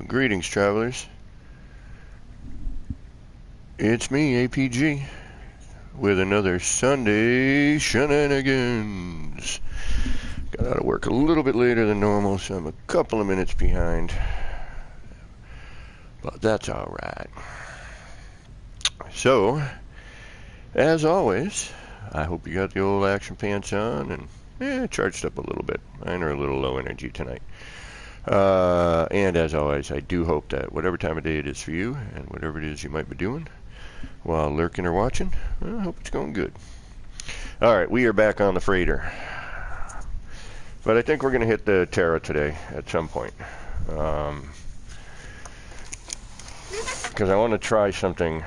Greetings, travelers. It's me, APG, with another Sunday Shenanigans. Got out of work a little bit later than normal, so I'm a couple of minutes behind. But that's alright. So, as always, I hope you got the old action pants on and charged up a little bit. Mine are a little low energy tonight. And as always, I do hope that whatever time of day it is for you and whatever it is you might be doing while lurking or watching, I hope it's going good. Alright, we are back on the freighter. But I think we're going to hit the Terra today at some point. Because I want to try something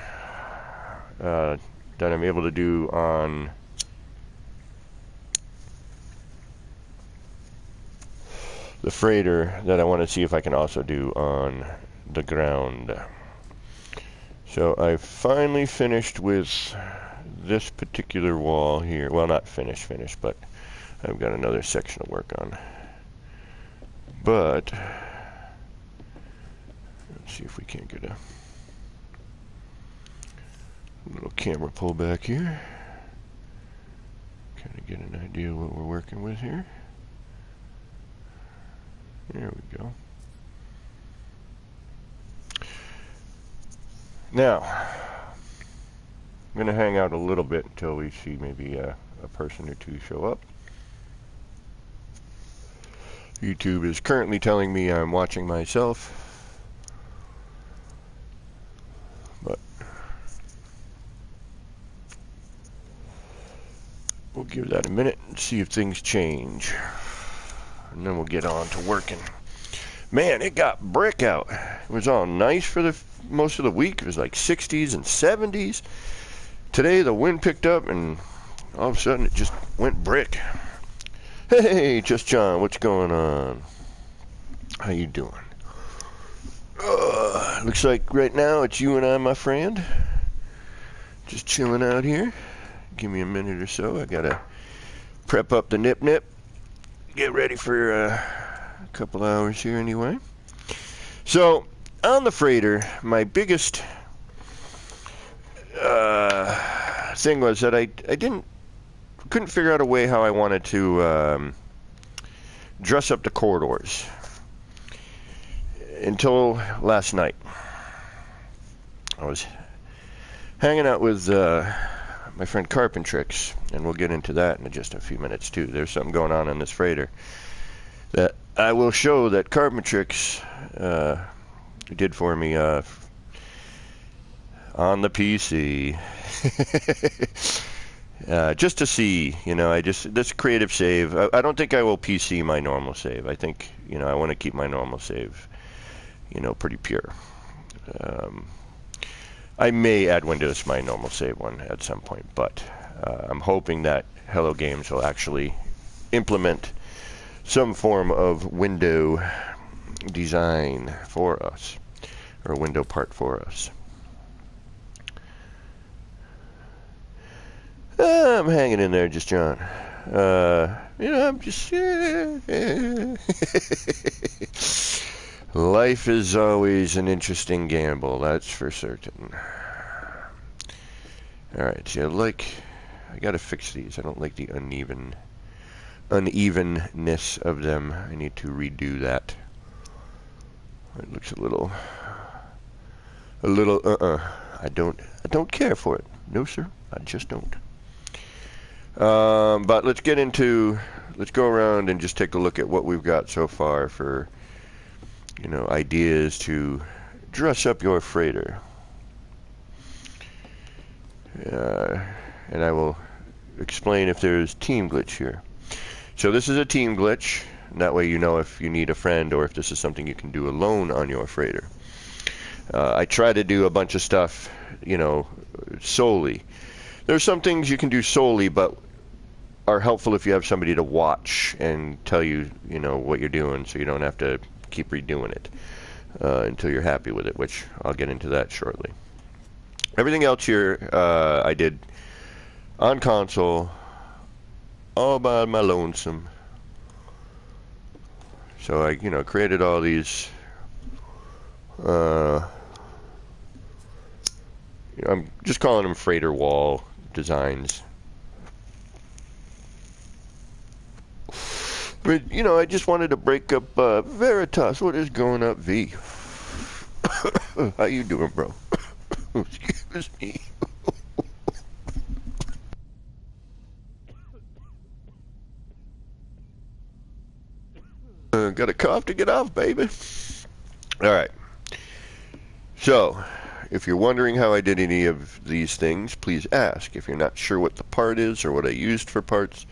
that I'm able to do on the freighter that I want to see if I can also do on the ground. So I finally finished with this particular wall here. Well, not finished, but I've got another section to work on. But let's see if we can't get a little camera pull back here. Kind of get an idea of what we're working with here. There we go. Now, I'm going to hang out a little bit until we see maybe a person or two show up. YouTube is currently telling me I'm watching myself, but we'll give that a minute and see if things change. And then we'll get on to working. Man, it got brick out. It was all nice for the most of the week. It was like 60s and 70s. Today the wind picked up and all of a sudden it just went brick. Hey, Just John, what's going on? How you doing? Looks like right now it's you and I, my friend. Just chilling out here. Give me a minute or so. I gotta prep up the nip. Get ready for a couple hours here anyway. So, on the freighter, my biggest thing was that I couldn't figure out a way how I wanted to dress up the corridors until last night. I was hanging out with my friend Carpentrix, and we'll get into that in just a few minutes too. There's something going on this freighter that I will show that Carpentrix did for me on the PC. Just to see, this creative save. I don't think I will PC my normal save. I think, I want to keep my normal save, pretty pure. I may add Windows to my normal save one at some point, but I'm hoping that Hello Games will actually implement some form of window design for us, or a window part for us. I'm hanging in there, Just John. I'm just... Life is always an interesting gamble, that's for certain. Alright, see, I gotta fix these. I don't like the unevenness of them. I need to redo that. It looks a little, I don't care for it. No, sir, I just don't. But let's go around and just take a look at what we've got so far for, ideas to dress up your freighter. And I will explain if there's team glitch here. So this is a team glitch, and that way you know if you need a friend or if this is something you can do alone on your freighter. I try to do a bunch of stuff, solely. There's some things you can do solely, but are helpful if you have somebody to watch and tell you, what you're doing, so you don't have to keep redoing it until you're happy with it, which I'll get into that shortly. Everything else here I did on console, all by my lonesome. So I, created all these Uh, I'm just calling them freighter wall designs. But, I just wanted to break up Veritas. What is going up, V? How you doing, bro? Excuse me. Got a cough to get off, baby. All right. So, if you're wondering how I did any of these things, please ask. If you're not sure what the part is or what I used for parts,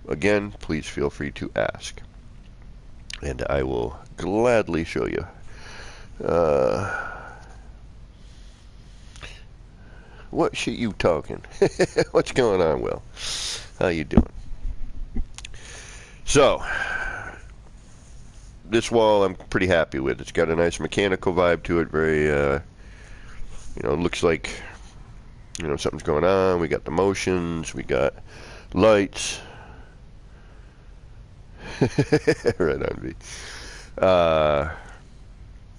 again, please feel free to ask. And I will gladly show you. What shit you talking? What's going on, Will? How you doing? So, this wall I'm pretty happy with. It's got a nice mechanical vibe to it. Very, looks like, something's going on. We got the motions. We got lights. Right on, V.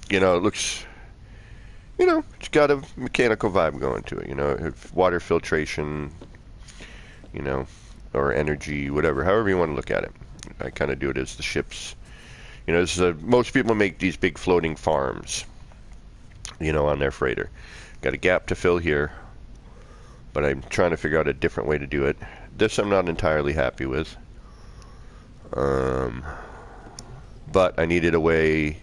It looks, it's got a mechanical vibe going to it. Water filtration, or energy, whatever, however you want to look at it. I kind of do it as the ships. Most people make these big floating farms, on their freighter. Got a gap to fill here, but I'm trying to figure out a different way to do it. This I'm not entirely happy with. But I needed a way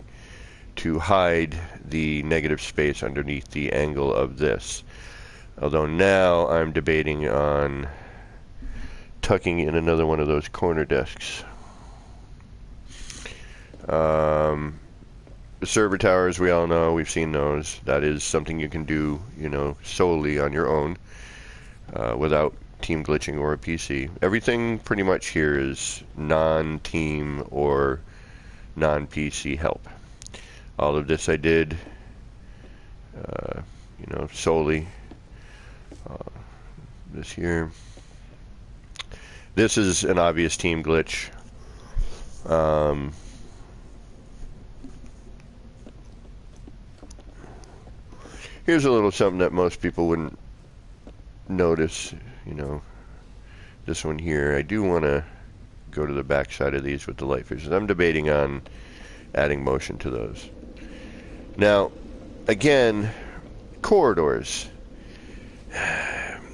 to hide the negative space underneath the angle of this. Although now I'm debating on tucking in another one of those corner desks. The server towers, we all know, we've seen those. That is something you can do, solely on your own, without team glitching or a PC. Everything pretty much here is non-team or non-PC help. All of this I did, solely. This here. This is an obvious team glitch. Here's a little something that most people wouldn't notice, this one here. I do want to go to the back side of these with the light fixtures. I'm debating on adding motion to those. Now, again, corridors. They're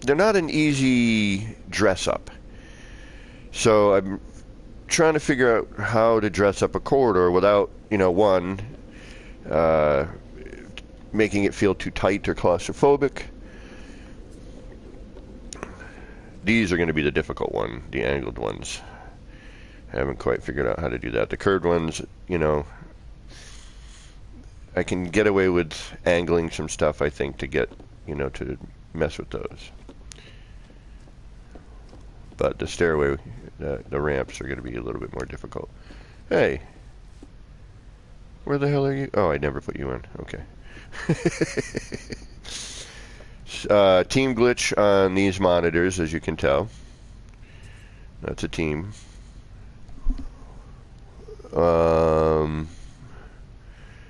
not an easy dress up. So I'm trying to figure out how to dress up a corridor without, one, making it feel too tight or claustrophobic. These are going to be the difficult one, the angled ones. I haven't quite figured out how to do that. The curved ones, I can get away with angling some stuff, I think, to get, to mess with those. But the stairway, the ramps are going to be a little bit more difficult. Hey. Where the hell are you? Oh, I never put you in. Okay. Team glitch on these monitors, as you can tell. That's a team.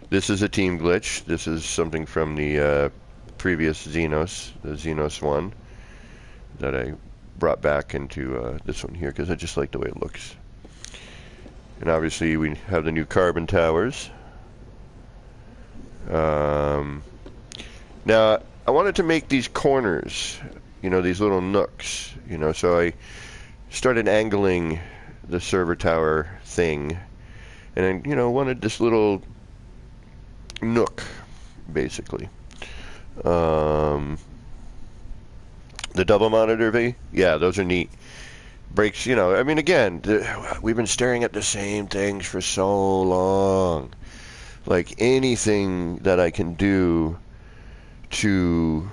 This is a team glitch. This is something from the previous Xenos, the Xenos 1, that I brought back into this one here because I just like the way it looks. And obviously we have the new carbon towers. Now I wanted to make these corners, these little nooks, so I started angling the server tower thing, and I, wanted this little nook, basically. The double monitor V, yeah, those are neat. Breaks, again, we've been staring at the same things for so long. Like, anything that I can do to,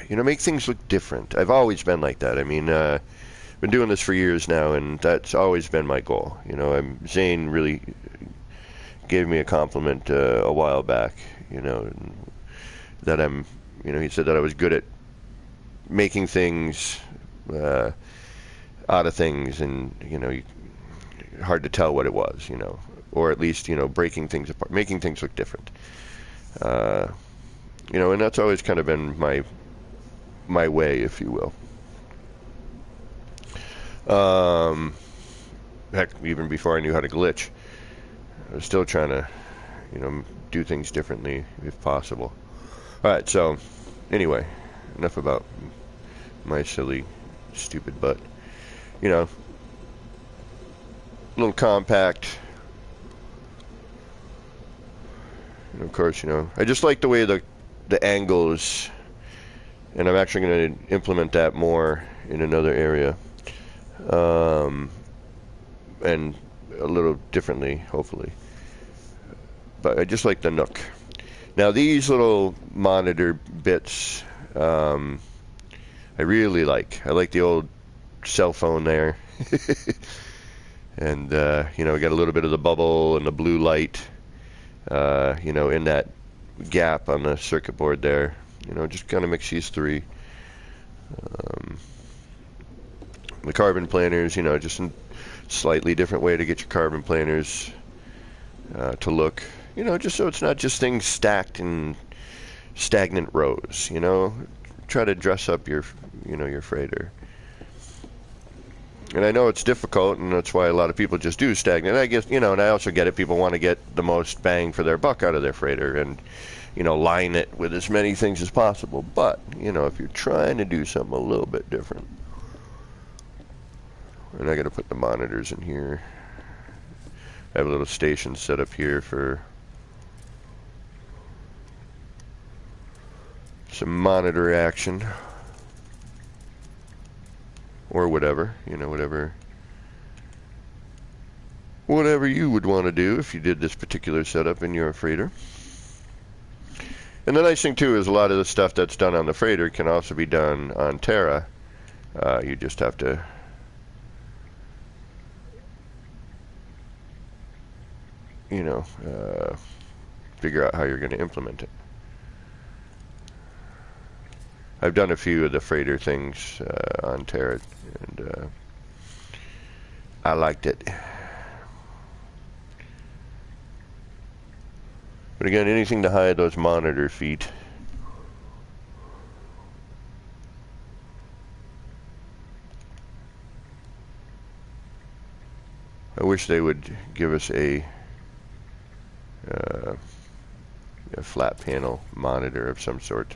make things look different. I've always been like that. Been doing this for years now, and that's always been my goal. Zane really gave me a compliment a while back, that I'm, he said that I was good at making things out of things, and, hard to tell what it was, you know, or at least, you know, breaking things apart, making things look different. You know, and that's always kind of been my way, if you will. Heck, even before I knew how to glitch, I was still trying to, you know, do things differently if possible. All right, so anyway, enough about my silly, stupid butt. You know, a little compact. And of course, you know, I just like the way the angles, and I'm actually going to implement that more in another area, and a little differently, hopefully. But I just like the nook. Now these little monitor bits, I really like. I like the old cell phone there. And, you know, we got a little bit of the bubble and the blue light, you know, in that gap on the circuit board there. You know, just kind of mix these three. The carbon planners, you know, just a slightly different way to get your carbon planners to look. You know, just so it's not just things stacked in stagnant rows, you know. Try to dress up your, you know, your freighter. And I know it's difficult, and that's why a lot of people just do stagnant. I guess, you know, and I also get it. People want to get the most bang for their buck out of their freighter and, you know, line it with as many things as possible. But, you know, if you're trying to do something a little bit different. And I got to put the monitors in here. I have a little station set up here for some monitor action. Or whatever, you know, whatever you would want to do if you did this particular setup in your freighter. And the nice thing too is a lot of the stuff that's done on the freighter can also be done on Terra. You just have to you know, figure out how you're going to implement it. I've done a few of the freighter things on Terra, and I liked it. But again, anything to hide those monitor feet. I wish they would give us a flat panel monitor of some sort.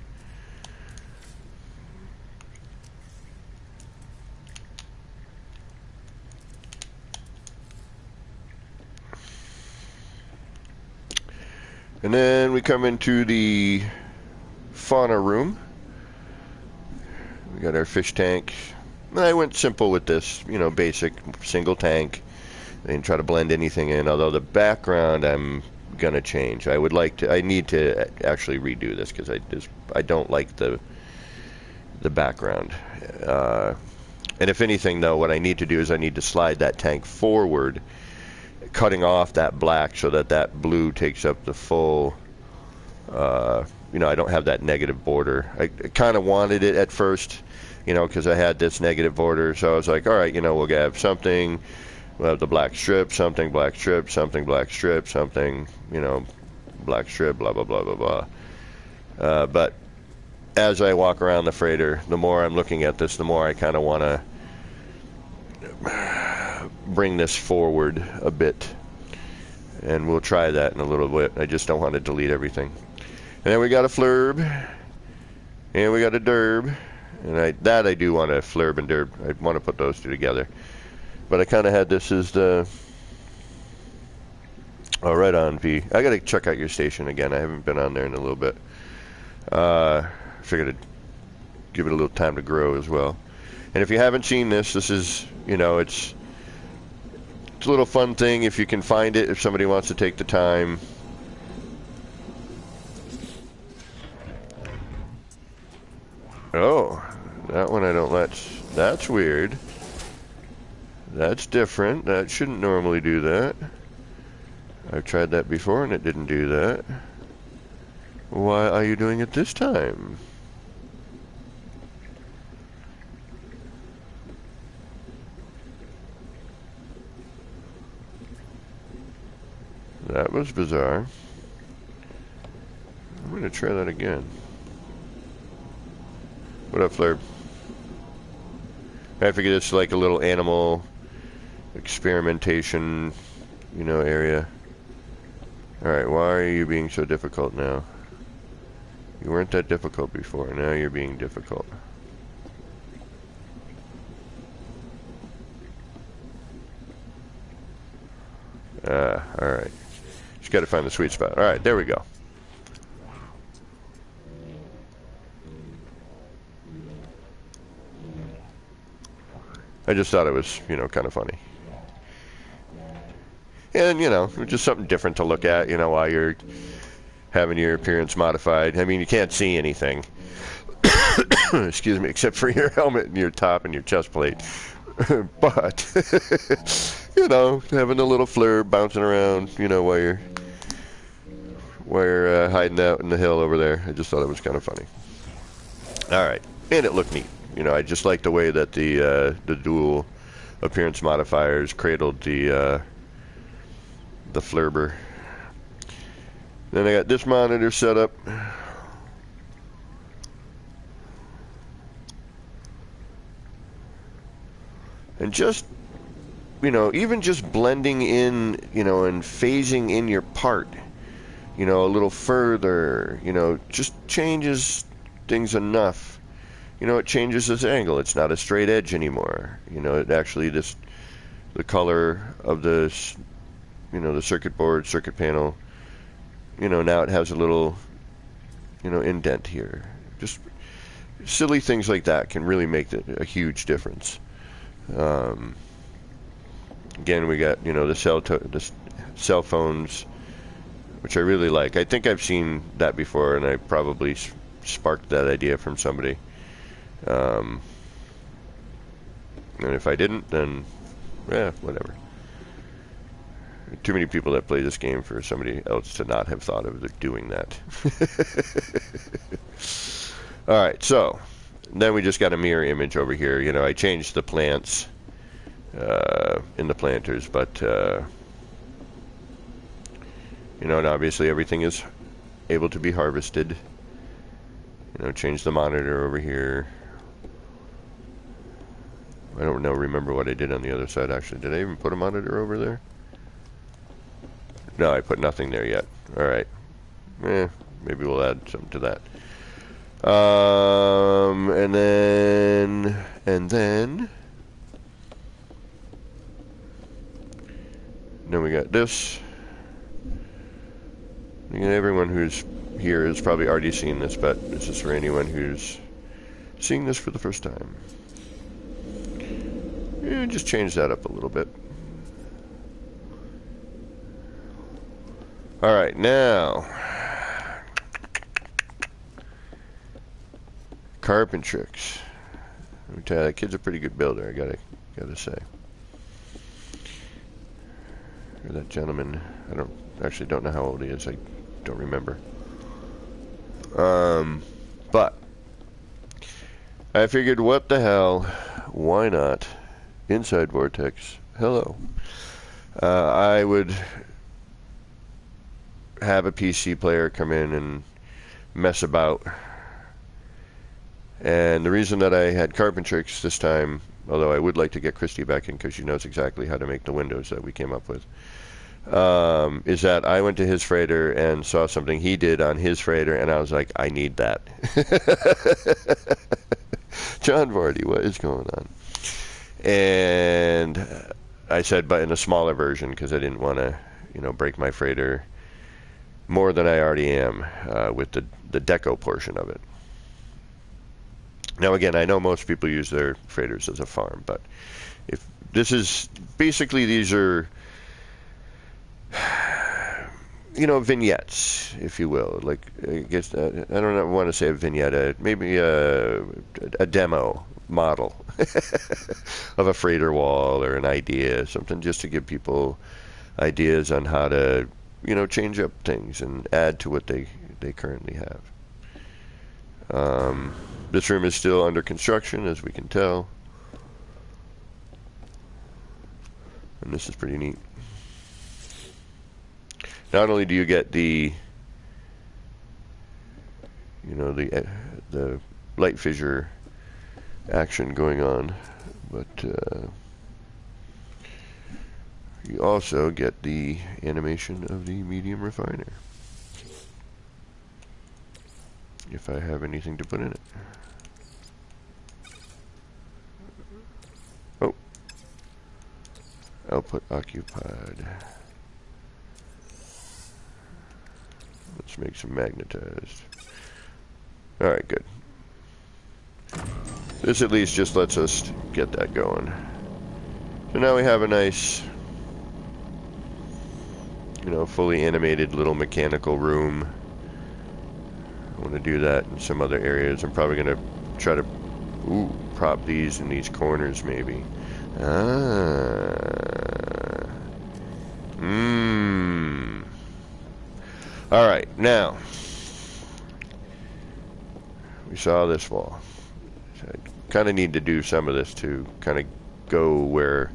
And then we come into the fauna room. We got our fish tank. I went simple with this, you know, basic single tank. I didn't try to blend anything in, although the background I'm gonna change. I need to actually redo this because I don't like the background. And if anything, though, what I need to do is I need to slide that tank forward, cutting off that black so that that blue takes up the full, you know, I don't have that negative border. I kind of wanted it at first, you know, because I had this negative border, so I was like, all right, you know, we'll have something, we'll have the black strip, something, black strip, something, black strip, something, you know, black strip, blah, blah, blah, blah, blah. But as I walk around the freighter, the more I'm looking at this, the more I kind of want to bring this forward a bit, and we'll try that in a little bit. I just don't want to delete everything. And then we got a flurb, and we got a derb, and I do want a flurb and derb. I want to put those two together, but I kind of had this as the right on, V. I got to check out your station again. I haven't been on there in a little bit. Figured I'd give it a little time to grow as well. And if you haven't seen this, this is, you know, it's a little fun thing if you can find it, if somebody wants to take the time. Oh, that one I don't let. That's weird. That's different. That shouldn't normally do that. I've tried that before and it didn't do that. Why are you doing it this time? That was bizarre. I'm going to try that again. What up, Flurb? I figured it's like a little animal experimentation, you know, area. Alright, why are you being so difficult now? You weren't that difficult before. Now you're being difficult. Alright. Just got to find the sweet spot. Alright, there we go. I just thought it was, you know, kind of funny. And, you know, just something different to look at, you know, while you're having your appearance modified. I mean, you can't see anything. Excuse me, except for your helmet and your top and your chest plate. But, you know, having a little Flurb bouncing around, you know, while you're hiding out in the hill over there. I just thought it was kind of funny. Alright, and it looked neat. You know, I just like the way that the dual appearance modifiers cradled the Flurber. Then I got this monitor set up. And just, you know, even just blending in, you know, and phasing in your part, you know, a little further, you know, just changes things enough. You know, it changes this angle. It's not a straight edge anymore. You know, it actually just, the color of this, you know, the circuit board, circuit panel, you know, now it has a little, you know, indent here. Just silly things like that can really make a huge difference. Again, we got, you know, the cell phones, which I really like. I think I've seen that before, and I probably sparked that idea from somebody. And if I didn't, then, yeah, whatever. Too many people that play this game for somebody else to not have thought of doing that. Alright, so then we just got a mirror image over here. You know, I changed the plants in the planters, but you know, and obviously everything is able to be harvested. You know, change the monitor over here. I don't remember what I did on the other side, actually. Did I even put a monitor over there? No, I put nothing there yet. Alright. Maybe we'll add something to that. And then we got this. And everyone who's here has probably already seen this, but this is for anyone who's seeing this for the first time. And just change that up a little bit. Alright, now Carpentrix. Let me tell you, that kid's a pretty good builder, I gotta say. Or that gentleman, I don't know how old he is, I don't remember. But I figured, what the hell, why not? Inside Vortex, hello. I would have a PC player come in and mess about. And the reason that I had Carpentrix this time, although I would like to get Christy back in because she knows exactly how to make the windows that we came up with, is that I went to his freighter and saw something he did on his freighter, and I was like, I need that. John Vardy, what is going on? And I said, but in a smaller version, because I didn't want to, you know, break my freighter more than I already am with the deco portion of it. Now, again, I know most people use their freighters as a farm, but if this is basically, these are, you know, vignettes, if you will. Like, I guess I don't want to say a vignette, maybe a demo model of a freighter wall or an idea, something just to give people ideas on how to, you know, change up things and add to what they currently have. This room is still under construction, as we can tell, and this is pretty neat. not only do you get the, you know, the light fissure action going on, but you also get the animation of the medium refiner, if I have anything to put in it. Oh, output occupied. Let's make some magnetized. Alright, good. This at least just lets us get that going. So now we have a nice, you know, fully animated little mechanical room. I want to do that in some other areas. I'm probably going to try to prop these in these corners maybe. Alright, now we saw this wall. So I kind of need to do some of this to kind of go where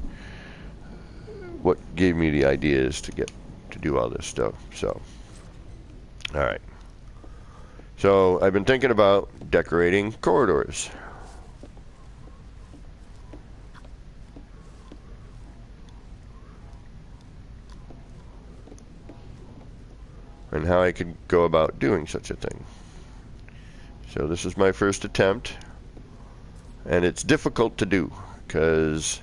what gave me the ideas to get to do all this stuff. So, alright. So I've been thinking about decorating corridors. And how I could go about doing such a thing. So this is my first attempt, and it's difficult to do because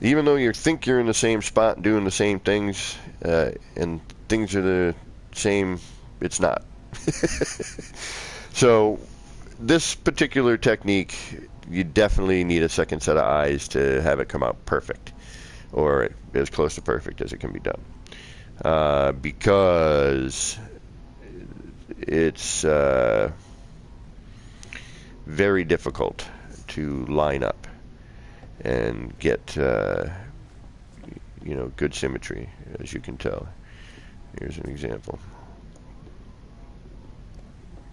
even though you think you're in the same spot doing the same things and things are the same, it's not. So this particular technique, you definitely need a second set of eyes to have it come out perfect, or as close to perfect as it can be done, because it's very difficult to line up and get you know, good symmetry, as you can tell. Here's an example.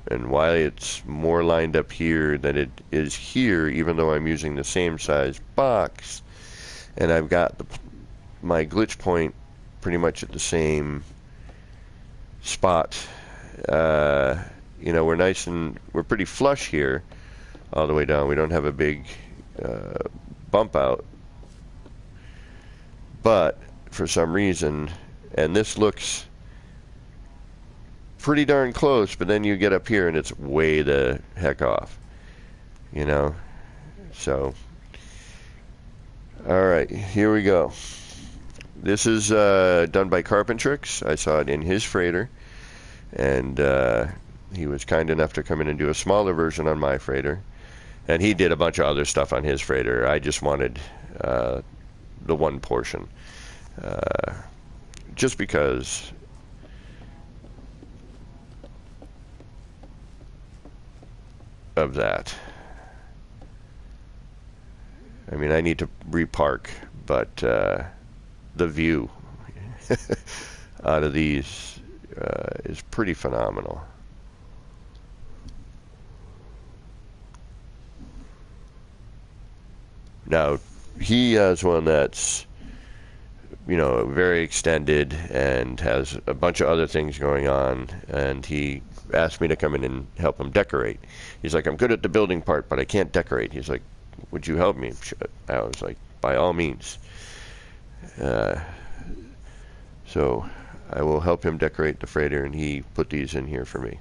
And why it's more lined up here than it is here, even though I'm using the same size box, and I've got my glitch point pretty much at the same spot. You know, we're pretty flush here all the way down. We don't have a big bump out, but for some reason, and this looks pretty darn close, but then you get up here and it's way the heck off, you know. So alright, here we go. This is done by Carpentrix. I saw it in his freighter, and he was kind enough to come in and do a smaller version on my freighter, and he did a bunch of other stuff on his freighter. I just wanted the one portion, just because of that. I mean, I need to repark, but the view out of these is pretty phenomenal. Now, he has one that's, you know, very extended and has a bunch of other things going on, and he asked me to come in and help him decorate. He's like, I'm good at the building part, but I can't decorate. He's like, would you help me? I was like, by all means. So I will help him decorate the freighter, and he put these in here for me.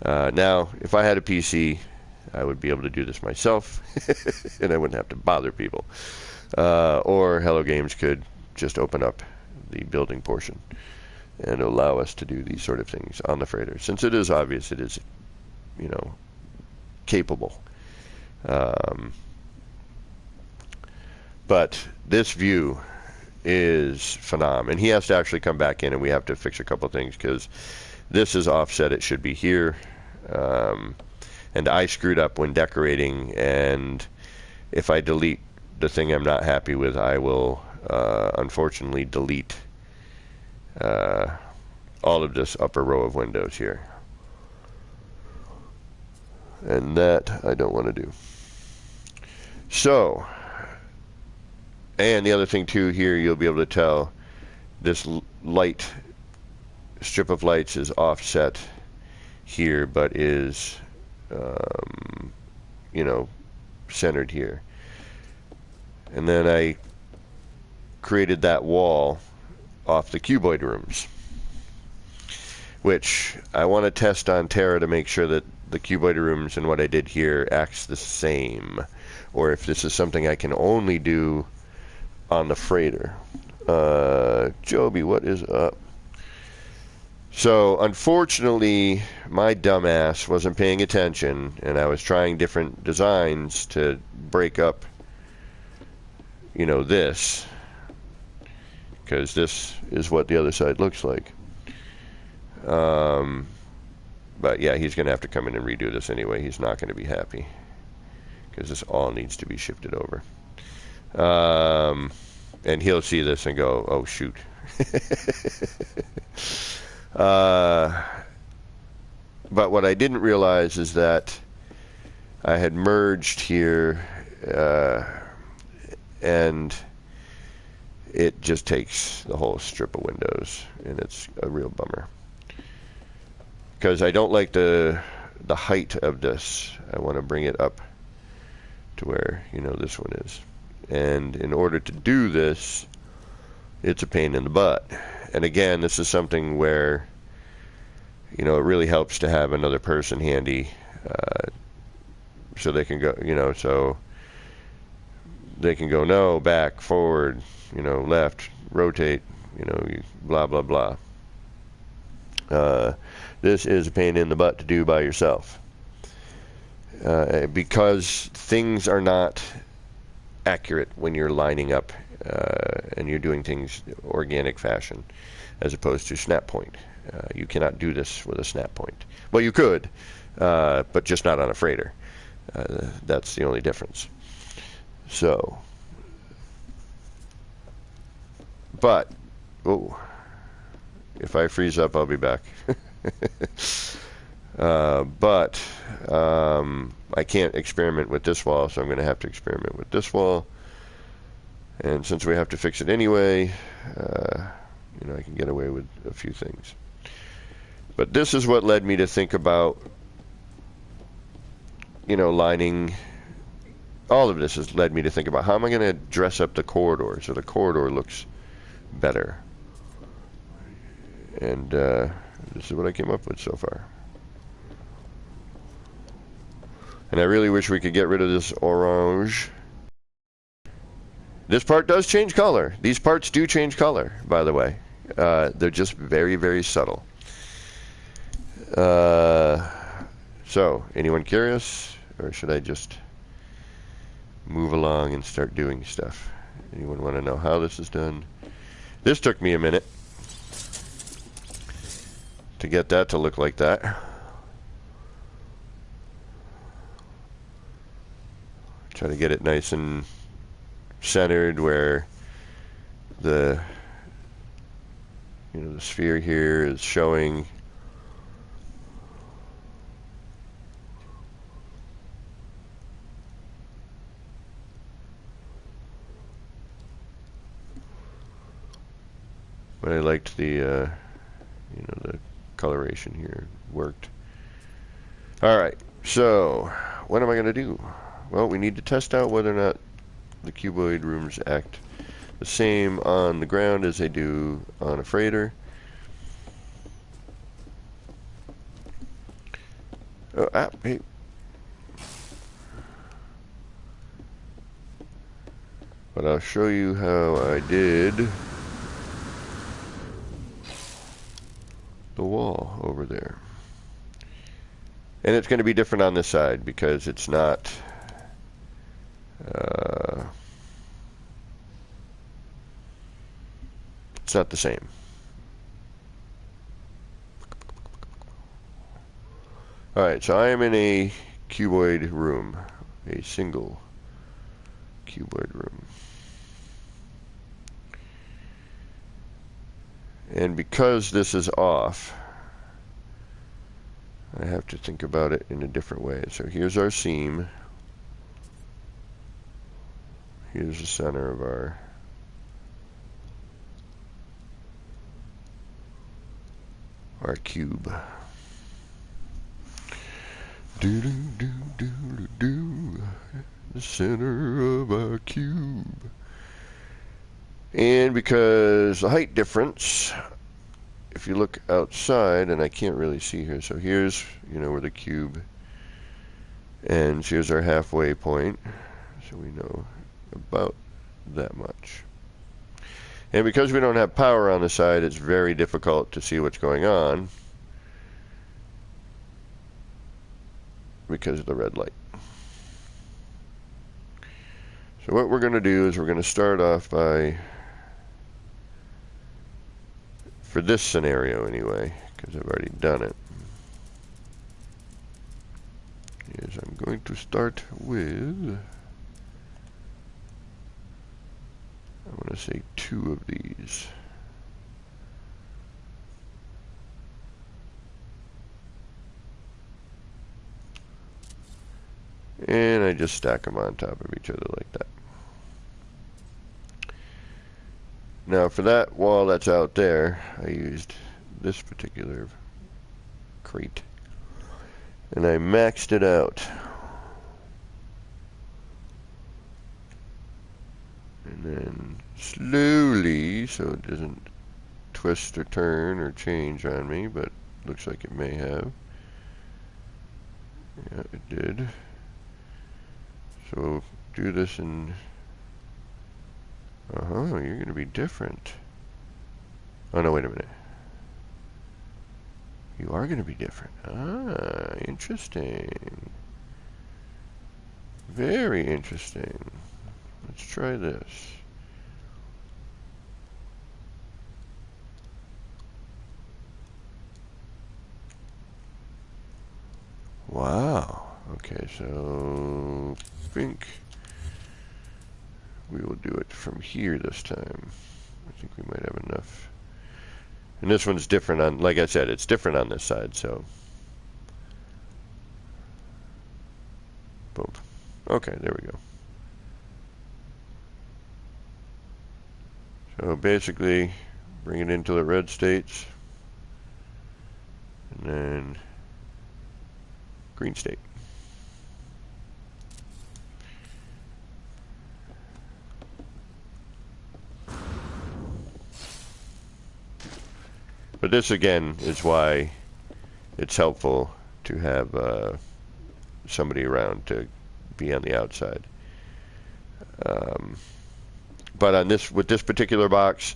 Now, if I had a PC, I would be able to do this myself, and I wouldn't have to bother people. Or Hello Games could just open up the building portion and allow us to do these sort of things on the freighter, since it is obvious it is, you know, capable. But this view is phenomenal, and he has to actually come back in, and we have to fix a couple things because this is offset. It should be here, and I screwed up when decorating, and if I delete the thing I'm not happy with, I will unfortunately delete all of this upper row of windows here, and that I don't want to do. So, and the other thing too, here you'll be able to tell this light strip of lights is offset here, but is you know, centered here. And then I created that wall off the cuboid rooms, which I want to test on Terra to make sure that the cuboid rooms and what I did here acts the same, or if this is something I can only do on the freighter. Joby, what is up? So unfortunately, my dumbass wasn't paying attention, and I was trying different designs to break up, you know, this, because this is what the other side looks like. But yeah, he's going to have to come in and redo this anyway. He's not going to be happy, because this all needs to be shifted over. And he'll see this and go, oh shoot. But what I didn't realize is that I had merged here, and it just takes the whole strip of windows, and it's a real bummer. Because I don't like the height of this. I want to bring it up to where, you know, this one is. And in order to do this, it's a pain in the butt. And again, this is something where, you know, it really helps to have another person handy, so they can go, you know, so they can go, no, back, forward, you know, left, rotate, you know, blah, blah, blah. This is a pain in the butt to do by yourself, because things are not accurate when you're lining up and you're doing things organic fashion as opposed to snap point. You cannot do this with a snap point. Well, you could, but just not on a freighter. That's the only difference. So, but, oh, if I freeze up, I'll be back. But I can't experiment with this wall, so I'm going to have to experiment with this wall. And since we have to fix it anyway, you know, I can get away with a few things. But this is what led me to think about, you know, lining. All of this has led me to think about how am I going to dress up the corridor so the corridor looks better. And this is what I came up with so far. And I really wish we could get rid of this orange. This part does change color. These parts do change color, by the way. They're just very, very subtle. So, anyone curious? Or should I just move along and start doing stuff? Anyone want to know how this is done? This took me a minute to get that to look like that. Try to get it nice and centered where the, you know, the sphere here is showing. But I liked the, you know, the coloration here worked. All right, so what am I going to do? Well, we need to test out whether or not the cuboid rooms act the same on the ground as they do on a freighter. Oh, hey. But I'll show you how I did the wall over there. And it's going to be different on this side because it's not the same. Alright, so I am in a cuboid room, a single cuboid room. And because this is off, I have to think about it in a different way. So here's our seam. Here's the center of our our cube. Do do do do do do. The center of our cube. And because the height difference, if you look outside, and I can't really see here, so here's, you know, where the cube ends. Here's our halfway point, so we know about that much. And because we don't have power on the side, it's very difficult to see what's going on because of the red light. So what we're going to do is we're going to start off by, for this scenario anyway, because I've already done it, is I'm going to start with, I want to say 2 of these. And I just stack them on top of each other like that. Now for that wall that's out there, I used this particular crate. And I maxed it out. And then slowly, so it doesn't twist or turn or change on me, but looks like it may have. Yeah, it did. So do this in, you're going to be different. Oh no, wait a minute. You are going to be different. Ah, interesting. Very interesting. Let's try this. Wow. Okay, so I think we will do it from here this time. I think we might have enough. And this one's different on, like I said, it's different on this side, so. Boom. Okay, there we go. So basically, bring it into the red states, and then green state. But this again is why it's helpful to have somebody around to be on the outside. But on this, with this particular box,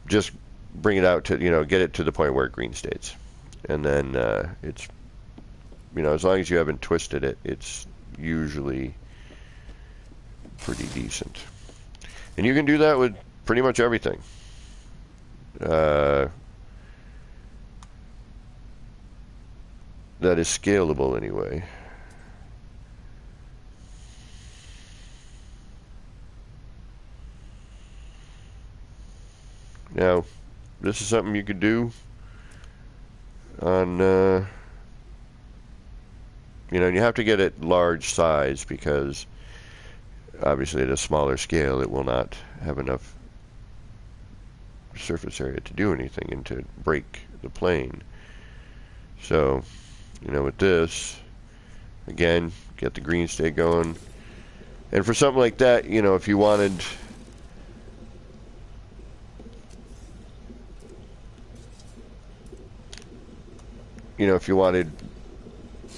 just bring it out to, you know, get it to the point where it green states, and then it's, you know, as long as you haven't twisted it, it's usually pretty decent. And you can do that with pretty much everything. That is scalable anyway. Now, this is something you could do on, you know, you have to get it large size because obviously at a smaller scale it will not have enough surface area to do anything and to break the plane. So, you know, with this, again, get the green state going. And for something like that, you know, if you wanted, if you wanted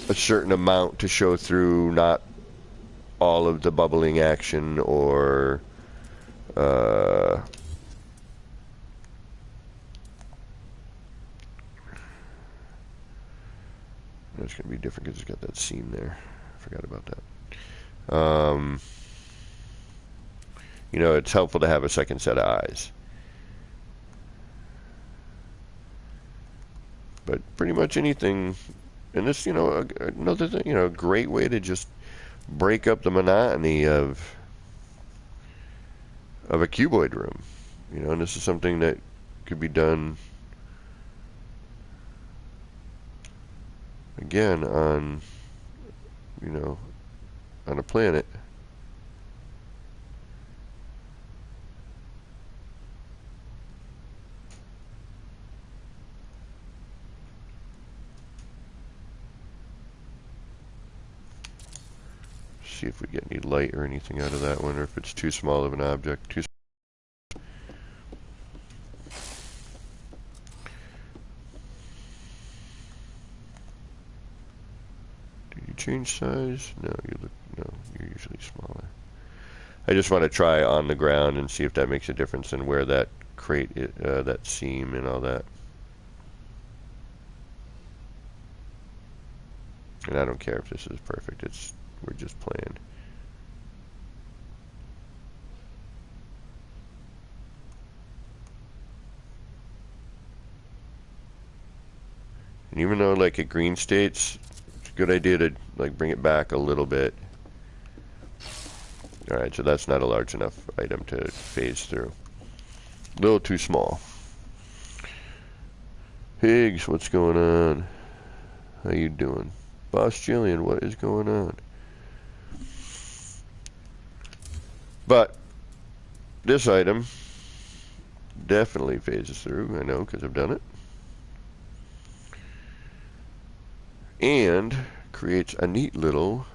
a certain amount to show through, not all of the bubbling action, or it's going to be different because it's got that seam there. I forgot about that. You know, it's helpful to have a second set of eyes. But pretty much anything, and this, you know, another thing, you know, a great way to just break up the monotony of a cuboid room. You know, and this is something that could be done again on, you know, on a planet. see if we get any light or anything out of that one, or if it's too small of an object. Did you change size? No, you're usually smaller. I just want to try on the ground and see if that makes a difference in where that crate, that seam and all that. And I don't care if this is perfect. We're just playing. And even though like at green states, it's a good idea to like bring it back a little bit. Alright, so that's not a large enough item to phase through. A little too small. Higgs, what's going on? How you doing? Boss Jillian, what is going on? But this item definitely phases through. I know because I've done it. And creates a neat little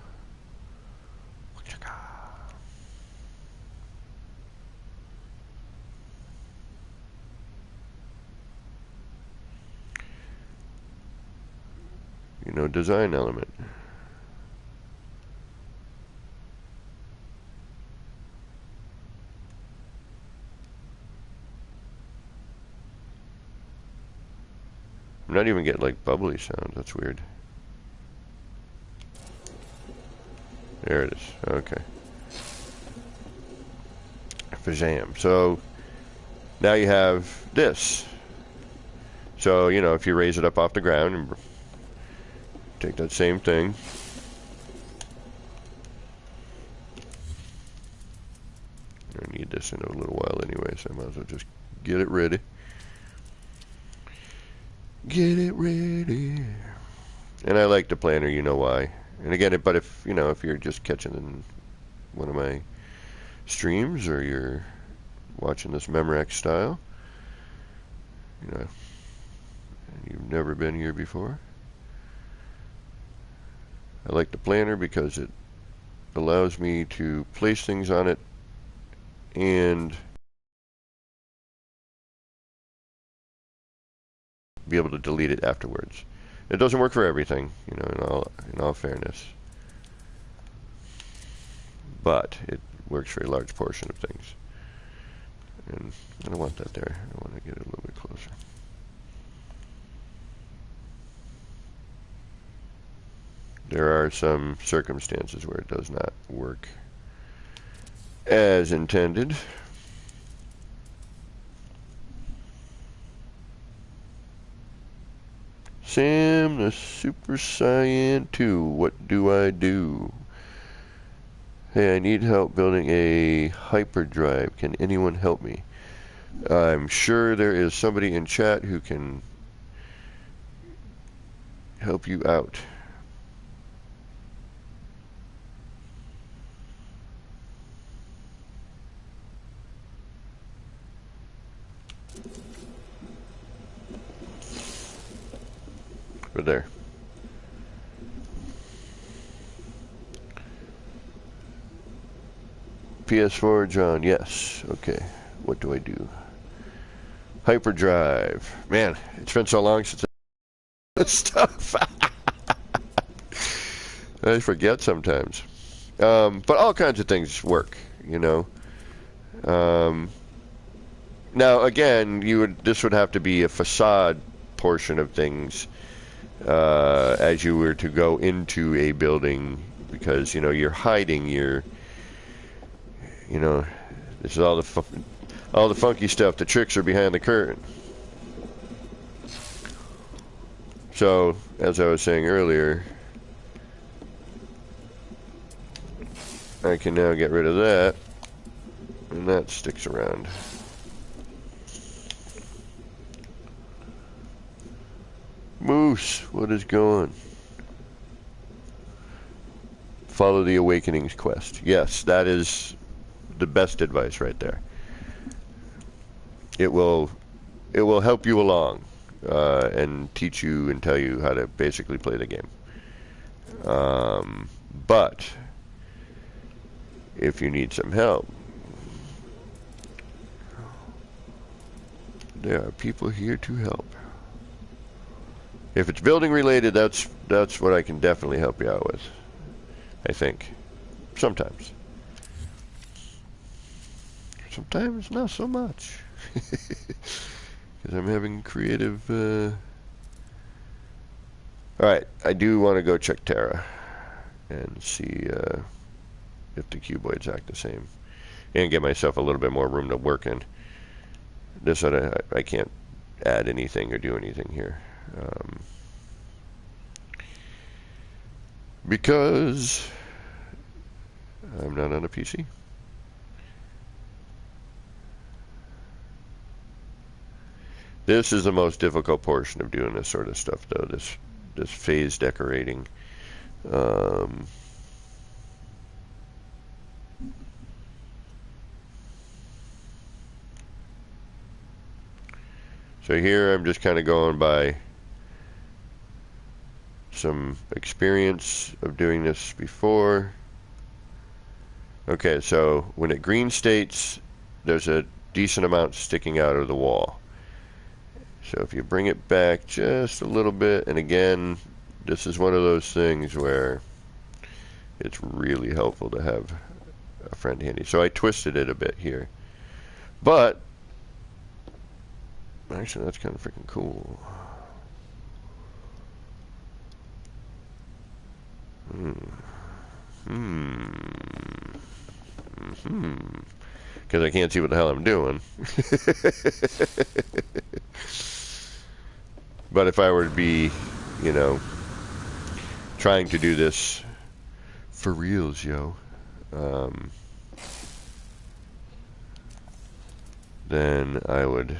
design element. I'm not even getting like bubbly sounds. That's weird. There it is. Okay. Fazam. So now you have this. So, if you raise it up off the ground and take that same thing. I need this in a little while anyway, so I might as well just get it ready. Get it ready. And I like the planner, you know why. And again, but if you're just catching in one of my streams or you're watching this Memorex style, and you've never been here before, I like the planner because it allows me to place things on it and be able to delete it afterwards. It doesn't work for everything, in all fairness. But it works for a large portion of things. And I don't want that there. I want to get it a little bit closer. There are some circumstances where it does not work as intended. Sam, the Super Saiyan 2, what do I do? Hey, I need help building a hyperdrive. Can anyone help me? I'm sure there is somebody in chat who can help you out. Right there. PS4, John, yes. Okay, what do I do? Hyperdrive. Man, it's been so long since this stuff. I forget sometimes. But all kinds of things work, Now, again, this would have to be a facade portion of things as you were to go into a building, because you're hiding your, this is all the funky stuff. The tricks are behind the curtain. So, as I was saying earlier, I can now get rid of that, and that sticks around. Moose, what is going? Follow the Awakenings quest. Yes, that is the best advice right there. It will help you along and teach you and tell you how to basically play the game. But if you need some help. There are people here to help. If it's building related, that's what I can definitely help you out with, I think. Sometimes. Sometimes not so much. Because I'm having creative... Alright, I do want to go check Terra and see if the cuboids act the same. And get myself a little bit more room to work in. This I can't add anything or do anything here. Because I'm not on a PC. This is the most difficult portion of doing this sort of stuff, though. This phase decorating. So here I'm just kind of going by some experience of doing this before. Okay, so when it green states, there's a decent amount sticking out of the wall. So if you bring it back just a little bit, and again, this is one of those things where it's really helpful to have a friend handy. So I twisted it a bit here. But actually, that's kind of freaking cool. Because I can't see what the hell I'm doing. But if I were to be, you know, trying to do this for reals, yo, then I would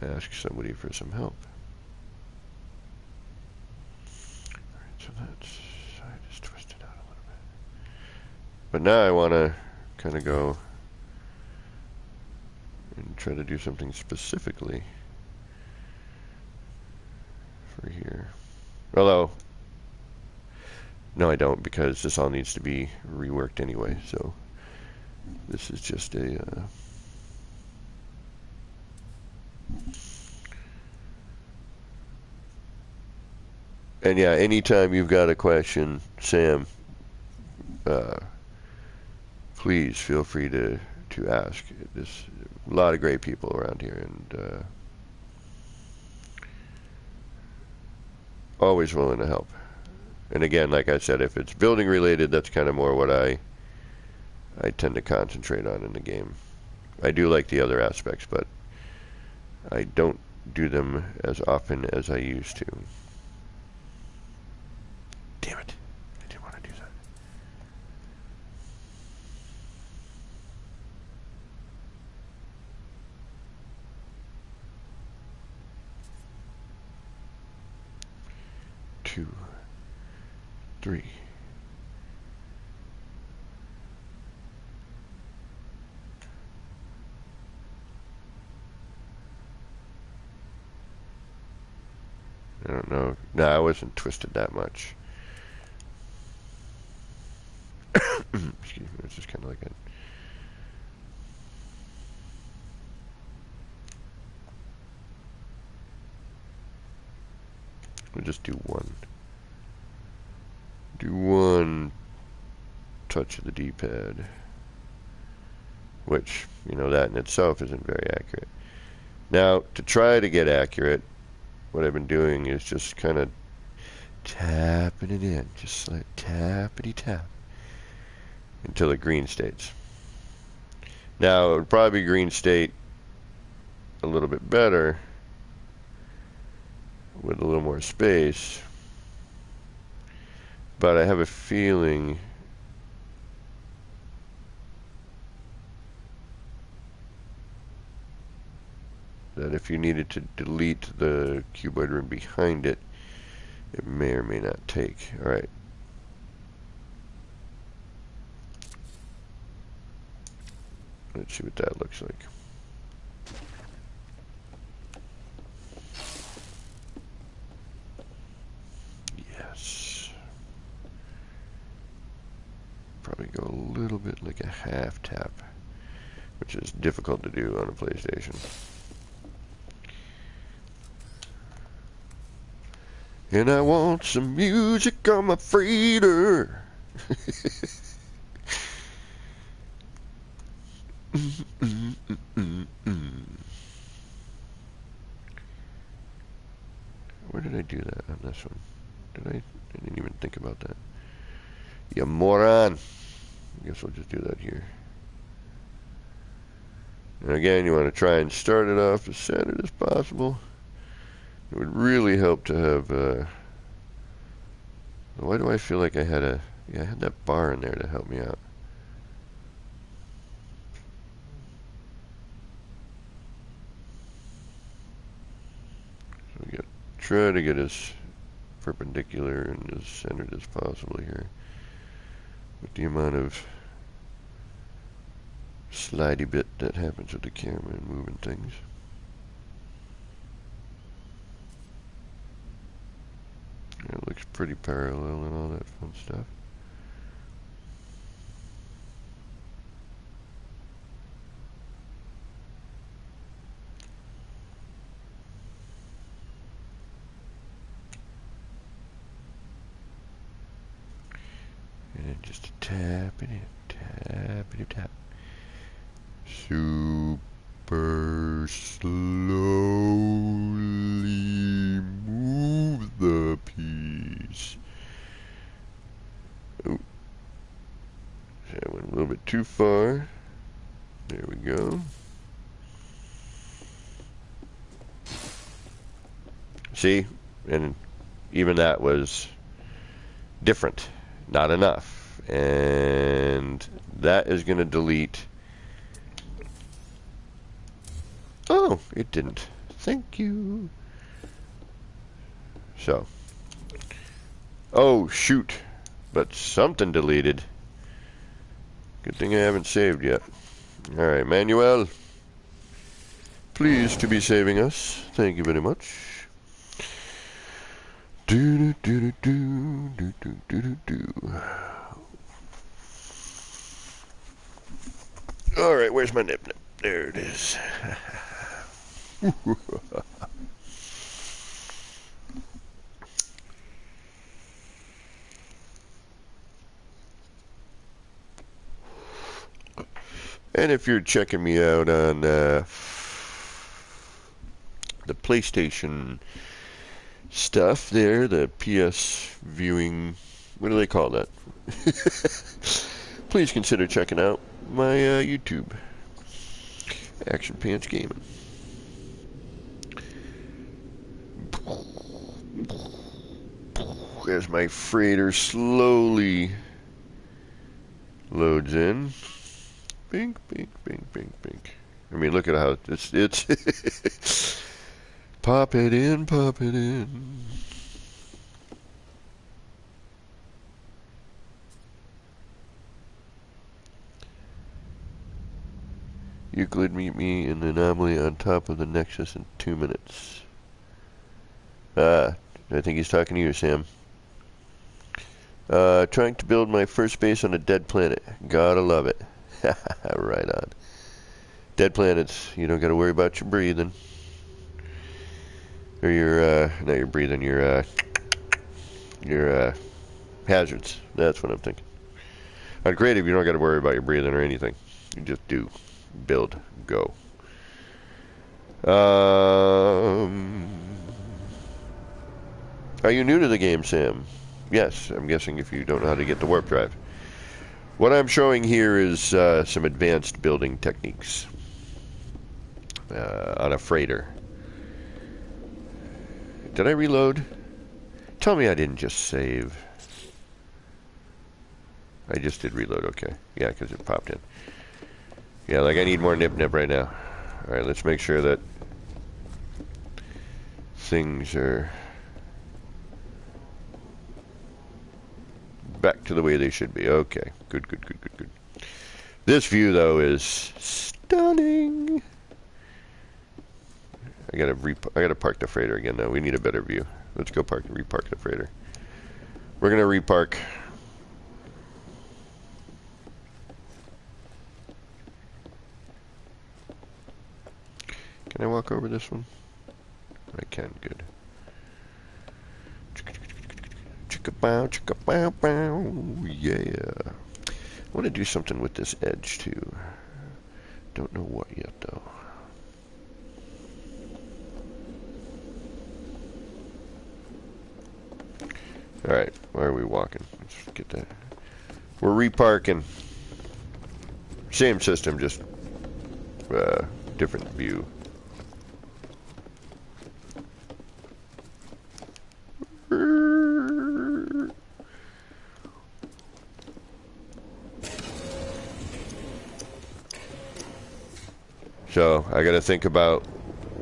ask somebody for some help. Alright, so I just twisted out a little bit. But now I want to kind of go and try to do something specifically for here. Although, no I don't, because this all needs to be reworked anyway, so this is just a... And yeah, anytime you've got a question, Sam, please feel free to ask. There's a lot of great people around here, and always willing to help. And again, like I said, if it's building related, that's kind of more what I tend to concentrate on in the game. I do like the other aspects, but I don't do them as often as I used to. Damn it. I didn't want to do that. Two, three. I don't know. No, I wasn't twisted that much. Excuse me, it's just kind of like a... We'll just do one. Do one touch of the D-pad. Which, you know, that in itself isn't very accurate. Now, to try to get accurate, what I've been doing is just kind of tapping it in. Just like tappity-tap. Until it green states. Now, it would probably green state a little bit better with a little more space. But I have a feeling that if you needed to delete the cuboid room behind it, it may or may not take. Alright. Let's see what that looks like. Yes. Probably probably go a little bit like a half tap, which is difficult to do on a PlayStation. And I want some music on my freighter. Where did I do that on this one? I didn't even think about that. You moron. I guess we'll just do that here. And again, you want to try and start it off as centered as possible. It would really help to have, why do I feel like I had I had that bar in there to help me out. So we try to get as perpendicular and as centered as possible here. With the amount of slidey bit that happens with the camera and moving things. It looks pretty parallel and all that fun stuff. And then just tap it in, tap it in, tap. Super slowly move the piece. Oh, that went a little bit too far. There we go. See, and even that was different, not enough, and that is going to delete. Oh, it didn't. Thank you. So. Oh, shoot. But something deleted. Good thing I haven't saved yet. Alright, Manuel. Pleased to be saving us. Thank you very much. Do do do do do do do do do. Alright, where's my nip nip? There it is. And if you're checking me out on the PlayStation stuff there, the PS viewing, what do they call that? Please consider checking out my YouTube, Action Pants Gaming. As my freighter slowly loads in. Bink, bink, bink, bink, bink. I mean, look at how it's pop it in, pop it in. Euclid, meet me in the anomaly on top of the Nexus in 2 minutes. I think he's talking to you, Sam. Trying to build my first base on a dead planet. Gotta love it. Right on. Dead planets, you don't gotta worry about your breathing. Or your, not your breathing, your hazards. That's what I'm thinking. On creative, you don't gotta worry about your breathing or anything. You just do. Build. Go. Are you new to the game, Sam? Yes, I'm guessing if you don't know how to get the warp drive. What I'm showing here is some advanced building techniques on a freighter. Did I reload? Tell me I didn't just save. I just did reload, okay. Yeah, because it popped in. Yeah, like I need more nip-nip right now. Alright, let's make sure that things are back to the way they should be. Okay, good, good, good, good, good. This view, though, is stunning. I gotta park the freighter again, though. We need a better view. Let's go repark the freighter. We're gonna repark. Can I walk over this one? I can, good. Chicka-bow, chicka-bow, bow, yeah. I want to do something with this edge, too. Don't know what yet, though. Alright, why are we walking? Let's get that. We're reparking. Same system, just different view. So I got to think about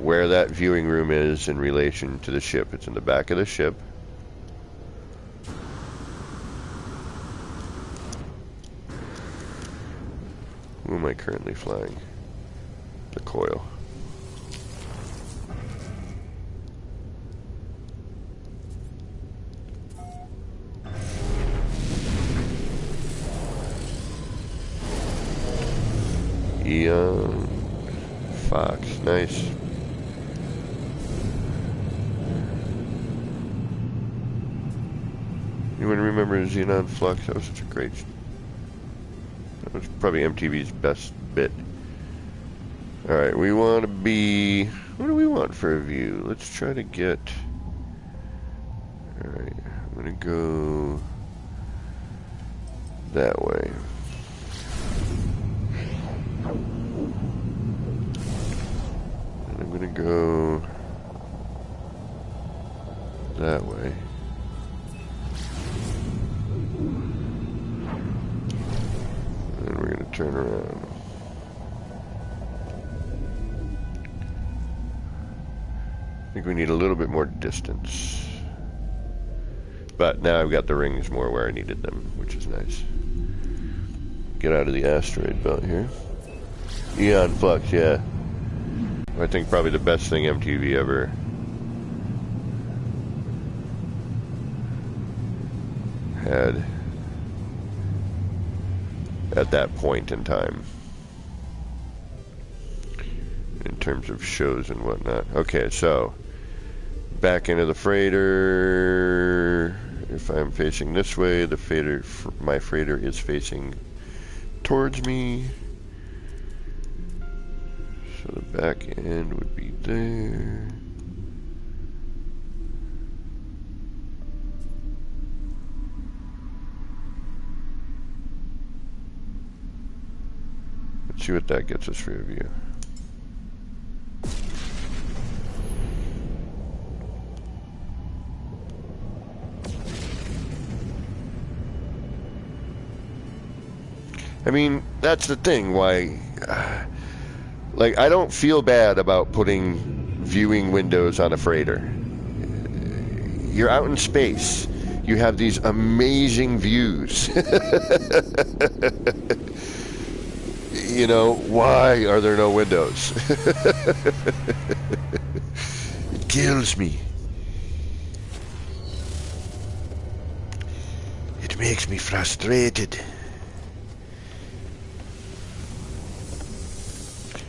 where that viewing room is in relation to the ship. It's in the back of the ship. Who am I currently flying? The coil. Eon Fox, nice. Anyone remember Xenon Flux? That was such a great. That was probably MTV's best bit. Alright, we want to be. What do we want for a view? Let's try to get. Alright, I'm going to go that way. And I'm going to go that way. And we're going to turn around. I think we need a little bit more distance. But now I've got the rings more where I needed them, which is nice. Get out of the asteroid belt here. Eon Flux, yeah. I think probably the best thing MTV ever had at that point in time. In terms of shows and whatnot. Okay, so back into the freighter. If I'm facing this way, the freighter, my freighter is facing towards me. So the back end would be there. Let's see what that gets us for a view. I mean, that's the thing, why, like, I don't feel bad about putting viewing windows on a freighter. You're out in space. You have these amazing views. You know, why are there no windows? It kills me. It makes me frustrated.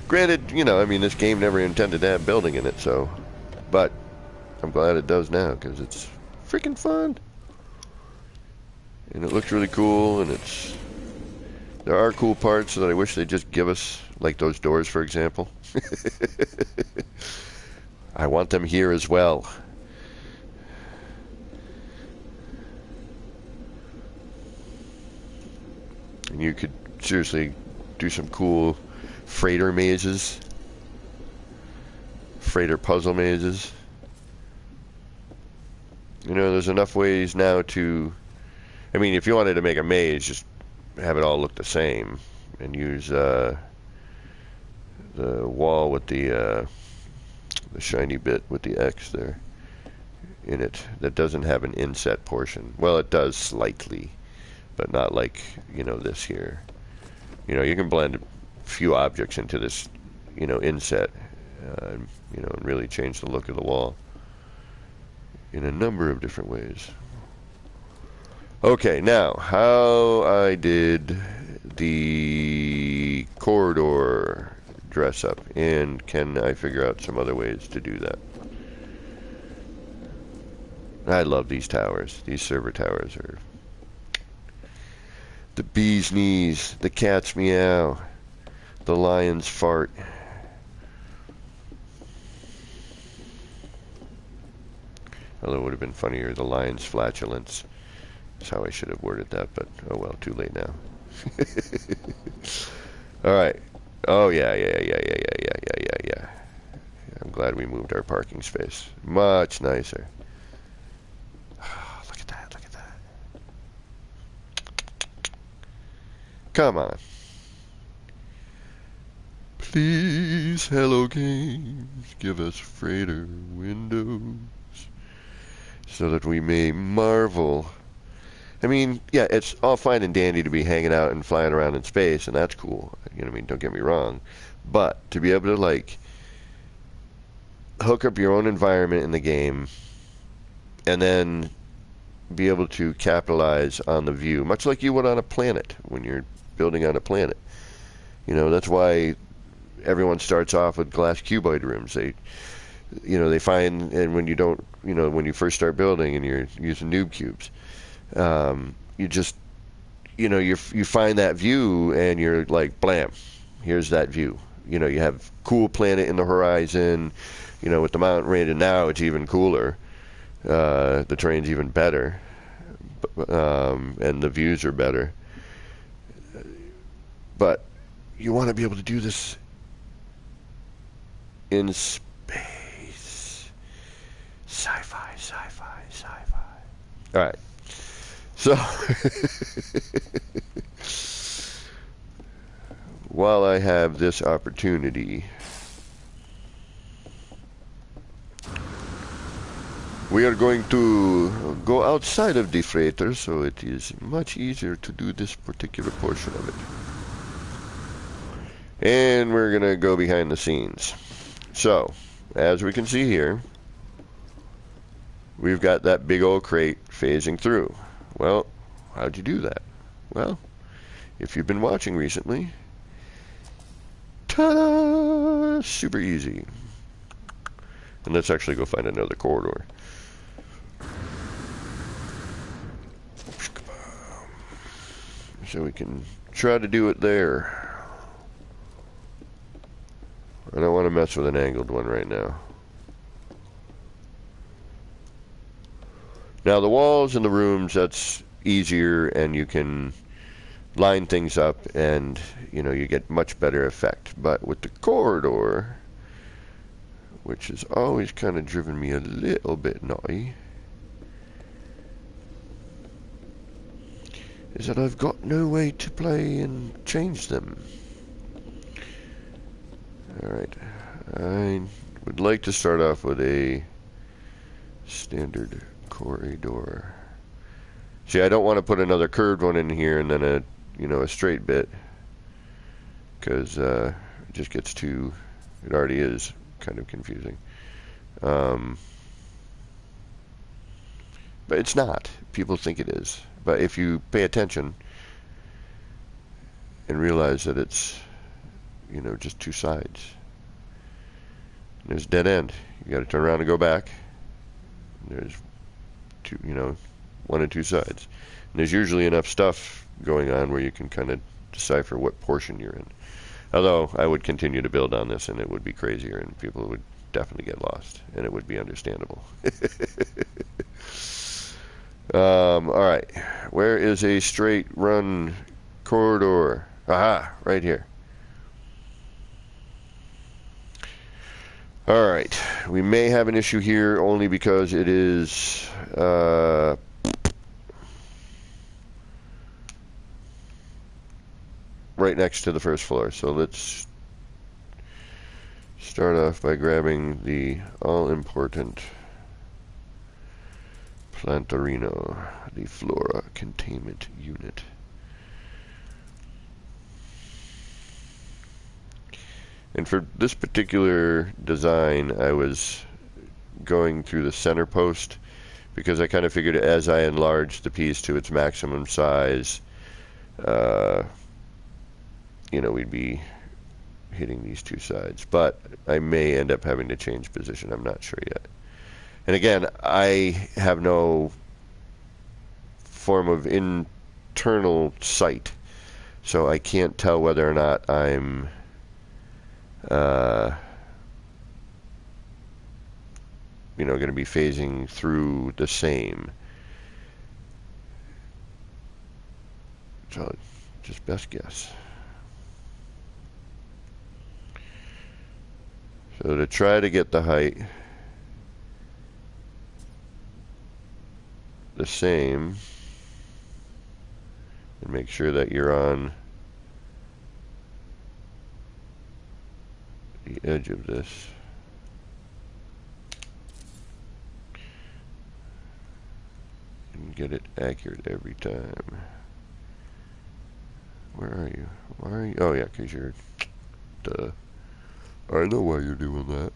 Granted, you know, I mean, this game never intended to have building in it, so... But, I'm glad it does now, because it's freaking fun. And it looks really cool, and it's... There are cool parts that I wish they'd just give us, like those doors, for example. I want them here as well. And you could seriously do some cool freighter mazes, freighter puzzle mazes. You know, there's enough ways now to, I mean, if you wanted to make a maze, just have it all look the same and use the wall with the shiny bit with the X there in it that doesn't have an inset portion. Well, it does slightly, but not like, you know, this here. You know, you can blend few objects into this, you know, inset, you know, and really change the look of the wall in a number of different ways. Okay, now, how I did the corridor dress up, and can I figure out some other ways to do that? I love these towers. These server towers are the bee's knees, the cat's meow, the lion's fart. Although it would have been funnier, the lion's flatulence. That's how I should have worded that, but oh well, too late now. Alright. Oh yeah. I'm glad we moved our parking space. Much nicer. Oh, look at that, look at that. Come on. Please, hello games, give us freighter windows so that we may marvel. I mean, yeah, it's all fine and dandy to be hanging out and flying around in space, and that's cool. You know what I mean? Don't get me wrong. But to be able to, like, hook up your own environment in the game and then be able to capitalize on the view, much like you would on a planet when you're building on a planet. You know, that's why everyone starts off with glass cuboid rooms. They find, and when you don't, when you first start building and you're using noob cubes, you just, you find that view and you're like, blam, here's that view. You have cool planet in the horizon, with the mountain range, and now it's even cooler. The terrain's even better, and the views are better. But you want to be able to do this in space. Sci-fi, sci-fi, sci-fi. All right. So, while I have this opportunity, we are going to go outside of the freighter, so it is much easier to do this particular portion of it. And we're going to go behind the scenes. So, as we can see here, we've got that big old crate phasing through. Well, how'd you do that? Well, if you've been watching recently, ta-da! Super easy. And let's actually go find another corridor. So we can try to do it there. I don't want to mess with an angled one right now. Now the walls in the rooms, that's easier, and you can line things up and you get much better effect. But with the corridor, which has always kind of driven me a little bit naughty, is that I've got no way to play and change them. Alright, I would like to start off with a standard corridor. See, I don't want to put another curved one in here and then a straight bit, because it just gets too, it already is kind of confusing. But it's not. People think it is. But if you pay attention and realize that it's, just two sides. There's a dead end. You got to turn around and go back. There's two, one and two sides. And there's usually enough stuff going on where you can kind of decipher what portion you're in. Although I would continue to build on this, and it would be crazier, and people would definitely get lost, and it would be understandable. All right, where is a straight run corridor? Aha, right here. All right, we may have an issue here only because it is right next to the first floor. So let's start off by grabbing the all-important Plantarino, the Flora Containment Unit. And for this particular design, I was going through the center post because I kind of figured as I enlarged the piece to its maximum size, we'd be hitting these two sides, but I may end up having to change position. I'm not sure yet. And again, I have no form of internal sight, so I can't tell whether or not I'm going to be phasing through the same. So just best guess. So to try to get the height the same, and make sure that you're on the edge of this. And get it accurate every time. Where are you? Why are you? Oh yeah, because you're... Duh. I know why you're doing that.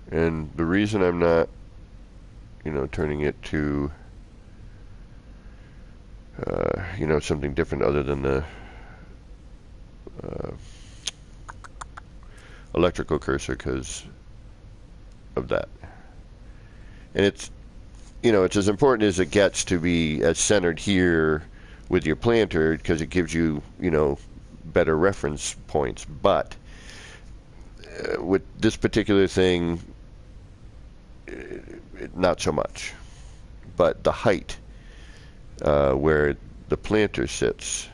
And the reason I'm not, turning it to, something different other than the electrical cursor, because of that. And it's as important as it gets to be as centered here with your planter, because it gives you, better reference points. But with this particular thing, not so much. But the height, where the planter sits,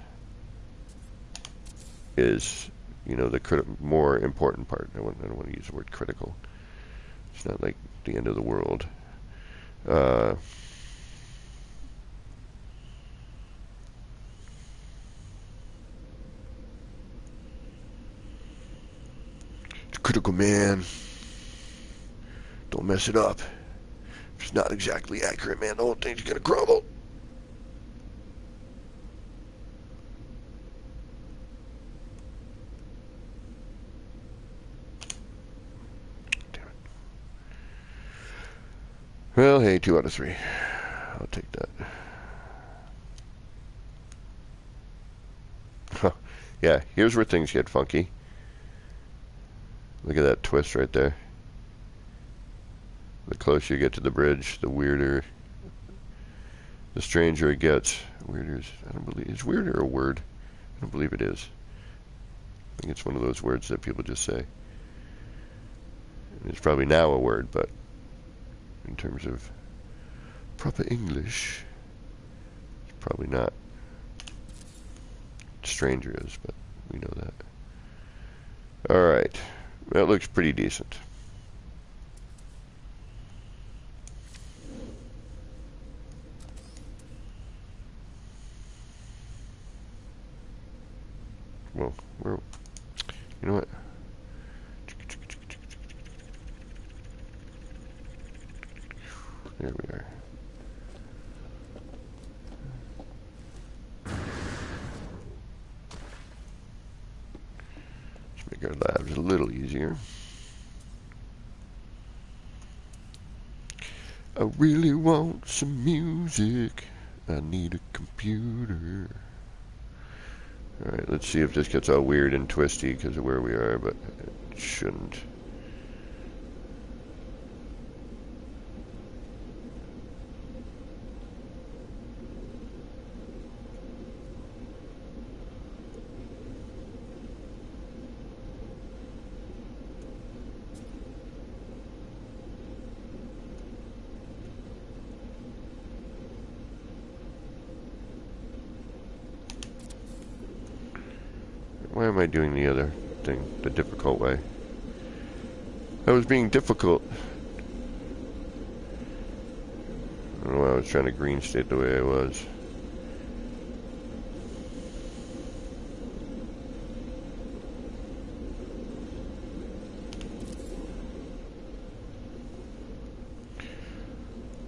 is, the more important part. I don't want to use the word critical. It's not like the end of the world. It's critical, man. Don't mess it up. If it's not exactly accurate, man, the whole thing's gonna crumble. Damn it. Well, hey, 2 out of 3. I'll take that. Huh. Yeah, here's where things get funky. Look at that twist right there. The closer you get to the bridge, the weirder, the stranger it gets. Weirder is weirder a word? I don't believe it is. I think it's one of those words that people just say. And it's probably now a word, but in terms of proper English, it's probably not. Stranger is, but we know that. Alright, that looks pretty decent. Well, you know what? There we are. Let's make our lives a little easier. I really want some music. I need a computer. Alright, let's see if this gets all weird and twisty because of where we are, but it shouldn't. Why am I doing the other thing the difficult way? I was being difficult. I don't know why I was trying to green state the way I was.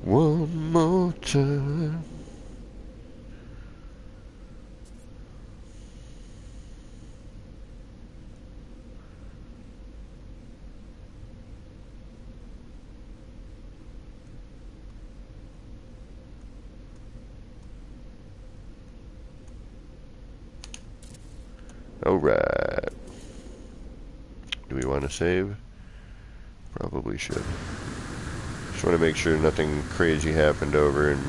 One more time. Alright. Do we want to save? Probably should. Just want to make sure nothing crazy happened over in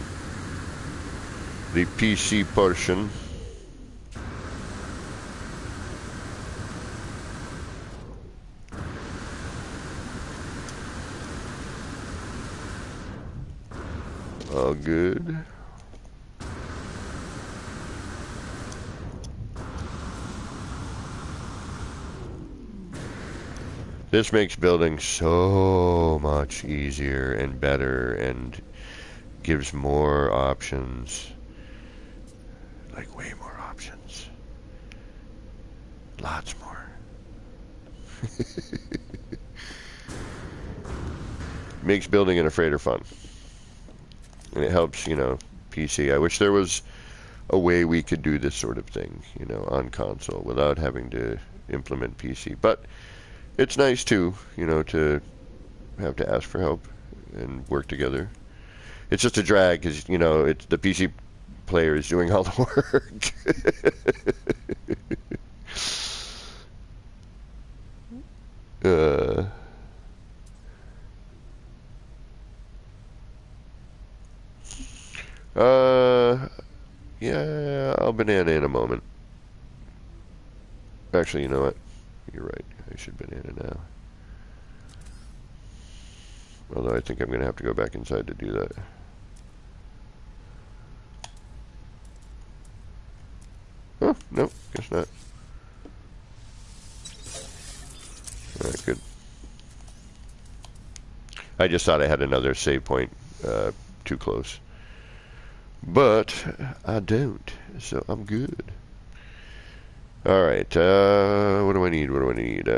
the PC portion. All good. This makes building so much easier and better and gives more options. Like way more options. Lots more. Makes building in a freighter fun. And it helps, you know, PC. I wish there was a way we could do this sort of thing, you know, on console without having to implement PC. But it's nice too, you know, to have to ask for help and work together. It's just a drag because, you know, it's the PC player is doing all the work. Yeah, I'll banana in a moment. Actually, you know what? You're right. I should banana now. Although I think I'm going to have to go back inside to do that. Oh, no, guess not. Alright, good. I just thought I had another save point too close. But I don't, so I'm good. Alright, what do I need? What do I need?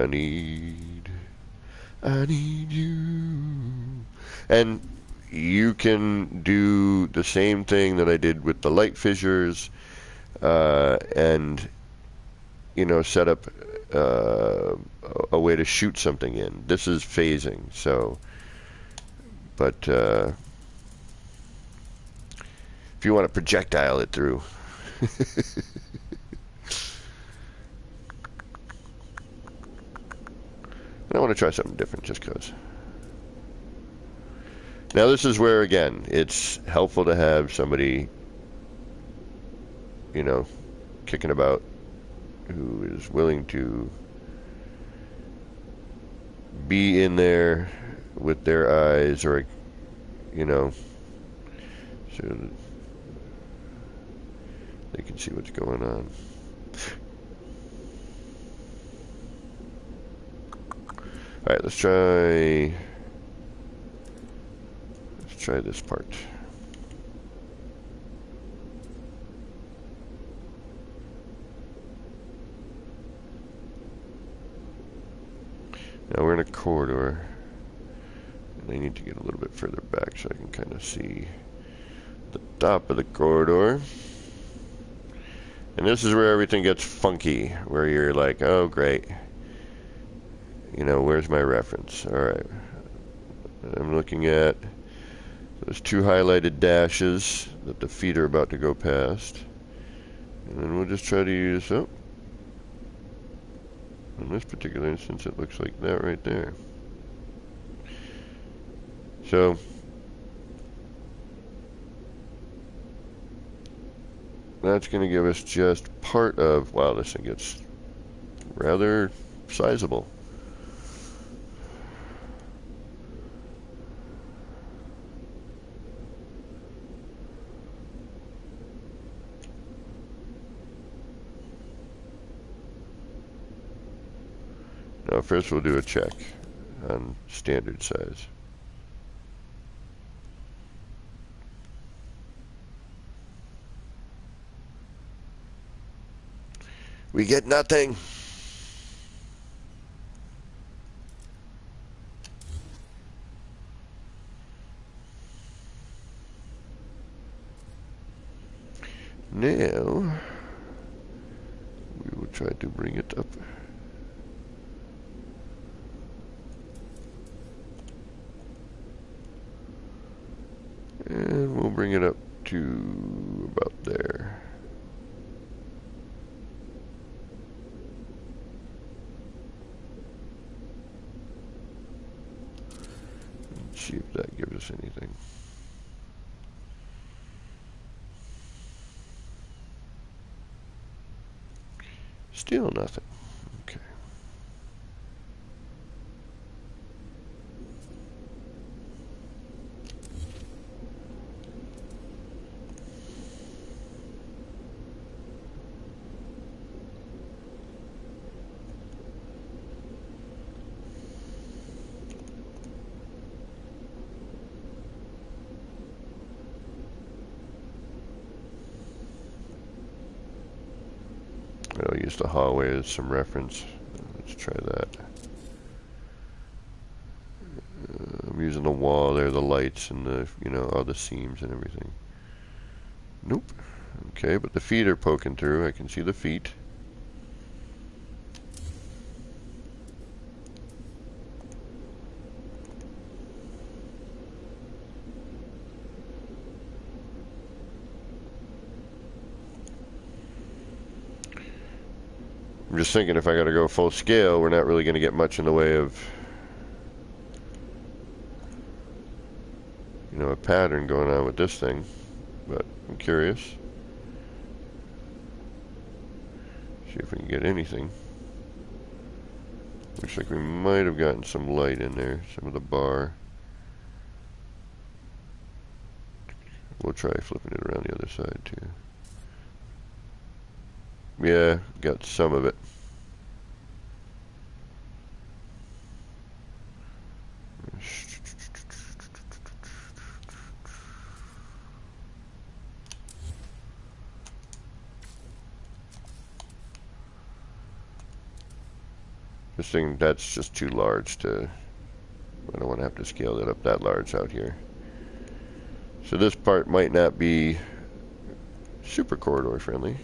I need you. And you can do the same thing that I did with the light fissures, and, you know, set up a way to shoot something in. This is phasing, so, but, if you want to projectile it through. I want to try something different just because. Now this is where, again, it's helpful to have somebody, you know, kicking about who is willing to be in there with their eyes, or, you know, so that they can see what's going on. Alright, let's try this part. Now we're in a corridor, and I need to get a little bit further back so I can kind of see the top of the corridor. And this is where everything gets funky, where you're like, oh great, you know, where's my reference? Alright, I'm looking at those two highlighted dashes that the feet are about to go past, and then we'll just try to use, oh, in this particular instance it looks like that right there. So that's going to give us just part of, wow, this thing gets rather sizable. Now first we'll do a check on standard size. We get nothing. Now we will try to bring it up. And we'll bring it up to about there. Let's see if that gives us anything. Still nothing. Okay. I'll use the hallway as some reference. Let's try that. I'm using the wall there, the lights and the, you know, all the seams and everything. Nope. Okay, but the feet are poking through. I can see the feet. I'm just thinking if I gotta go full scale, we're not really gonna get much in the way of, you know, a pattern going on with this thing. But I'm curious. See if we can get anything. Looks like we might have gotten some light in there, some of the bar. We'll try flipping it around the other side too. Yeah, got some of it. This thing, that's just too large to, I don't want to have to scale it up that large out here. So this part might not be super corridor friendly.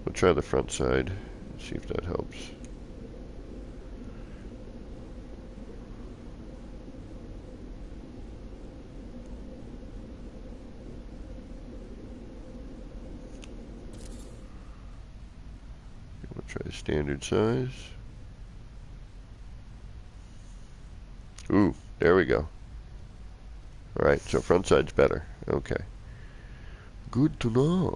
We'll try the front side, see if that helps. We'll try standard size. Ooh, there we go. Alright, so front side's better. Okay. Good to know.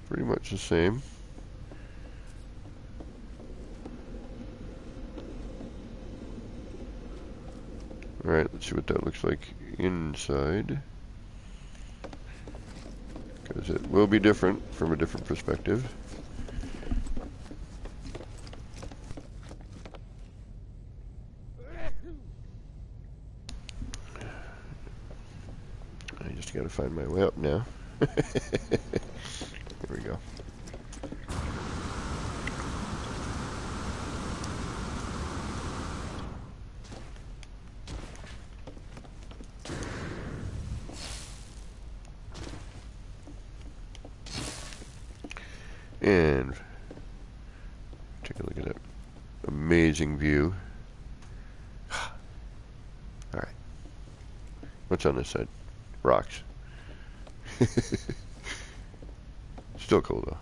Pretty much the same. Alright, let's see what that looks like inside. Because it will be different from a different perspective. I just gotta find my way up now. Here we go. And take a look at that amazing view. Alright. What's on this side? Rocks. Still cool though.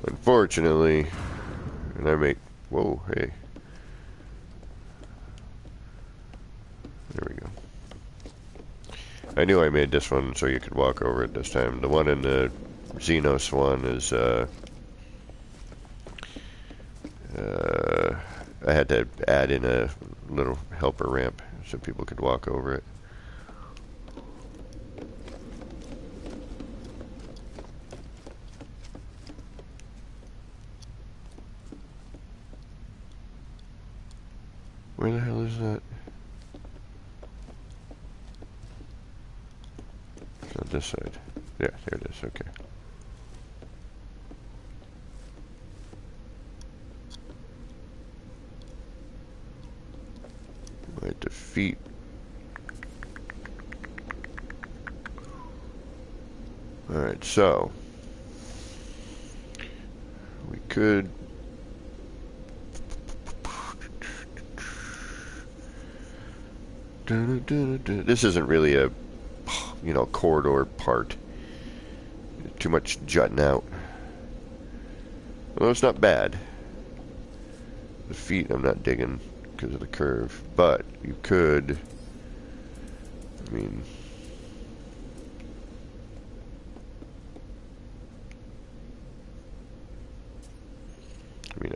Unfortunately, and I make, whoa, hey. There we go. I knew I made this one so you could walk over it this time. The one in the Xenos one is, I had to add in a little helper ramp so people could walk over it. Where the hell is that? It's on this side. Yeah, there it is. Okay. Right, the feet. Alright, so we could this isn't really a corridor part. Too much jutting out. Well, it's not bad. The feet I'm not digging because of the curve, but you could, I mean,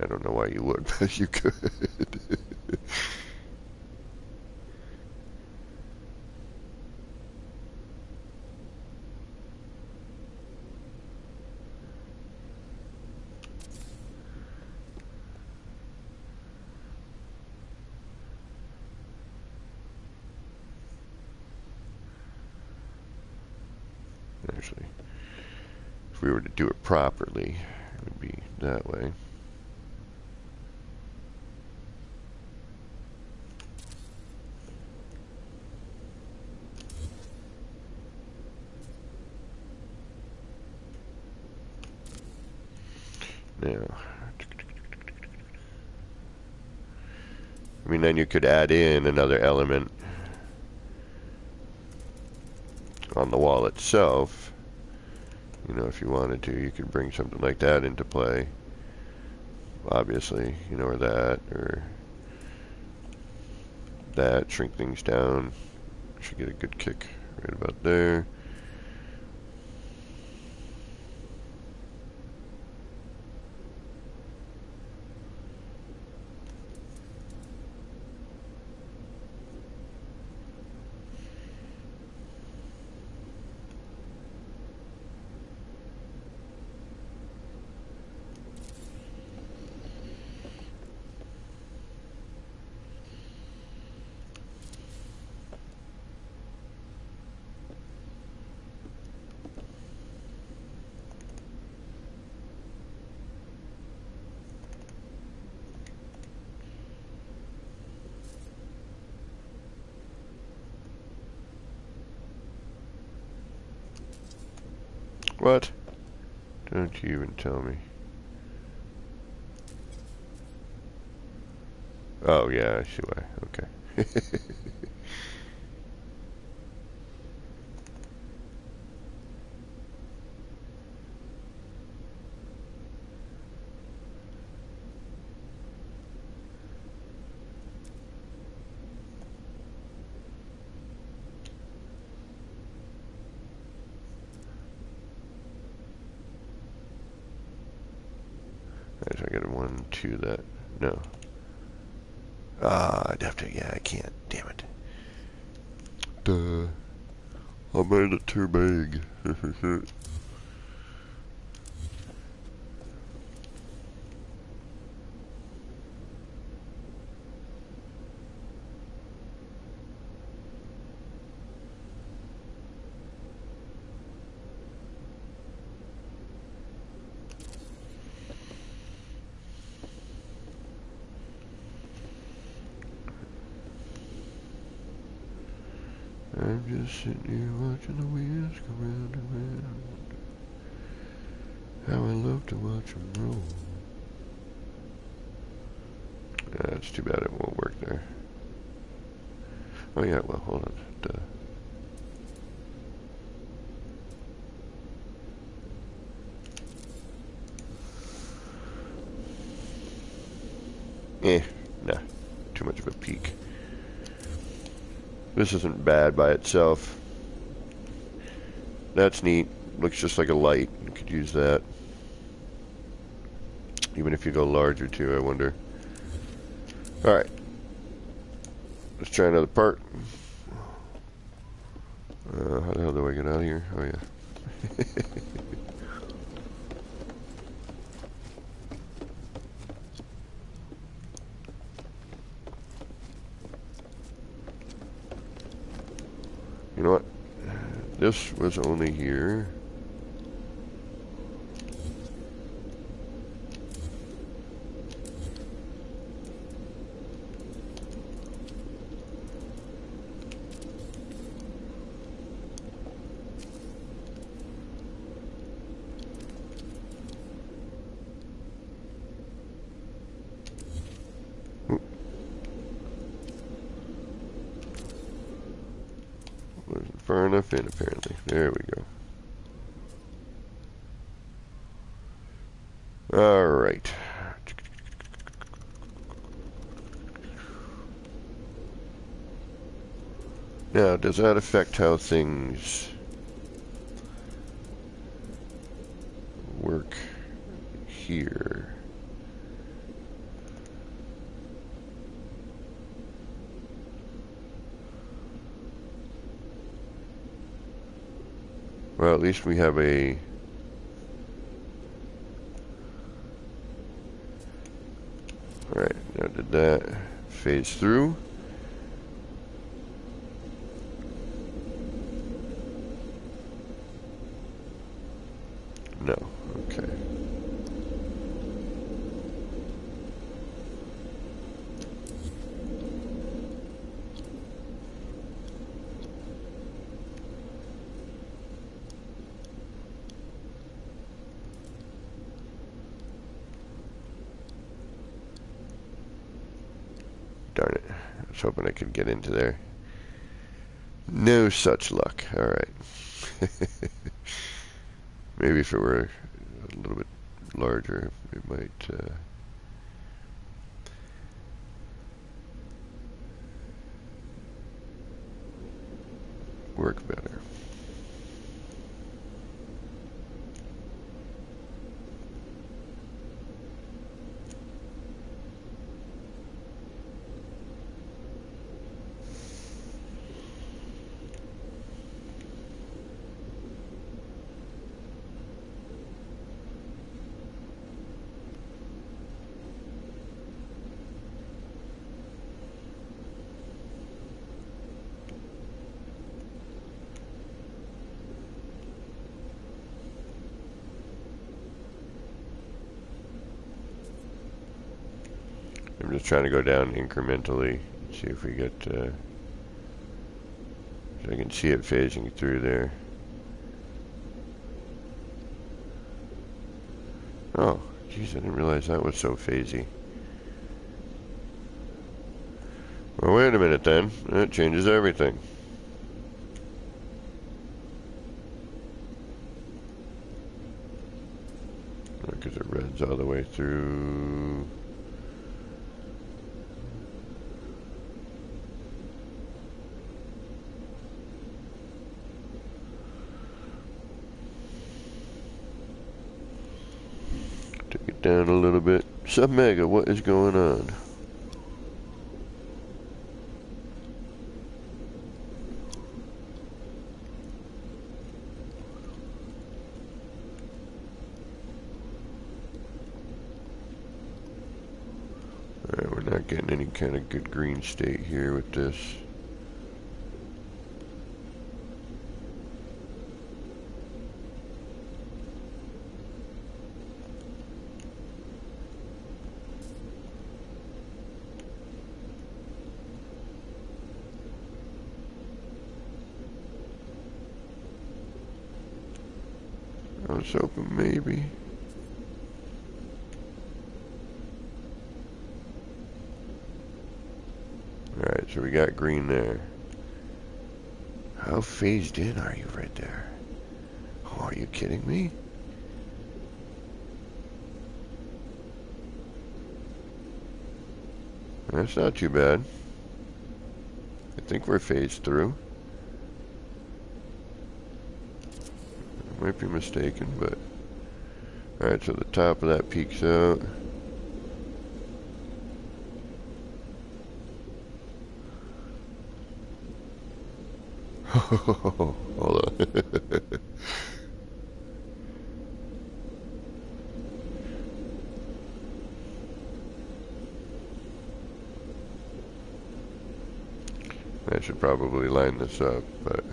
I don't know why you would, but you could. Actually, if we were to do it properly, it would be that way. Now, I mean, then you could add in another element on the wall itself. You know, if you wanted to, you could bring something like that into play. Obviously, or that, shrink things down. Should get a good kick right about there. What? Don't you even tell me. Oh, yeah, I see why. Okay. Alright, so I got 1, 2, that. No. I'd have to, yeah, I can't. Damn it. Duh. I made it too big. I'm just sitting here watching the wheels go round and round. How I love to watch them roll. That's too bad it won't work there. Oh yeah, well, hold on. Duh. Nah. Too much of a peak. This isn't bad by itself. That's neat. Looks just like a light. You could use that. Even if you go larger too, I wonder. Alright. Let's try another part. How the hell do I get out of here? Oh yeah. know what? This was only here. Wasn't far enough in, apparently. There we go. Alright. Now, does that affect how things work here? Well, at least we have a... Alright, now did that phase through? No, okay. Darn it. I was hoping I could get into there. No such luck. Alright. Maybe if it were a little bit larger, it might work better. I'm just trying to go down incrementally, see if we get, so I can see it phasing through there. Oh, geez, I didn't realize that was so phasey. Well, wait a minute then, that changes everything. Because it reds all the way through. Take it down a little bit. Sub-Mega, what is going on? Alright, we're not getting any kind of good green state here with this. I was hoping maybe. Alright, so we got green there. How phased in are you right there? Oh, are you kidding me? That's not too bad. I think we're phased through. I might be mistaken, but... Alright, so the top of that peaks out. Hold on. I should probably line this up, but...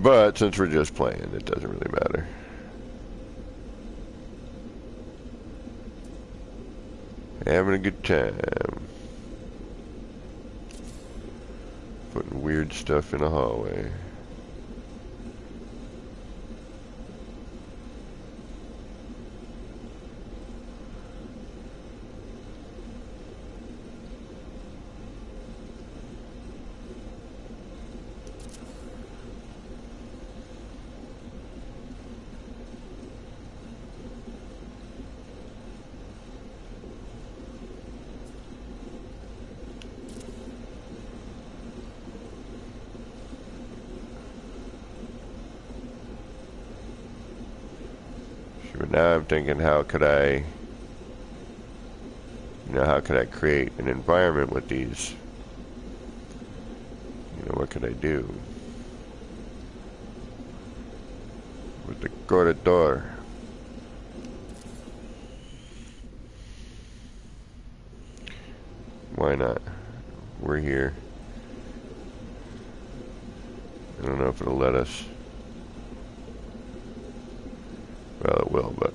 But since we're just playing, it doesn't really matter. Having a good time. Putting weird stuff in a hallway. But now I'm thinking, how could I create an environment with these? What could I do with the corridor? Why not? We're here. I don't know if it'll let us. Well, it will, but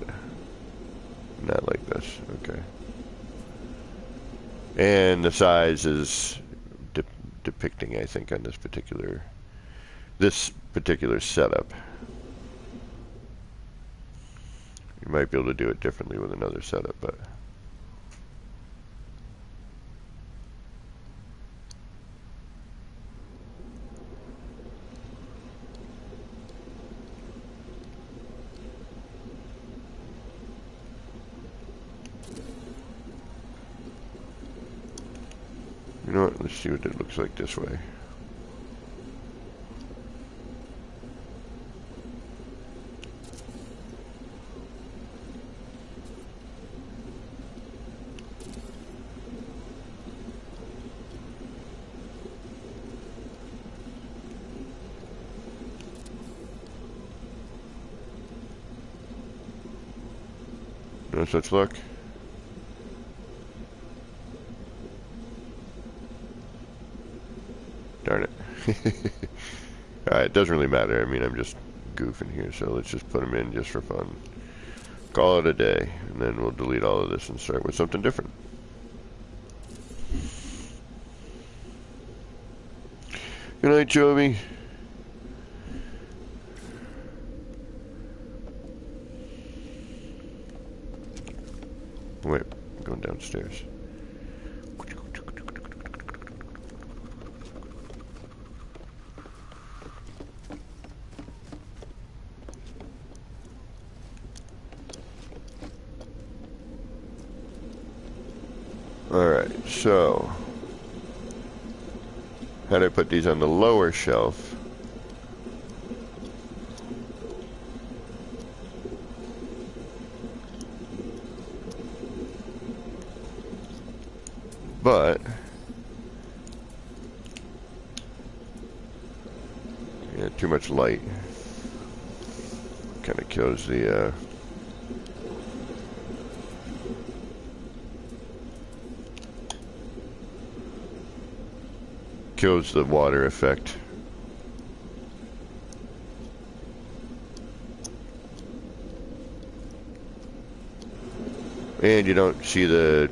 not like this. Okay. And the size is depicting, I think, on this particular setup. You might be able to do it differently with another setup, but you know what? Let's see what it looks like this way. No such luck. Darn it. Alright, it doesn't really matter. I mean, I'm just goofing here, so let's just put them in just for fun. Call it a day, and then we'll delete all of this and start with something different. Good night, Joby. Wait, I'm going downstairs. Alright, so how do I put these on the lower shelf? But yeah, too much light kind of kills the water effect. And you don't see the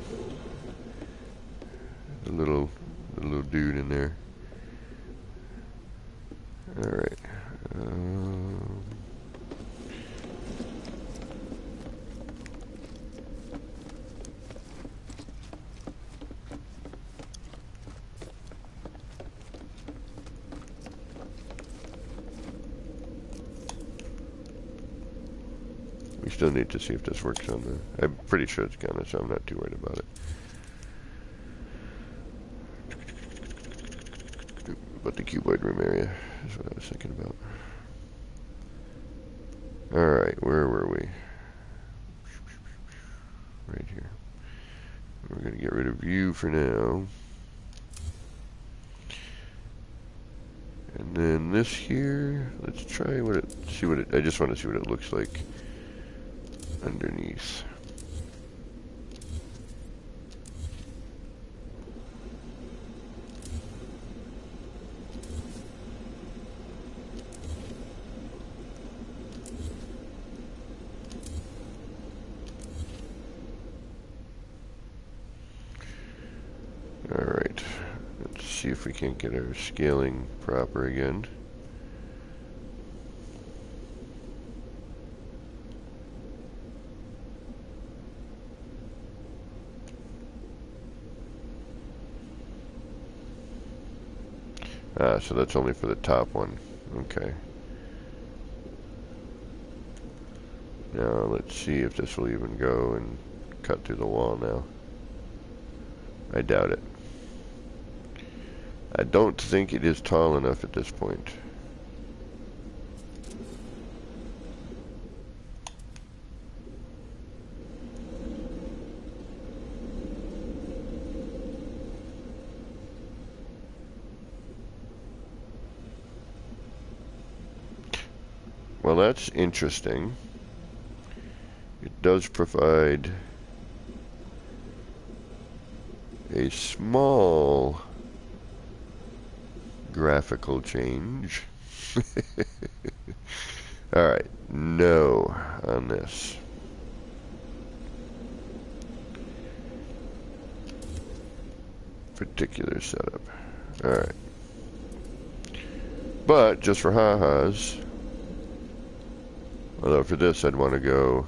little dude in there. All right. We still need to see if this works on the... I'm pretty sure it's gonna, so I'm not too worried about it. But the cuboid room area is what I was thinking about. Alright, where were we? Right here. We're going to get rid of you for now. And then this here, let's try what it, see what it, I just want to see what it looks like underneath. see if we can't get our scaling proper again. So that's only for the top one. Okay. Now let's see if this will even go and cut through the wall now. I doubt it. I don't think it is tall enough at this point. Well, that's interesting. It does provide a small graphical change. Alright, no on this. Particular setup. Alright. But, just for ha-has, although for this I'd want to go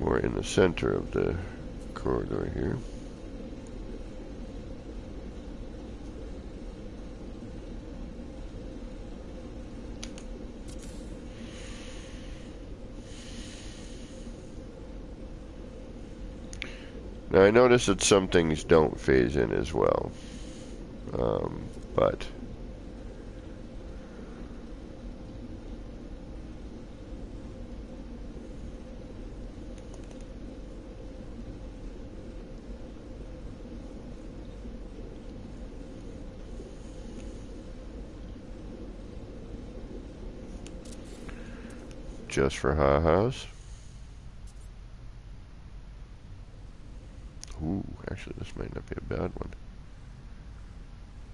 more in the center of the corridor here. Now I notice that some things don't phase in as well, but just for ha-has. Ooh, actually this might not be a bad one.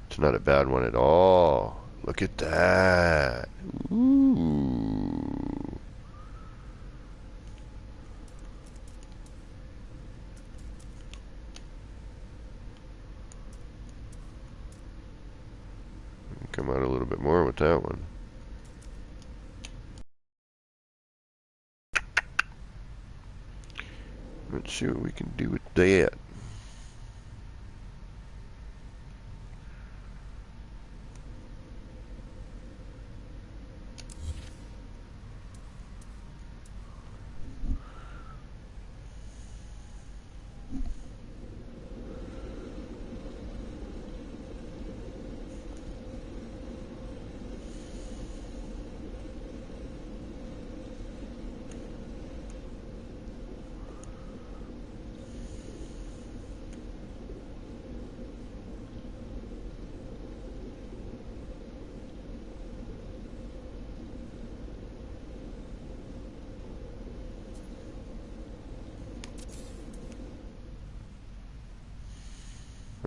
It's not a bad one at all. Look at that. Ooh. Come out a little bit more with that one. Let's see what we can do with that.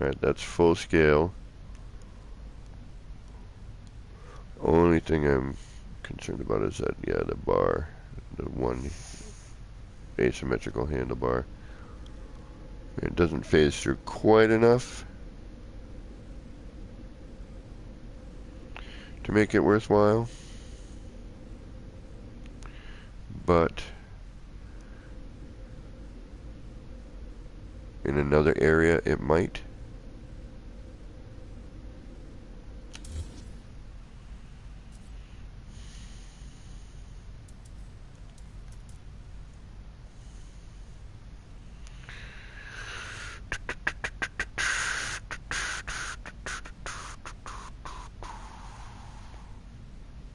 Alright, that's full scale. Only thing I'm concerned about is that, yeah, the bar, the one asymmetrical handlebar. It doesn't phase through quite enough to make it worthwhile, but in another area it might.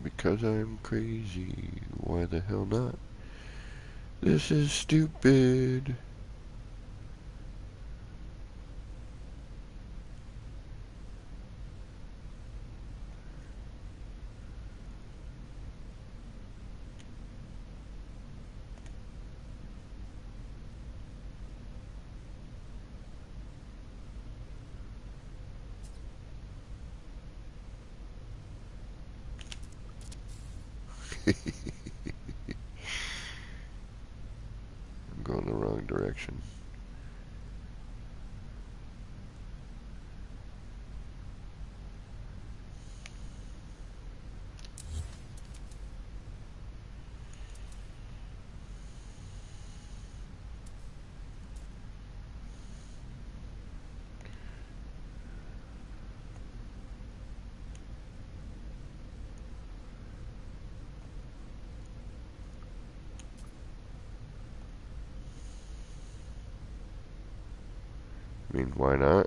Because I'm crazy. Why the hell not? This is stupid. I'm going the wrong direction. I mean, why not?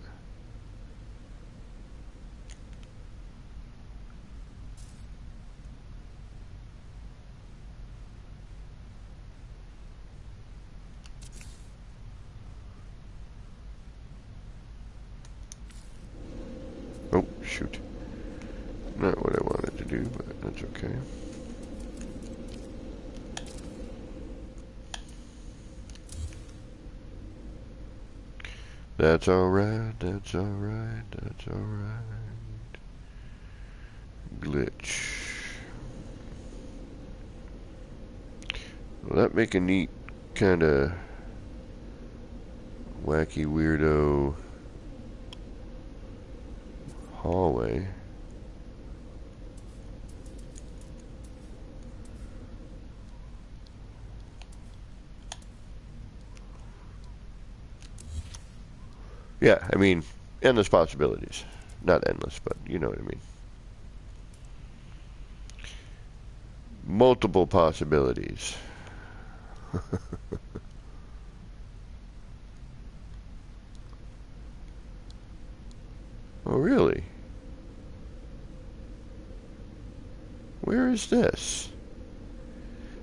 Oh, shoot. Not what I wanted to do, but that's okay. That's alright, that's alright, that's alright. Glitch. Well, that make a neat kind of wacky weirdo hallway. Yeah, I mean, endless possibilities. Not endless, but you know what I mean. Multiple possibilities. Oh, really? Where is this?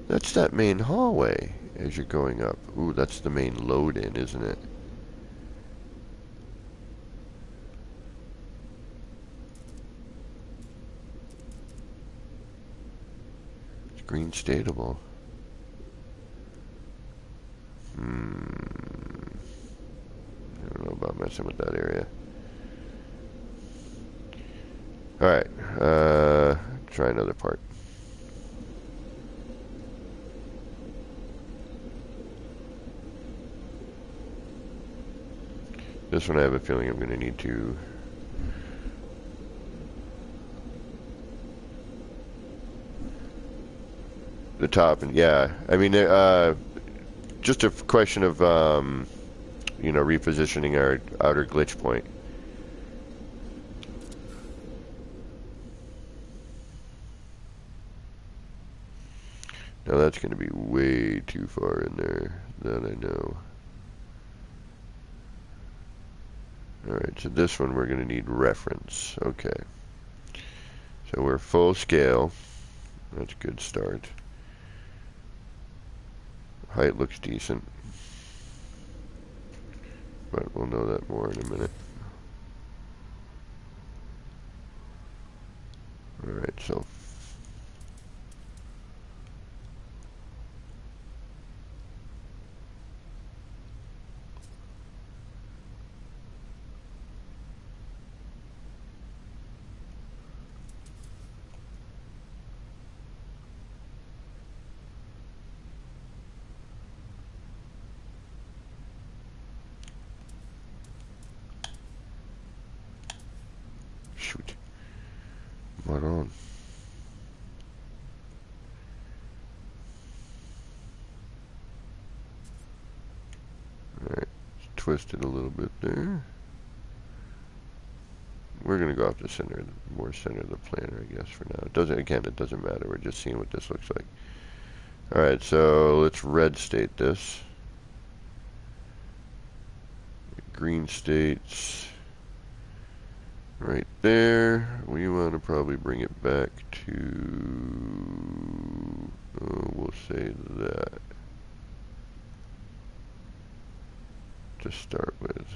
That's that main hallway as you're going up. Ooh, that's the main load-in, isn't it? It's green statable. I don't know about messing with that area. Alright, try another part. This one I have a feeling I'm going to need to... The top, and yeah, I mean, just a question of, you know, repositioning our outer glitch point. Now that's going to be way too far in there, that I know. Alright, so this one we're going to need reference. Okay. So we're full scale. That's a good start. Height looks decent. But we'll know that more in a minute. Alright, so shoot. What on? Alright, twist it a little bit there. We're gonna go off the center, more center of the planner, I guess, for now. It doesn't, again, it doesn't matter. We're just seeing what this looks like. Alright, so let's red state this. Green states right there. We want to probably bring it back to, we'll say that to start with.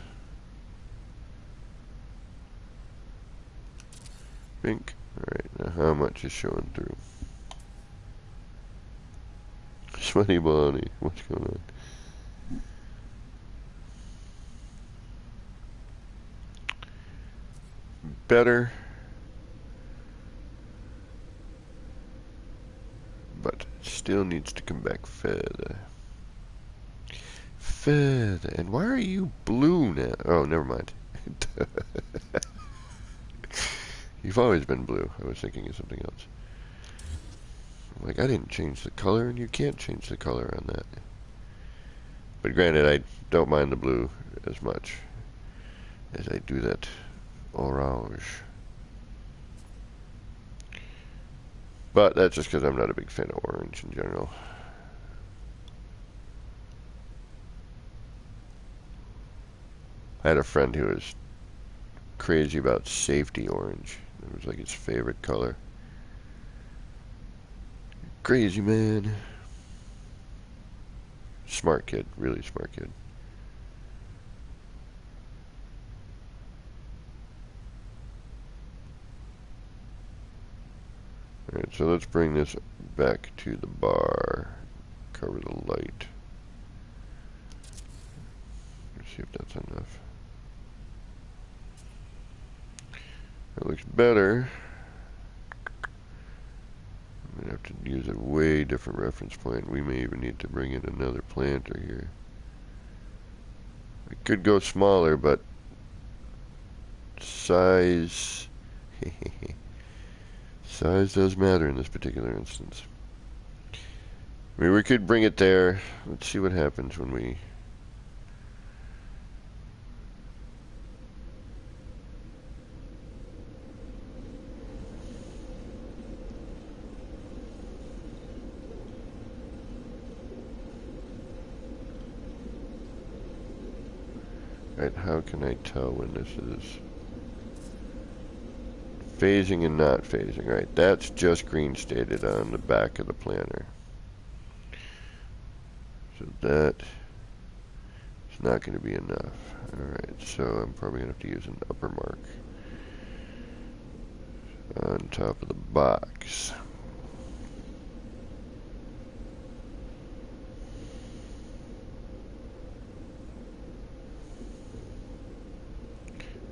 Pink. Alright, now how much is showing through? Sweaty Bonnie, what's going on? Better. still needs to come back further. Further. And why are you blue now? Oh, never mind. You've always been blue. I was thinking of something else. Like, I didn't change the color, and you can't change the color on that. But granted, I don't mind the blue as much as I do that orange. But that's just because I'm not a big fan of orange in general. I had a friend who was crazy about safety orange. It was like his favorite color. Crazy man. Smart kid, really smart kid. Alright, so let's bring this back to the bar. Cover the light. Let's see if that's enough. It looks better. I'm going to have to use a way different reference point. We may even need to bring in another planter here. I could go smaller, but size... size does matter in this particular instance. I mean, we could bring it there. Let's see what happens when we... Alright, how can I tell when this is phasing and not phasing? Right, that's just green stated on the back of the planner. So that is not going to be enough. Alright, so I'm probably going to have to use an upper mark on top of the box.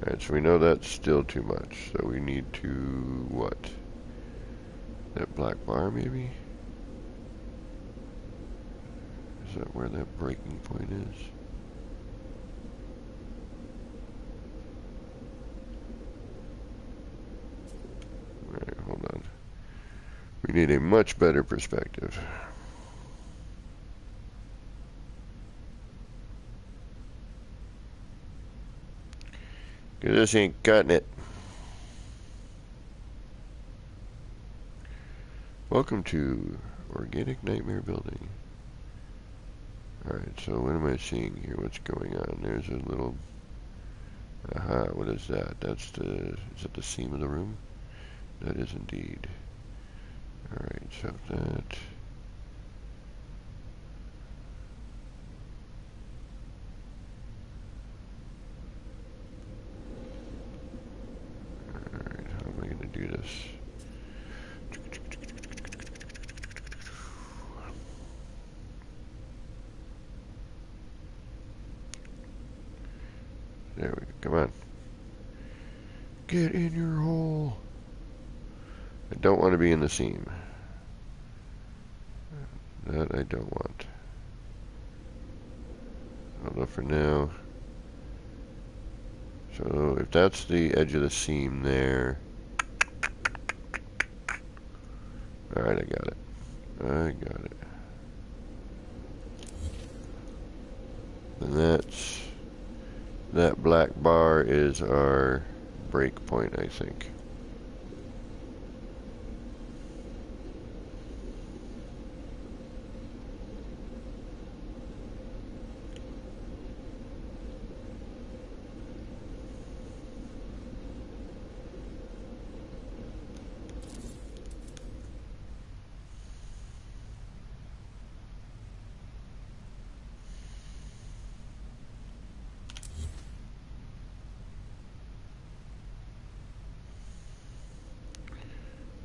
Alright, so we know that's still too much. So we need to, what? That black bar, maybe? Is that where that breaking point is? Alright, hold on. We need a much better perspective. Cause this ain't cutting it. Welcome to Organic Nightmare Building. Alright, so what am I seeing here? What's going on? There's a little... Aha, what is that? That's the... Is that the seam of the room? That is indeed. Alright, so that... Alright, how am I going to do this? There we go. Come on. Get in your hole. I don't want to be in the seam. That I don't want. Although for now... So if that's the edge of the seam there... Alright, I got it. I got it. And that's... That black bar is our break point, I think.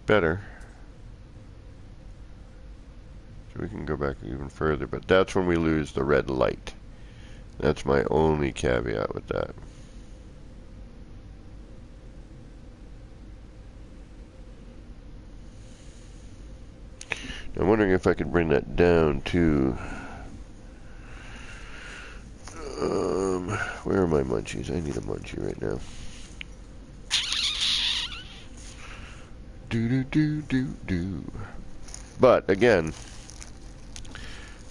Better. So we can go back even further, but that's when we lose the red light. That's my only caveat with that. I'm wondering if I could bring that down to... where are my munchies? I need a munchie right now. Do. But, again,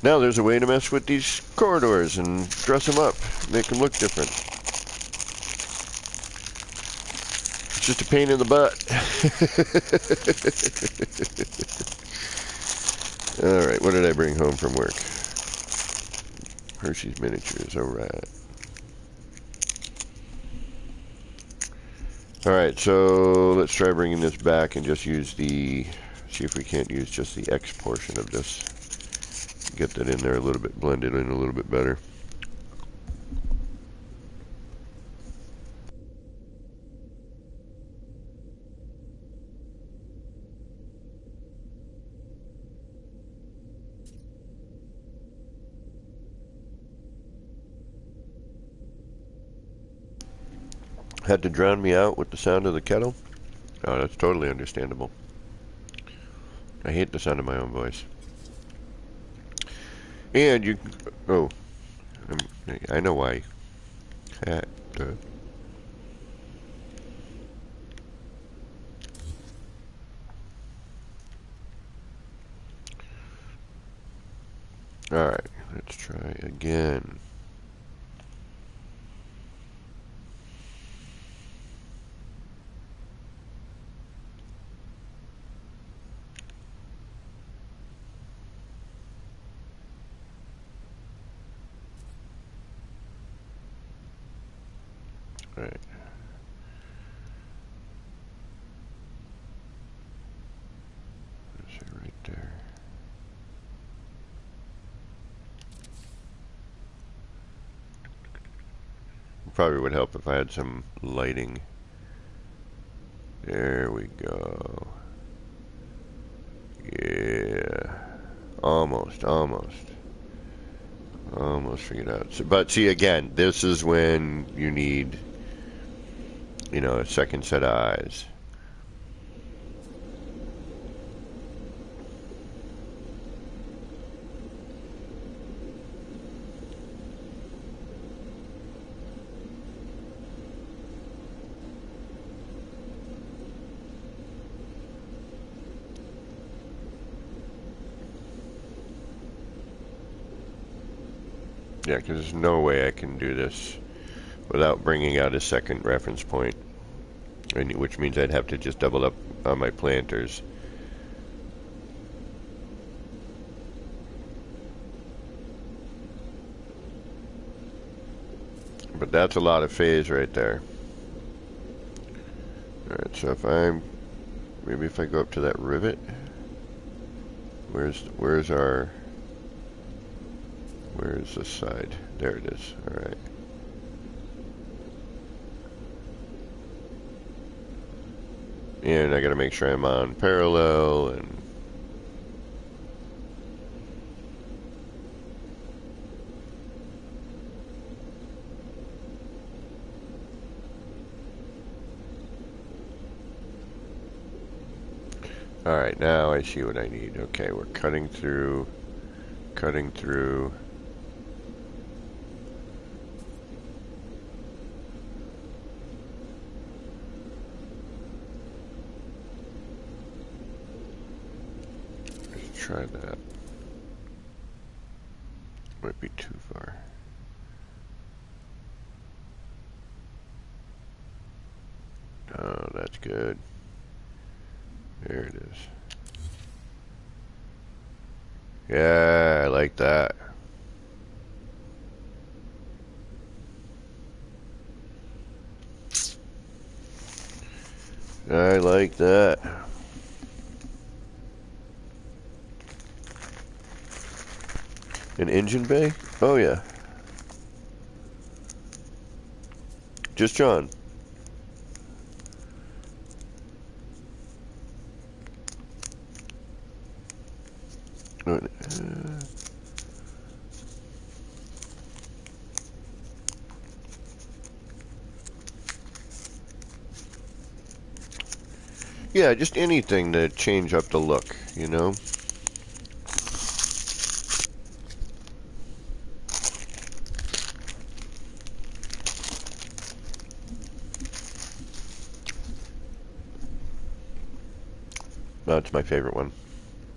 now there's a way to mess with these corridors and dress them up, make them look different. It's just a pain in the butt. Alright, what did I bring home from work? Hershey's miniatures, alright. Alright, so let's try bringing this back and just use the... see if we can't use just the X portion of this. Get that in there a little bit, blend it in a little bit better. Had to drown me out with the sound of the kettle? Oh, that's totally understandable. I hate the sound of my own voice. And you... oh. I know why. Alright, let's try again. Right. There's it right there. Probably would help if I had some lighting. There we go. Yeah. Almost figured out. So, but see, again, this is when you need, you know, a second set of eyes. Yeah, because there's no way I can do this without bringing out a second reference point, which means I'd have to just double up on my planters. But that's a lot of phase right there. Alright, so if I'm... maybe if I go up to that rivet... Where's our... where's this side? There it is. Alright. And I gotta make sure I'm on parallel and... Alright, now I see what I need. Okay, we're cutting through. Let's try that. Might be too far. Oh, that's good. There it is. Yeah, I like that. I like that. An engine bay? Oh yeah. Just John. Yeah, just anything to change up the look, you know? That's my favorite one.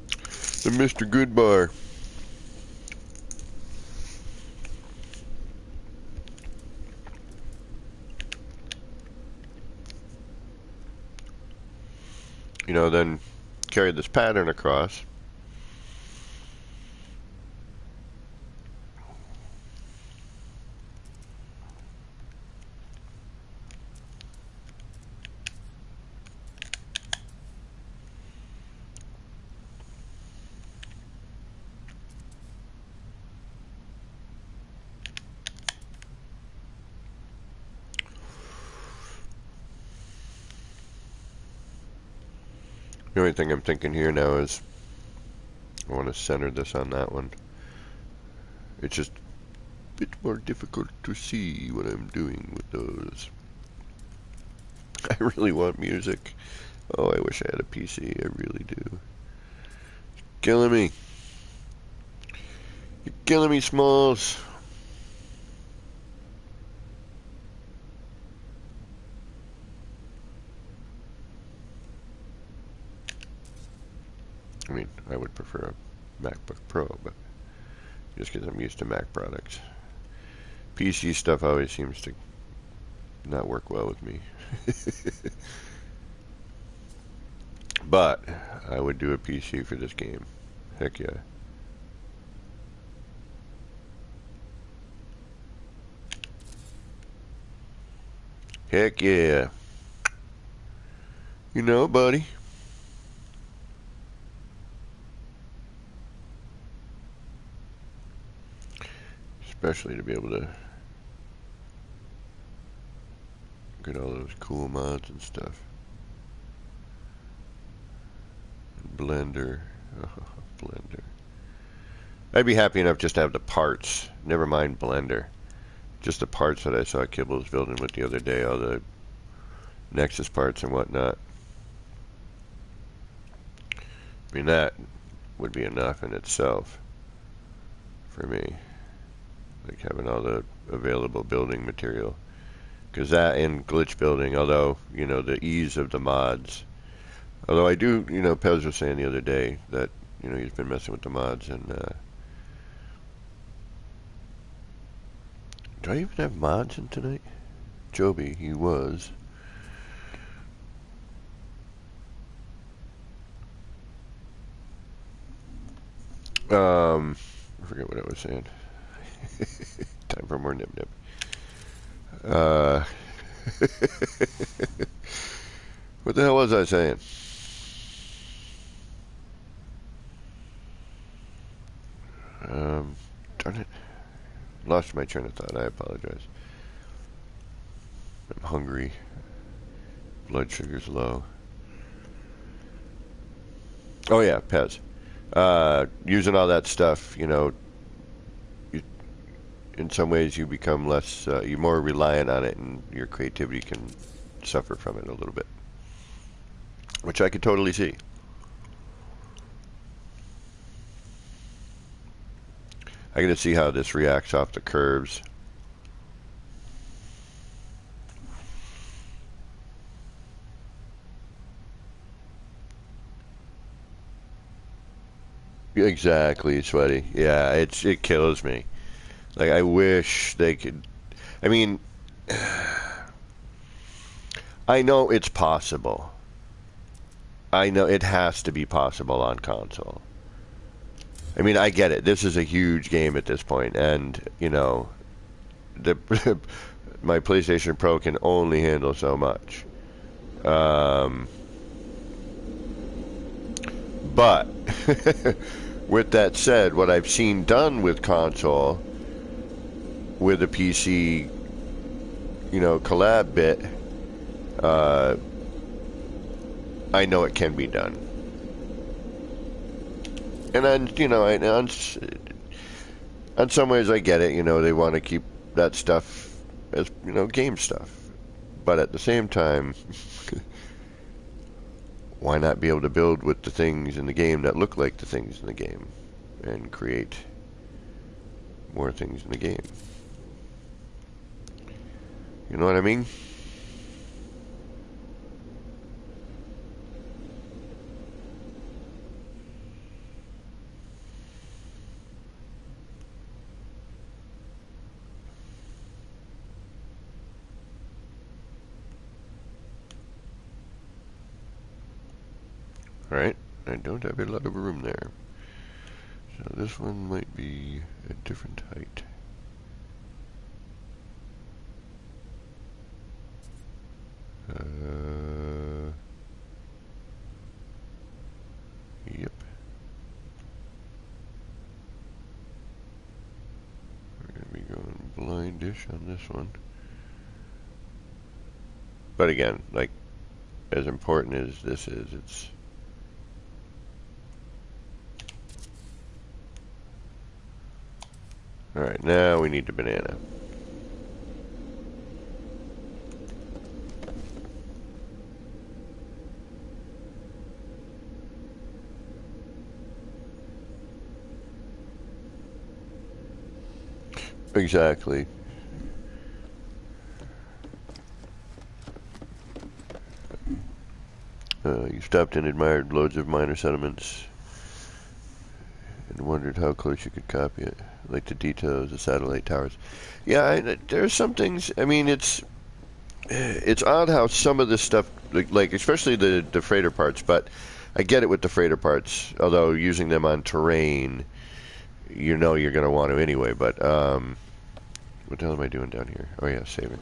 The Mr. Goodbar. You know, then carry this pattern across. The only thing I'm thinking here now is I want to center this on that one. It's just a bit more difficult to see what I'm doing with those. I really want music. Oh, I wish I had a PC. I really do. It's killing me. You're killing me, Smalls. I mean, I would prefer a MacBook Pro, but just because I'm used to Mac products. PC stuff always seems to not work well with me. But I would do a PC for this game. Heck yeah. Heck yeah. You know, buddy. Especially to be able to get all those cool mods and stuff. Blender. Oh, Blender. I'd be happy enough just to have the parts. Never mind Blender. Just the parts that I saw Kibbles building with the other day. All the Nexus parts and whatnot. I mean, that would be enough in itself for me. Like having all the available building material. Because that and glitch building, although, you know, the ease of the mods. Although I do, you know, Pez was saying the other day that, you know, he's been messing with the mods and, do I even have mods in tonight? Joby, he was. I forget what I was saying. Time for more nip nip. What the hell was I saying? Darn it. Lost my train of thought. I apologize. I'm hungry. Blood sugar's low. Oh yeah, Pez. Using all that stuff, you know, in some ways you become less, you're more reliant on it, and your creativity can suffer from it a little bit, which I could totally see. I get to see how this reacts off the curves. Exactly, Sweaty. Yeah, it kills me. Like, I wish they could. I mean, I know it's possible. I know it has to be possible on console. I mean, I get it. This is a huge game at this point, and you know, the my PlayStation Pro can only handle so much. But with that said, what I've seen done with console, with a PC, you know, collab bit, I know it can be done. And then, you know, on some ways I get it. You know, they want to keep that stuff as, you know, game stuff. But at the same time, why not be able to build with the things in the game that look like the things in the game and create more things in the game? You know what I mean? Alright, I don't have a lot of room there. So this one might be a different height. Yep. We're going to be going blindish on this one. But again, like, as important as this is, it's... Alright, now we need the banana. Exactly. You stopped and admired loads of minor sediments and wondered how close you could copy it, like the details of satellite towers. Yeah, there are some things. I mean, it's odd how some of this stuff, like especially the freighter parts. But I get it with the freighter parts. Although using them on terrain, you know you're going to want to anyway. But what the hell am I doing down here? Oh yeah, saving.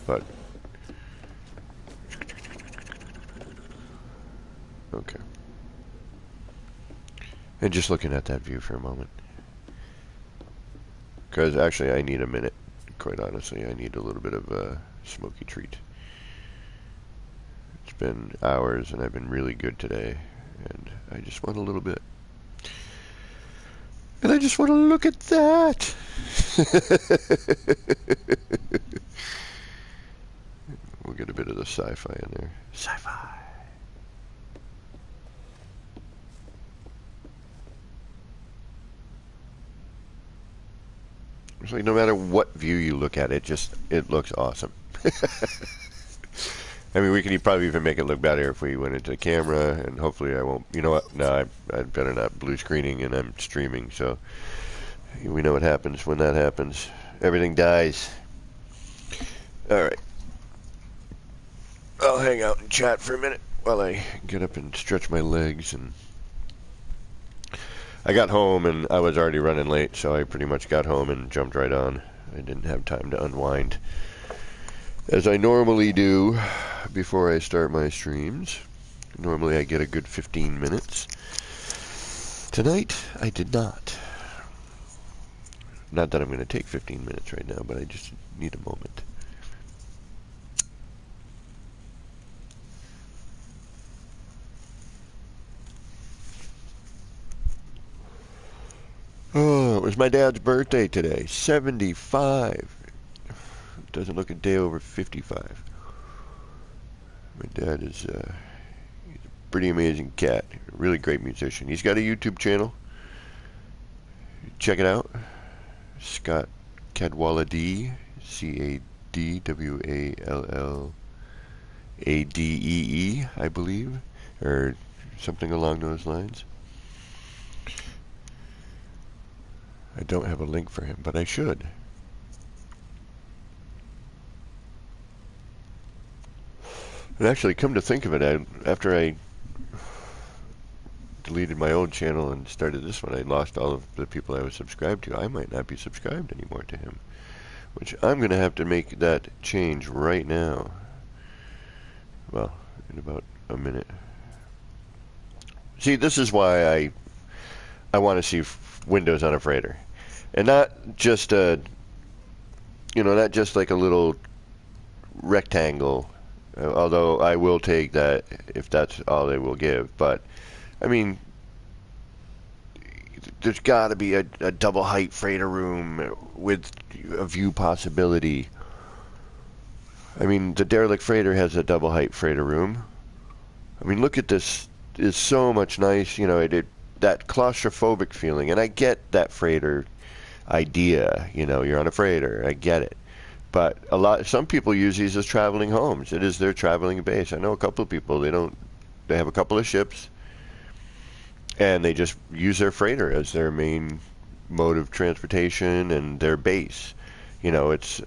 But okay. And just looking at that view for a moment, because actually I need a minute. Quite honestly, I need a little bit of a smoky treat. It's been hours, and I've been really good today, and I just want a little bit. And I just want to look at that. We'll get a bit of the sci-fi in there. Sci-fi. It's like no matter what view you look at, it looks awesome. I mean, we could probably even make it look better if we went into the camera, and hopefully I won't. You know what? No, I better not blue screening, and I'm streaming, so we know what happens when that happens. Everything dies. All right. I'll hang out and chat for a minute while I get up and stretch my legs. And I got home and I was already running late, so I pretty much got home and jumped right on. I didn't have time to unwind, as I normally do before I start my streams. Normally I get a good 15 minutes. Tonight, I did not. Not that I'm going to take 15 minutes right now, but I just need a moment. Oh, it was my dad's birthday today. 75. Doesn't look a day over 55. My dad is he's a pretty amazing cat. A really great musician. He's got a YouTube channel. Check it out. Scott Cadwalladee. Cadwalladee, I believe. Or something along those lines. I don't have a link for him, but I should. And actually, come to think of it, after I deleted my old channel and started this one, I lost all of the people I was subscribed to. I might not be subscribed anymore to him, which I'm going to have to make that change right now. Well, in about a minute. See, this is why I want to see windows on a freighter. And not just not just like a little rectangle, although I will take that if that's all they will give. But, I mean, there's got to be a double height freighter room with a view possibility. I mean, the derelict freighter has a double height freighter room. I mean, look at this. It's so much nice, that claustrophobic feeling. And I get that freighter idea, you're on a freighter. I get it. But some people use these as traveling homes. It is their traveling base. I know a couple of people, they have a couple of ships, and they just use their freighter as their main mode of transportation and their base. It's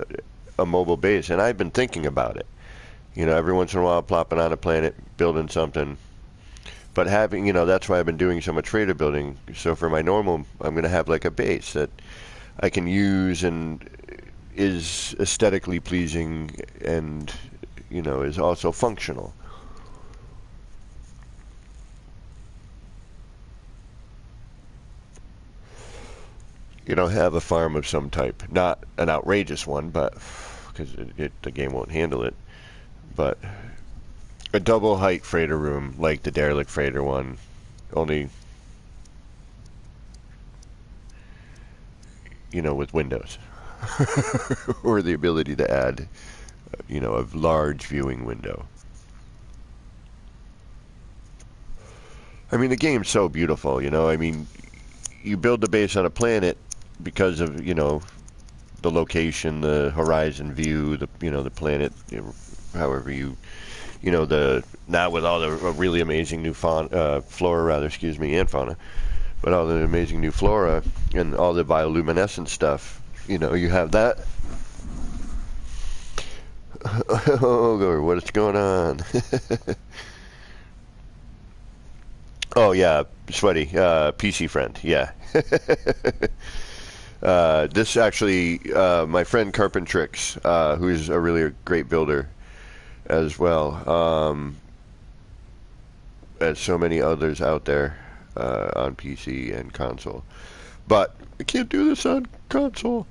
a mobile base. And I've been thinking about it. You know, every once in a while plopping on a planet, building something. But having, you know, that's why I've been doing so much freighter building. So for my normal, I'm going to have like a base that I can use and is aesthetically pleasing and, you know, is also functional. You know, have a farm of some type. Not an outrageous one, but because the game won't handle it. But a double height freighter room like the derelict freighter one, only, you know, with windows. Or the ability to add, you know, a large viewing window. I mean, the game's so beautiful, you know. I mean, you build the base on a planet because of, you know, the location, the horizon view, the, you know, the planet, you know, however you know, the, now with all the really amazing new flora rather, excuse me, and fauna, but all the amazing new flora and all the bioluminescent stuff, you know, you have that. Oh, what's going on? Oh yeah, sweaty, PC friend, yeah. This actually, my friend Carpentrix, who's a really great builder as well, as so many others out there on PC and console. But I can't do this on console.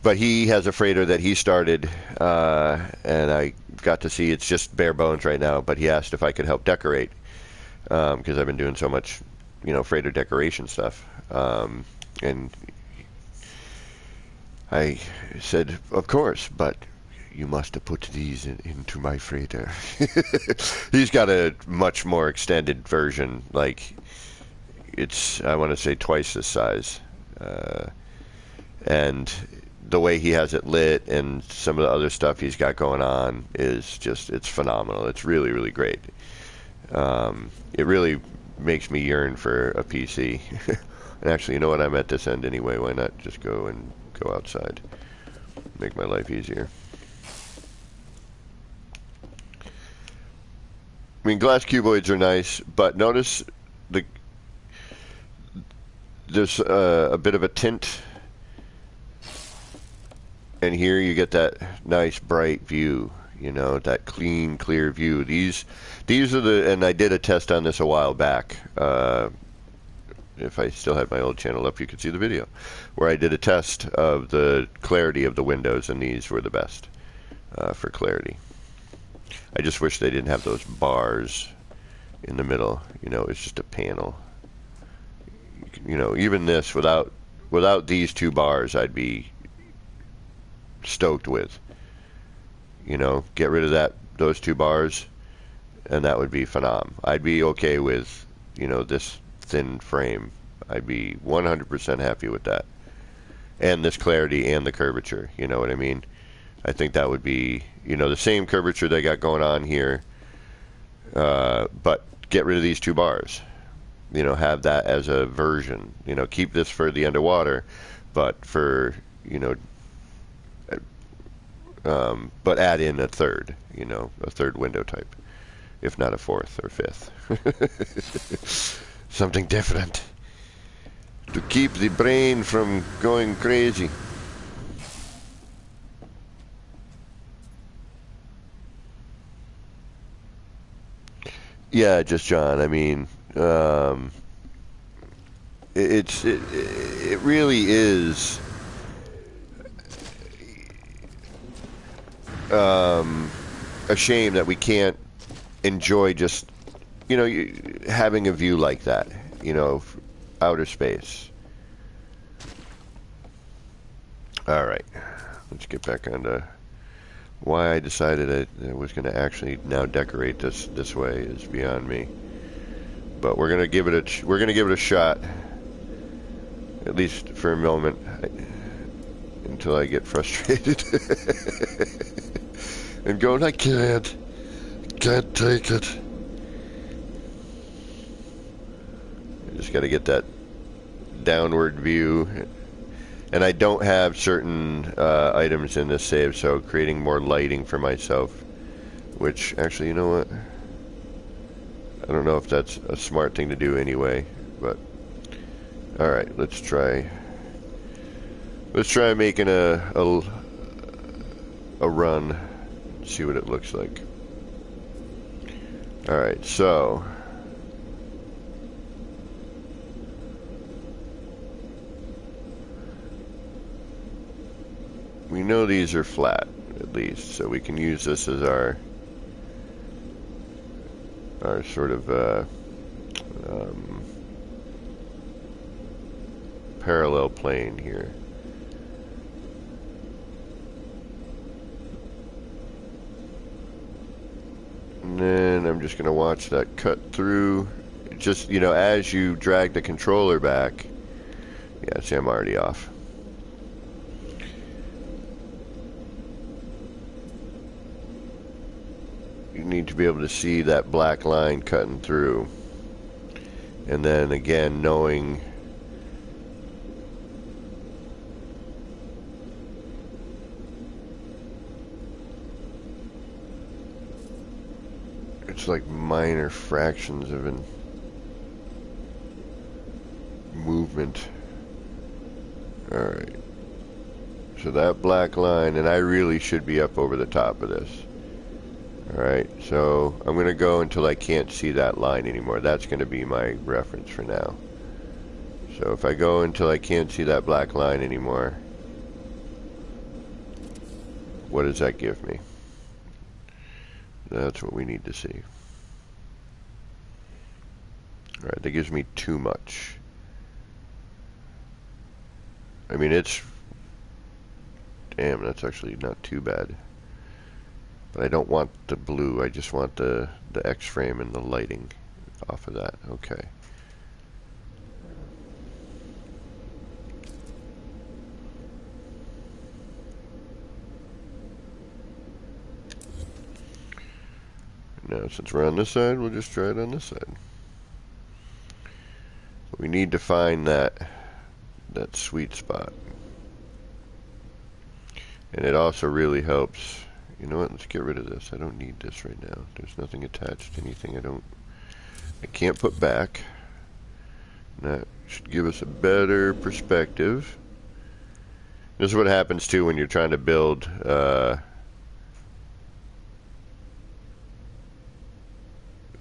But he has a freighter that he started, and I got to see. It's just bare bones right now. But he asked if I could help decorate because I've been doing so much, you know, freighter decoration stuff. And I said, of course, but you must have put these into my freighter. He's got a much more extended version. Like, it's, I want to say, twice this size. And the way he has it lit and some of the other stuff he's got going on is just, it's phenomenal. It's really, really great. It really makes me yearn for a PC. And actually, you know what? I'm at this end anyway. Why not just go outside? Make my life easier. I mean, glass cuboids are nice, but notice there's a bit of a tint. And here you get that nice bright view, you know, that clean, clear view. These are the, and I did a test on this a while back. If I still had my old channel up, you could see the video where I did a test of the clarity of the windows, and these were the best for clarity. I just wish they didn't have those bars in the middle. You know, it's just a panel. You know, even this without these two bars, I'd be stoked with. You know, get rid of those two bars, and that would be phenom. I'd be okay with, you know, this thin frame. I'd be 100% happy with that. And this clarity and the curvature, you know what I mean? I think that would be, you know, the same curvature they got going on here, but get rid of these two bars. You know, have that as a version. You know, keep this for the underwater, but for, you know, but add in a third, you know, a third window type, if not a fourth or fifth. Something different to keep the brain from going crazy. Yeah, just John. I mean, it really is a shame that we can't enjoy just, you know, having a view like that, you know, outer space. All right, let's get back onto why I decided I was going to actually now decorate this way is beyond me. But we're going to give it a shot, at least for a moment, until I get frustrated and going, I can't take it. I just got to get that downward view. And I don't have certain items in this save, so creating more lighting for myself which actually, you know what? I don't know if that's a smart thing to do anyway, but alright, let's try making a run, see what it looks like. Alright, so we know these are flat, at least, so we can use this as our sort of parallel plane here. And then I'm just going to watch that cut through. Just, you know, as you drag the controller back. Yeah, see, I'm already off. You need to be able to see that black line cutting through. And then again, knowing it's like minor fractions of an movement. Alright. So that black line, and I really should be up over the top of this. Alright, so I'm going to go until I can't see that line anymore. That's going to be my reference for now. So if I go until I can't see that black line anymore, what does that give me? That's what we need to see. Alright, that gives me too much. I mean, it's... Damn, that's actually not too bad. But I don't want the blue, I just want the X-frame and the lighting off of that. Okay. Now, since we're on this side, we'll just try it on this side. But we need to find that sweet spot. And it also really helps. You know what? Let's get rid of this. I don't need this right now. There's nothing attached to anything I can't put back. And that should give us a better perspective. This is what happens too when you're trying to build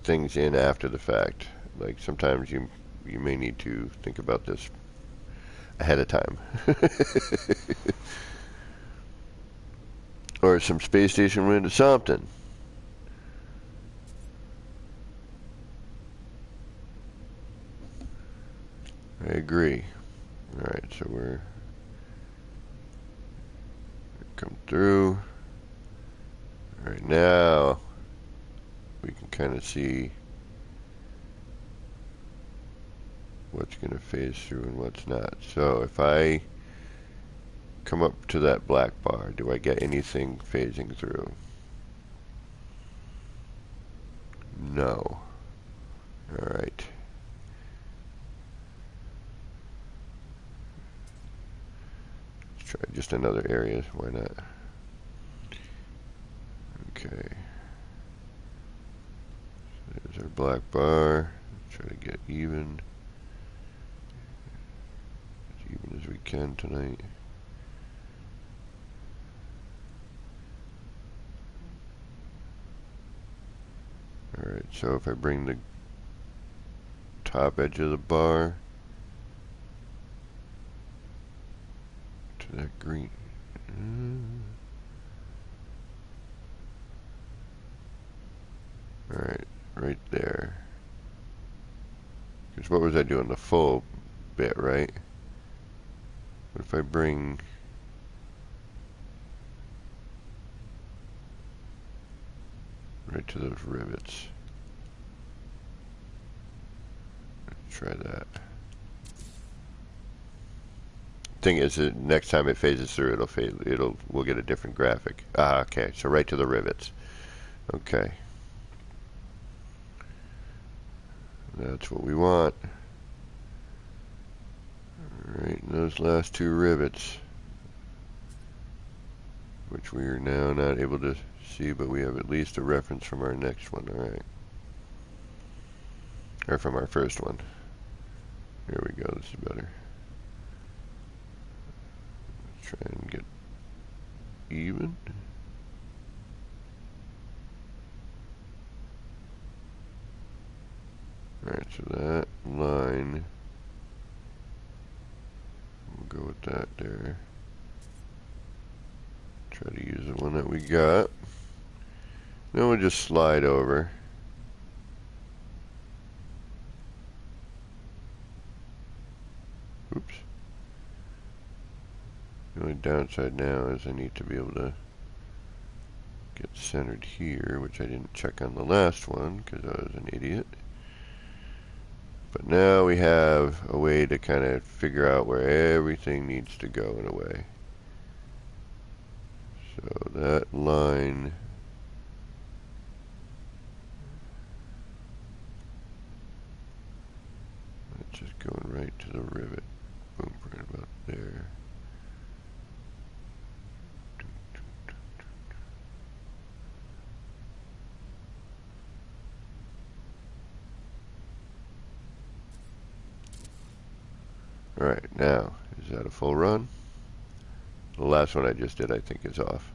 things in after the fact. Like sometimes you may need to think about this ahead of time. Or some space station went into something. I agree. Alright, so we're come through. Alright, now we can kind of see what's going to phase through and what's not. So if I come up to that black bar, do I get anything phasing through? No. Alright. Let's try just another area, why not? Okay. There's our black bar. Let's try to get even. As even as we can tonight. Alright, so if I bring the top edge of the bar to that green. Alright, right there. Because what was I doing? The full bit, right? What if I bring... right to those rivets. Let's try that. Thing is, next time it phases through, we'll get a different graphic. Ah, okay. So right to the rivets. Okay. That's what we want. All right, those last two rivets. which we are now not able to see, but we have at least a reference from our next one. Alright. Or from our first one. Here we go, this is better. Let's try and get even. Alright, so that line, we'll go with that there. Try to use the one that we got. Then we'll just slide over. Oops. The only downside now is I need to be able to get centered here, which I didn't check on the last one because I was an idiot. But now we have a way to kind of figure out where everything needs to go in a way. So that line, that's just going right to the rivet. Boom, right about there. Alright, now, is that a full run? The last one I just did, I think, is off.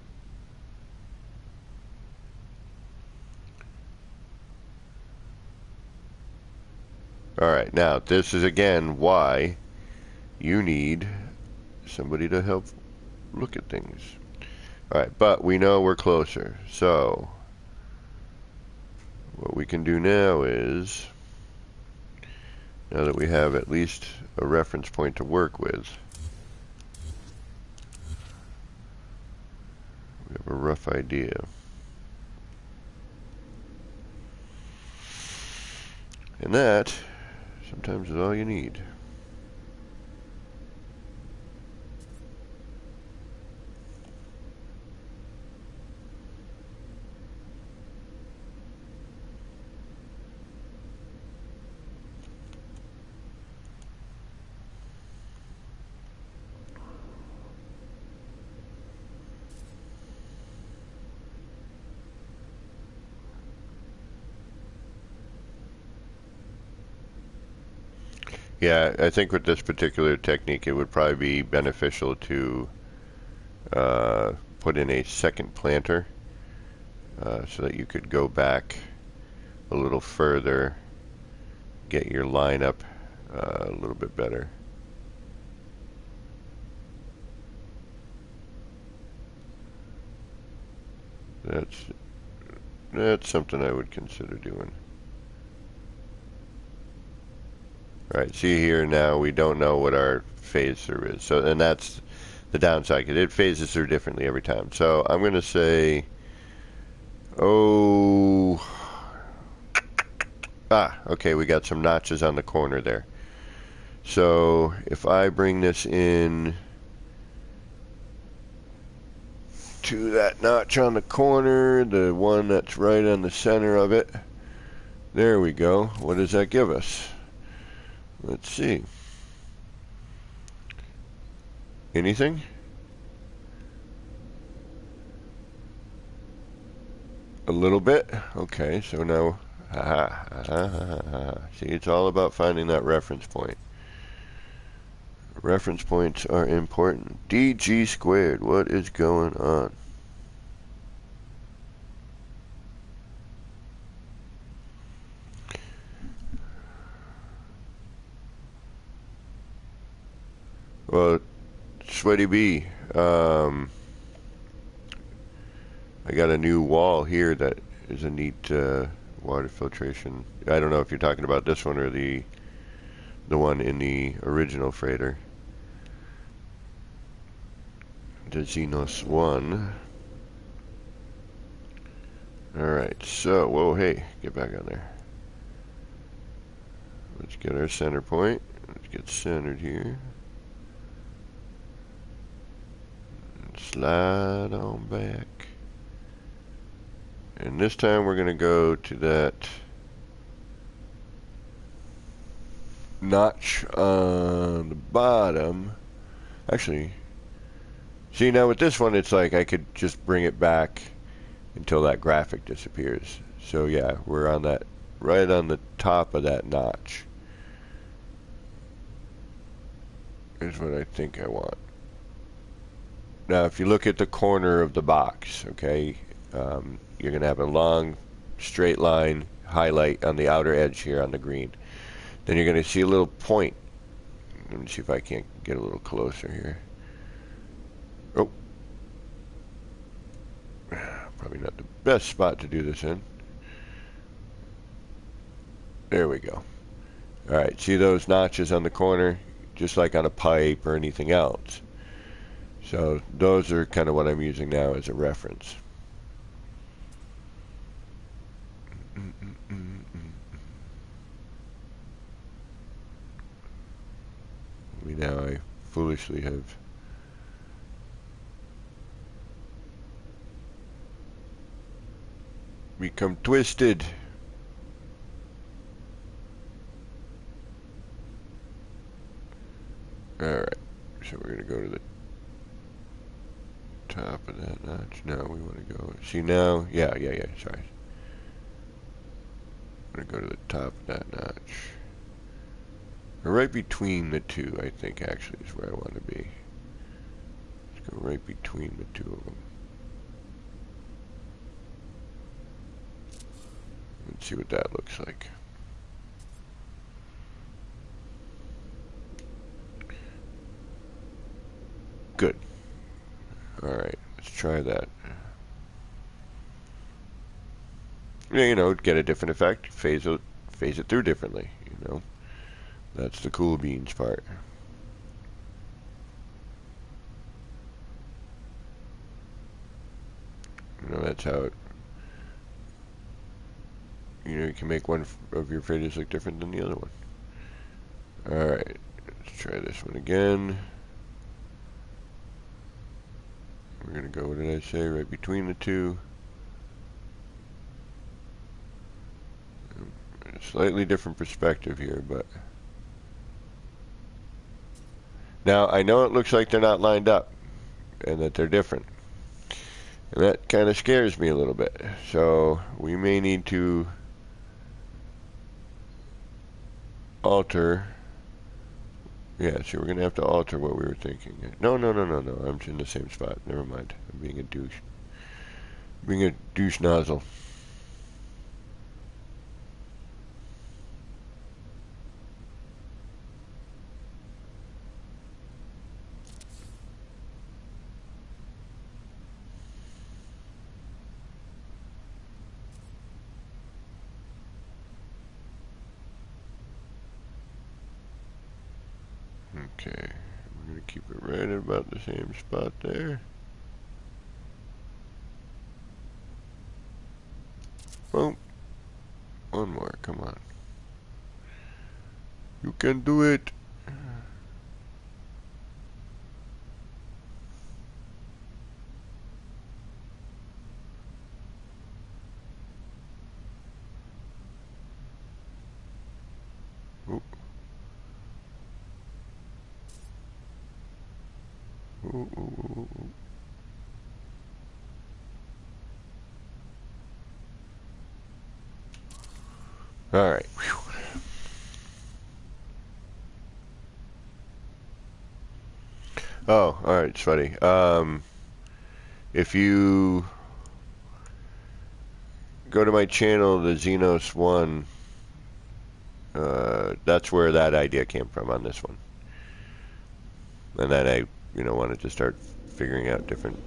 Alright, now, this is again why you need somebody to help look at things. Alright, but we know we're closer. So, what we can do now is, now that we have at least a reference point to work with, we have a rough idea. And that sometimes is all you need. Yeah, I think with this particular technique it would probably be beneficial to put in a second planter so that you could go back a little further, get your line up a little bit better. That's something I would consider doing. Alright, see here now we don't know what our phase through is. So, and that's the downside, because it phases through differently every time. So I'm going to say, okay, we got some notches on the corner there. So if I bring this in to that notch on the corner, the one that's right on the center of it, there we go. What does that give us? Let's see. Anything? A little bit? Okay, so now, see, it's all about finding that reference point. Reference points are important. DG squared, what is going on? Well, Sweaty Bee, I got a new wall here that is a neat water filtration. I don't know if you're talking about this one or the one in the original freighter. The Xenos 1. Alright, so, whoa, hey, get back on there. Let's get our center point. Let's get centered here. Slide on back. And this time we're going to go to that notch on the bottom. Actually, See, now with this one, it's like I could just bring it back until that graphic disappears. So yeah, we're on that, right on the top of that notch. Is what I think I want. Now, if you look at the corner of the box, okay, you're going to have a long, straight line highlight on the outer edge here on the green. Then you're going to see a little point. Let me see if I can't get a little closer here. Oh. Probably not the best spot to do this in. There we go. Alright, see those notches on the corner? Just like on a pipe or anything else. So those are kind of what I'm using now as a reference. Now I foolishly have become twisted. Alright, so we're going to go to the top of that notch. Now we want to go, see now, yeah, sorry. I'm going to go to the top of that notch. Or right between the two, I think actually is where I want to be. Let's go right between the two of them. Let's see what that looks like. Good. Alright, let's try that. Yeah, you know, get a different effect, phase it through differently, you know. That's the cool beans part. You know, that's how it, you know, you can make one of your faders look different than the other one. Alright, let's try this one again. We're going to go, what did I say, right between the two. A slightly different perspective here, but... Now, I know it looks like they're not lined up, and that they're different. And that kind of scares me a little bit. So, we may need to alter... Yeah, so we're going to have to alter what we were thinking. No, I'm in the same spot. Never mind. I'm being a douche. Being a douche nozzle. Okay, we're going to keep it right at about the same spot there. Boom. One more, come on. You can do it. Ooh. Ooh. All right. Whew. Oh, all right. It's funny. If you go to my channel, the Xenos one, that's where that idea came from on this one. And then I, you know, wanted to start figuring out different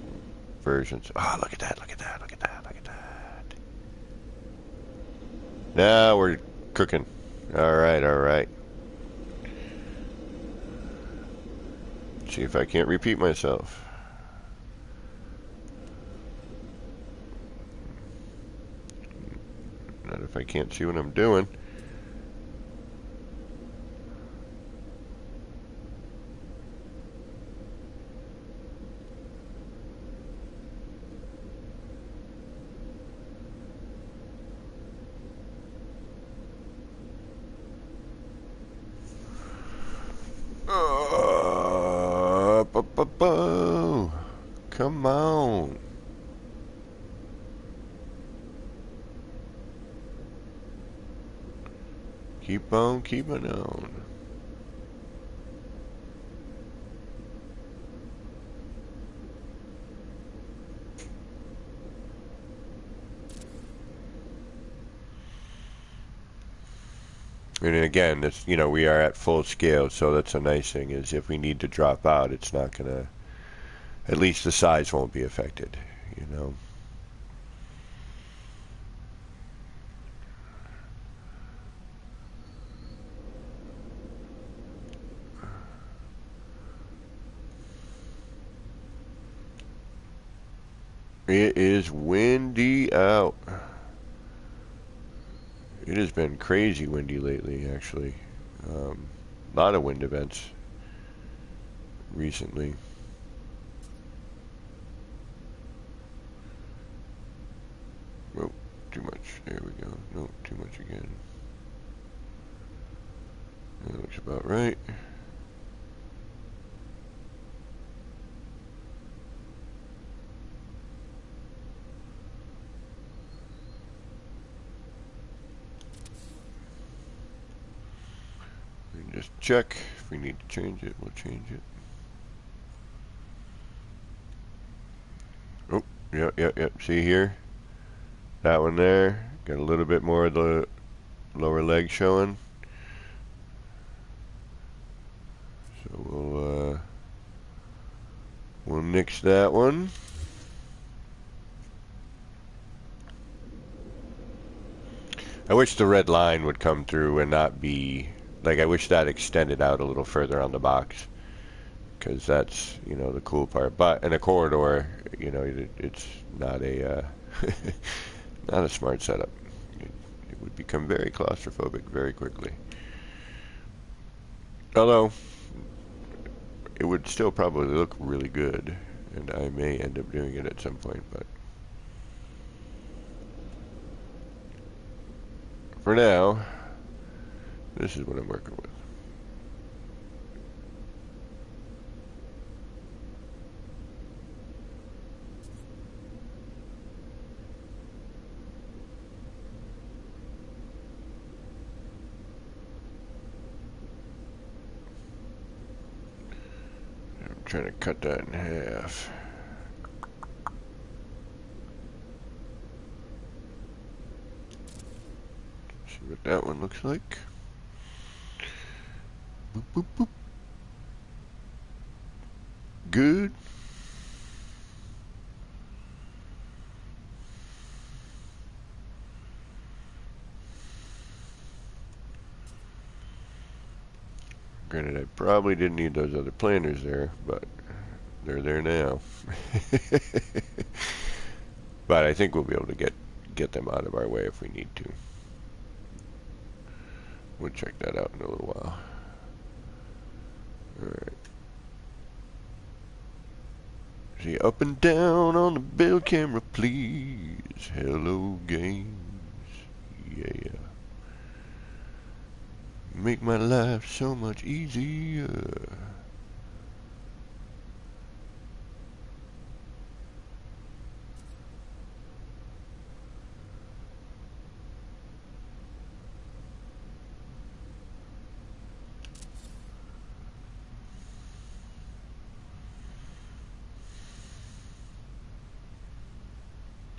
versions. Oh, look at that! Look at that! Look at that! Look at that! Now we're cooking. All right, all right. See if I can't repeat myself. Not if I can't see what I'm doing. Come on. Keep on keeping on. And again, it's, you know, we are at full scale, so that's a nice thing, is if we need to drop out, it's not gonna, at least the size won't be affected, you know. It is windy out. It has been crazy windy lately, actually. A lot of wind events recently. Oh, too much. There we go. No, too much again. That looks about right. And just check. If we need to change it, we'll change it. Oh, yep. See here? That one there. Got a little bit more of the lower leg showing. So we'll nix that one. I wish the red line would come through and not be, like, I wish that extended out a little further on the box, because that's, you know, the cool part. But in a corridor, you know, it's not a not a smart setup. It would become very claustrophobic very quickly. Although it would still probably look really good, and I may end up doing it at some point, but for now, this is what I'm working with. I'm trying to cut that in half. See what that one looks like. Boop, boop, boop. Good. Granted, I probably didn't need those other planters there, but they're there now. But I think we'll be able to get them out of our way if we need to. We'll check that out in a little while. Alright. See, up and down on the bill camera, please. Hello, games. Yeah. Make my life so much easier.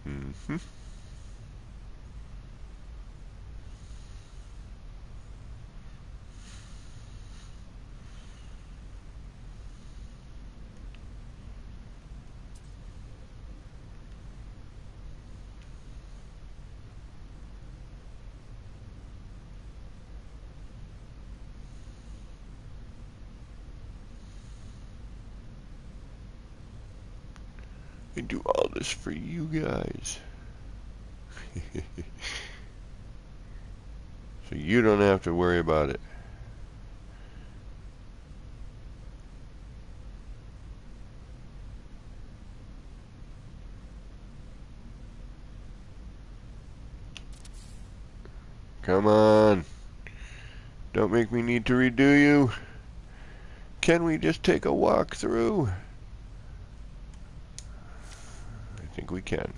Mm-hmm. I do all this for you guys. So you don't have to worry about it. Come on. Don't make me need to redo you. Can we just take a walk through? think we can.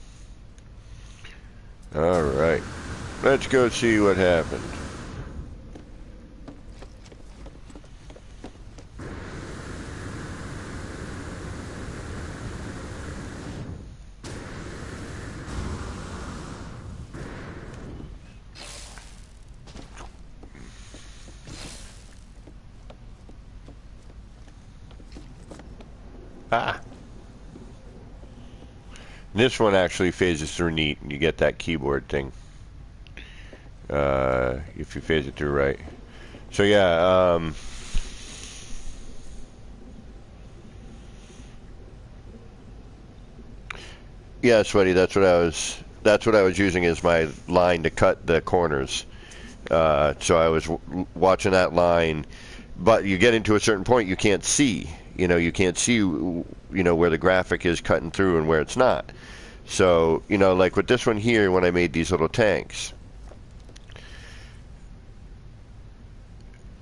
Alright. Let's go see what happened. Ah! This one actually phases through neat, and you get that keyboard thing. If you phase it through right. So yeah, yeah, Sweaty, that's what I was using as my line to cut the corners. So I was watching that line, but you get into a certain point, you can't see. You can't see, where the graphic is cutting through and where it's not. So, like with this one here, when I made these little tanks,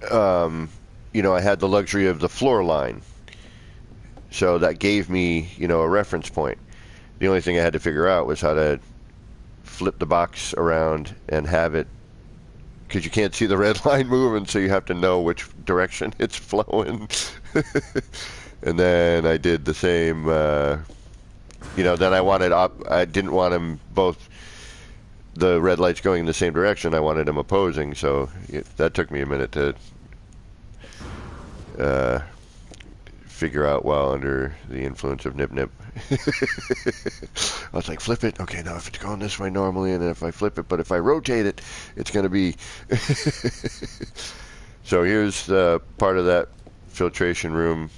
I had the luxury of the floor line. So that gave me, a reference point. The only thing I had to figure out was how to flip the box around and have it, because you can't see the red line moving, so you have to know which direction it's flowing. And then I did the same, then I didn't want them both, the red lights going in the same direction. I wanted them opposing, so that took me a minute to figure out while under the influence of Nip Nip. I was like, flip it. Okay, now if it's going this way normally, and then if I flip it, but if I rotate it, it's going to be... So here's the part of that filtration room,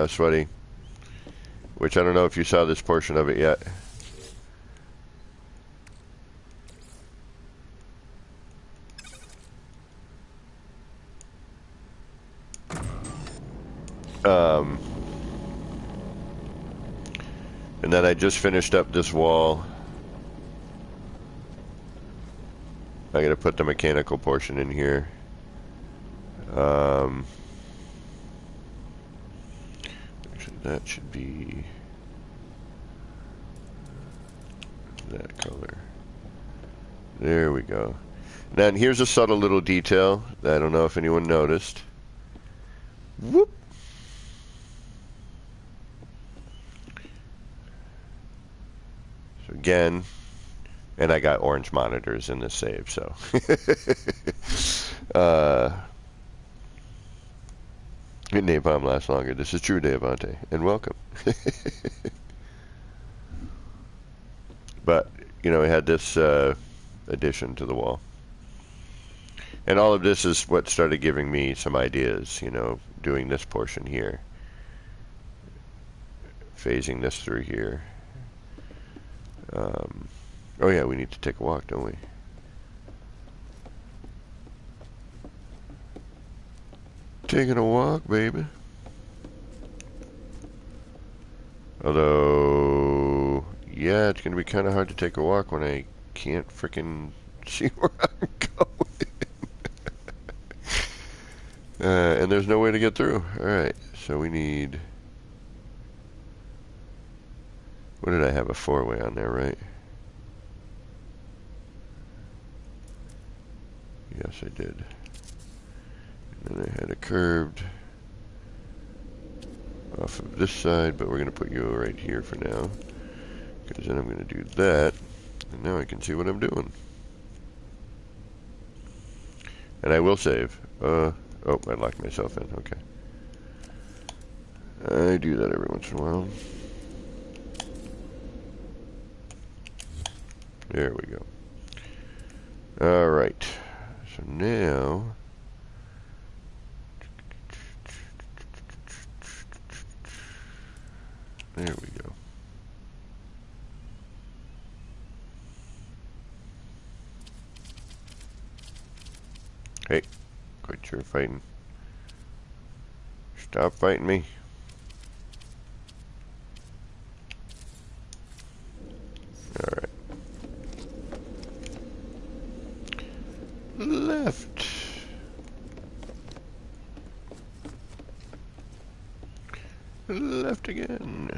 Sweaty, which I don't know if you saw this portion of it yet. And then I just finished up this wall. I gotta put the mechanical portion in here. Actually, that should be that color. There we go. Now here's a subtle little detail that I don't know if anyone noticed. Whoop. So again, and I got orange monitors in this save, so. Napalm lasts longer. This is true, Devante, and welcome. But, we had this addition to the wall. And all of this is what started giving me some ideas, doing this portion here. Phasing this through here. Oh yeah, we need to take a walk, don't we? Taking a walk, baby. Although, yeah, it's going to be kind of hard to take a walk when I can't frickin' see where I'm going. And there's no way to get through. Alright, so we need... What did I have? A four-way on there, right? Yes, I did. And then I had a curved off of this side, but we're going to put you right here for now, because then I'm going to do that, and now I can see what I'm doing. And I will save. Oh, I locked myself in. Okay. I do that every once in a while. There we go. Alright. So now... There we go. Hey, quit your fighting. Stop fighting me. Alright. Left. Left again.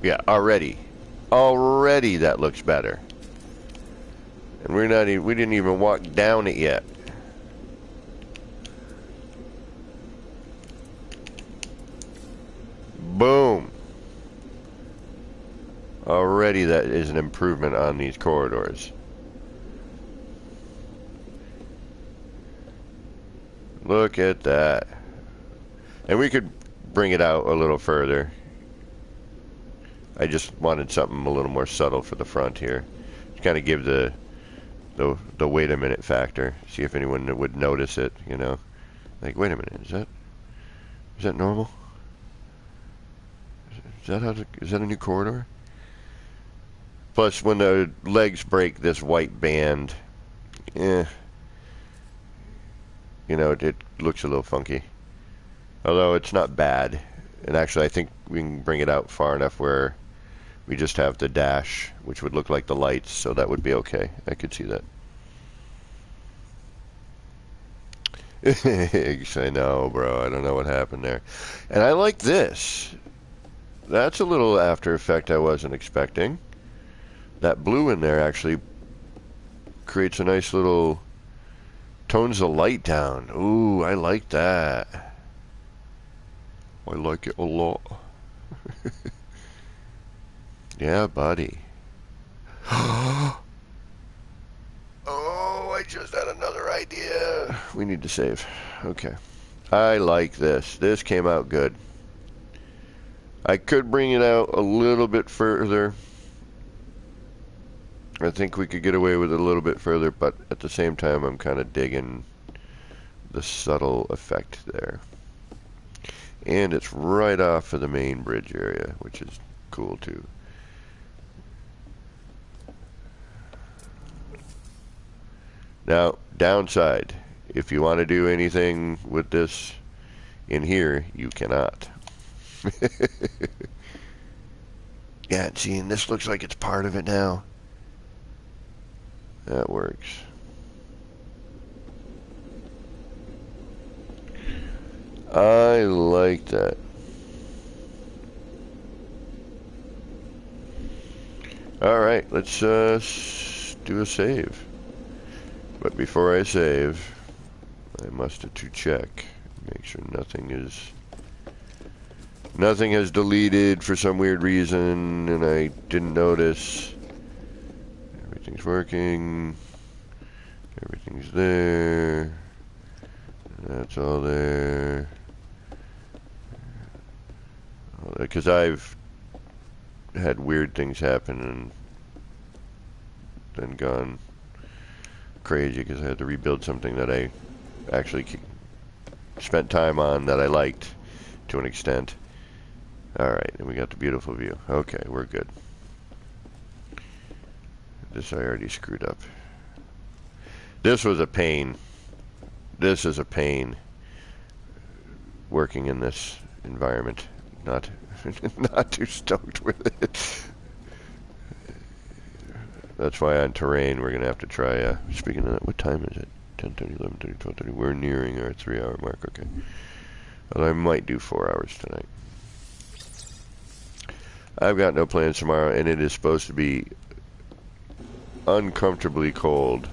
Yeah, already that looks better. And we didn't even walk down it yet. Boom. Already that is an improvement on these corridors. Look at that. And we could bring it out a little further. I just wanted something a little more subtle for the front here. To kind of give the wait a minute factor. See if anyone would notice it, you know. Like, wait a minute, is that normal? Is that a new corridor? Plus, when the legs break this white band, you know, it looks a little funky. Although it's not bad. And actually, I think we can bring it out far enough where we just have the dash, which would look like the lights, so that would be okay. I could see that. I know, bro. I don't know what happened there. And I like this. That's a little after effect I wasn't expecting. That blue in there actually creates a nice little tones the light down. Ooh, I like that. I like it a lot. Yeah, buddy. Oh, I just had another idea. We need to save. Okay. I like this. This came out good. I could bring it out a little bit further. I think we could get away with it a little bit further, but at the same time, I'm kind of digging the subtle effect there. And it's right off of the main bridge area, which is cool too. Now, downside, if you want to do anything with this in here, you cannot. Yeah, see, and this looks like it's part of it now. That works. I like that. Alright, let's do a save. But before I save, I must to check. Make sure nothing has deleted for some weird reason and I didn't notice. Everything's working. Everything's there. That's all there. Because I've had weird things happen and then gone crazy because I had to rebuild something that I actually spent time on that I liked to an extent. Alright, and we got the beautiful view. Okay, we're good. This I already screwed up. This was a pain. This is a pain working in this environment. Not too stoked with it. That's why on terrain we're going to have to try, speaking of that, what time is it? 10:30, 11:30, 12:30. We're nearing our 3-hour mark, okay. Although I might do 4 hours tonight. I've got no plans tomorrow, and it is supposed to be uncomfortably cold.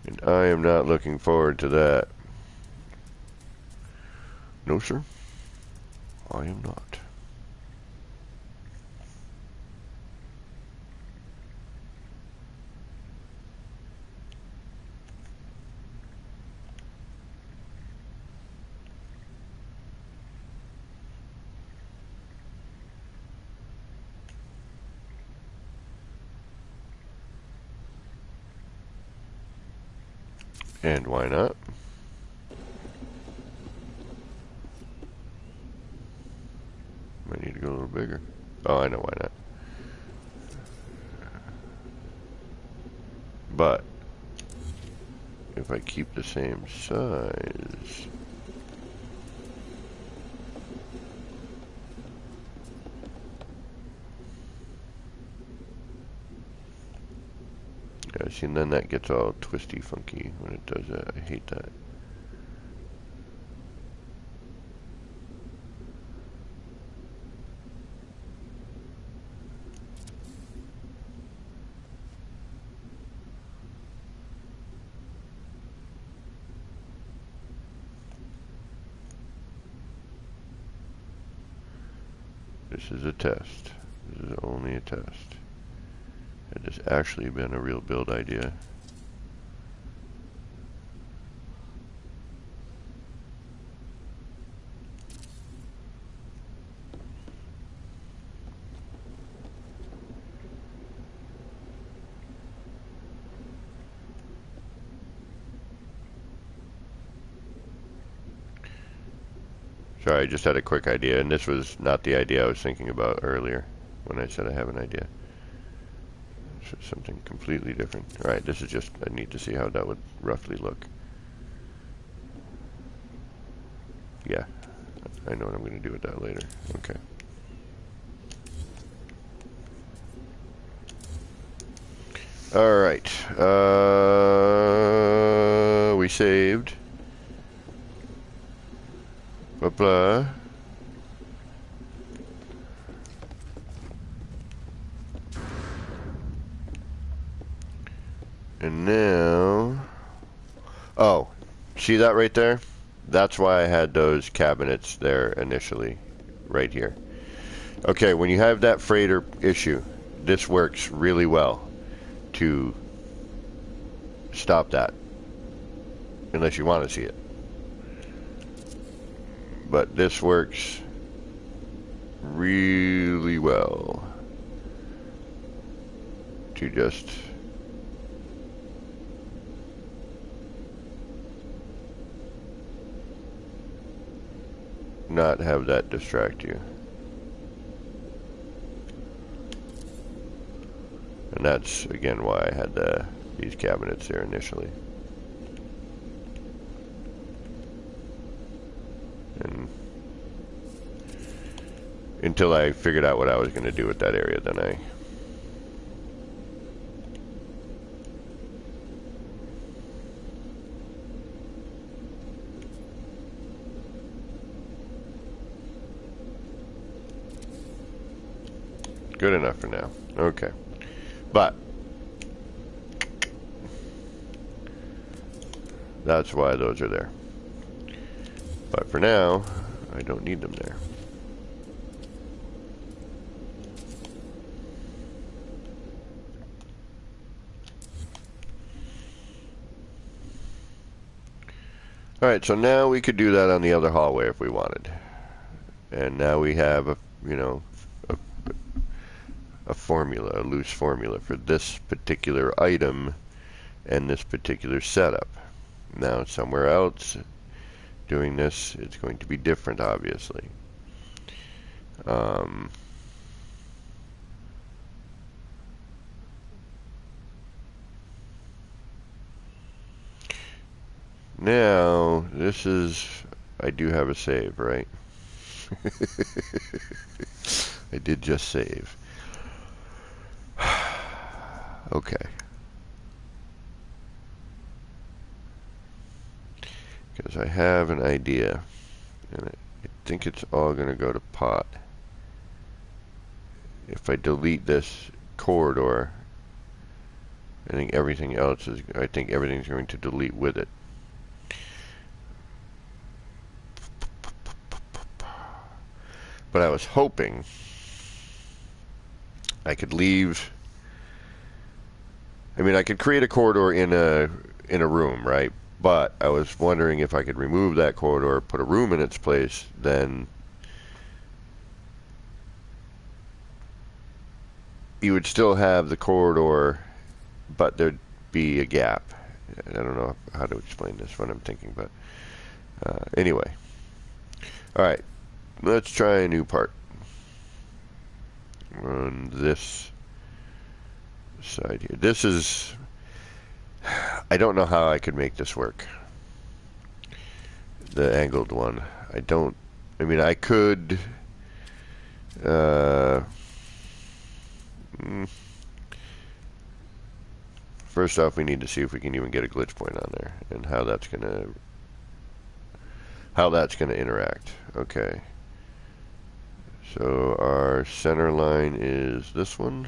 And I am not looking forward to that. No, sir. I am not. And why not? Might need to go a little bigger. Oh, I know why not. But if I keep the same size, Yeah, see, and then that gets all twisty funky when it does that. I hate that. This is a test. This is only a test. Had this actually been a real build idea? Sorry, I just had a quick idea, and this was not the idea I was thinking about earlier when I said I have an idea. This is something completely different. Alright, this is just, I need to see how that would roughly look. Yeah, I know what I'm going to do with that later. Okay. Alright, we saved. Blah blah. And now, oh, see that right there? That's why I had those cabinets there initially, right here. Okay, when you have that freighter issue, this works really well to stop that, unless you want to see it. But this works really well to just not have that distract you. And that's again why I had these cabinets there initially. And until I figured out what I was going to do with that area, then I good enough for now. Okay. But that's why those are there. But for now, I don't need them there. Alright, so now we could do that on the other hallway if we wanted. And now we have a, you know, a formula, a loose formula for this particular item and this particular setup. Now somewhere else doing this, it's going to be different, obviously. Now, this is, I do have a save, right? I did just save. Okay. Because I have an idea, and I think it's all going to go to pot. If I delete this corridor, I think everything else is, I think everything's going to delete with it. But I was hoping I could leave, I mean, I could create a corridor in a room, right? But I was wondering if I could remove that corridor, put a room in its place, then you would still have the corridor, but there'd be a gap. I don't know how to explain this, what I'm thinking, but anyway. Alright, let's try a new part on this side here. This is, I don't know how I could make this work. The angled one. I mean, I could first off, we need to see if we can even get a glitch point on there and how that's gonna interact. Okay. So our center line is this one.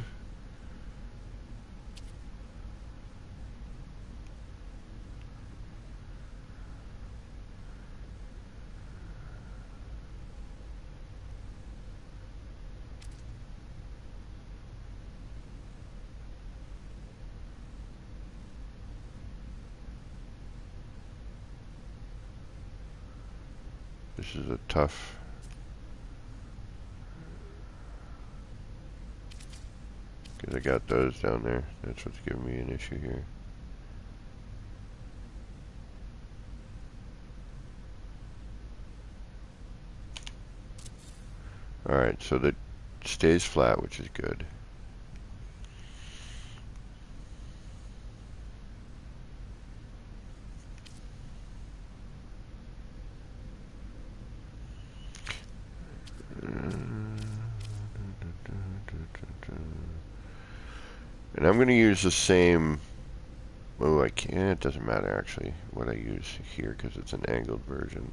This is a tough. Because I got those down there. That's what's giving me an issue here. Alright, so that stays flat, which is good. And I'm going to use the same. Oh, I can't. It doesn't matter actually what I use here because it's an angled version.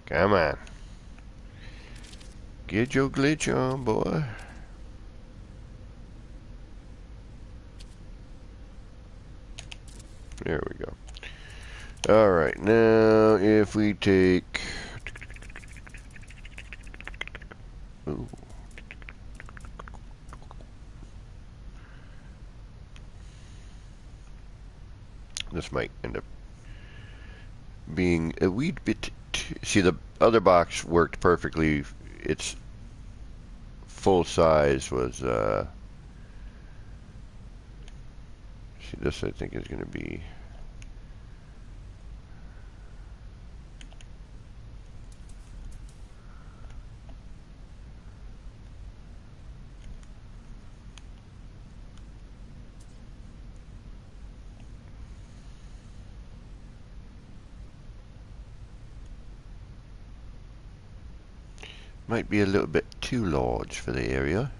Come on. Get your glitch on, boy. There we go. Alright, now if we take... Ooh. This might end up being a wee bit... See, the other box worked perfectly. Its full size was... See, this I think is going to be... Might be a little bit too large for the area.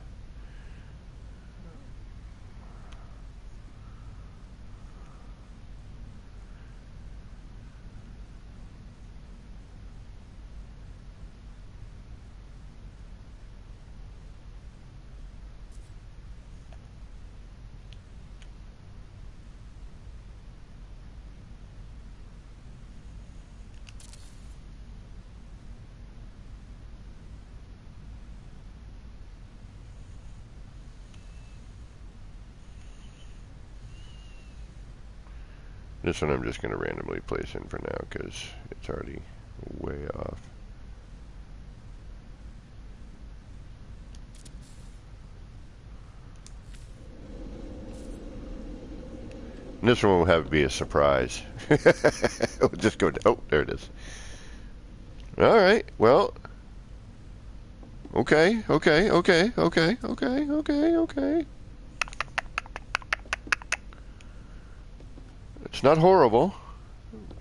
This one I'm just going to randomly place in for now because it's already way off. And this one will have to be a surprise. We'll just go, oh, there it is. Alright, well. Okay. It's not horrible.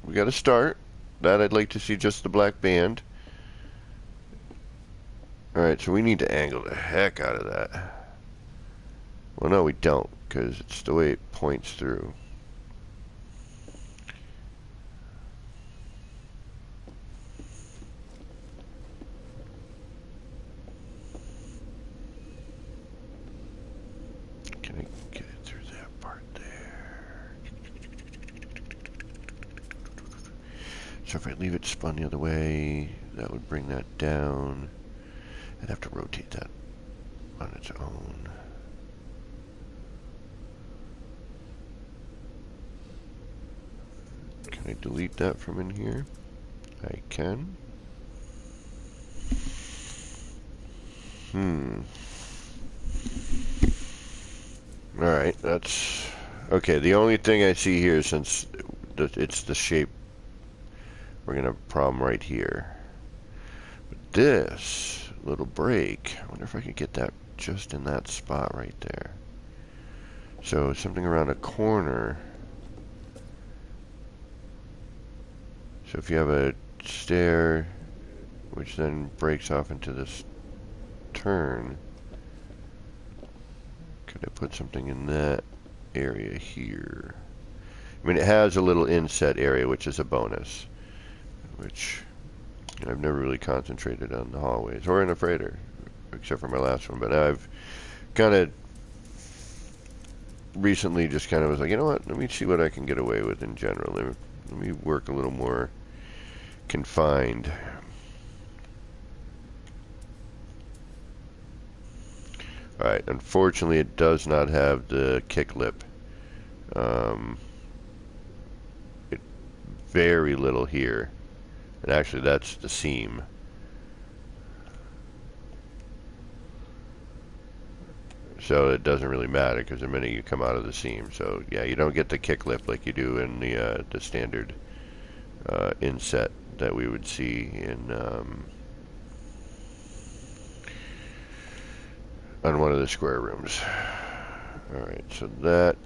We got to start. That I'd like to see just the black band. Alright, so we need to angle the heck out of that. Well, no, we don't, because it's the way it points through. Can I get it through that part there? So if I leave it spun the other way, that would bring that down. I'd have to rotate that on its own. Can I delete that from in here? I can. Alright, that's... Okay, the only thing I see here, since it's the shape, we're going to have a problem right here. But this little break, I wonder if I could get that just in that spot right there. So something around a corner. So if you have a stair, which then breaks off into this turn, could I put something in that area here? I mean, it has a little inset area, which is a bonus, which I've never really concentrated on the hallways or in a freighter, except for my last one. But I've kind of recently just kind of was like, you know what? Let me see what I can get away with in general. Let me work a little more confined. Alright, unfortunately it does not have the kick lip. Very little here. And actually that's the seam. So it doesn't really matter because the minute you come out of the seam. So yeah, you don't get the kick lip like you do in the standard inset that we would see in on one of the square rooms. Alright, so that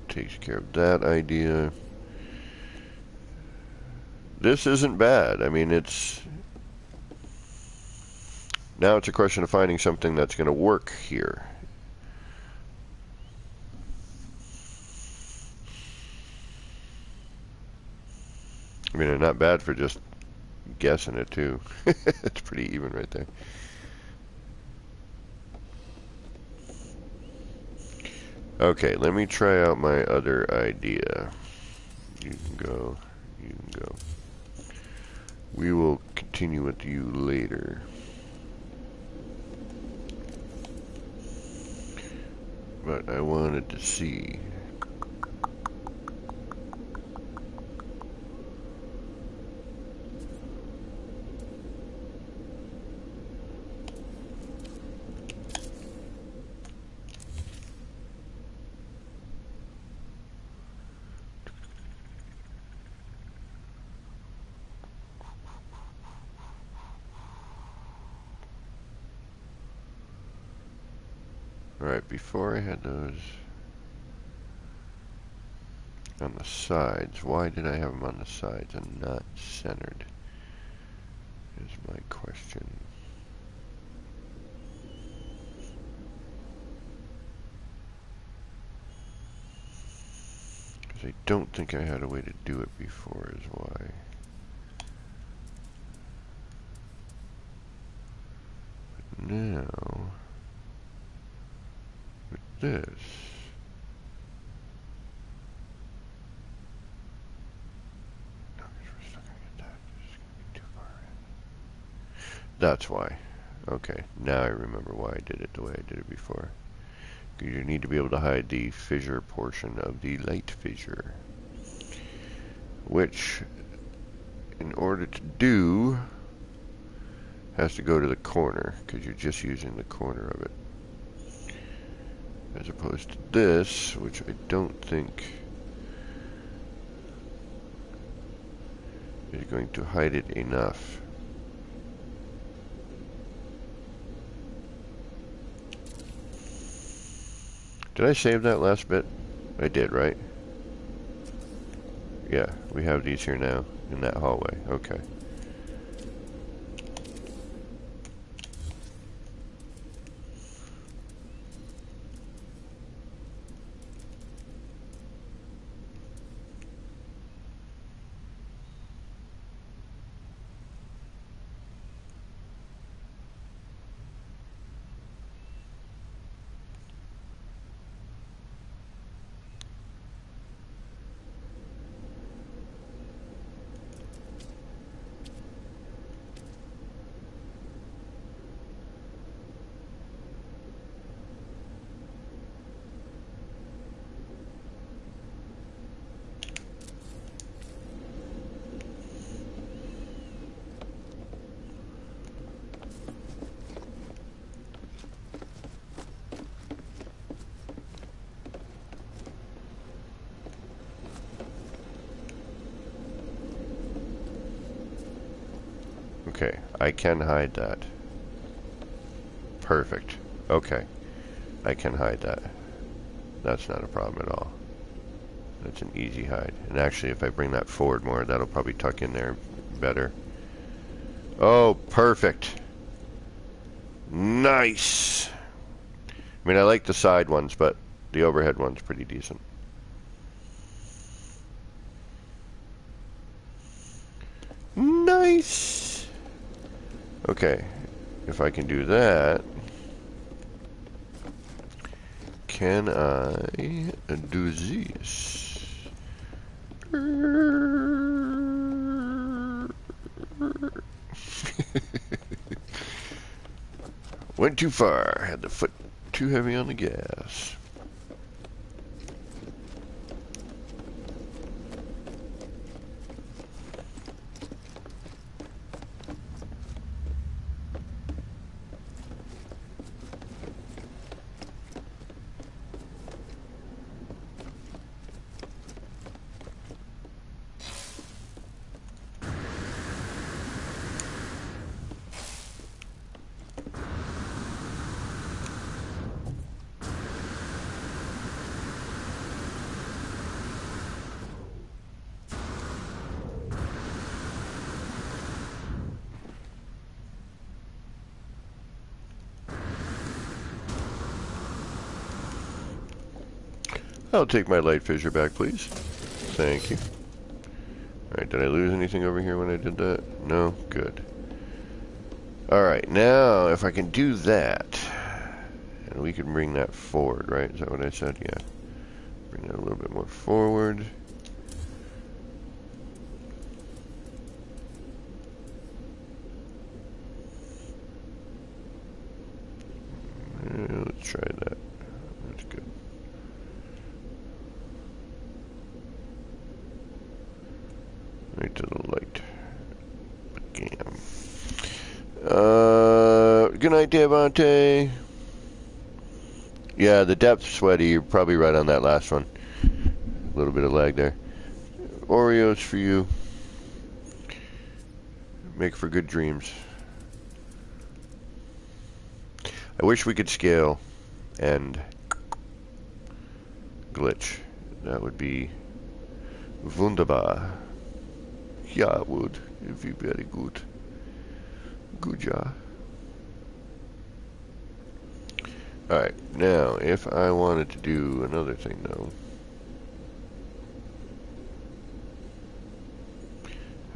takes care of that idea. This isn't bad. I mean, now it's a question of finding something that's going to work here. I mean, not bad for just guessing it too. It's pretty even right there. Okay, let me try out my other idea. You can go. You can go. We will continue with you later. But I wanted to see. Alright, before I had those on the sides, why did I have them on the sides and not centered? Is my question. Because I don't think I had a way to do it before is why. But now, with this, no, because we're still going to get that. It's going to be too far in. That's why. Okay, now I remember why I did it the way I did it before. You need to be able to hide the fissure portion of the light fissure, which, in order to do, has to go to the corner, because you're just using the corner of it. As opposed to this, which I don't think is going to hide it enough. Did I save that last bit? I did, right? Yeah, we have these here now in that hallway. Okay. Okay, I can hide that. Perfect. Okay, I can hide that. That's not a problem at all. That's an easy hide. And actually, if I bring that forward more, that'll probably tuck in there better. Oh, perfect. Nice. I mean, I like the side ones, but the overhead one's pretty decent. Nice. Okay, if I can do that, can I do this? Went too far. Had the foot too heavy on the gas. I'll take my light fissure back, please. Thank you. Alright, did I lose anything over here when I did that? No? Good. Alright, now if I can do that, and we can bring that forward, right? Is that what I said? Yeah. Bring that a little bit more forward. Let's try that. That's good. Right to the light. Bam. Good night, Devante. Yeah, the depth sweaty, you're probably right on that last one. A little bit of lag there. Oreos for you. Make for good dreams. I wish we could scale and glitch. That would be wunderbar. Yeah, it would. It'd be very good. Good job. Alright, now, if I wanted to do another thing, though.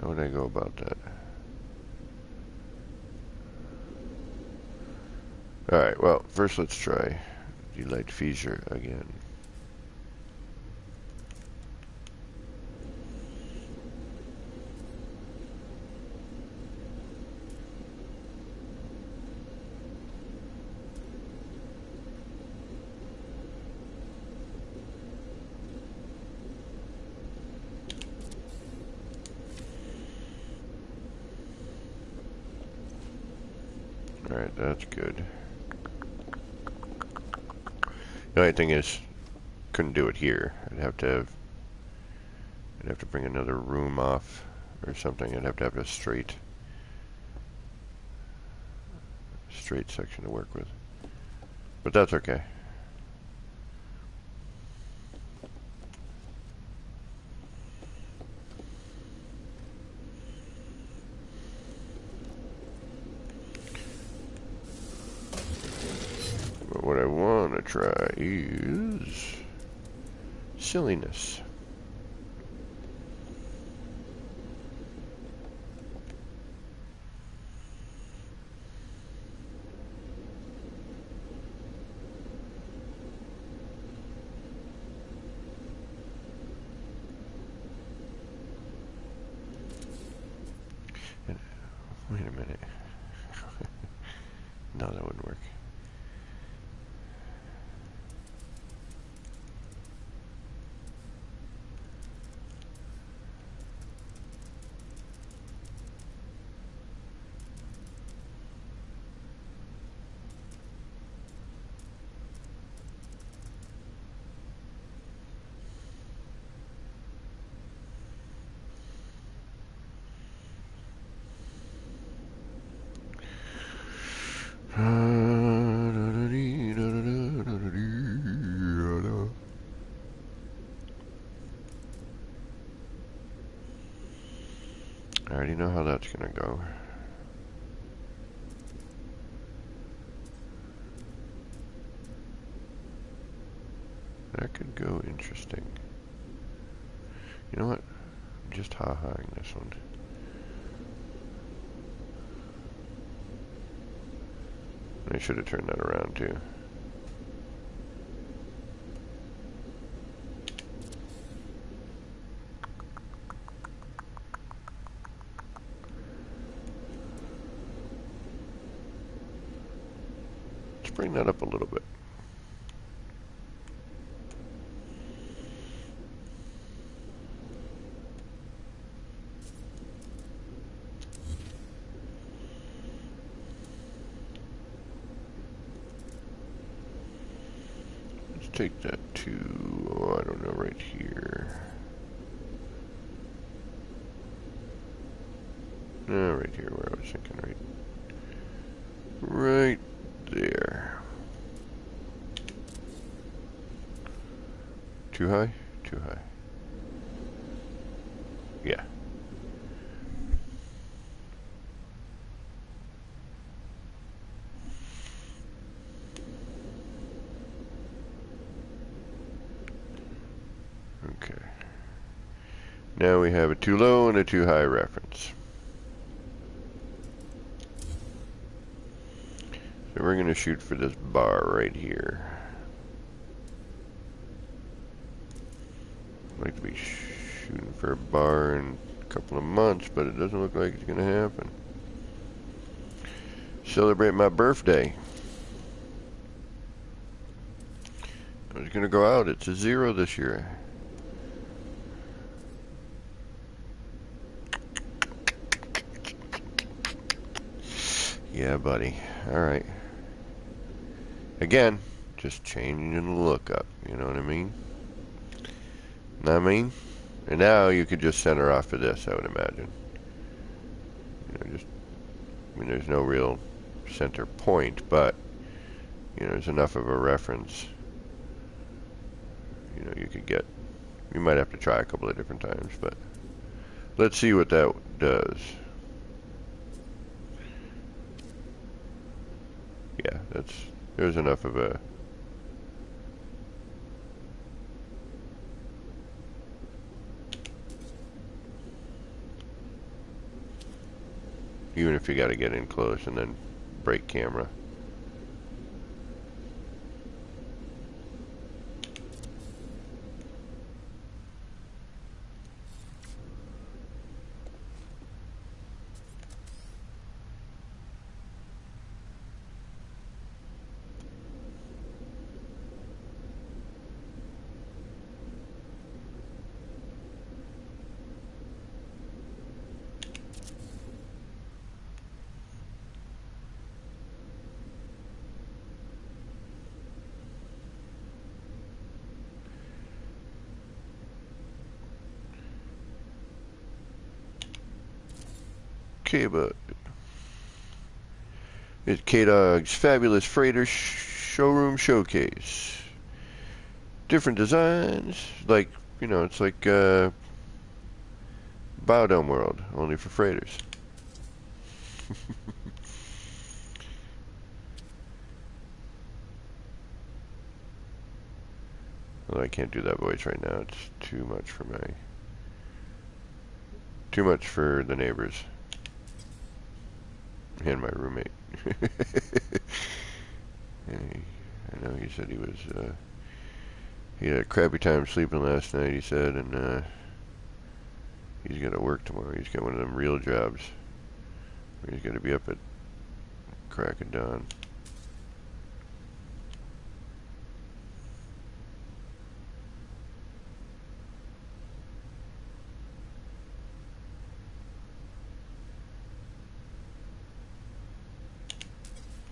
How would I go about that? Alright, well, first let's try the light fissure again. Alright, that's good. The only thing is, couldn't do it here. I'd have to bring another room off or something. I'd have to have a straight section to work with. But that's okay. But what I want to try is silliness. Wait a minute. No, that wouldn't work. That could go interesting. You know what? I'm just ha-haing this one. I should have turned that around too. Let's bring that up a little bit. Take that to, oh, I don't know, right here. No, right here where I was thinking, right there. Too high? Too high. Yeah. Okay. Now we have a too low and a too high reference. So we're going to shoot for this bar right here. I'd like to be shooting for a bar in a couple of months, but it doesn't look like it's going to happen. Celebrate my birthday. I was going to go out. It's a 0 this year. Yeah, buddy. Alright. Again, just changing the look up. You know what I mean? Know what I mean? And now you could just center off of this, I would imagine. You know, just, I mean, there's no real center point, but, you know, there's enough of a reference. You know, you could get, you might have to try a couple of different times, but let's see what that does. Yeah, there's enough of a, even if you got to get in close and then break camera. Okay, but it's K-Dog's Fabulous Freighter Showroom Showcase. Different designs, like, you know, it's like Biodome World, only for freighters. Well, I can't do that voice right now. It's too much for the neighbors and my roommate. I know he said he had a crappy time sleeping last night, he said, and he's got to work tomorrow. He's got one of them real jobs where he's got to be up at crack of dawn.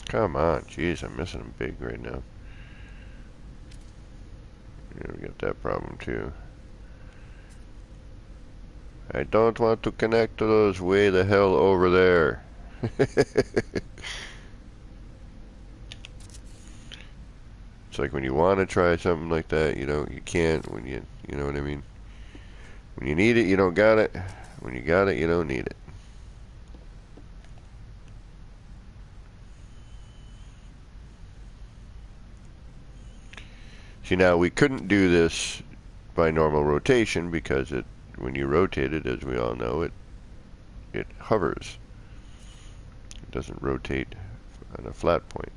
Come on, jeez, I'm missing him big right now. Yeah, we got that problem too. I don't want to connect to those way the hell over there. It's like when you want to try something like that, you can't. When you know what I mean? When you need it, you don't got it. When you got it, you don't need it. See, now we couldn't do this by normal rotation because when you rotate it, as we all know, it hovers. It doesn't rotate on a flat point.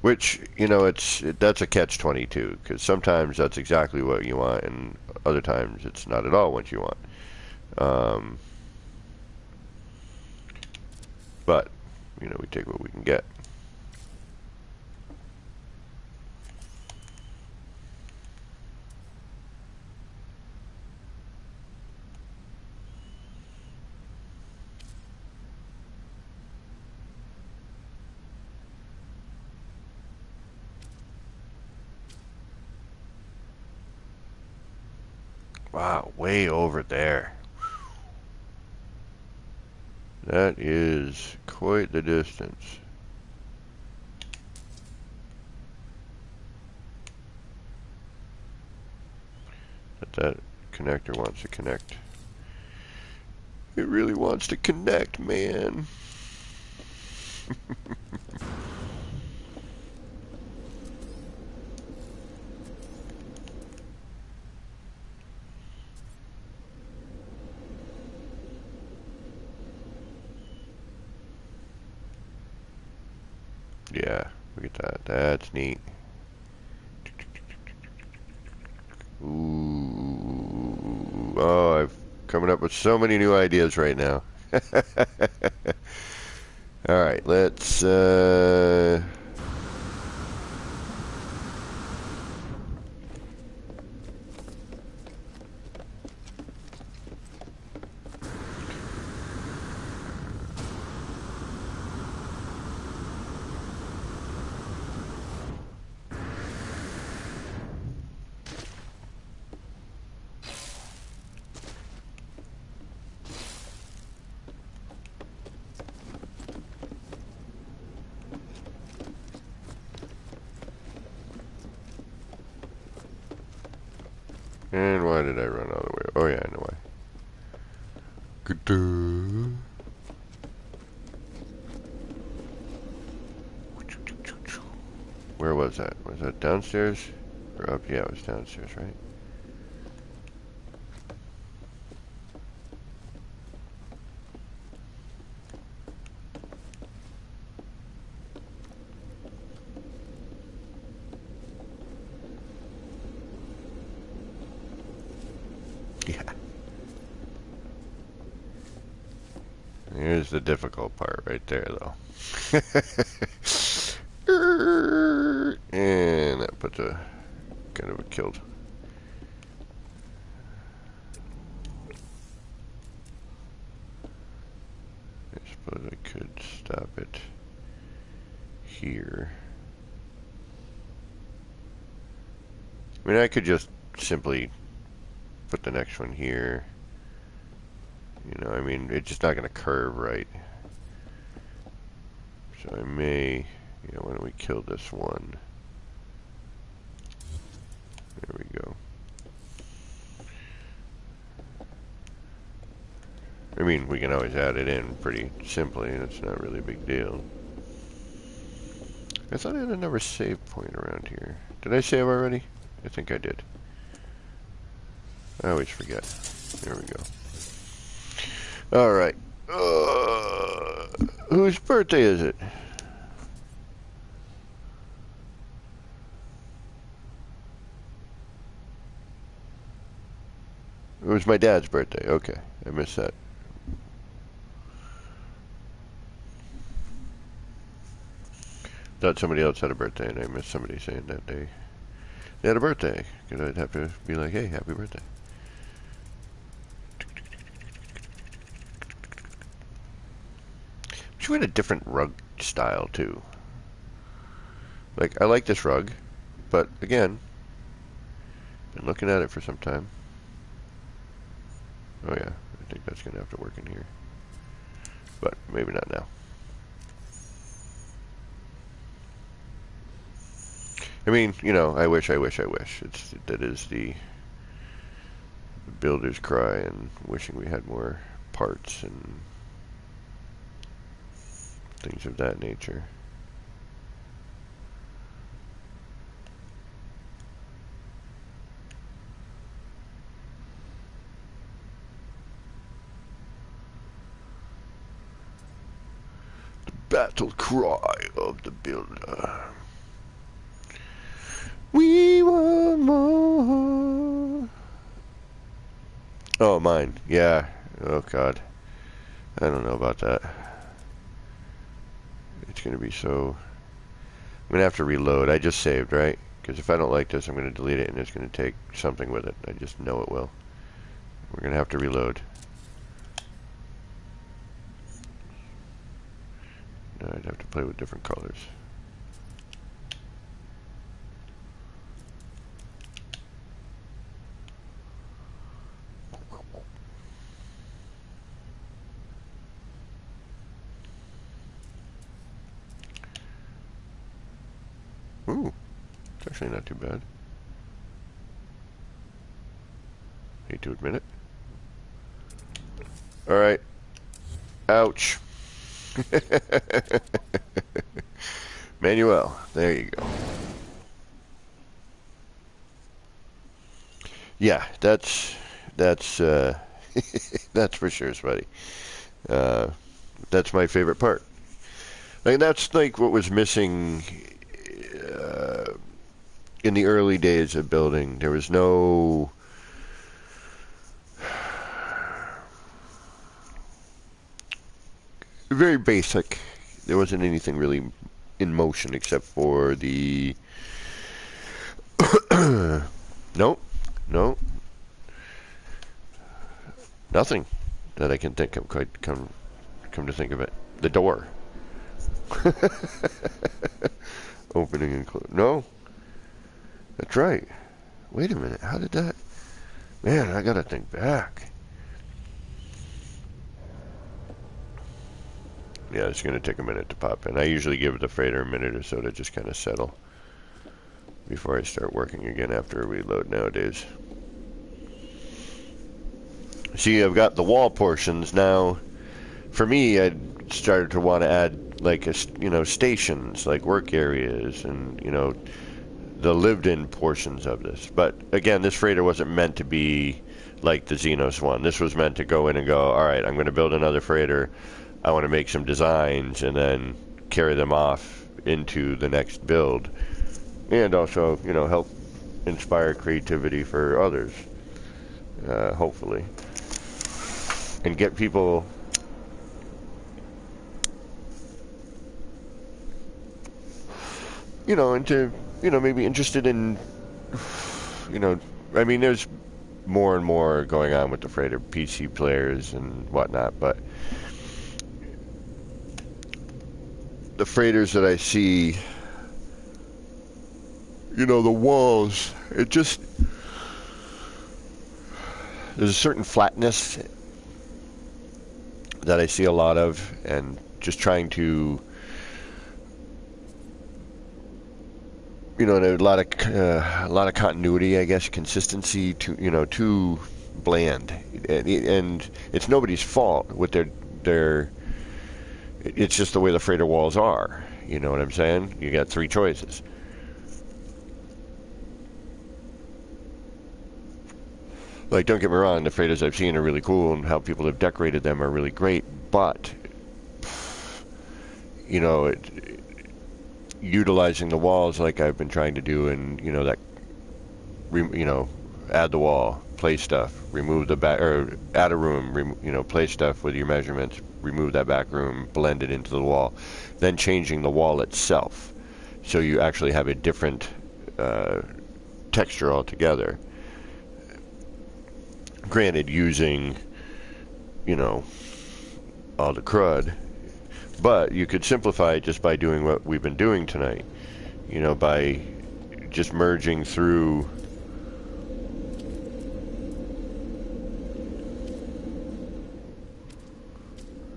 Which, you know, that's a catch-22, because sometimes that's exactly what you want, and other times it's not at all what you want. But, you know, we take what we can get. Wow, way over there. That is quite the distance. That connector wants to connect. It really wants to connect, man. Yeah, look at that. That's neat. Ooh. Oh, I'm coming up with so many new ideas right now. All right, let's and why did I run all the way? Oh yeah, I know why. Where was that? Was that downstairs? Or up? Yeah, it was downstairs, right? Yeah. Here's the difficult part right there, though. And that puts a kind of a killed. I suppose I could stop it here. I mean, I could just simply put the next one here. You know, I mean, it's just not going to curve right. So I may, you know, why don't we kill this one? There we go. I mean, we can always add it in pretty simply, and it's not really a big deal. I thought I had another save point around here. Did I save already? I think I did. I always forget. There we go. Alright. Whose birthday is it? It was my dad's birthday. Okay. I missed that. Thought somebody else had a birthday, and I missed somebody saying that they had a birthday. Because I'd have to be like, hey, happy birthday. She had a different rug style, too. Like, I like this rug, but again, been looking at it for some time. Oh yeah, I think that's going to have to work in here. But maybe not now. I mean, you know, I wish. That is the builder's cry, and wishing we had more parts and things of that nature. battle cry of the builder. We want more. Oh, mine. Yeah. Oh, God. I don't know about that. It's going to be so... I'm going to have to reload. I just saved, right? Because if I don't like this, I'm going to delete it, and it's going to take something with it. I just know it will. We're going to have to reload. No, I'd have to play with different colors. Ooh, it's actually not too bad. Hate to admit it. Alright. Ouch. Manuel, there you go. Yeah, that's that's for sure, Spuddy. That's my favorite part. Like, that's like what was missing in the early days of building. There was no very basic. There wasn't anything really in motion except for the nope, nothing that I can think of. Quite come to think of it, the door. Opening and closing. No, that's right. Wait a minute. How did that? Man, I gotta think back. Yeah, it's gonna take a minute to pop in. I usually give the freighter a minute or so to just kind of settle before I start working again after a reload nowadays. See, I've got the wall portions now. For me, I started to want to add, like, stations, like work areas, and the lived-in portions of this. But again, this freighter wasn't meant to be like the Xenos one. This was meant to go in and go, all right, I'm going to build another freighter. I want to make some designs and then carry them off into the next build, and also, help inspire creativity for others, hopefully, and get people into, maybe interested in, I mean, there's more and more going on with the freighter, PC players and whatnot, but the freighters that I see, the walls, there's a certain flatness that I see a lot of, and just trying to, a lot of continuity, I guess, consistency, too bland, and it's nobody's fault with their. It's just the way the freighter walls are. You know what I'm saying? You got three choices. Like, don't get me wrong, the freighters I've seen are really cool, and how people have decorated them are really great, but utilizing the walls like I've been trying to do, and add the wall, place stuff, remove the back, or add a room, place stuff with your measurements, remove that back room, blend it into the wall, then changing the wall itself so you actually have a different texture altogether. Granted, using all the crud, but you could simplify it just by doing what we've been doing tonight, by just merging through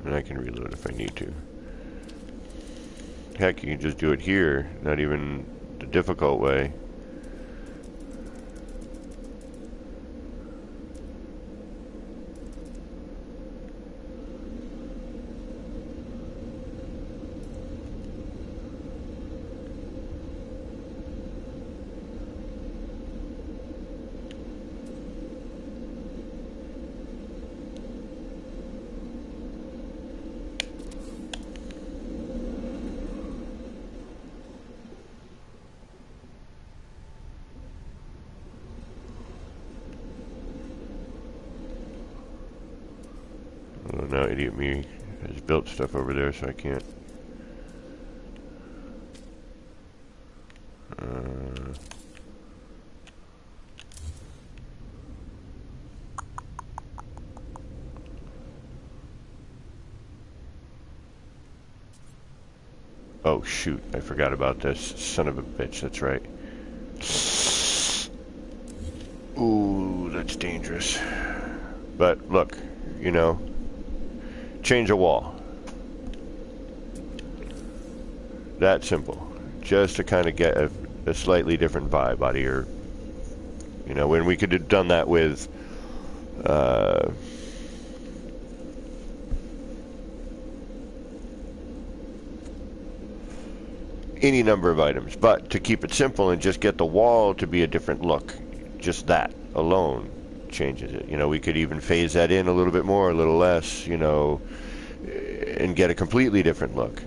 and I can reload if I need to. Heck, you can just do it here, not even the difficult way. now idiot me has built stuff over there, so I can't. Oh shoot, I forgot about this. Son of a bitch, that's right. Ooh, that's dangerous. But look, you know, change a wall. That simple. Just to kind of get a slightly different vibe out of your, you know, when we could have done that with any number of items. But to keep it simple and just get the wall to be a different look, just that alone changes it. You know, we could even phase that in a little bit more, a little less, you know, and get a completely different look,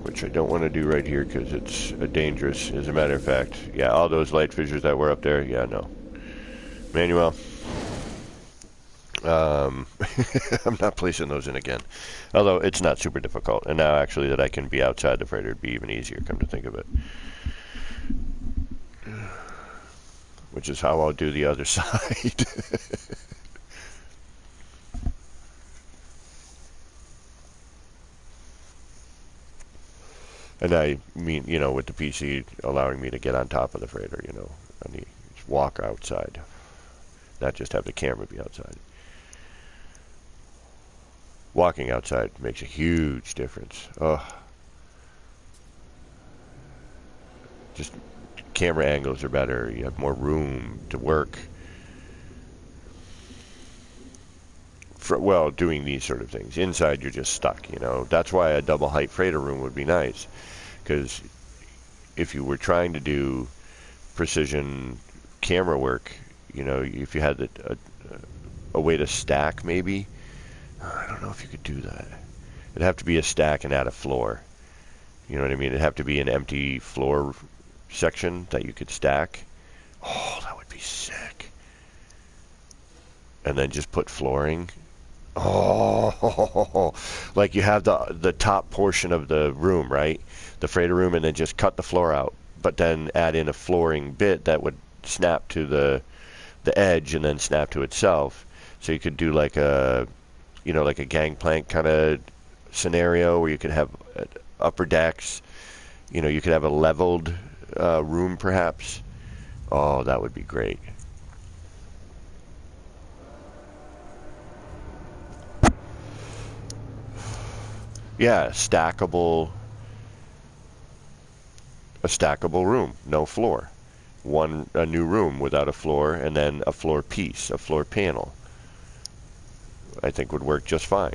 which I don't want to do right here because it's dangerous. As a matter of fact, yeah, all those light fissures that were up there, yeah, no. Manuel, I'm not placing those in again. Although it's not super difficult. And now actually that I can be outside the freighter, it'd be even easier, come to think of it. Which is how I'll do the other side. And I mean, you know, with the PC allowing me to get on top of the freighter, you know, I need to walk outside, not just have the camera be outside. Walking outside makes a huge difference. Oh, just camera angles are better. You have more room to work. Well, doing these sort of things. Inside, you're just stuck, you know. That's why a double height freighter room would be nice. Because if you were trying to do precision camera work, you know, if you had a way to stack, maybe. I don't know if you could do that. It'd have to be a stack and add a floor. You know what I mean? It'd have to be an empty floor section that you could stack. Oh, that would be sick. And then just put flooring. Oh, like you have the top portion of the room, right? The freighter room, and then just cut the floor out. But then add in a flooring bit that would snap to the edge and then snap to itself. So you could do like a, you know, like a gangplank kind of scenario where you could have upper decks. You know, you could have a leveled room perhaps. Oh, that would be great. Yeah, a stackable room, no floor. A new room without a floor, and then a floor piece, a floor panel. I think would work just fine.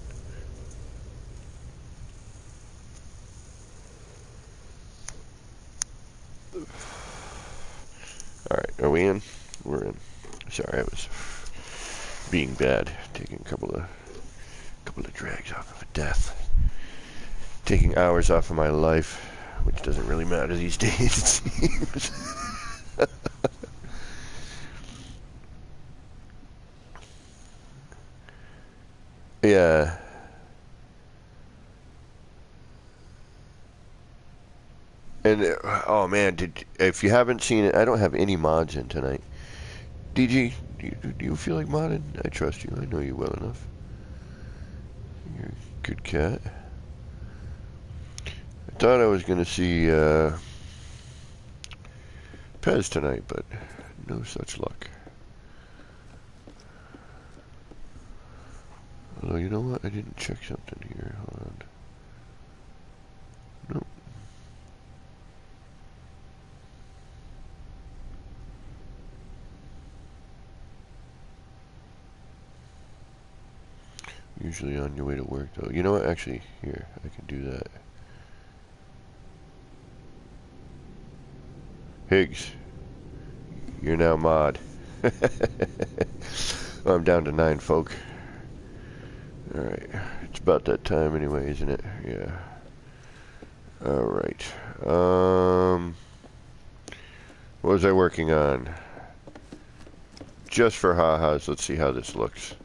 All right, are we in? We're in. Sorry, I was being bad, taking a couple of drags off of a death. Taking hours off of my life, which doesn't really matter these days, it seems. Yeah. And, oh man, if you haven't seen it, I don't have any mods in tonight. DG, do you feel like modding? I trust you, I know you well enough. You're a good cat. I thought I was going to see Pez tonight, but no such luck. Although, you know what? I didn't check something here. Hold on. Nope. Usually on your way to work, though. You know what? Actually, here, I can do that. Higgs, you're now mod. Well, I'm down to 9 folk. Alright, it's about that time anyway, isn't it? Yeah. Alright. What was I working on? Just for ha-has, let's see how this looks.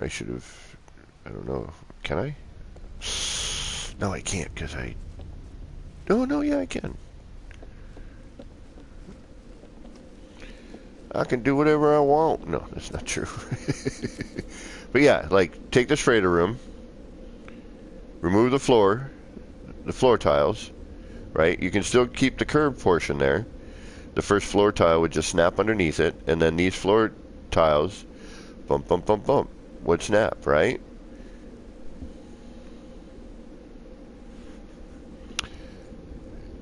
I should have, I don't know, can I? No, I can't because I, oh no, yeah, I can. I can do whatever I want. No, that's not true. But yeah, like, take this freighter room, remove the floor tiles, right? You can still keep the curved portion there. The first floor tile would just snap underneath it, and then these floor tiles, bump, bump, bump, bump, would snap, right?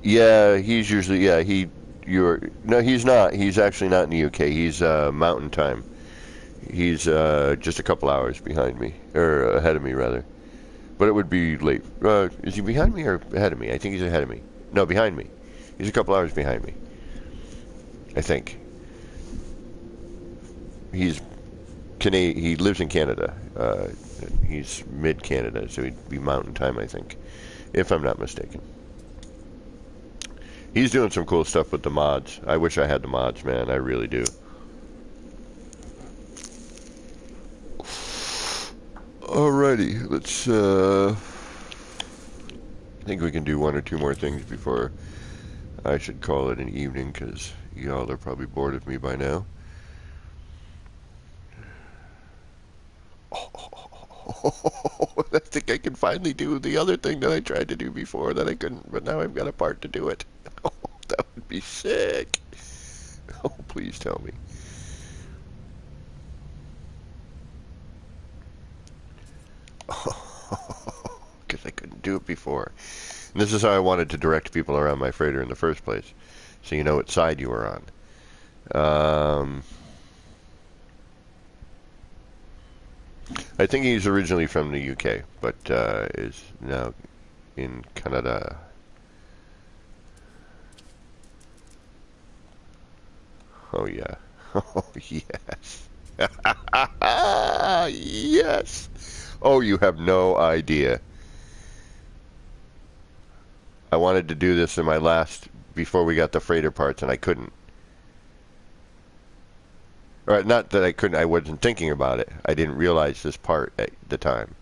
Yeah, he's usually, yeah, no, he's not. He's actually not in the UK. He's Mountain Time. He's just a couple hours behind me, or ahead of me, rather. But it would be late. Is he behind me or ahead of me? I think he's ahead of me. No, behind me. He's a couple hours behind me, I think. He's he lives in Canada. He's mid-Canada, so he'd be Mountain Time, I think, if I'm not mistaken. He's doing some cool stuff with the mods. I wish I had the mods, man. I really do. Alrighty, let's, I think we can do one or two more things before I should call it an evening, because y'all are probably bored of me by now. I think I can finally do the other thing that I tried to do before that I couldn't, but now I've got a part to do it. Oh, that would be sick. Oh, please tell me. Because I couldn't do it before. And this is how I wanted to direct people around my freighter in the first place, so you know what side you were on. I think he's originally from the UK, but is now in Canada. Oh, yeah. Oh, yes. Yes. Oh, you have no idea. I wanted to do this in my last, before we got the freighter parts, and I couldn't. Or not that I couldn't, I wasn't thinking about it. I didn't realize this part at the time.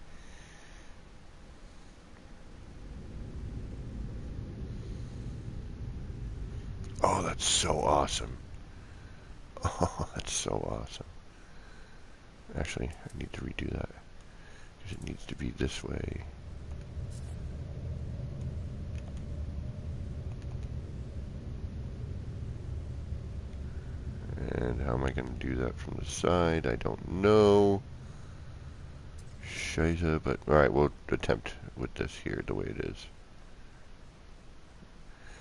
Oh, that's so awesome. Oh, that's so awesome. Actually, I need to redo that, because it needs to be this way. And how am I going to do that from the side? I don't know. Shiza, but alright, we'll attempt with this here the way it is.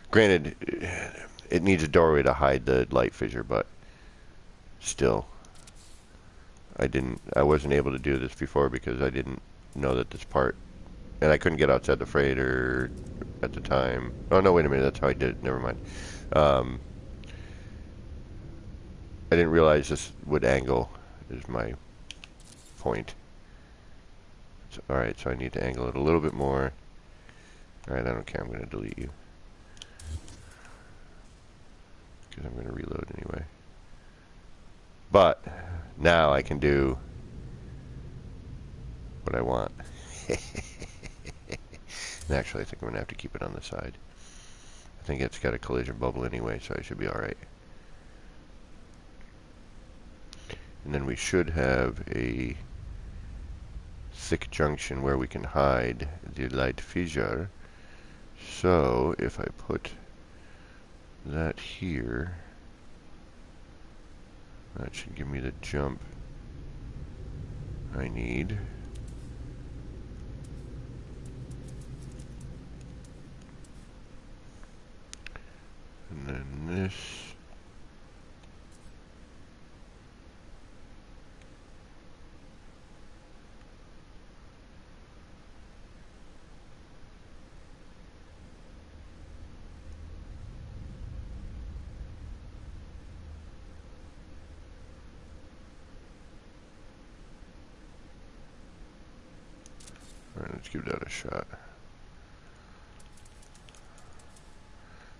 Granted, it needs a doorway to hide the light fissure, but still, I wasn't able to do this before because I didn't know that this part, and I couldn't get outside the freighter at the time. Oh no, wait a minute, that's how I did it, never mind. I didn't realize this would angle, is my point. So, alright, so I need to angle it a little bit more. Alright, I don't care, I'm going to delete you, because I'm going to reload anyway. But now I can do what I want. And actually, I think I'm going to have to keep it on the side. I think it's got a collision bubble anyway, so I should be alright. And then we should have a thick junction where we can hide the light fissure. So if I put that here, that should give me the jump I need. And then this. Alright, let's give that a shot.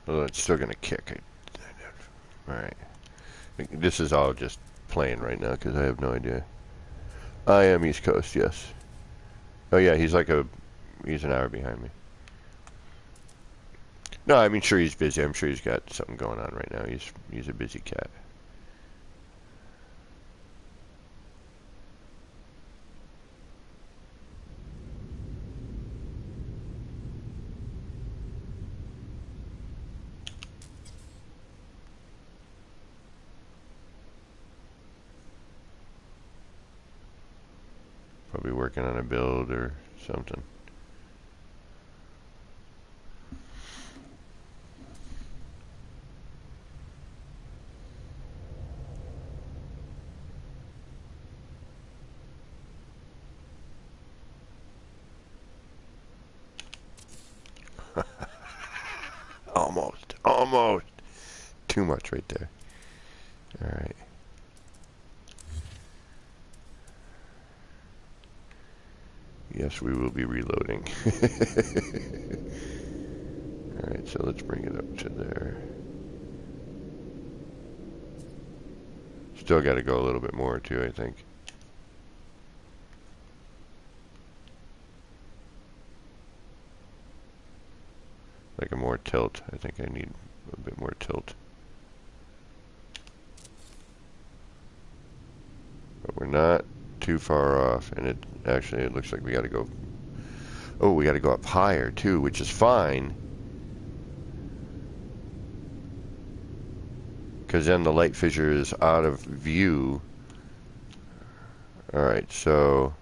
Although it's still going to kick. Alright. This is all just playing right now because I have no idea. I am East Coast, yes. Oh yeah, he's an hour behind me. No, I mean, sure he's busy. I'm sure he's got something going on right now. He's a busy cat. Probably working on a build or something. Almost. Too much right there. All right. Yes, we will be reloading. All right, so let's bring it up to there. Still got to go a little bit more too, I think. Like a more tilt. I think I need a bit more tilt. But we're not too far off, and it looks like we got to go. Oh, we got to go up higher too, which is fine. Because then the light fissure is out of view. Alright, so...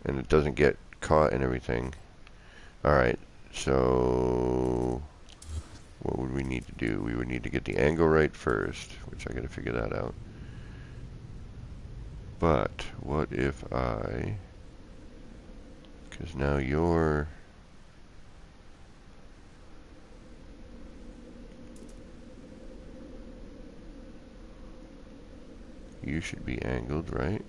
And it doesn't get caught and everything. Alright, so... What would we need to do? We would need to get the angle right first, which I gotta figure that out. But, what if I... Because now you're... You should be angled, right?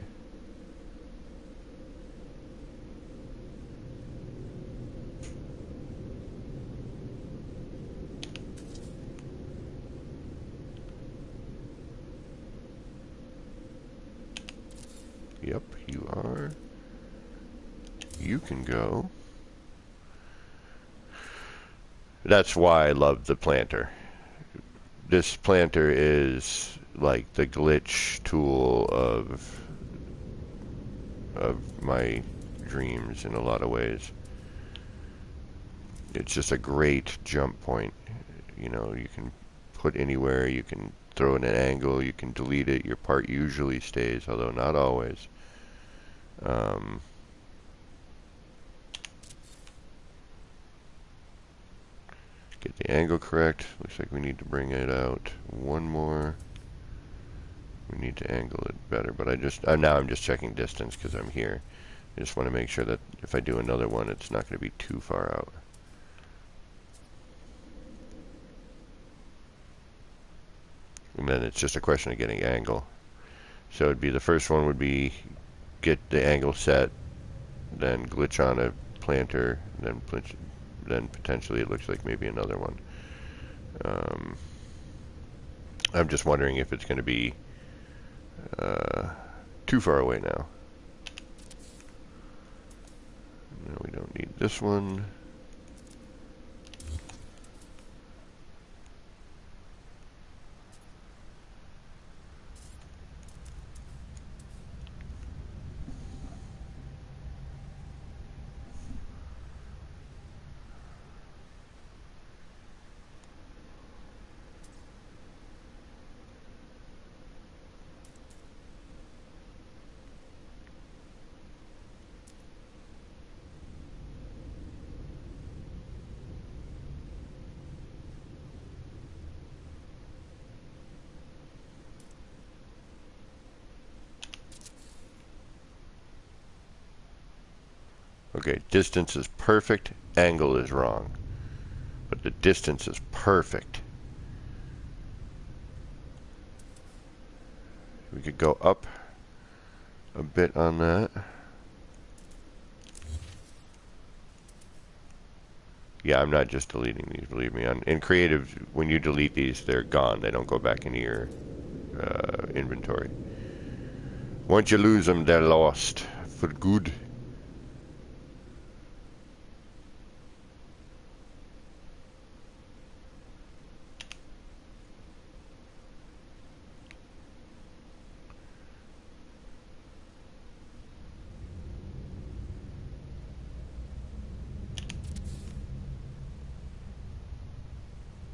Yep, you are. You can go. That's why I love the planter. This planter is like the glitch tool of my dreams in a lot of ways. It's just a great jump point. You know, you can put anywhere, you can throw in an angle, you can delete it. Your part usually stays, although not always. Get the angle correct. Looks like we need to bring it out one more. We need to angle it better, but now I'm just checking distance because I'm here. I just want to make sure that if I do another one, it's not going to be too far out. And then it's just a question of getting angle. So it'd be the first one would be get the angle set, then glitch on a planter, then potentially it looks like maybe another one. I'm just wondering if it's going to be too far away now. No, we don't need this one. Okay, distance is perfect, angle is wrong. But the distance is perfect. We could go up a bit on that. Yeah, I'm not just deleting these, believe me. In creative, when you delete these, they're gone. They don't go back into your inventory. Once you lose them, they're lost for good.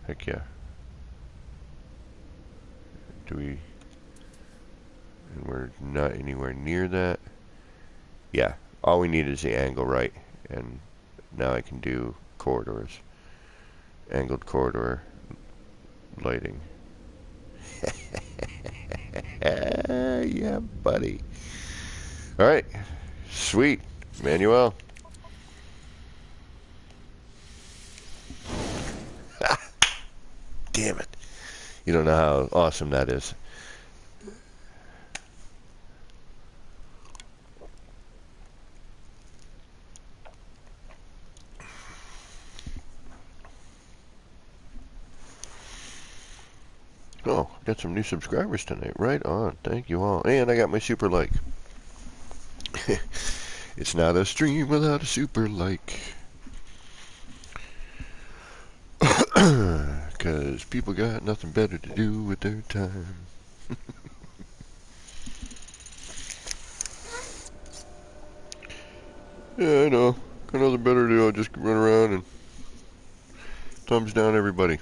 Heck yeah. Do we... And we're not anywhere near that. Yeah, all we need is the angle right. And now I can do corridors. Angled corridor lighting. Yeah, buddy. Alright. Sweet. Manuel. Damn it. You don't know how awesome that is. Oh, got some new subscribers tonight. Right on. Thank you all. And I got my super like. It's not a stream without a super like. Because people got nothing better to do with their time. Yeah, I know. Got nothing better to do. I'll just run around and thumbs down everybody.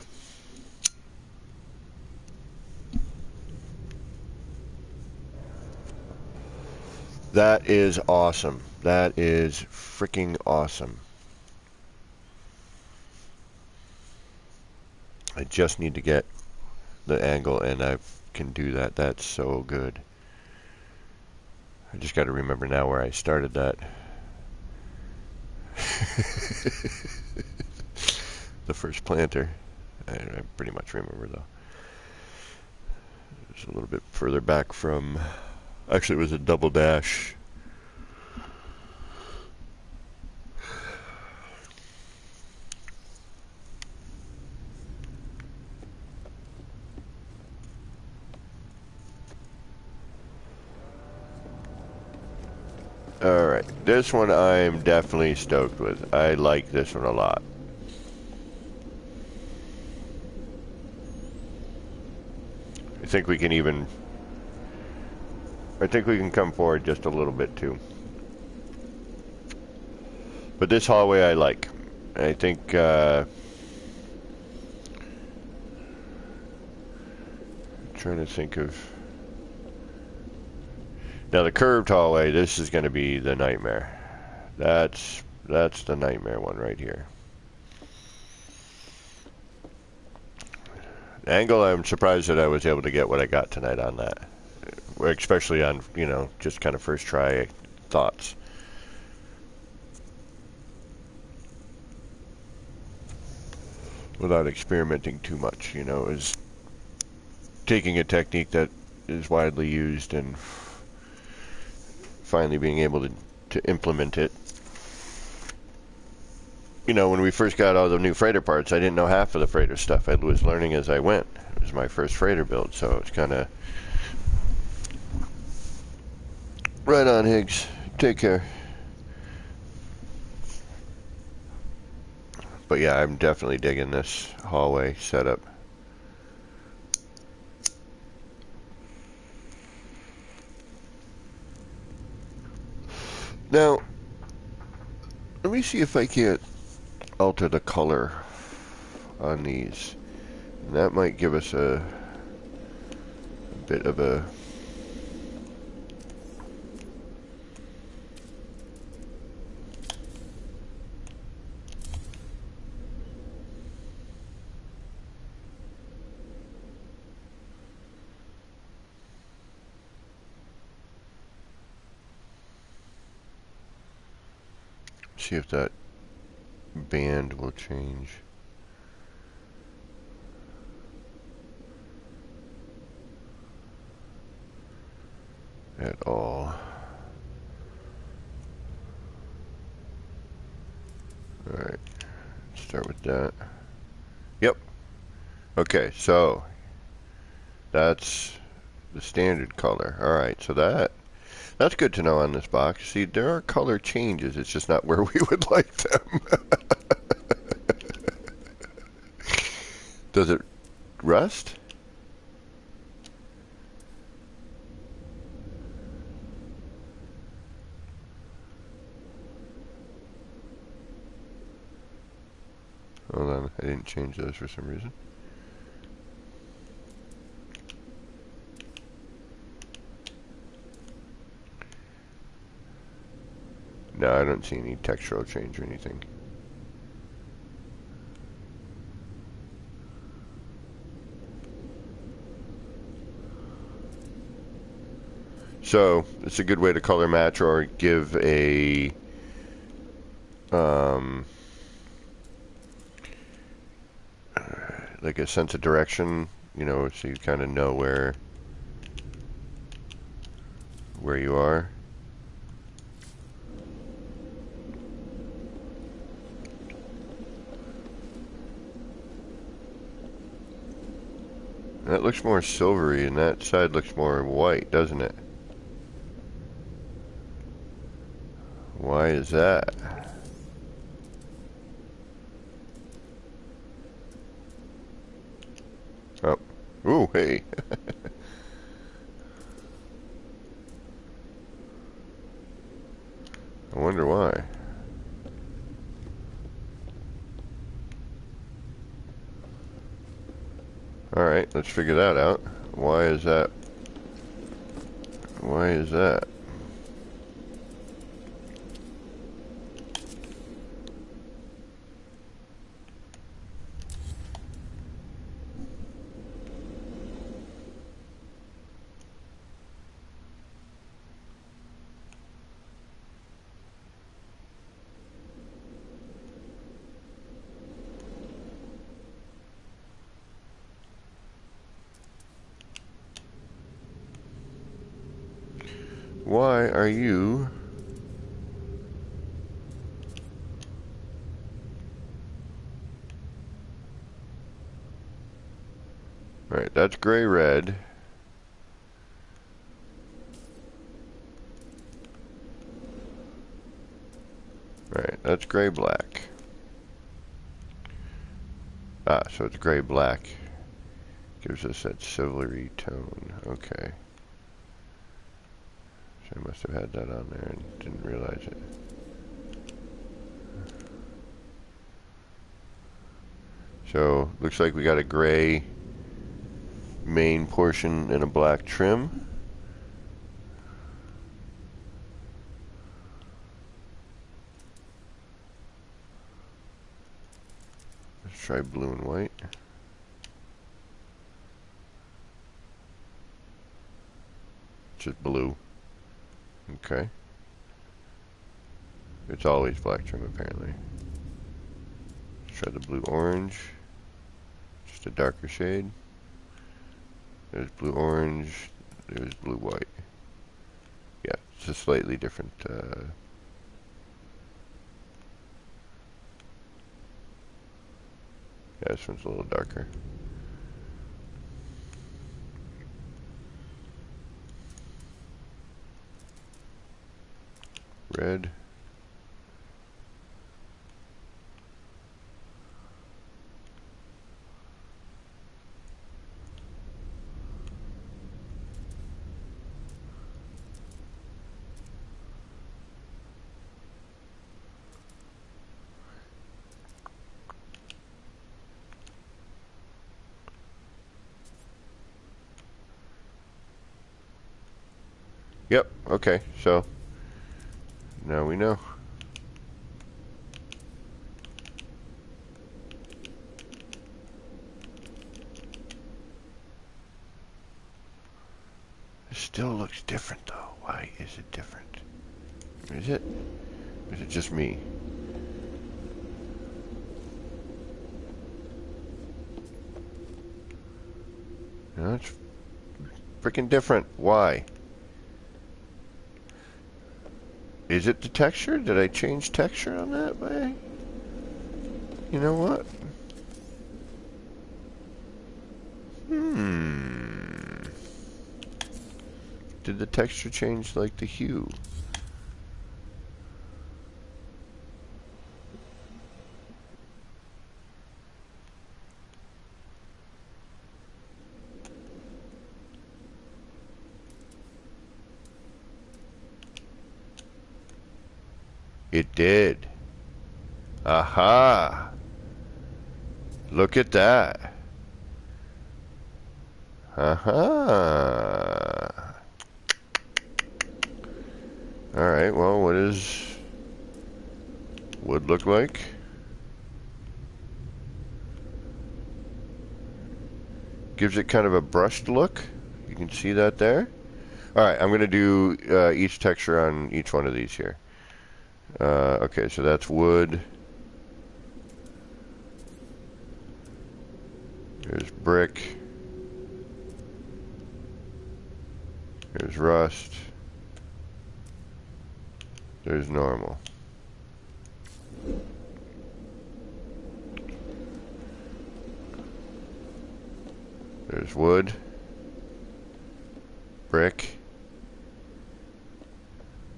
That is awesome. That is freaking awesome. I just need to get the angle and I can do that. That's so good. I just got to remember now where I started that. The first planter. I pretty much remember though. It's a little bit further back from... Actually, it was a double dash. Alright, this one I'm definitely stoked with. I like this one a lot. I think we can even... I think we can come forward just a little bit too. But this hallway I like. I think trying to think of... Now the curved hallway, this is going to be the nightmare. That's the nightmare one right here. Angle, I'm surprised that I was able to get what I got tonight on that. Especially on, you know, just kind of first try thoughts. Without experimenting too much, you know, is taking a technique that is widely used and finally being able to implement it. You know, when we first got all the new freighter parts, I didn't know half of the freighter stuff. I was learning as I went. It was my first freighter build, so it's kind of... Right on, Higgs. Take care. But yeah, I'm definitely digging this hallway setup. Now, let me see if I can't alter the color on these. And that might give us a bit of a... See if that band will change at all. Alright, start with that. Yep. Okay, so that's the standard color. Alright, so that That's good to know on this box. See, there are color changes. It's just not where we would like them. Does it rust? Hold on, I didn't change those for some reason. No, I don't see any textural change or anything. So, it's a good way to color match or give a like a sense of direction, you know, so you kind of know where you are. That looks more silvery, and that side looks more white, doesn't it? Why is that? Oh. Ooh, hey. I wonder why. Alright, let's figure that out. Why is that? Why is that? Why are you... Alright, that's gray-red. Alright, that's gray-black. Ah, so it's gray-black. Gives us that silvery tone. Okay. So I must have had that on there and didn't realize it. So, looks like we got a gray main portion and a black trim. Let's try blue and white. Just blue. Okay. It's always black trim apparently. Let's try the blue orange. Just a darker shade. There's blue orange. There's blue white. Yeah, it's a slightly different yeah, this one's a little darker. Red. Yep, okay, so now we know. It still looks different though. Why is it different? Is it? Or is it just me? No, it's freaking different. Why? Is it the texture? Did I change texture on that way? You know what? did the texture change like the hue? It did. Aha! Look at that. Aha! Alright, well, what does wood look like? Gives it kind of a brushed look. You can see that there. Alright, I'm going to do each texture on each one of these here. Okay, so that's wood. There's brick. There's rust. There's normal. There's wood. Brick.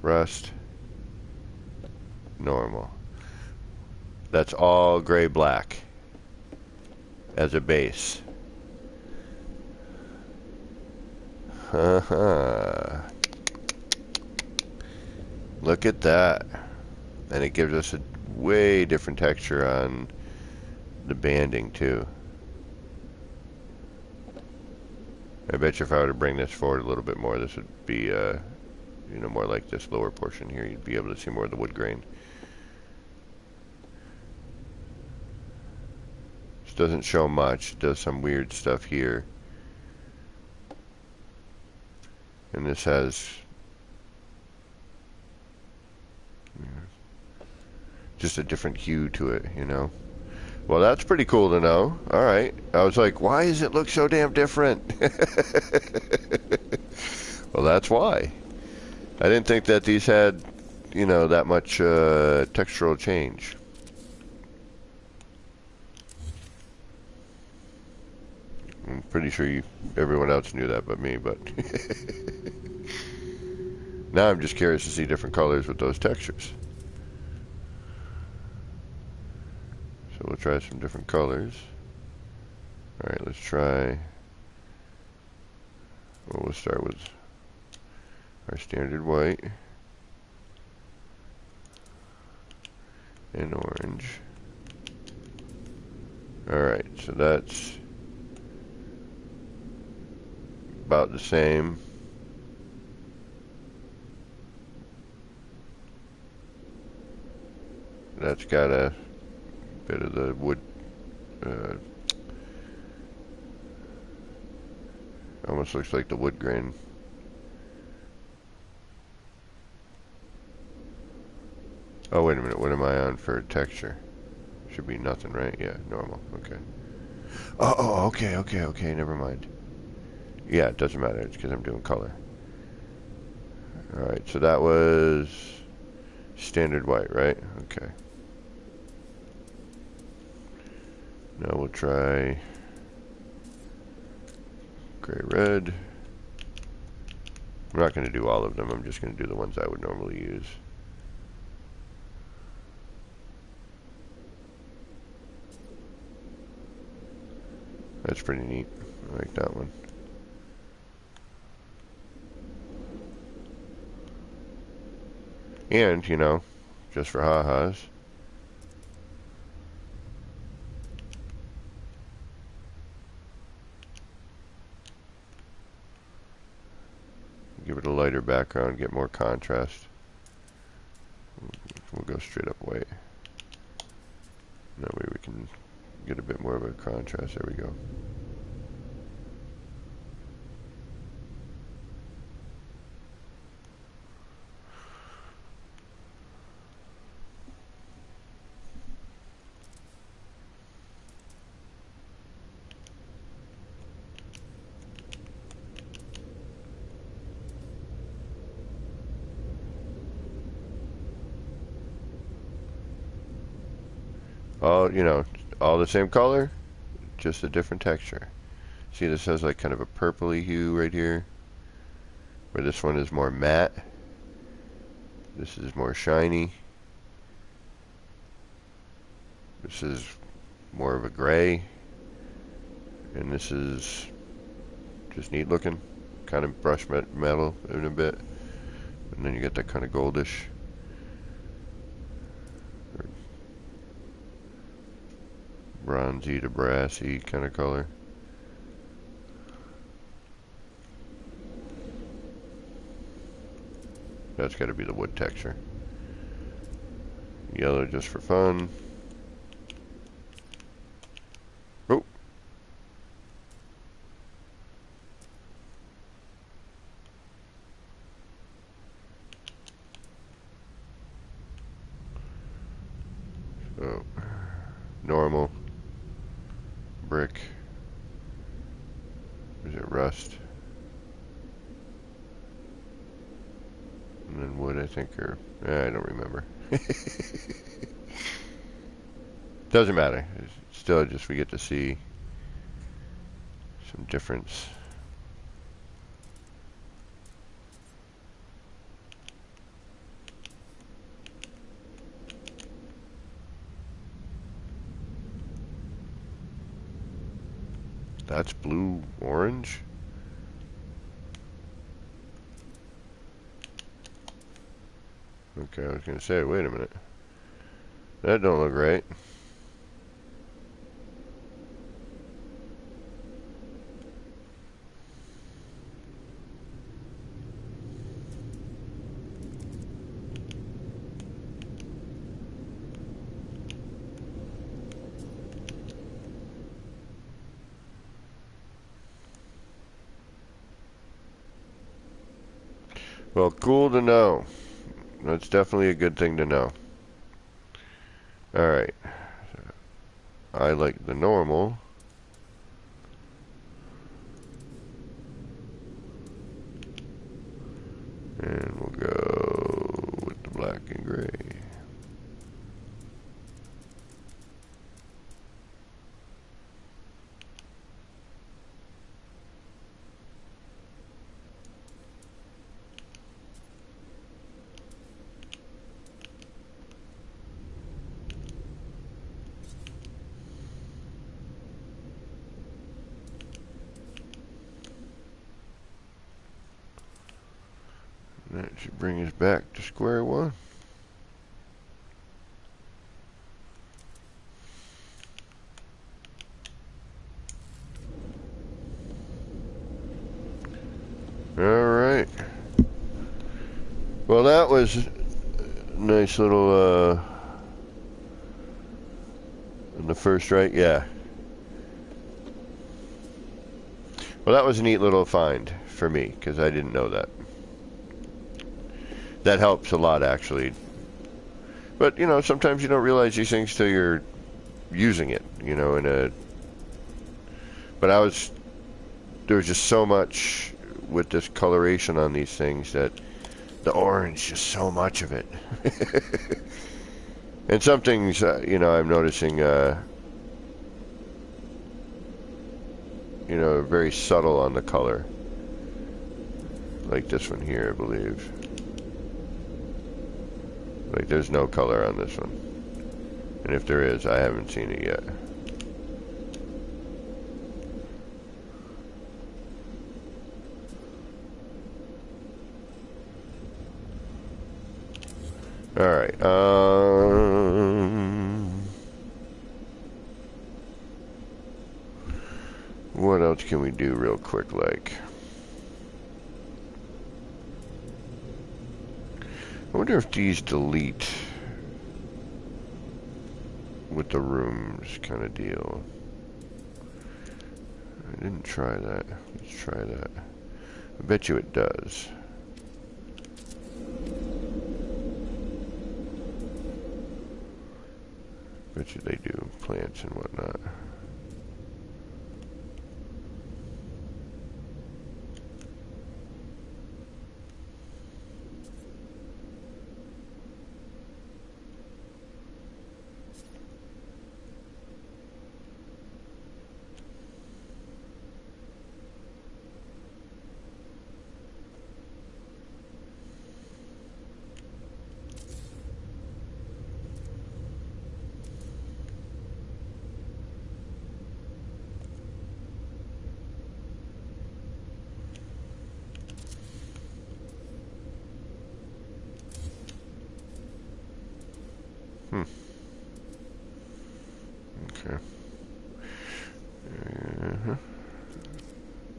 Rust. Normal. That's all gray black as a base. Look at that. And it gives us a way different texture on the banding too. I bet you if I were to bring this forward a little bit more, this would be you know, more like this lower portion here. You'd be able to see more of the wood grain. This doesn't show much. It does some weird stuff here. And this has just a different hue to it, you know. Well, that's pretty cool to know. Alright. I was like, why does it look so damn different? Well, that's why. I didn't think that these had, you know, that much textural change. I'm pretty sure everyone else knew that but me, but now I'm just curious to see different colors with those textures. So we'll try some different colors. Alright, let's try, well, we'll start with our standard white and orange. Alright, so that's about the same. That's got a bit of the wood, almost looks like the wood grain. Oh, wait a minute, what am I on for texture? Should be nothing, right? Yeah, normal, okay. Oh, okay, never mind. Yeah, it doesn't matter, it's because I'm doing color. Alright, so that was standard white, right? Okay. Now we'll try gray red. I'm not going to do all of them, I'm just going to do the ones I would normally use. That's pretty neat. I like that one. And, you know, just for ha-has, give it a lighter background, get more contrast. We'll go straight up white. That way we can get a bit more of a contrast. There we go. All, you know, all the same color, just a different texture. See, this has like kind of a purpley hue right here. where this one is more matte. This is more shiny. This is more of a gray. And this is just neat looking. Kind of brushed metal in a bit. And then you get that kind of goldish. Bronzy to brassy kind of color. That's got to be the wood texture. Yellow just for fun. Oh. So, normal. Brick. Is it rust? And then wood, I think, or I don't remember. Doesn't matter. It's still just we get to see some difference. That's blue orange. Okay, I was gonna say, wait a minute. That don't look right. Well, cool to know. That's definitely a good thing to know. Alright. I like the normal. And we'll go with the black and gray. That should bring us back to square one. Alright. Well, that was a nice little, in the first right, yeah. Well, that was a neat little find for me, because I didn't know that. That helps a lot, actually. But, you know, sometimes you don't realize these things till you're using it, you know, but there was just so much with this coloration on these things that the orange, just so much of it. And some things, you know, I'm noticing, you know, very subtle on the color. Like this one here, I believe. Like there's no color on this one. And if there is, I haven't seen it yet. Alright, what else can we do real quick, like? I wonder if these delete with the rooms kind of deal. I didn't try that. Let's try that. I bet you it does. Bet you they do, plants and whatnot. Hmm. Okay.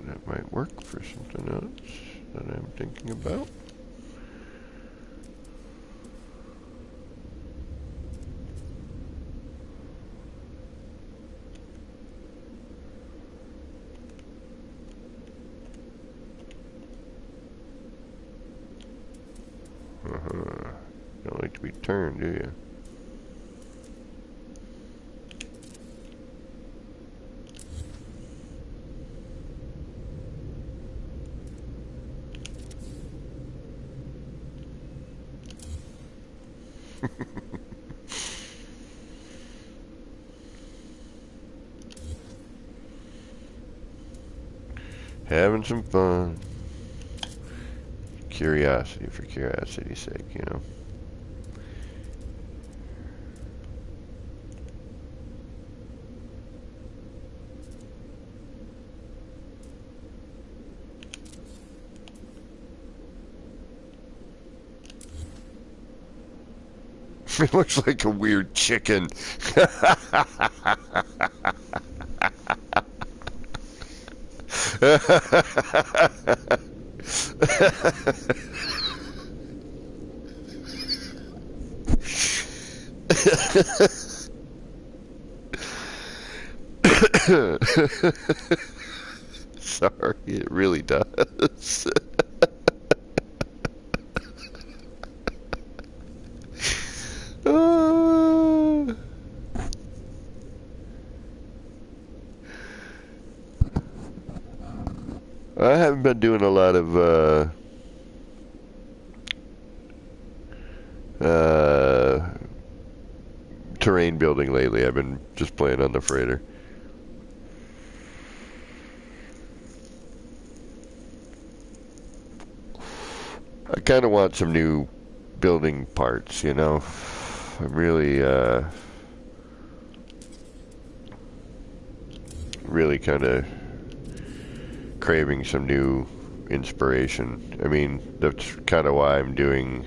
That might work for something else that I'm thinking about. Don't like to be turned, do you? Having some fun. Curiosity for curiosity's sake, you know. It looks like a weird chicken. Sorry, it really does. I haven't been doing a lot of terrain building lately. I've been just playing on the freighter. I kind of want some new building parts, you know. I'm really kind of craving some new inspiration. I mean, that's kind of why I'm doing,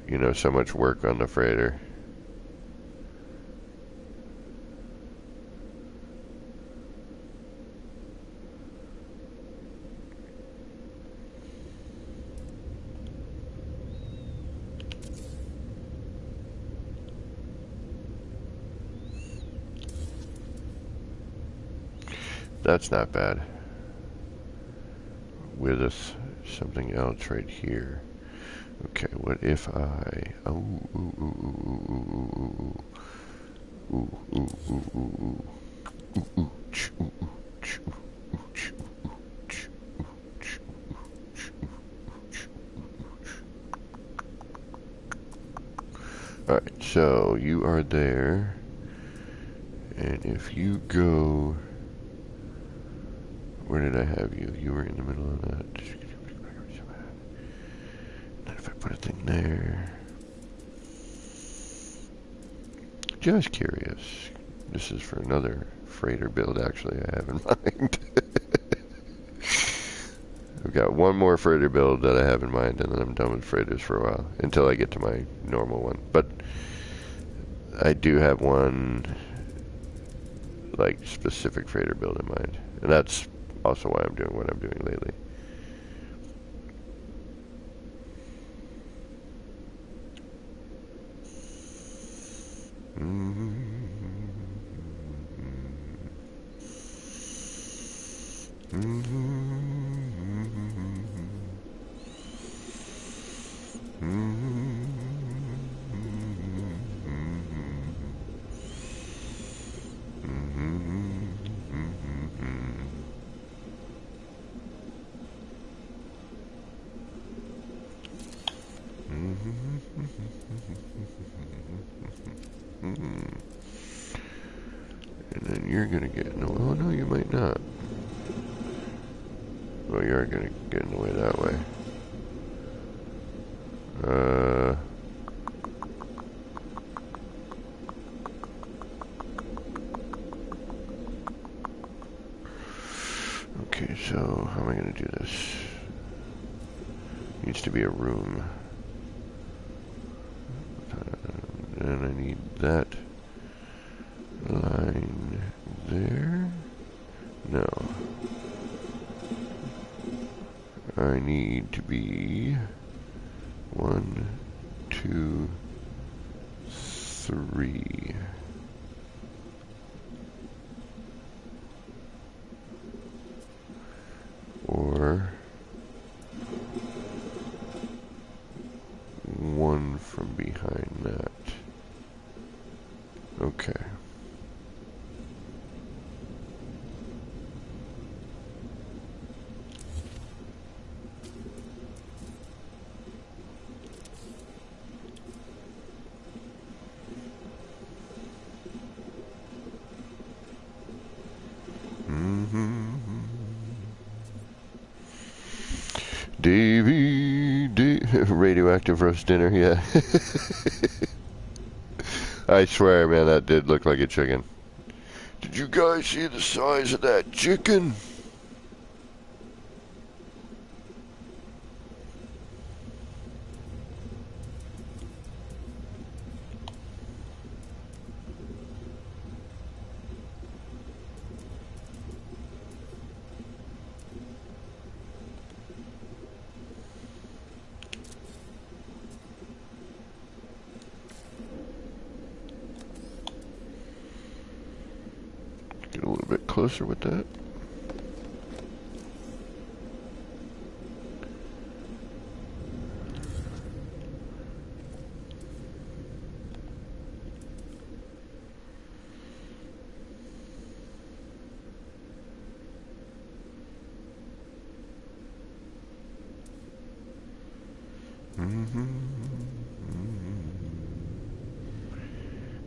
you know, so much work on the freighter. That's not bad. With us, something else right here. Okay, what if I... Oh, ooh, ooh, ooh, ooh, ooh, ooh, ooh, ooh, ooh, ooh, ooh, ooh, ch, ooh, ooh, ch, ooh, ooh, ch, ooh, ch, ooh, ch, ooh, ch, ooh, ch, ooh, ch. Alright, so you are there. And if you go... Where did I have you? You were in the middle of that. Then if I put a thing there... Just curious. This is for another freighter build, actually, I have in mind. I've got one more freighter build that I have in mind, and then I'm done with freighters for a while, until I get to my normal one. But I do have one, like, specific freighter build in mind. And that's also why I'm doing what I'm doing lately. And then you're gonna get in the way. Oh no, you might not. Well, you are gonna get in the way that way. Okay, so how am I gonna do this? Needs to be a room. And I need that line there. No. I need to be 1, 2, 3. Or 1 from behind that. Okay. Radioactive roast dinner, yeah. I swear, man, that did look like a chicken. Did you guys see the size of that chicken? Get a little bit closer with that.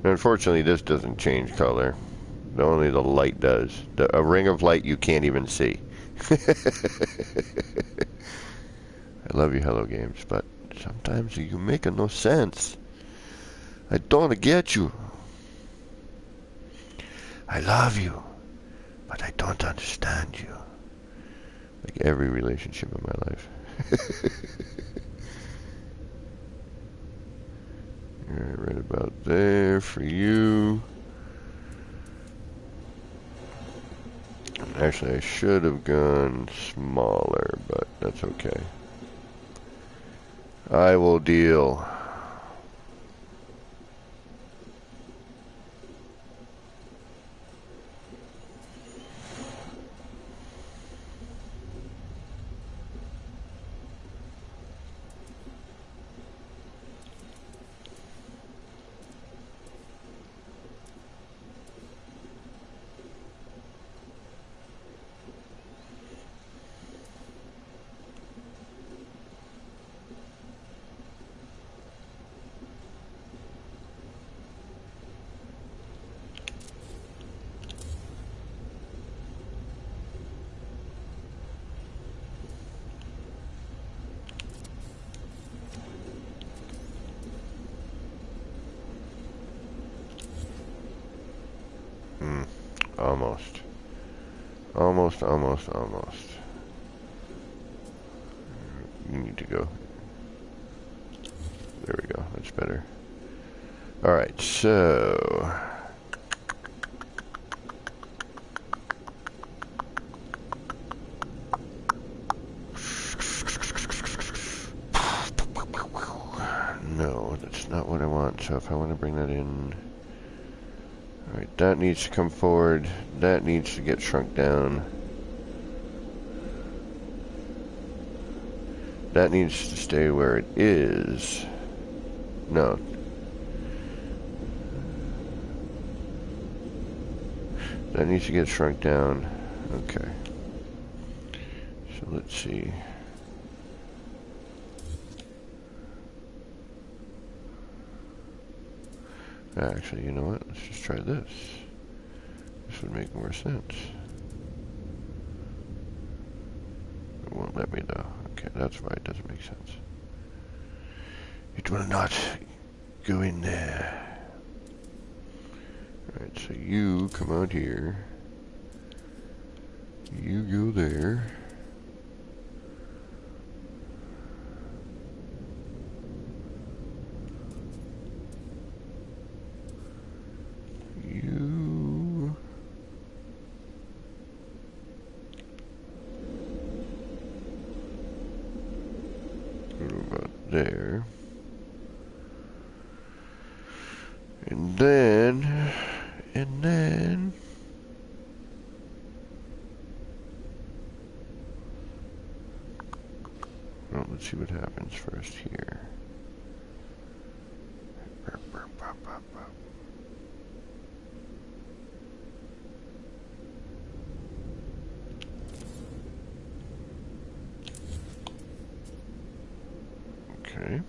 Unfortunately, this doesn't change color. Only the light does. A ring of light you can't even see. I love you, Hello Games, but sometimes you make no sense. I don't get you. I love you, but I don't understand you. Like every relationship in my life. Alright, right about there for you. Actually, I should have gone smaller, but that's okay. I will deal. Almost. Almost. You need to go. There we go. That's better. Alright, so... No, that's not what I want. So if I want to bring that in... Alright, that needs to come forward. That needs to get shrunk down. That needs to stay where it is. No. That needs to get shrunk down. Okay. So let's see. Actually, you know what? Let's just try this. This would make more sense. It won't let me though. Okay, that's why it doesn't make sense. It will not go in there. Alright, so you come out here. You go there. And then, well, let's see what happens first here. Okay.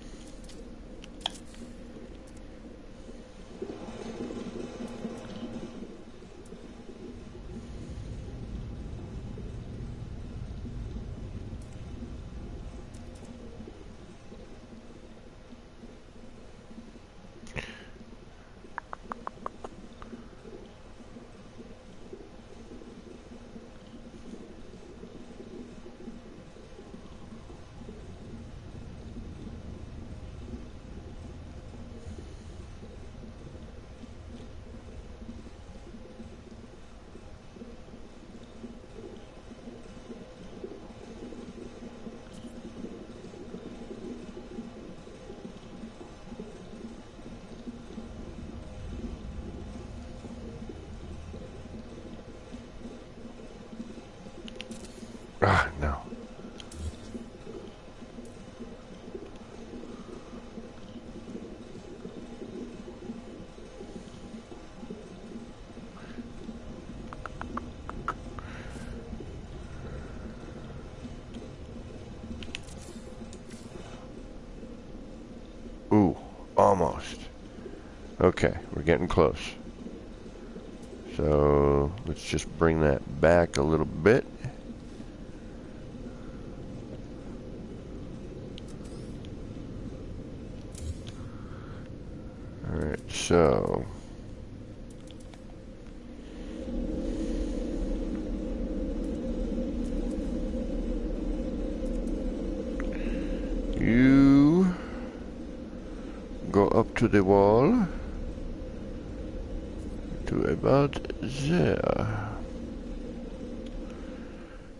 Ah, no. Ooh, almost. Okay, we're getting close. So let's just bring that back a little bit. Alright, so you go up to the wall to about there.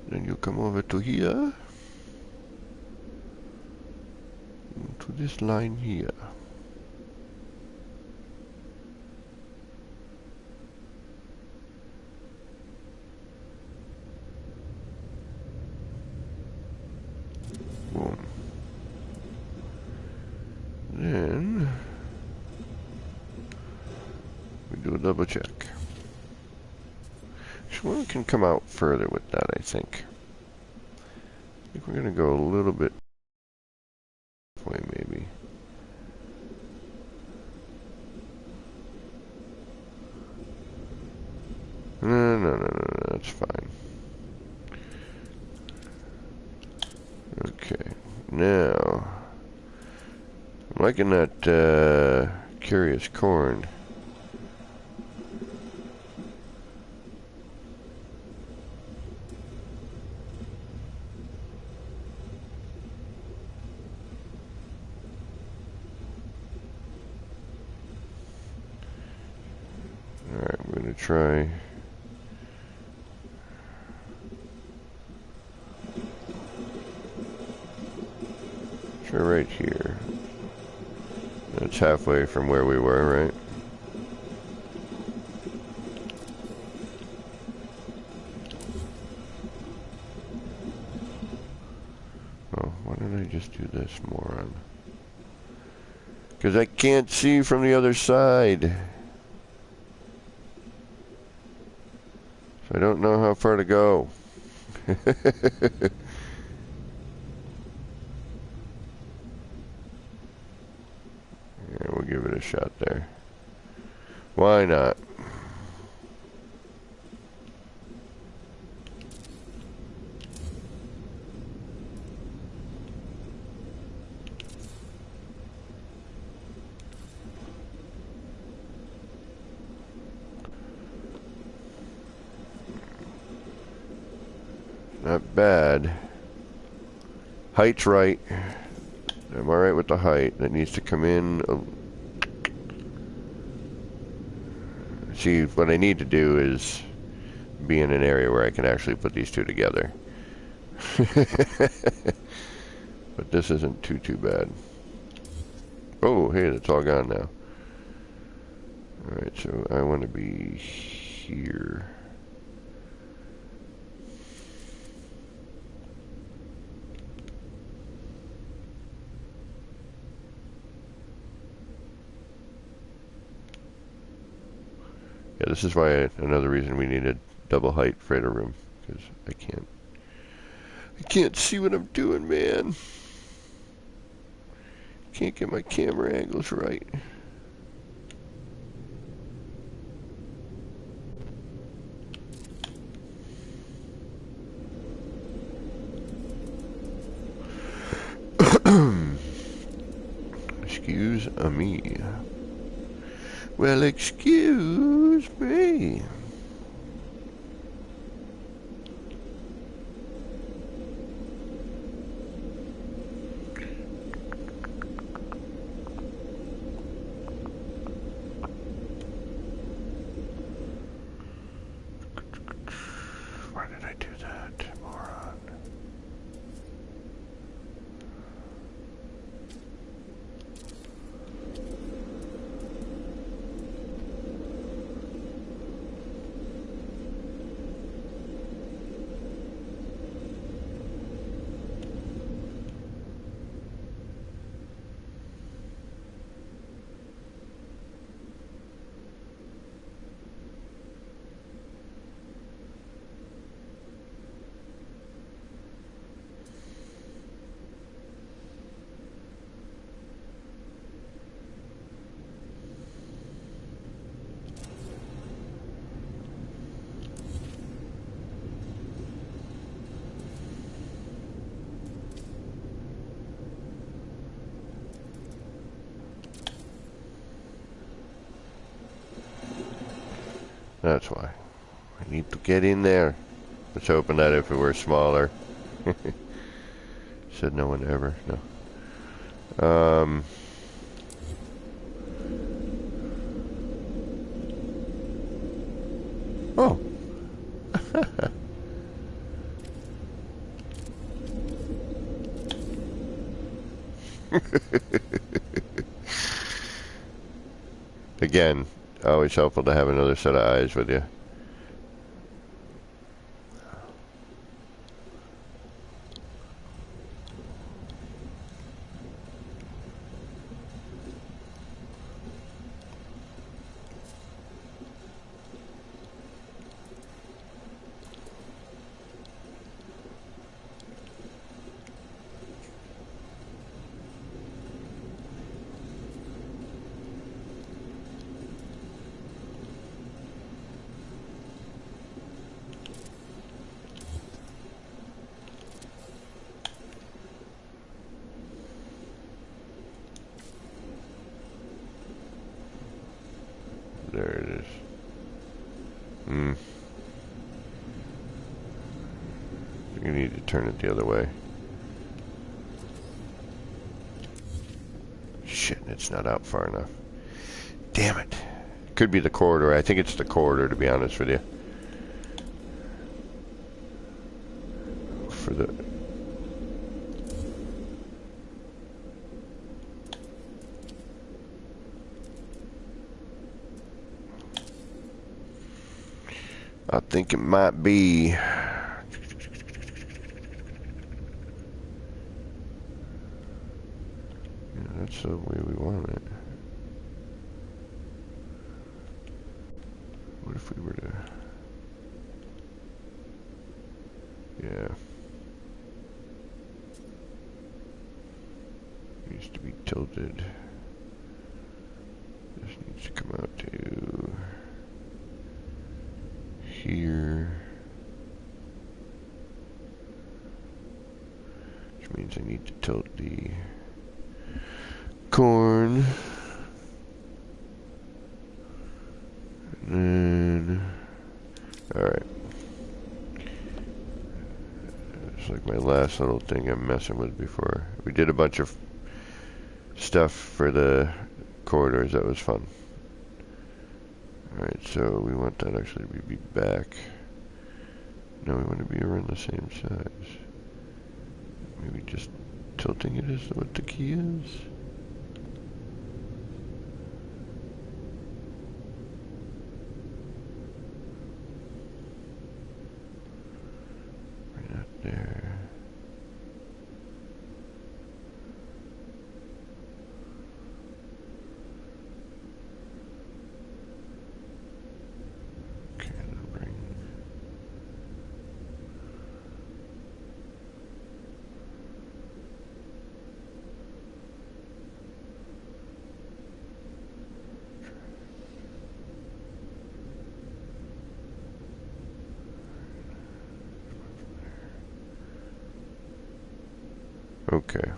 Then you come over to here to this line here. Boom. Then we do a double check. So one can come out further with that, I think. I think we're gonna go a little bit this way, maybe. No, that's fine. Okay, now I'm liking that curious corn. Alright, I'm gonna try right here. That's halfway from where we were, right? Oh, why don't I just do this, moron? Because I can't see from the other side. So I don't know how far to go. Yeah, we'll give it a shot there. Why not? Not bad. Height's right. I'm alright with the height. That needs to come in. See, what I need to do is be in an area where I can actually put these two together. But this isn't too bad. Oh, hey, that's all gone now. Alright, so I want to be here. Yeah, this is why another reason we need a double height freighter room, because I can't see what I'm doing, man. Can't get my camera angles right. Excuse me. Well, excuse me. Why did I do that, moron? That's why. I need to get in there. Let's hoping that if it were smaller. Said no one ever. No. Oh. Again, always helpful to have another set of eyes with you. There it is. You need to turn it the other way. Shit, it's not out far enough. Damn it. Could be the corridor. I think it's the corridor, to be honest with you. For the... I think it might be... Yeah, that's the way we want it. What if we were to... Yeah. Needs to be tilted. This needs to come out to... here, which means I need to tilt the corn, and then, alright, it's like my last little thing I'm messing with before. We did a bunch of stuff for the corridors, that was fun. Alright, so we want that actually to be back. No, we want to be around the same size. Maybe just tilting it is what the key is. Okay.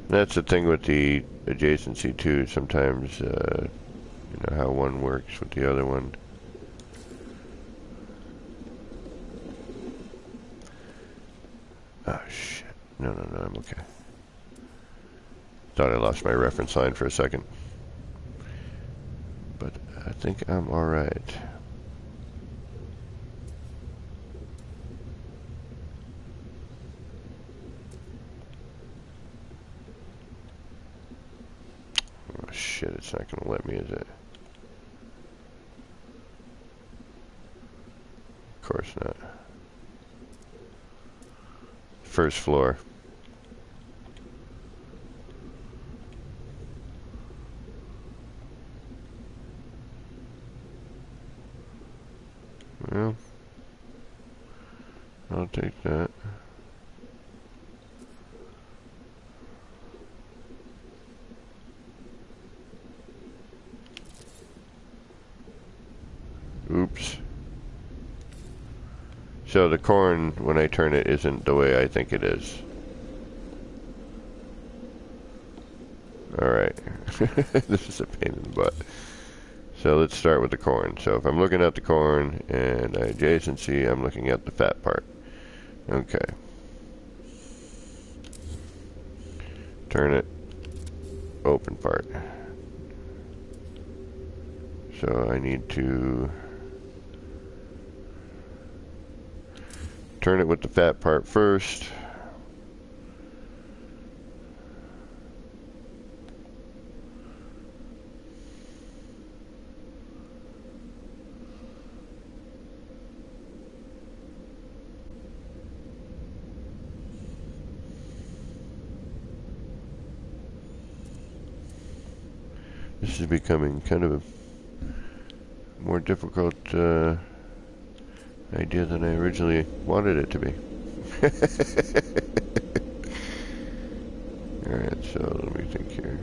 That's the thing with the adjacency too. Sometimes, you know, how one works with the other one. Oh shit. No, I'm okay. Thought I lost my reference line for a second. But I think I'm alright. Oh shit, it's not gonna let me, is it? Of course not. First floor. Well, I'll take that. Oops. So the corn, when I turn it, isn't the way I think it is. Alright. This is a pain in the butt. So let's start with the corn. So if I'm looking at the corn and adjacency, I'm looking at the fat part. Okay. Turn it. Open part. So I need to turn it with the fat part first. This is becoming kind of a more difficult idea than I originally wanted it to be. Alright, so let me think here.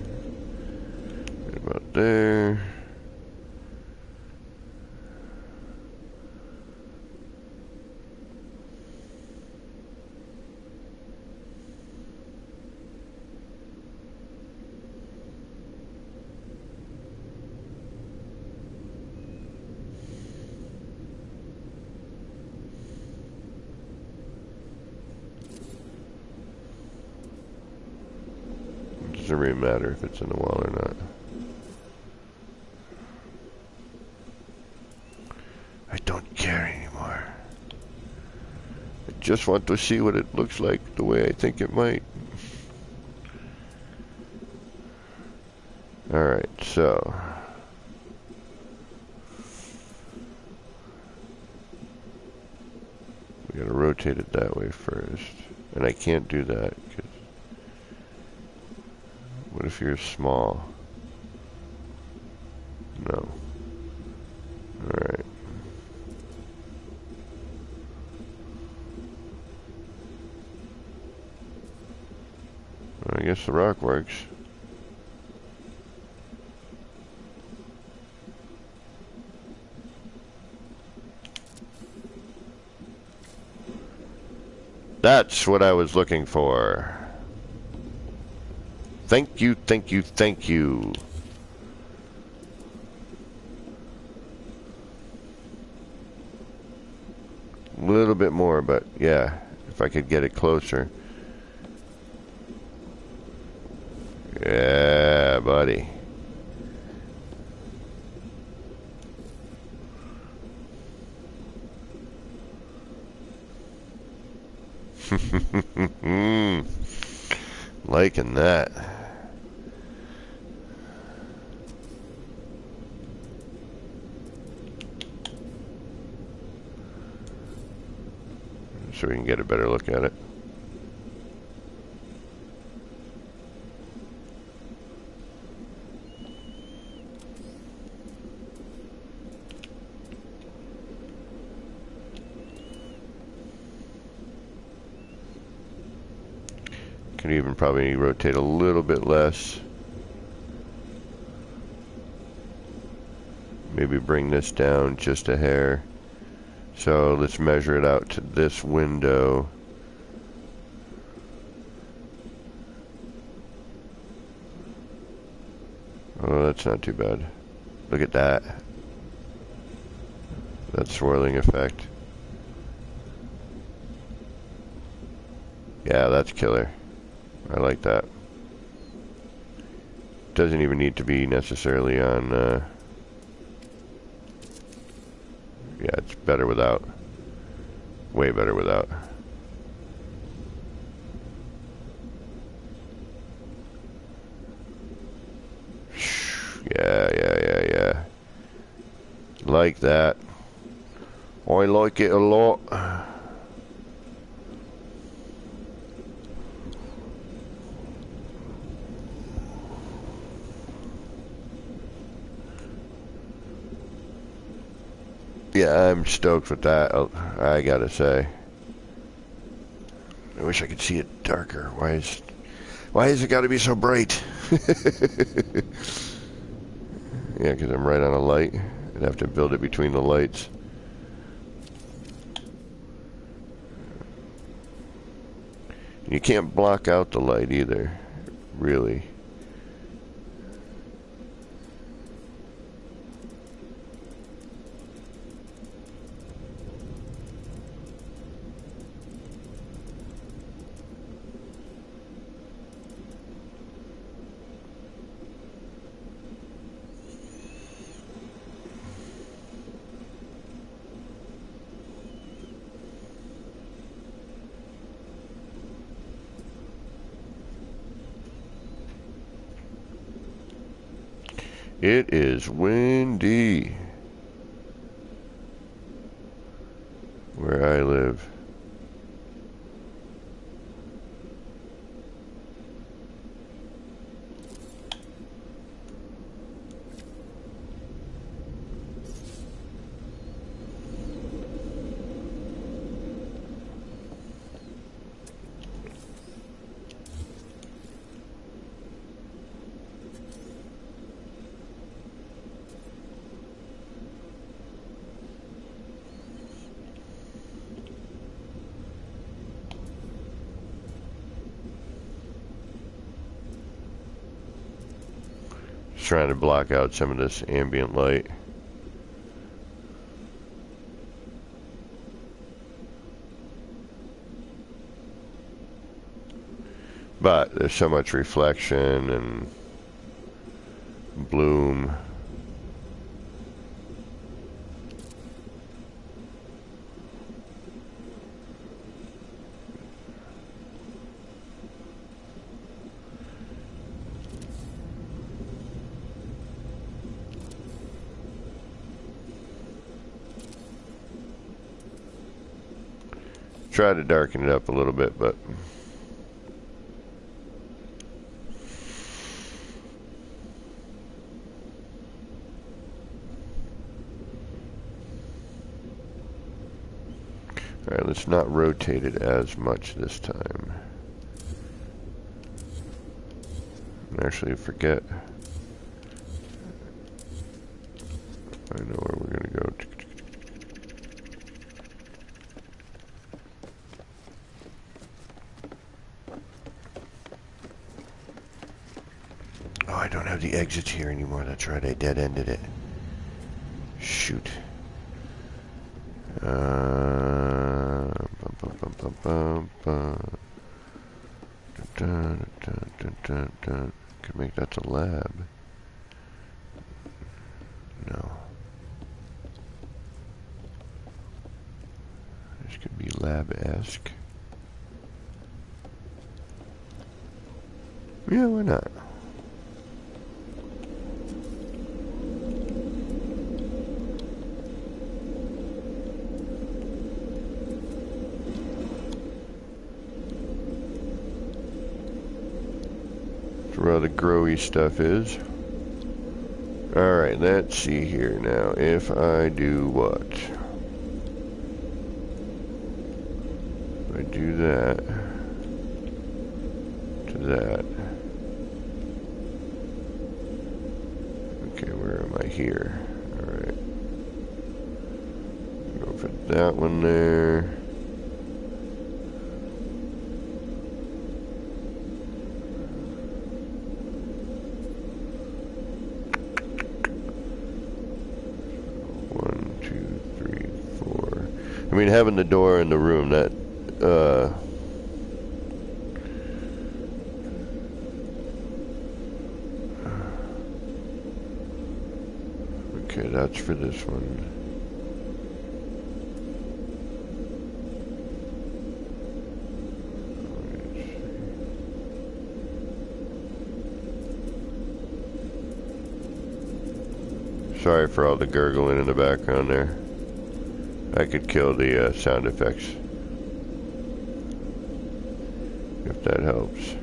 Right about there. Doesn't really matter if it's in the wall or not. I don't care anymore. I just want to see what it looks like the way I think it might. Alright, so we gotta rotate it that way first. And I can't do that because what if you're small? No. Alright. Well, I guess the rock works. That's what I was looking for. Thank you, thank you, thank you. A little bit more, but yeah, if I could get it closer. Yeah, buddy. Liking that. So we can get a better look at it. Can even probably rotate a little bit less. Maybe bring this down just a hair. So let's measure it out to this window. Oh, that's not too bad. Look at that. That swirling effect. Yeah, that's killer. I like that. Doesn't even need to be necessarily on... yeah, it's better without. Way better without. Yeah. Like that. I like it a lot. Yeah, I'm stoked with that, I gotta say. I wish I could see it darker. Why is it gotta be so bright? Yeah, because I'm right on a light. I'd have to build it between the lights. You can't block out the light either, really. It is windy where I live. Trying to block out some of this ambient light. But there's so much reflection and bloom. Try to darken it up a little bit, but alright, let's not rotate it as much this time. Actually, forget. I know where we're gonna go. Oh, I don't have the exits here anymore. That's right, I dead-ended it. Shoot. Could make that the lab. No. This could be lab-esque. Yeah, why not? Where the growy stuff is. Alright, let's see here now. If I do what? If I do that. here. Alright. Go for that one there. I mean, having the door in the room, that, okay, that's for this one. Sorry for all the gurgling in the background there. I could kill the sound effects, if that helps.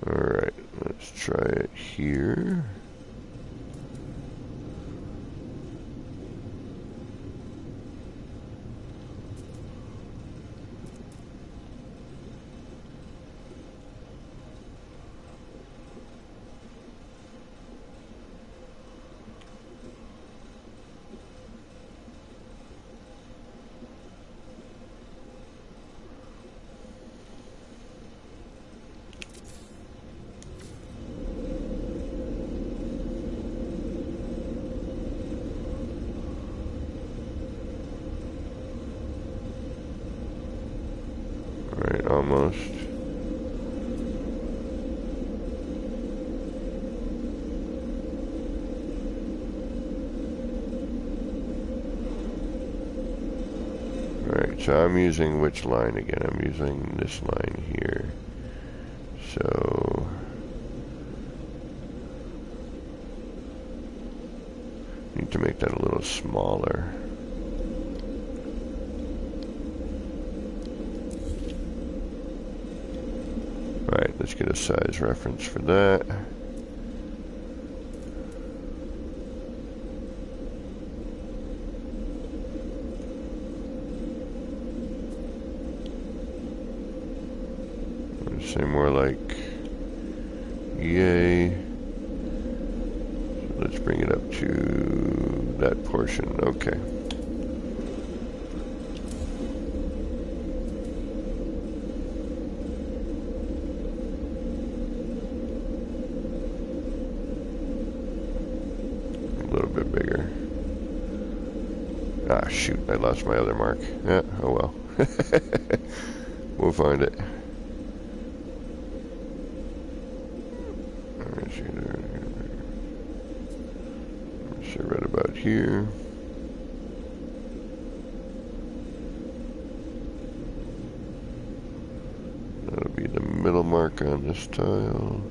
Alright, let's try it here. Almost. Alright, so I'm using which line again? I'm using this line here. So need to make that a little smaller. Right, let's get a size reference for that. Let's say more like yay. So let's bring it up to that portion. Okay. Ah, shoot, I lost my other mark. Yeah, oh well. We'll find it. So right about here. That'll be the middle mark on this tile.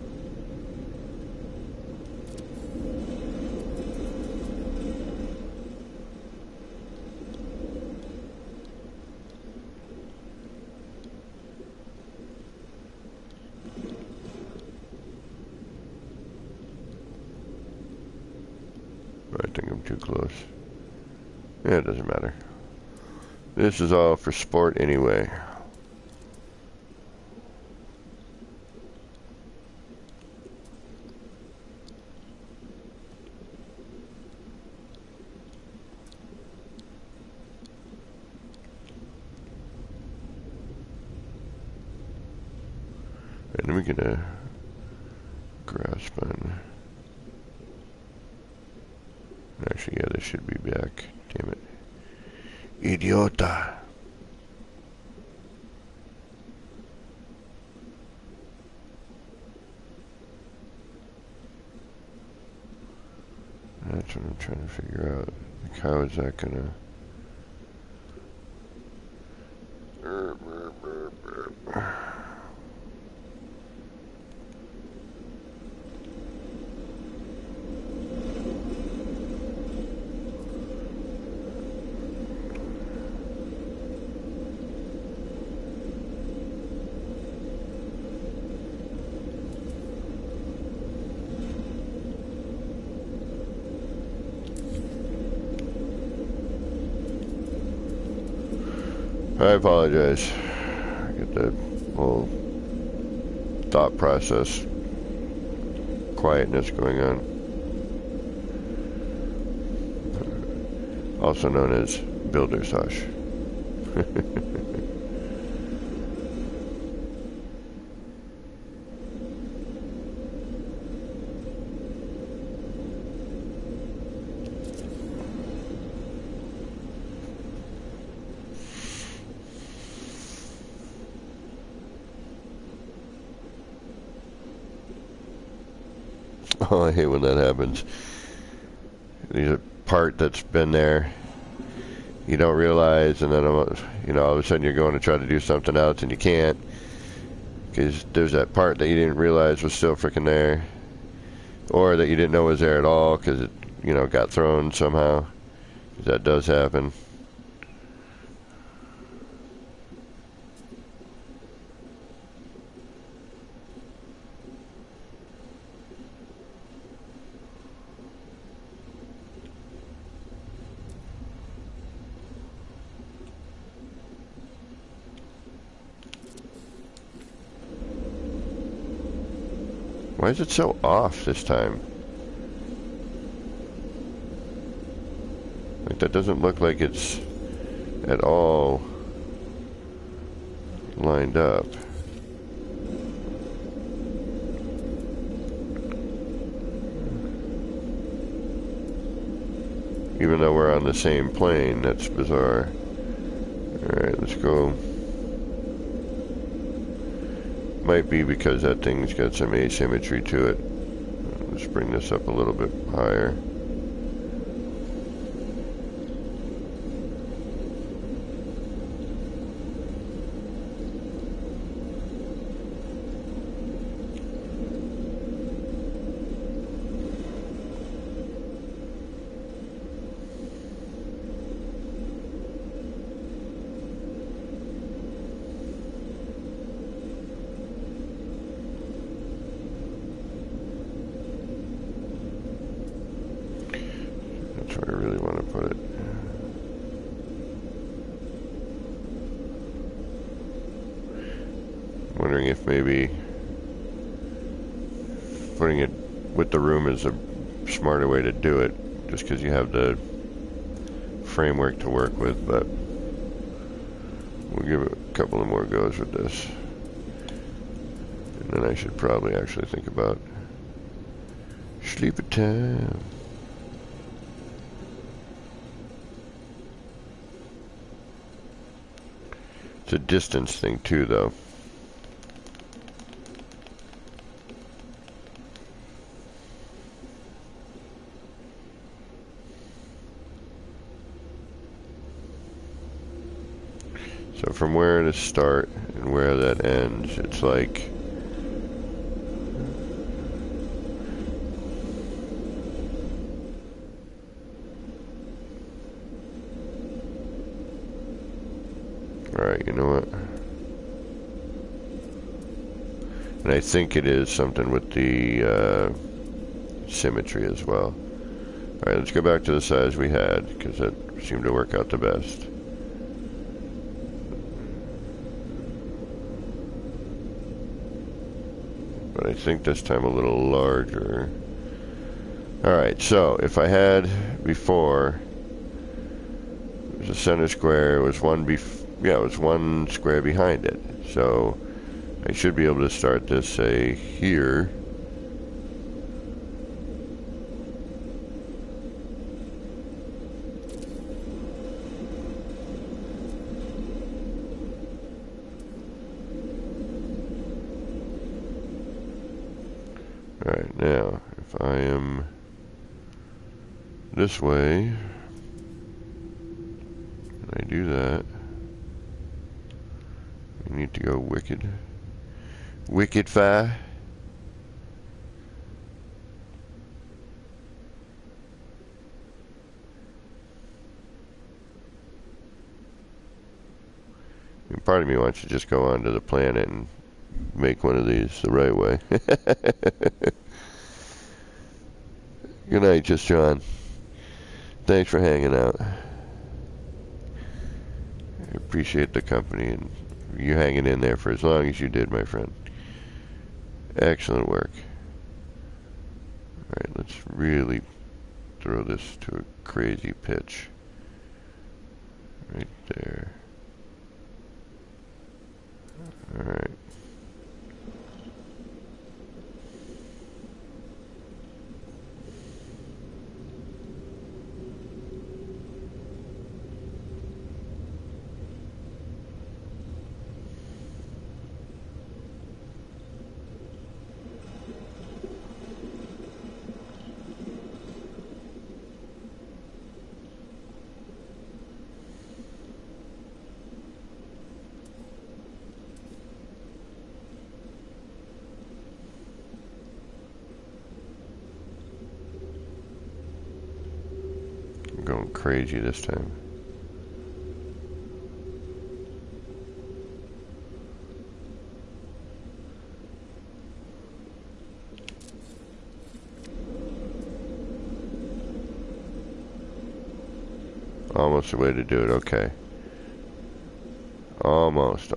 I think I'm too close. Yeah, it doesn't matter. This is all for sport anyway. Right, let me get a grasp on. Actually, yeah, this should be back. Damn it. Idiota. That's what I'm trying to figure out. Like, how is that gonna... I apologize. Get that whole thought process quietness going on. Also known as builder's hush. Oh, I hate when that happens. There's a part that's been there, you don't realize, and then you know, all of a sudden you're going to try to do something else and you can't, because there's that part that you didn't realize was still freaking there, or that you didn't know was there at all because it, you know, got thrown somehow. That does happen. Why is it so off this time? Like, that doesn't look like it's at all lined up. Even though we're on the same plane, that's bizarre. Alright, let's go. Might be because that thing's got some asymmetry to it. Let's bring this up a little bit higher. Where I really want to put it. I'm wondering if maybe putting it with the room is a smarter way to do it, just because you have the framework to work with, but we'll give it a couple of more goes with this. And then I should probably actually think about sleep time. It's a distance thing too, though. So from where to start and where that ends, it's like alright, you know what? And I think it is something with the symmetry as well. Alright, let's go back to the size we had, because that seemed to work out the best. But I think this time a little larger. Alright, so if I had before, it was a center square, it was it was one square behind it. So I should be able to start this, say, here. Alright, now, if I am this way, and I do that, I need to go wicked far. And part of me wants to just go onto the planet and make one of these the right way. Good night, Just John. Thanks for hanging out. I appreciate the company and you hanging in there for as long as you did, my friend. Excellent work. Alright, let's really throw this to a crazy pitch. Right there. Alright. Going crazy this time. Almost the way to do it, okay. Almost.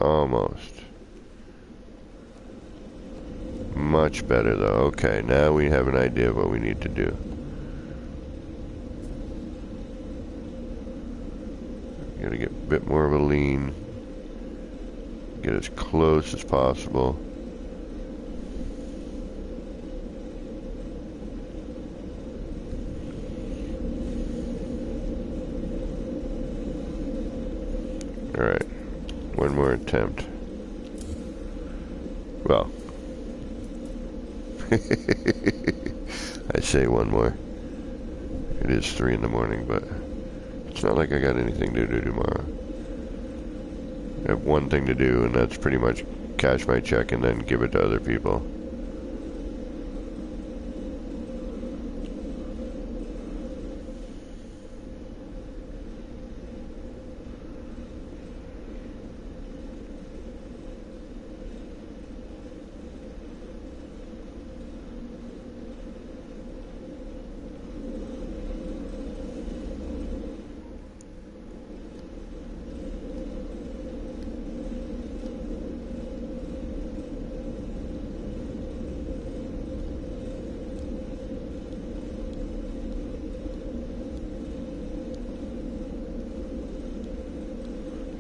Much better though, okay. Now we have an idea of what we need to do. Gotta get a bit more of a lean. Get as close as possible. Alright. One more attempt. Well. I say one more. It is 3 in the morning, but it's not like I got anything to do tomorrow. I have one thing to do, and that's pretty much cash my check and then give it to other people.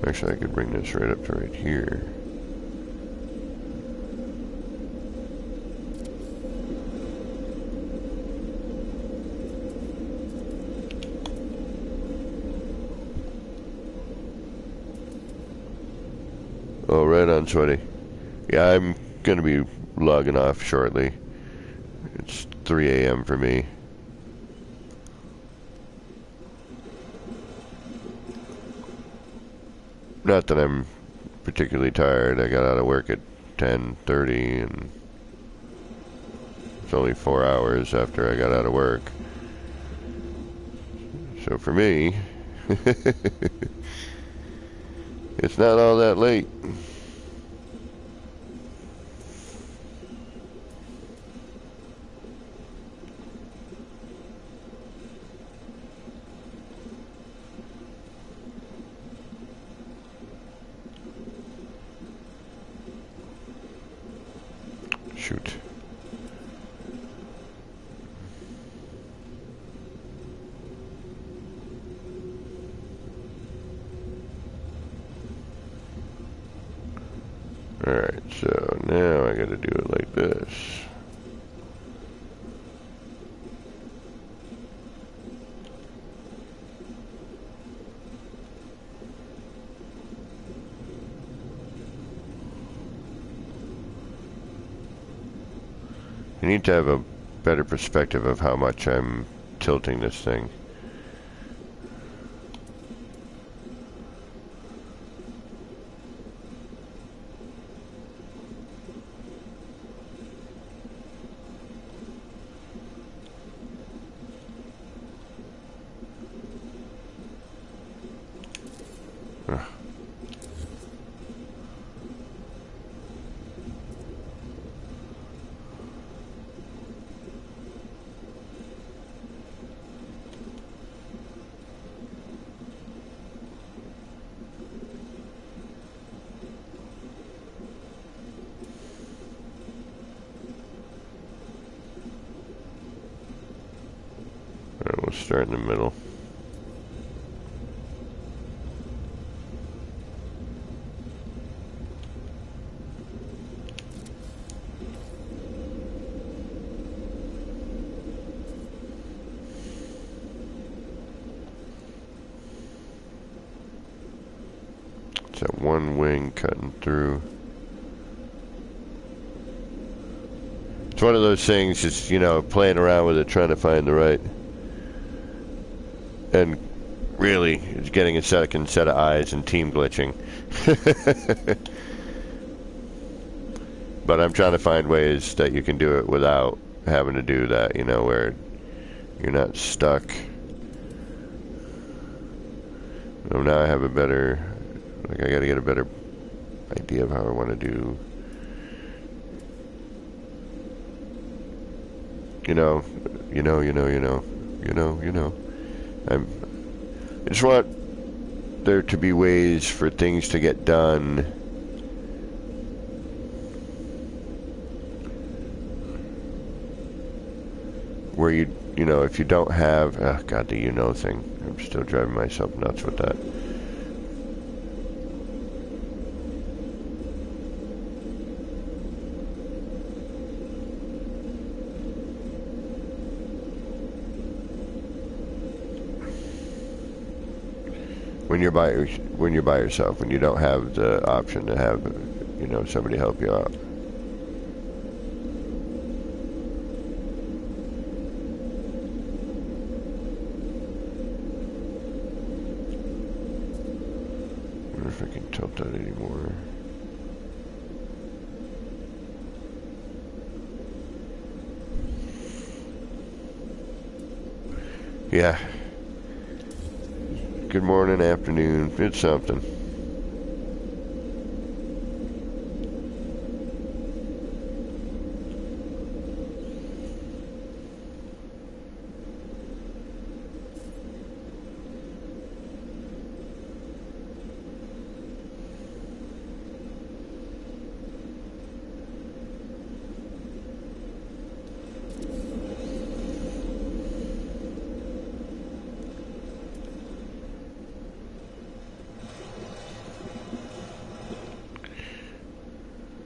Actually, I could bring this right up to right here. Oh, right on, sweaty. Yeah, I'm gonna be logging off shortly. It's 3 a.m. for me. Not that I'm particularly tired. I got out of work at 10:30 and it's only 4 hours after I got out of work. So for me, it's not all that late. Shoot. Alright, so now I gotta do it like this. You need to have a better perspective of how much I'm tilting this thing. start in the middle. It's that one wing cutting through. It's one of those things, just, you know, playing around with it, trying to find the right. And really, it's getting a second set of eyes and team glitching. But I'm trying to find ways that you can do it without having to do that, you know, where you're not stuck. So now I have a better, like, I gotta get a better idea of how I want to do. I just want there to be ways for things to get done where you know, if you don't have, oh God, the thing. I'm still driving myself nuts with that. When you're by yourself, when you don't have the option to have, you know, somebody help you out. I wonder if I can tilt that anymore. Yeah. Good morning, afternoon. It's something.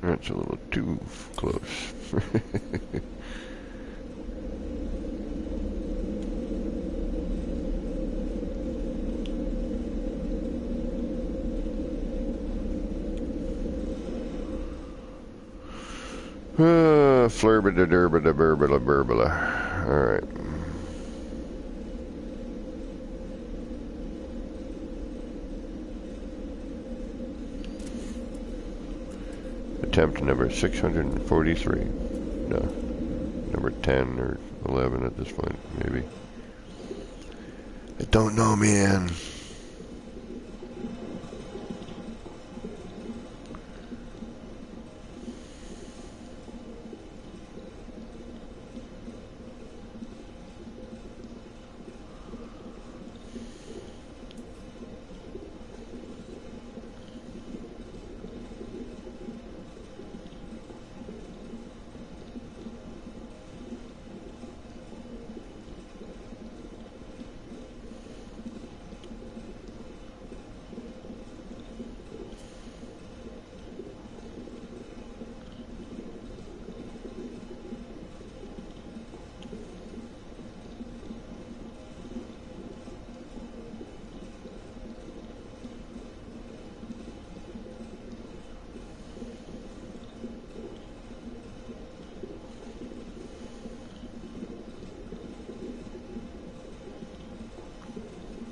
That's a little too close. Flurbada durbada burbala burbala. Alright. Attempt number 643. No. Number 10 or 11 at this point, maybe. I don't know, man.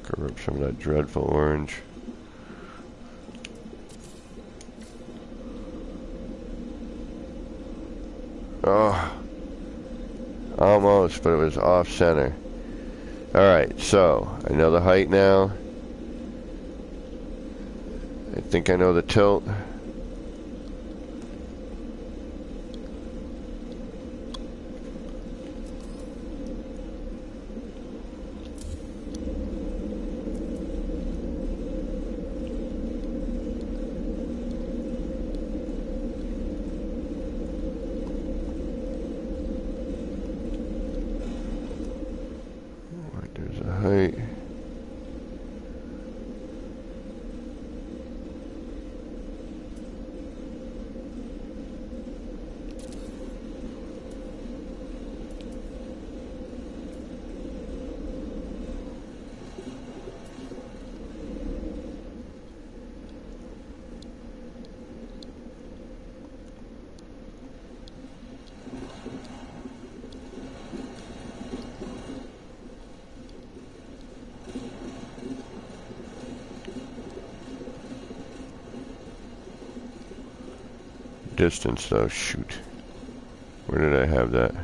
Cover up some of that dreadful orange. Oh, almost, but it was off center. Alright, so I know the height now. I think I know the tilt. distance though. Shoot. Where did I have that?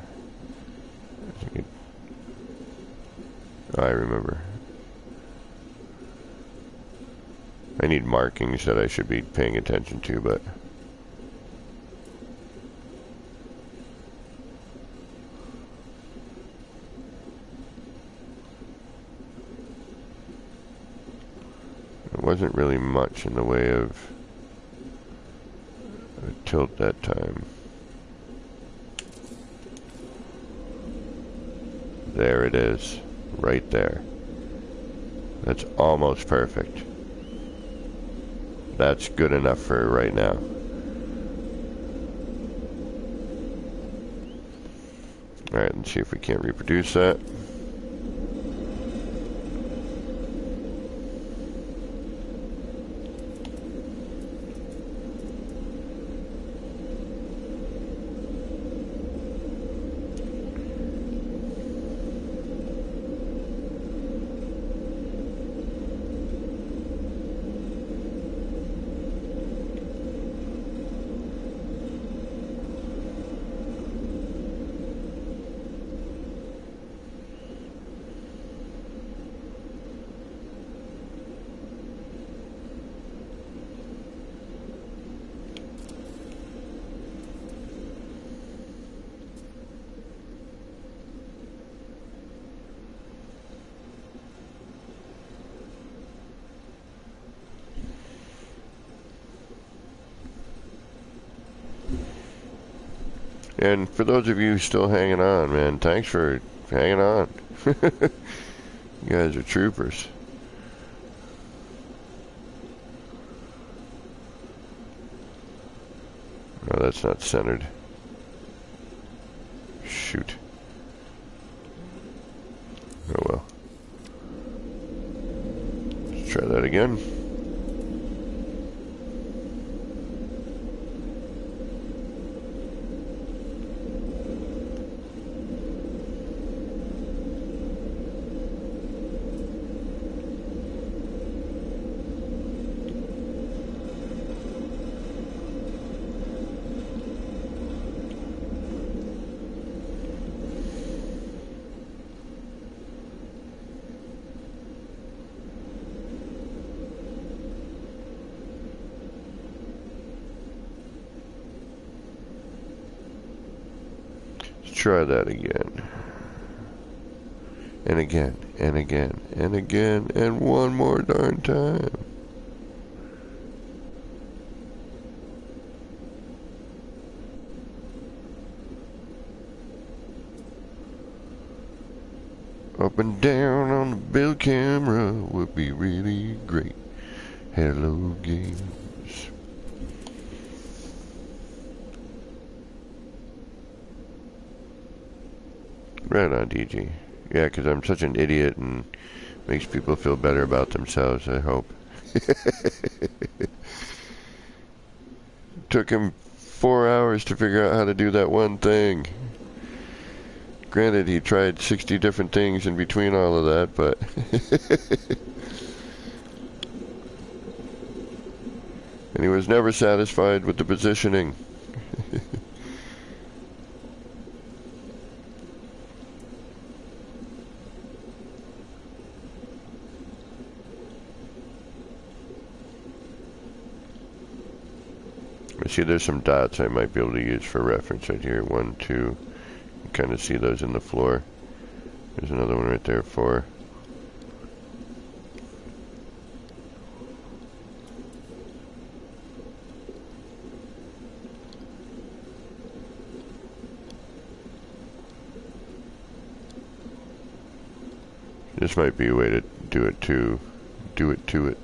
Oh, I remember. I need markings that I should be paying attention to, but there wasn't really much in the way of a tilt that time. There it is, right there. That's almost perfect. That's good enough for right now. Alright, let's see if we can't reproduce that. And for those of you still hanging on, man, thanks for hanging on. You guys are troopers. Oh, that's not centered. Shoot. Oh well. Let's try that again. Try that again. And again, and again, and again, and one more darn time. Up and down on the bill camera would be really great. Hello, games. Right on, DG. Yeah, because I'm such an idiot and makes people feel better about themselves, I hope. Took him 4 hours to figure out how to do that one thing. Granted, he tried 60 different things in between all of that, but... and he was never satisfied with the positioning. See, there's some dots I might be able to use for reference right here. 1, 2. You can kind of see those in the floor. There's another one right there, 4. This might be a way to do it too. Do it to it.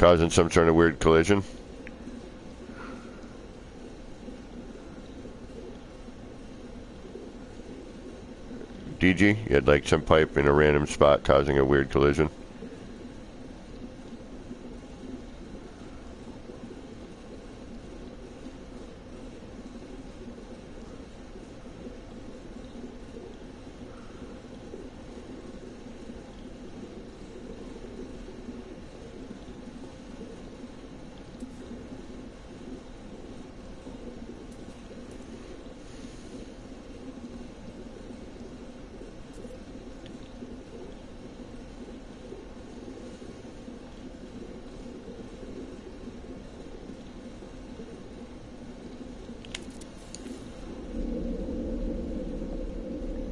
causing some sort of weird collision. DG, you had like some pipe in a random spot causing a weird collision.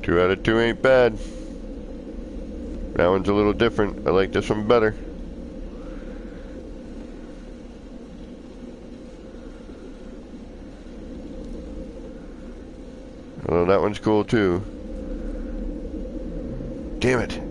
Two out of two ain't bad. That one's a little different. I like this one better. Well, that one's cool too. Damn it.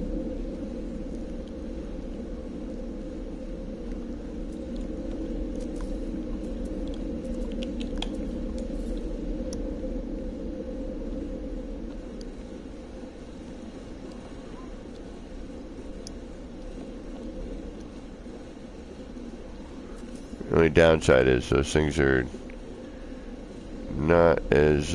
The only downside is those things are not as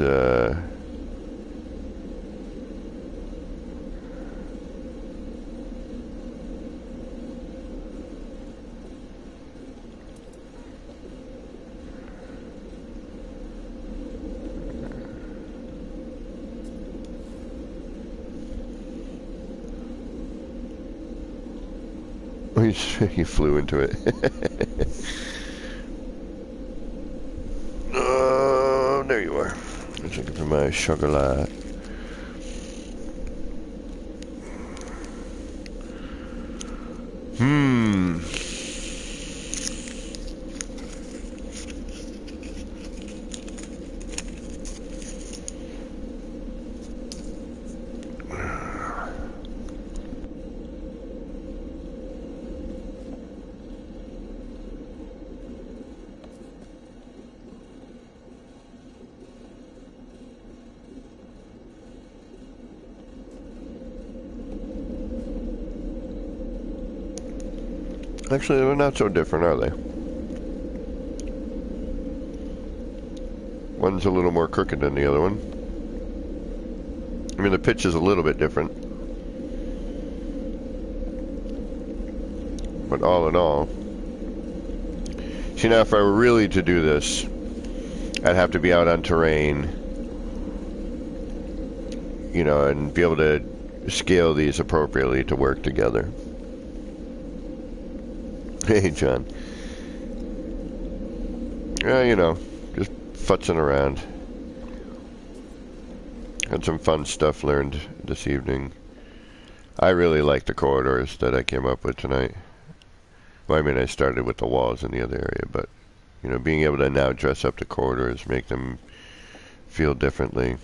he flew into it. Oh, there you are. I'm looking for my chocolate. Actually, they're not so different, are they? One's a little more crooked than the other one. I mean, the pitch is a little bit different. But all in all... See, now if I were really to do this, I'd have to be out on terrain, you know, and be able to scale these appropriately to work together. Hey, John. Yeah, you know, just futzing around. Had some fun stuff learned this evening. I really like the corridors that I came up with tonight. Well, I mean, I started with the walls in the other area, but, you know, being able to now dress up the corridors, make them feel differently.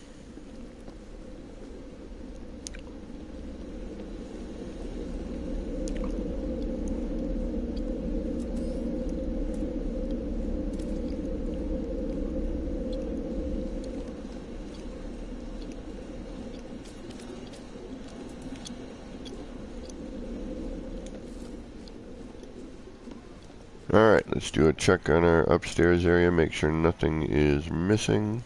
Alright, let's do a check on our upstairs area, make sure nothing is missing.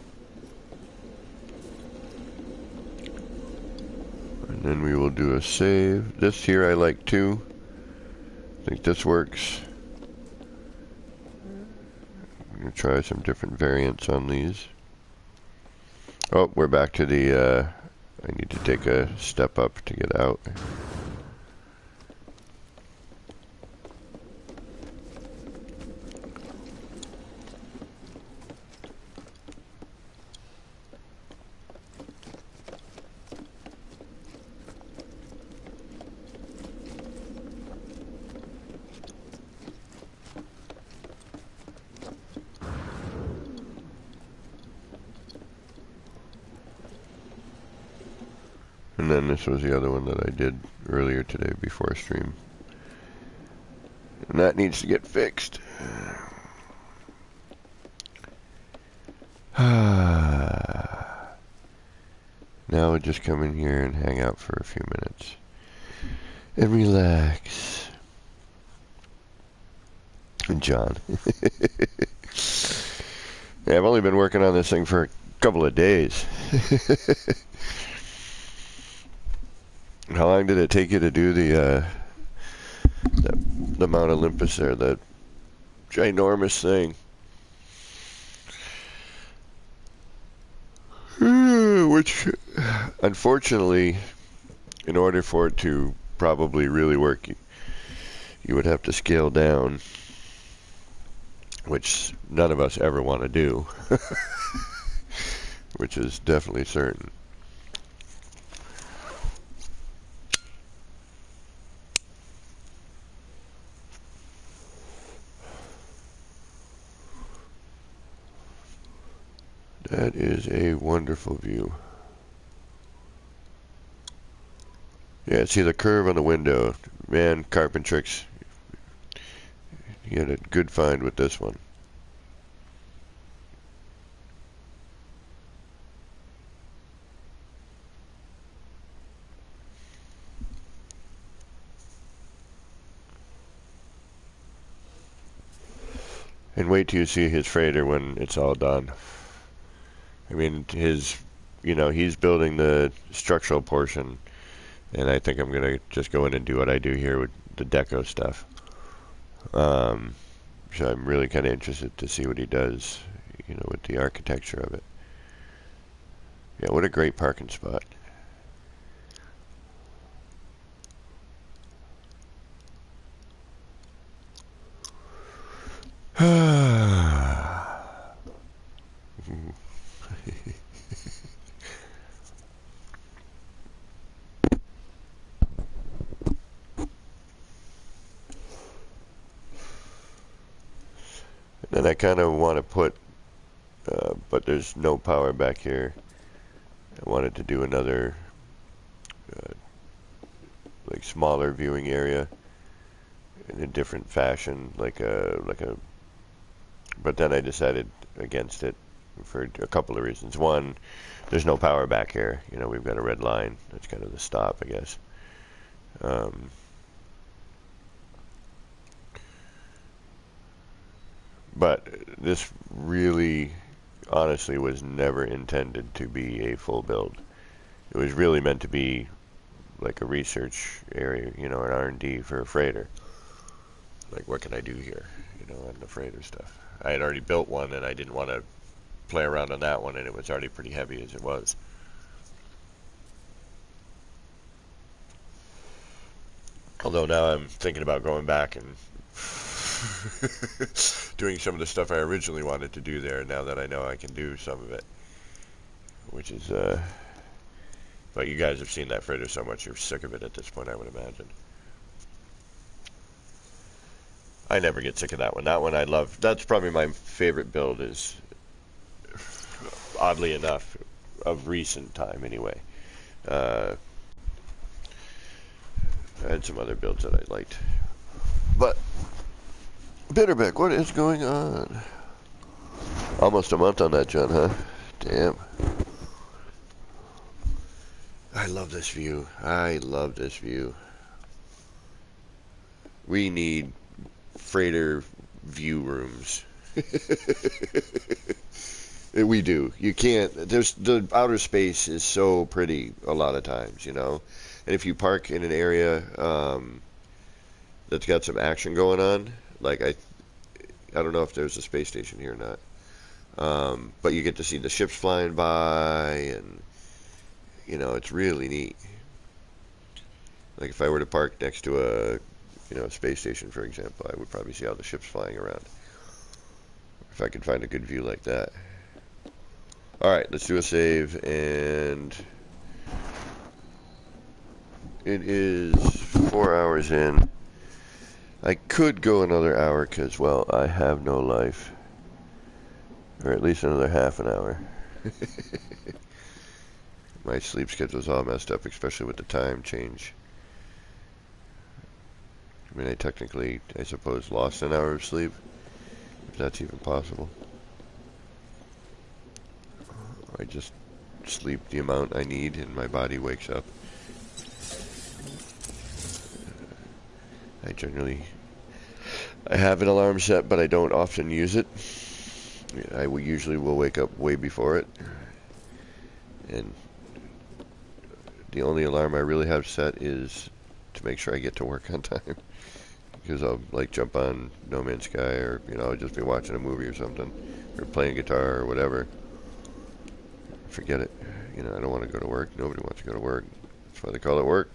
And then we will do a save. This here I like too. I think this works. I'm going to try some different variants on these. Oh, we're back to the, I need to take a step up to get out. And then this was the other one that I did earlier today before stream. that needs to get fixed. Now we'll just come in here and hang out for a few minutes and relax. And John. Yeah, I've only been working on this thing for a couple of days. How long did it take you to do the Mount Olympus there, that ginormous thing? Which, unfortunately, in order for it to probably really work, you would have to scale down, which none of us ever want to do, which is definitely certain. That is a wonderful view. Yeah, see the curve on the window. Man, Carpentrix, you had a good find with this one. And wait till you see his freighter when it's all done. I mean, he's building the structural portion, and I think I'm going to just go in and do what I do here with the deco stuff. So I'm really kind of interested to see what he does, with the architecture of it. Yeah, what a great parking spot. And I kind of want to put, but there's no power back here. I wanted to do another, like smaller viewing area in a different fashion, like a. But then I decided against it for a couple of reasons. One, there's no power back here. We've got a red line. That's kind of the stop, I guess. But this really, honestly, was never intended to be a full build. It was really meant to be like a research area, an R&D for a freighter. Like, what can I do here, on the freighter stuff. I had already built one, and I didn't want to play around on that one, and it was already pretty heavy as it was. Although now I'm thinking about going back and doing some of the stuff I originally wanted to do there, now that I know I can do some of it. Which is, but you guys have seen that freighter so much, you're sick of it at this point, I would imagine. I never get sick of that one. That one I love. That's probably my favorite build, is, oddly enough, of recent time anyway. I had some other builds that I liked. But, Bitterbeck, what is going on? Almost a month on that, John, huh? Damn. I love this view. I love this view. We need freighter view rooms. We do. You can't. The outer space is so pretty a lot of times, And if you park in an area that's got some action going on, like I don't know if there's a space station here or not, but you get to see the ships flying by, and it's really neat. Like if I were to park next to a space station, for example, I would probably see all the ships flying around. If I could find a good view like that. Alright, let's do a save, and it is 4 hours in. I could go another hour because, well, I have no life. Or at least another half an hour. My sleep schedule's all messed up, especially with the time change. I mean, I technically, I suppose, lost an hour of sleep, if that's even possible. I just sleep the amount I need and my body wakes up. I have an alarm set, but I don't often use it. I usually will wake up way before it. And the only alarm I really have set is to make sure I get to work on time. Because I'll like jump on No Man's Sky, or I'll just be watching a movie or something, or playing guitar or whatever. Forget it. I don't want to go to work. Nobody wants to go to work. That's why they call it work.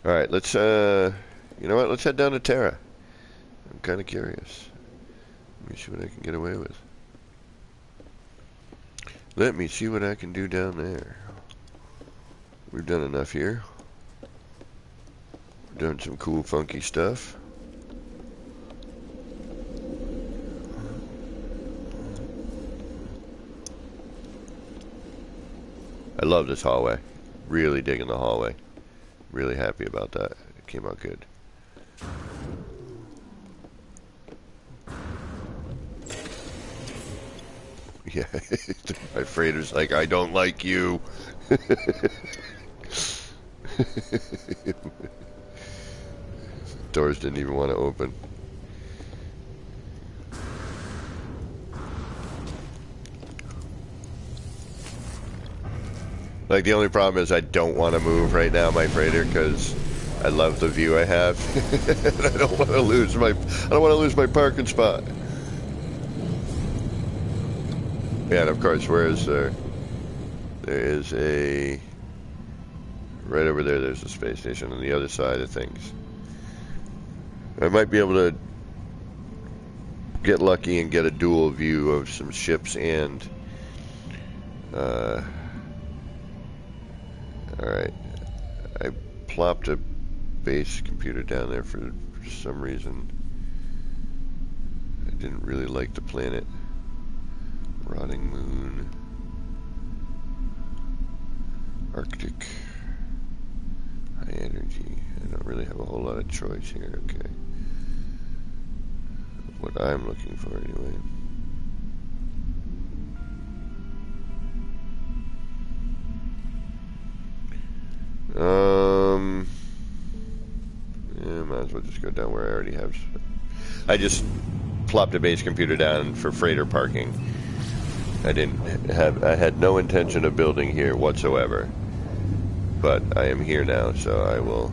All right, let's you know what? Let's head down to Terra. I'm kind of curious. Let me see what I can get away with. Let me see what I can do down there. We've done enough here. We've done some cool, funky stuff. I love this hallway. Really digging the hallway. Really happy about that. It came out good. Yeah, my freighter's like, I don't like you. Doors didn't even want to open. Like, the only problem is I don't want to move right now, my freighter, because I love the view I have. And I don't want to lose my parking spot. Yeah, and of course, where is there? There is a... Right over there, there's a space station on the other side of things. I might be able to get lucky and get a dual view of some ships and... Alright. I plopped a base computer down there for some reason. I didn't really like the planet. Rotting moon. Arctic. High energy. I don't really have a whole lot of choice here, okay. What I'm looking for anyway. Yeah, might as well just go down where I already have. I just plopped a base computer down for freighter parking. I had no intention of building here whatsoever. But I am here now, so I will.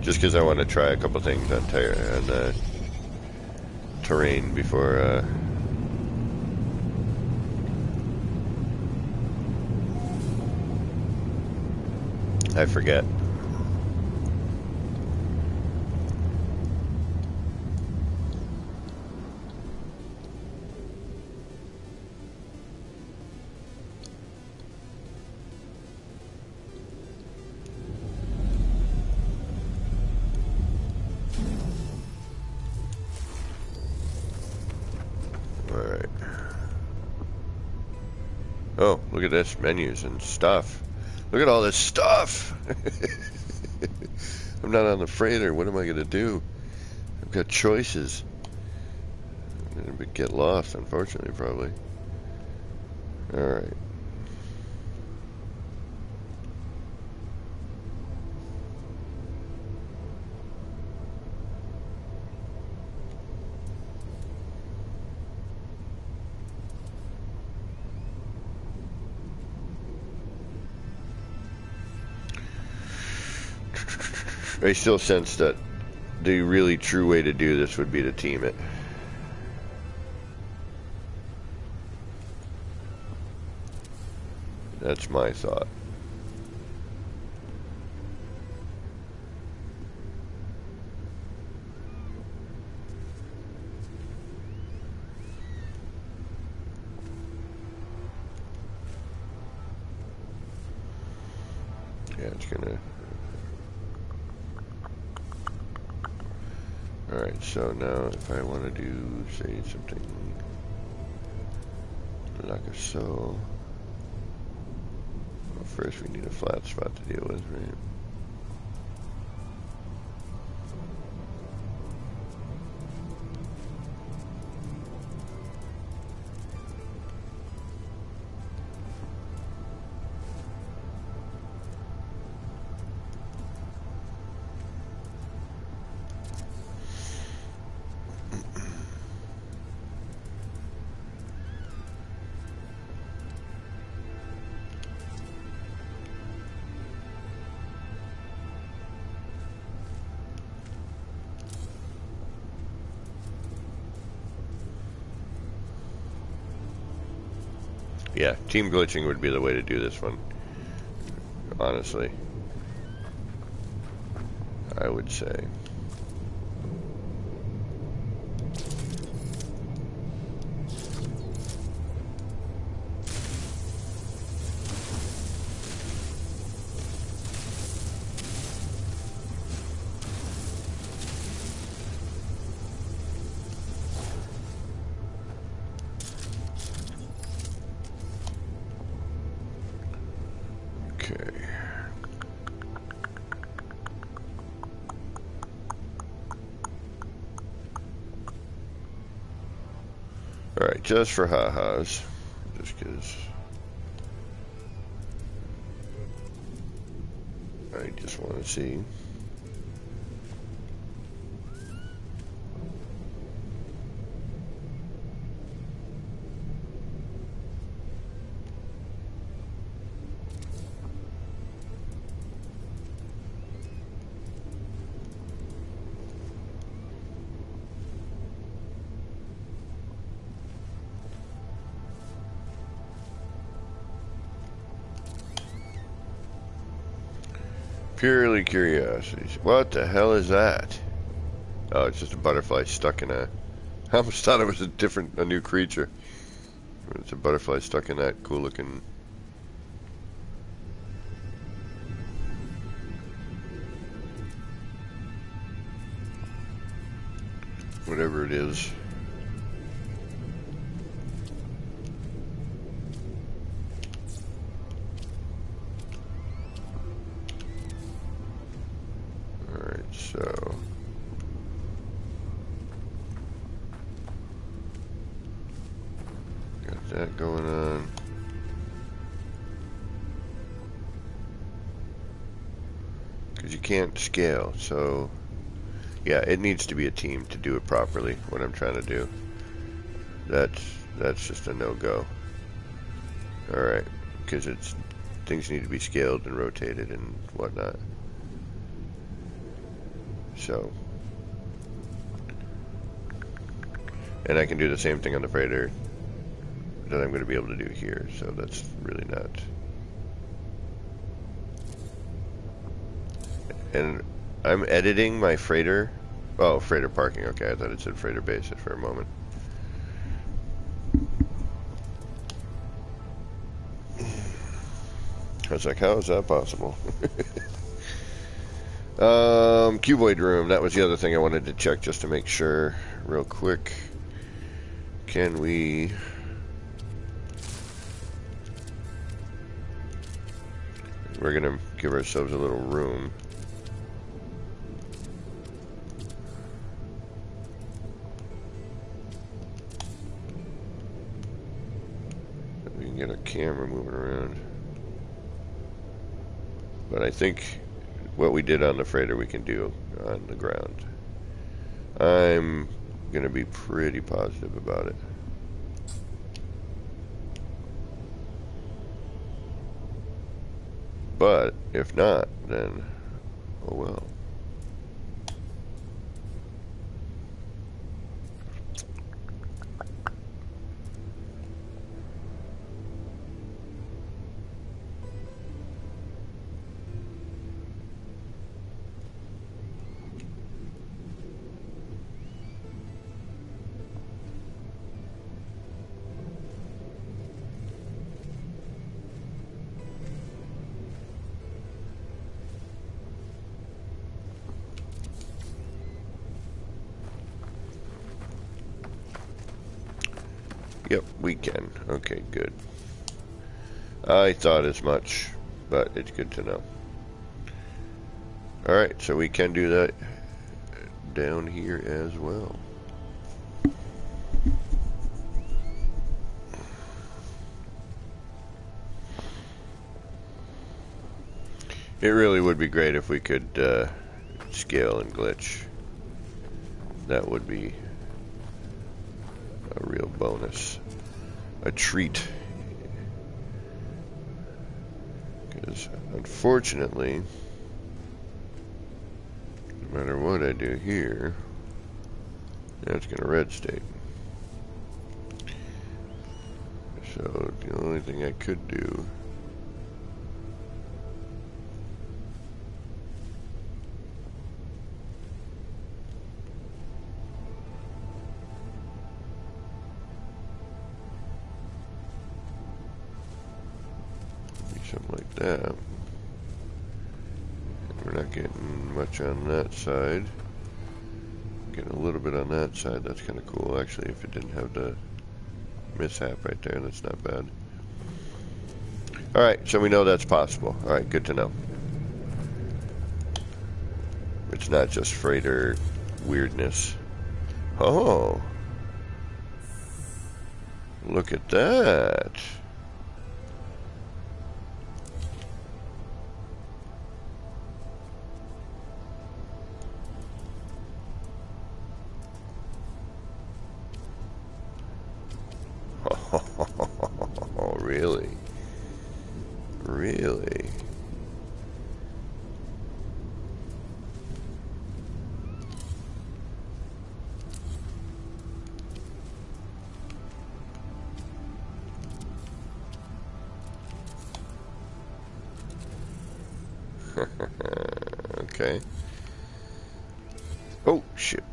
Just because I want to try a couple things on terrain before. I forget. Alright. Oh, look at this. Menus and stuff. Look at all this stuff! I'm not on the freighter. What am I going to do? I've got choices. I'm going to get lost, unfortunately, probably. Alright. I still sense that the really true way to do this would be to team it. That's my thought. Yeah, it's gonna... Alright, so now if I want to do, say, something like so. First we need a flat spot to deal with, right? Yeah, team glitching would be the way to do this one. Honestly, I would say. Alright, just for ha-has, just because I just want to see. Purely curiosity. What the hell is that? Oh, it's just a butterfly stuck in a... I almost thought it was a new creature. It's a butterfly stuck in that cool looking... whatever it is. So got that going on. Because you can't scale, so yeah, it needs to be a team to do it properly, what I'm trying to do. That's just a no-go. Alright, because things need to be scaled and rotated and whatnot. So, and I can do the same thing on the freighter that I'm going to be able to do here, so that's really not. And I'm editing my freighter. Oh, freighter parking. Okay, I thought it said freighter basis for a moment. I was like, how is that possible? Cuboid room. That was the other thing I wanted to check just to make sure real quick. Can we... We're going to give ourselves a little room. We can get a camera moving around. But I think what we did on the freighter we can do on the ground. I'm going to be pretty positive about it. But if not, then oh well. Yep, we can. Okay, good. I thought as much. but it's good to know. Alright, so we can do that down here as well. It really would be great if we could scale and glitch. That would be a real bonus. A treat. Because unfortunately, no matter what I do here, that's going to red state. So the only thing I could do something like that. We're not getting much on that side. Getting a little bit on that side. That's kind of cool. Actually, if it didn't have the mishap right there, that's not bad. Alright, so we know that's possible. Alright, good to know. It's not just freighter weirdness. Oh! Look at that! Oh, really? Really? Okay. Oh, shit.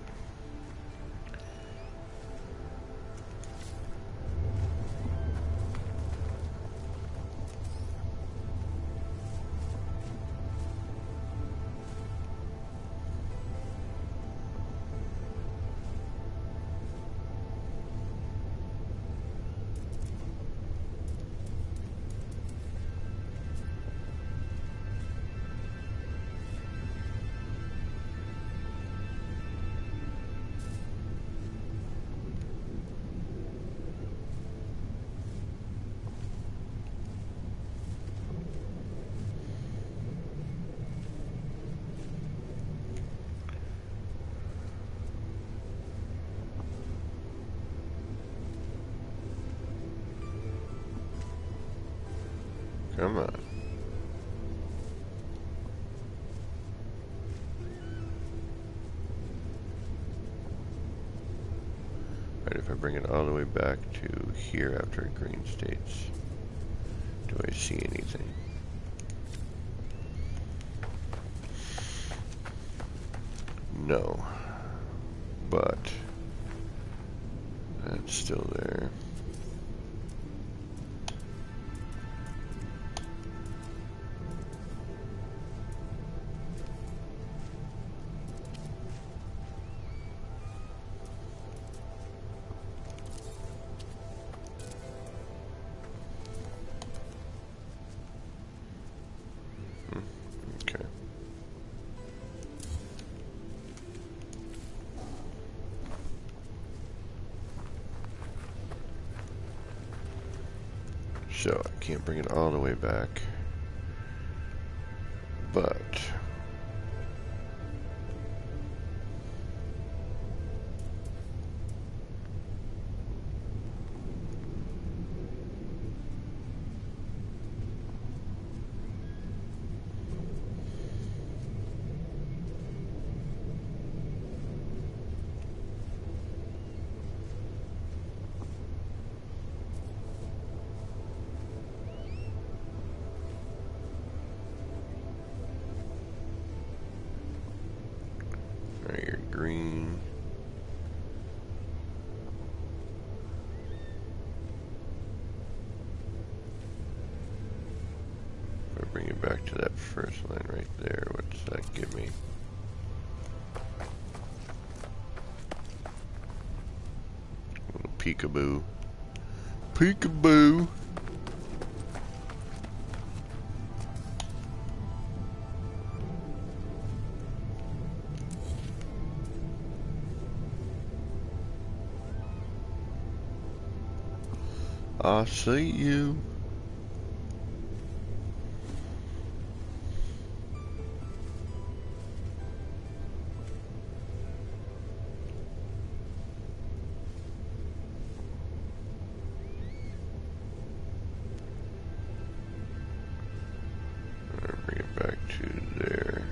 Come on. Right, if I bring it all the way back to here after it green states, do I see anything? No. But that's still there. Okay. So I can't bring it all the way back, but right here, green. If I bring it back to that first line right there, what does that give me? A little peekaboo. Peekaboo! I'll see you. Bring it back to there.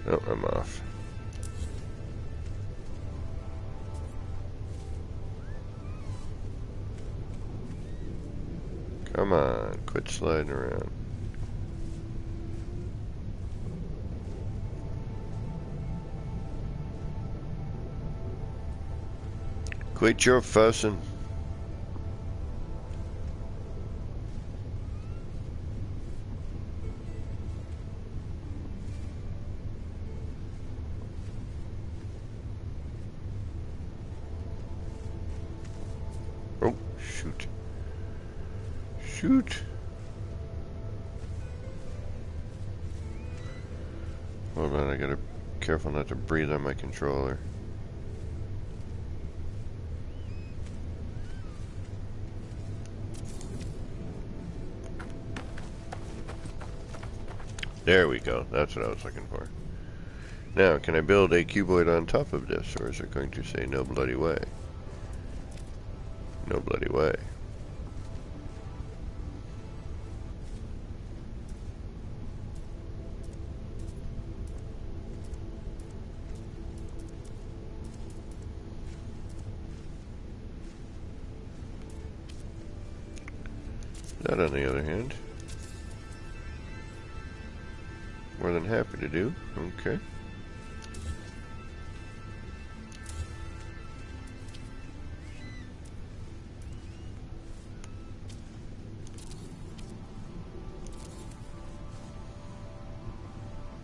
Oh, I'm off. Come on, quit sliding around. Quit your fussing. Oh, shoot. Shoot. Hold on, I gotta be careful not to breathe on my controller. There we go. That's what I was looking for. Now, can I build a cuboid on top of this, or is it going to say no bloody way? No bloody way. That, on the other hand, more than happy to do. Okay.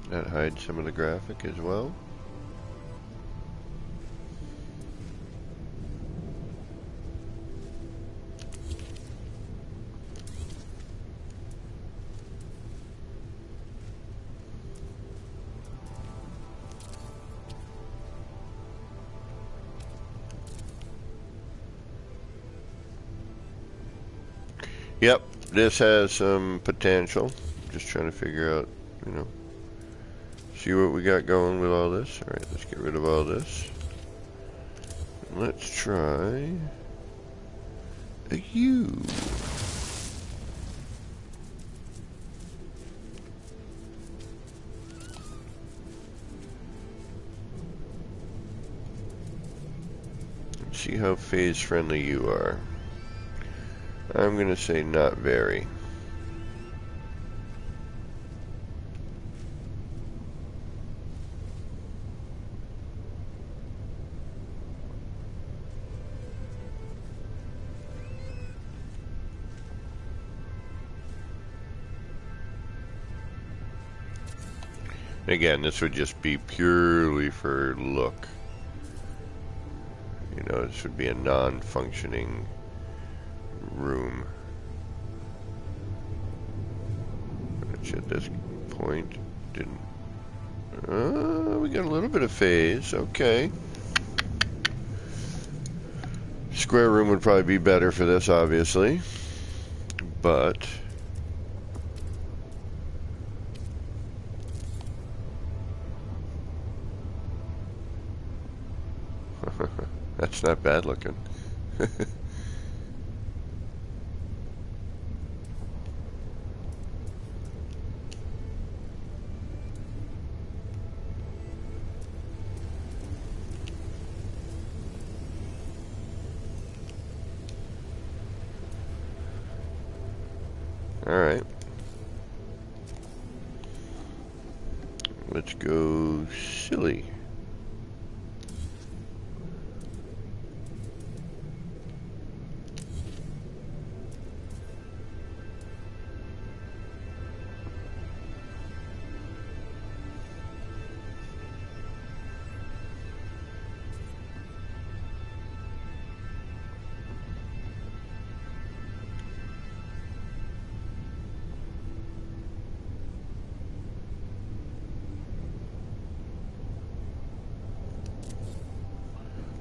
That hides some of the graphic as well. Yep, this has some potential. Just trying to figure out, you know, see what we got going with all this. Alright, let's get rid of all this. Let's try a U. Let's see how phase friendly you are. I'm gonna say not very. Again, this would just be purely for look. You know, this would be a non-functioning room. Which at this point didn't. We got a little bit of phase. Okay. Square room would probably be better for this, obviously. But that's not bad looking. Alright. Let's go silly.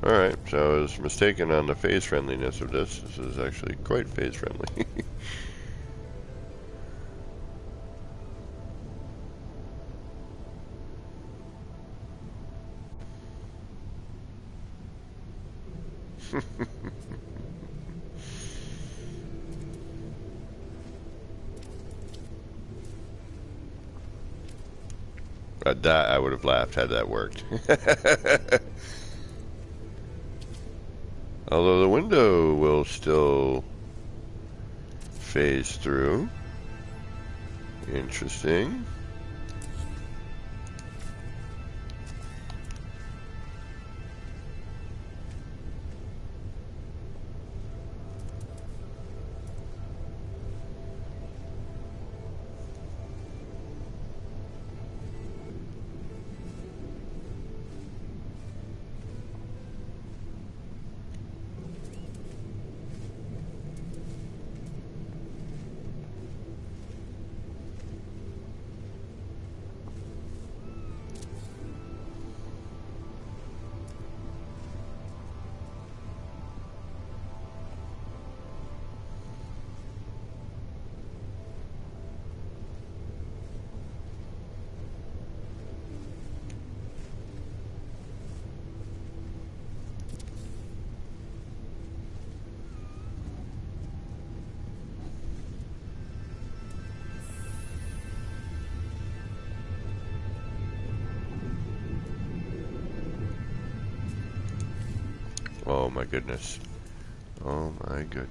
Alright, so I was mistaken on the phase friendliness of this. This is actually quite phase friendly. At that, I would have laughed had that worked. Although the window will still phase through. Interesting. Oh my goodness. Oh my goodness.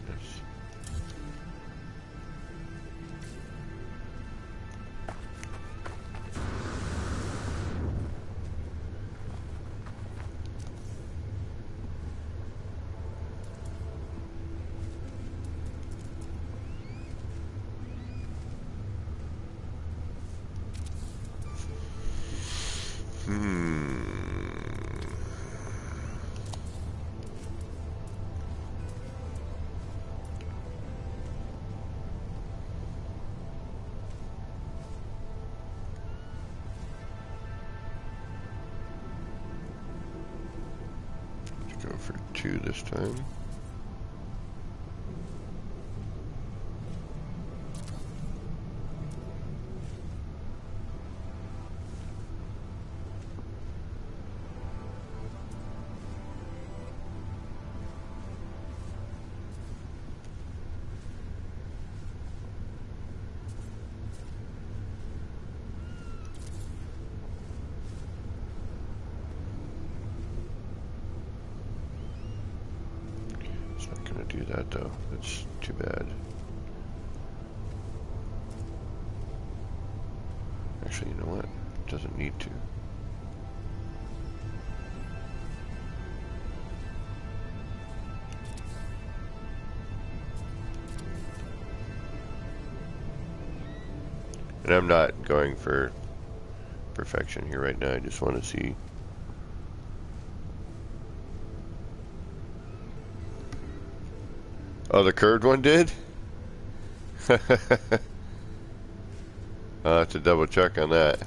Let's go for 2 this time. Do that though. That's too bad. Actually, you know what? It doesn't need to. And I'm not going for perfection here right now. I just want to see. Oh, the curved one did? I'll have to double check on that.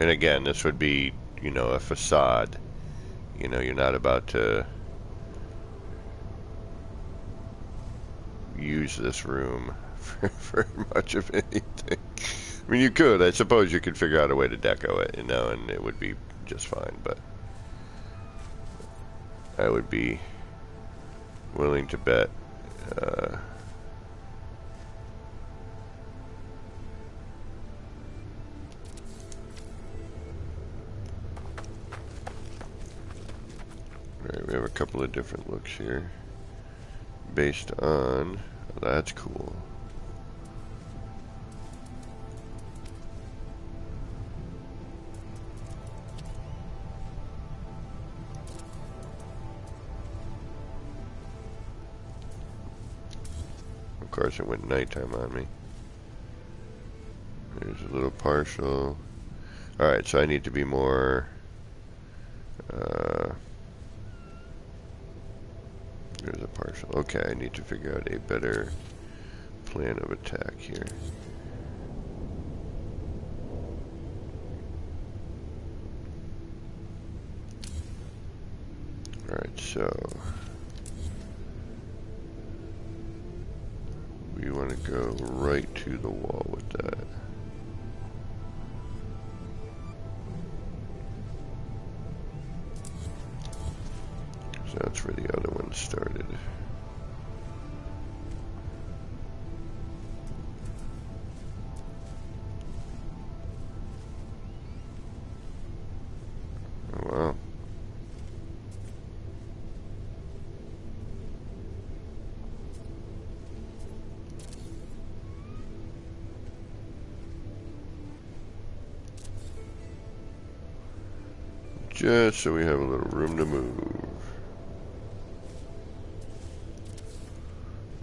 And again, this would be, you know, a facade. You know, you're not about to use this room for much of anything. I mean, you could. I suppose you could figure out a way to deco it, you know, and it would be just fine. But I would be willing to bet Alright, we have a couple of different looks here based on, oh, that's cool. course, it went nighttime on me. There's a little partial. Alright, so I need to be more... there's a partial. Okay, I need to figure out a better plan of attack here. Alright, so... we want to go right to the wall with that. So that's where the other one started. Oh, wow. Just so we have a little room to move.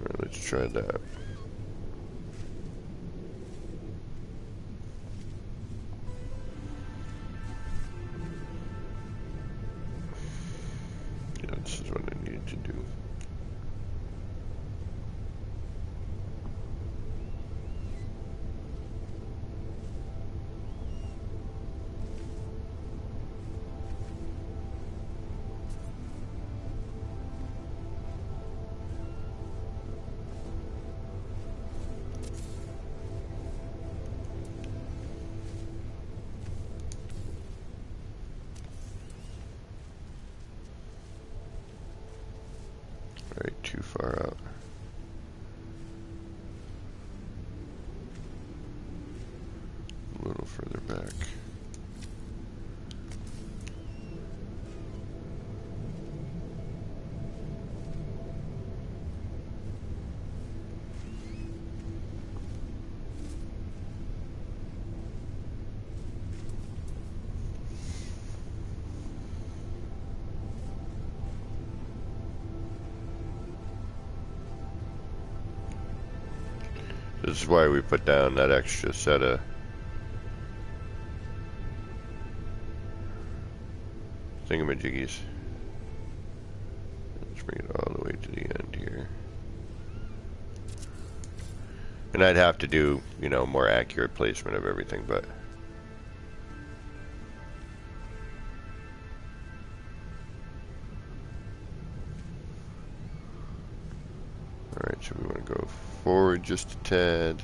Alright, let's try that. Yeah, this is what I needed to do. Right, too far out. A little further back. This is why we put down that extra set of thingamajiggies. Let's bring it all the way to the end here. And I'd have to do, you know, more accurate placement of everything, but... Alright, so we want to go forward just a tad.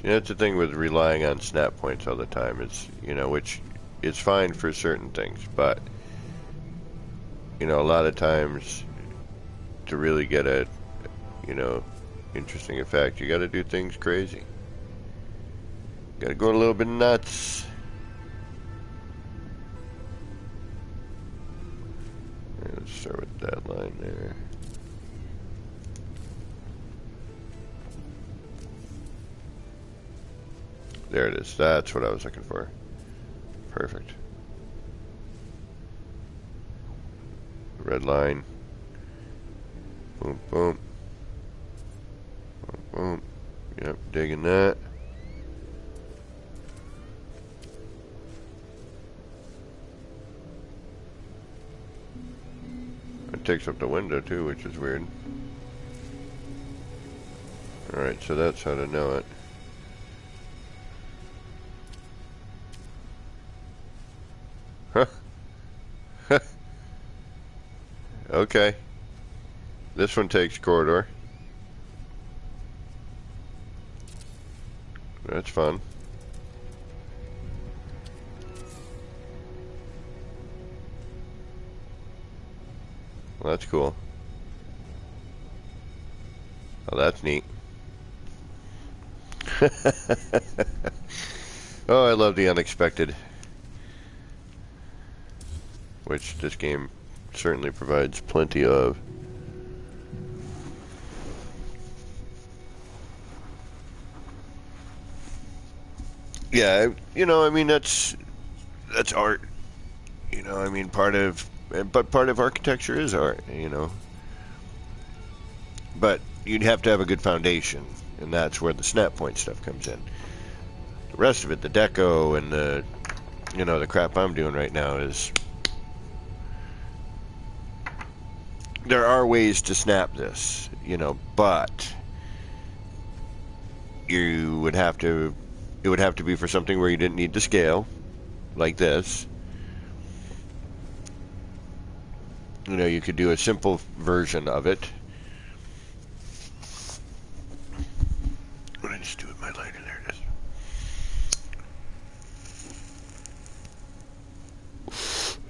Yeah, that's the thing with relying on snap points all the time. It's, you know, which is fine for certain things, but, you know, a lot of times to really get a, you know, interesting effect, you got to do things crazy. Got to go a little bit nuts. Right, let's start with that line there. There it is. That's what I was looking for. Perfect. Red line. Boom, boom. Boom, boom. Yep, digging that. It takes up the window too, which is weird. Alright, so that's how to know it. Huh. Okay. This one takes corridor. That's fun. Well, that's cool. Oh, that's neat. Oh, I love the unexpected, which this game certainly provides plenty of. Yeah, you know, I mean, that's art. You know, I mean, part of architecture is art. You know, but you'd have to have a good foundation, and that's where the snap point stuff comes in. The rest of it, the deco and the, you know, the crap I'm doing right now is, there are ways to snap this, you know, but it would have to be for something where you didn't need to scale, like this. You know, you could do a simple version of it. What did I just do with my lighter? There it is.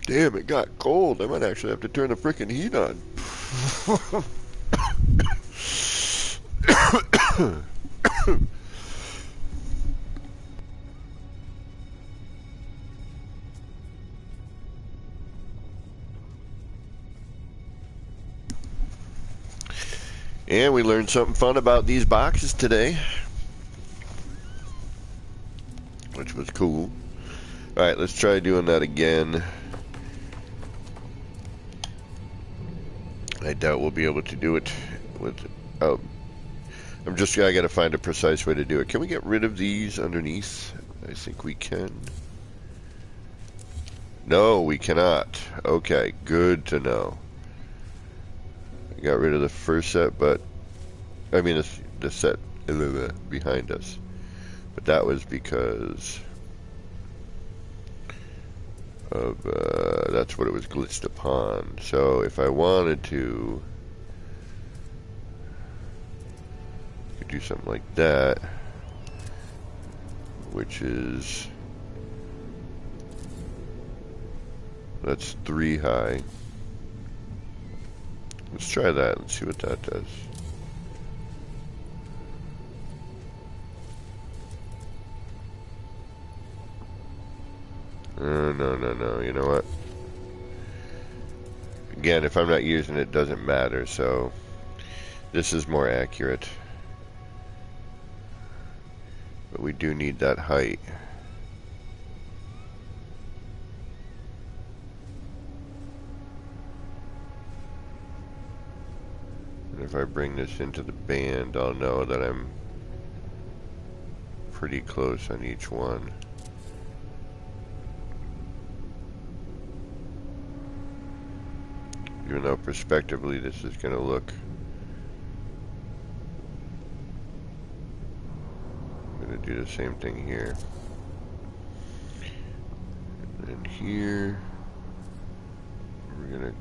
Damn, it got cold. I might actually have to turn the frickin' heat on. And we learned something fun about these boxes today, which was cool. Alright, let's try doing that again. I doubt we'll be able to do it with... I gotta find a precise way to do it. Can we get rid of these underneath? I think we can. No, we cannot. Okay, good to know. I got rid of the first set, but... I mean, the set behind us. But that was because of... that's what it was glitched upon. So, if I wanted to... I could do something like that. Which is... That's 3 high. Let's try that and see what that does. No. You know what? Again, if I'm not using it, it doesn't matter. So this is more accurate. But we do need that height. And if I bring this into the band, I'll know that I'm pretty close on each one. Even though prospectively this is going to look... I'm going to do the same thing here. And then here, we're going to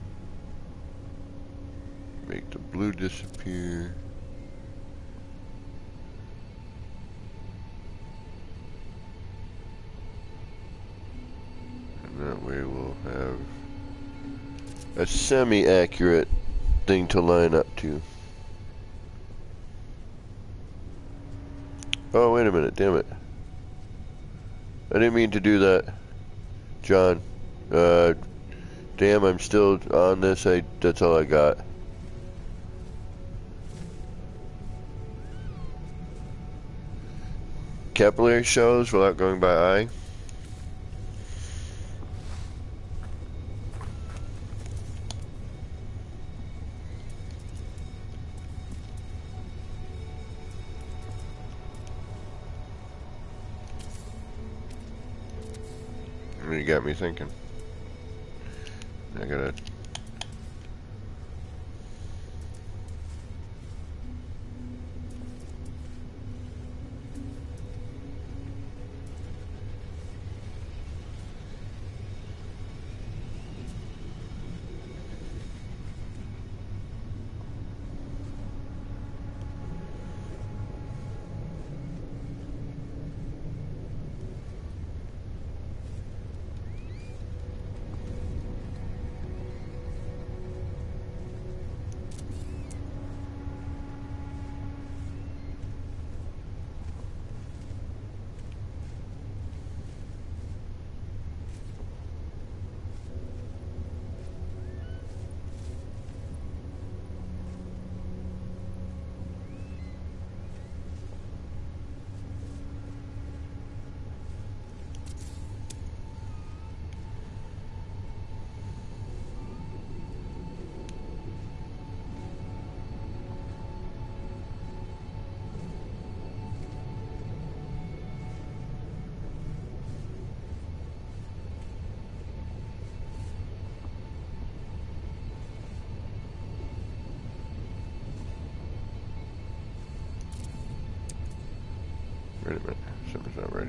make the blue disappear. And that way we'll have a semi-accurate thing to line up to. Oh, wait a minute, damn it. I didn't mean to do that, John. Damn, I'm still on this. That's all I got. Capillary shows without going by eye. You got me thinking. I gotta...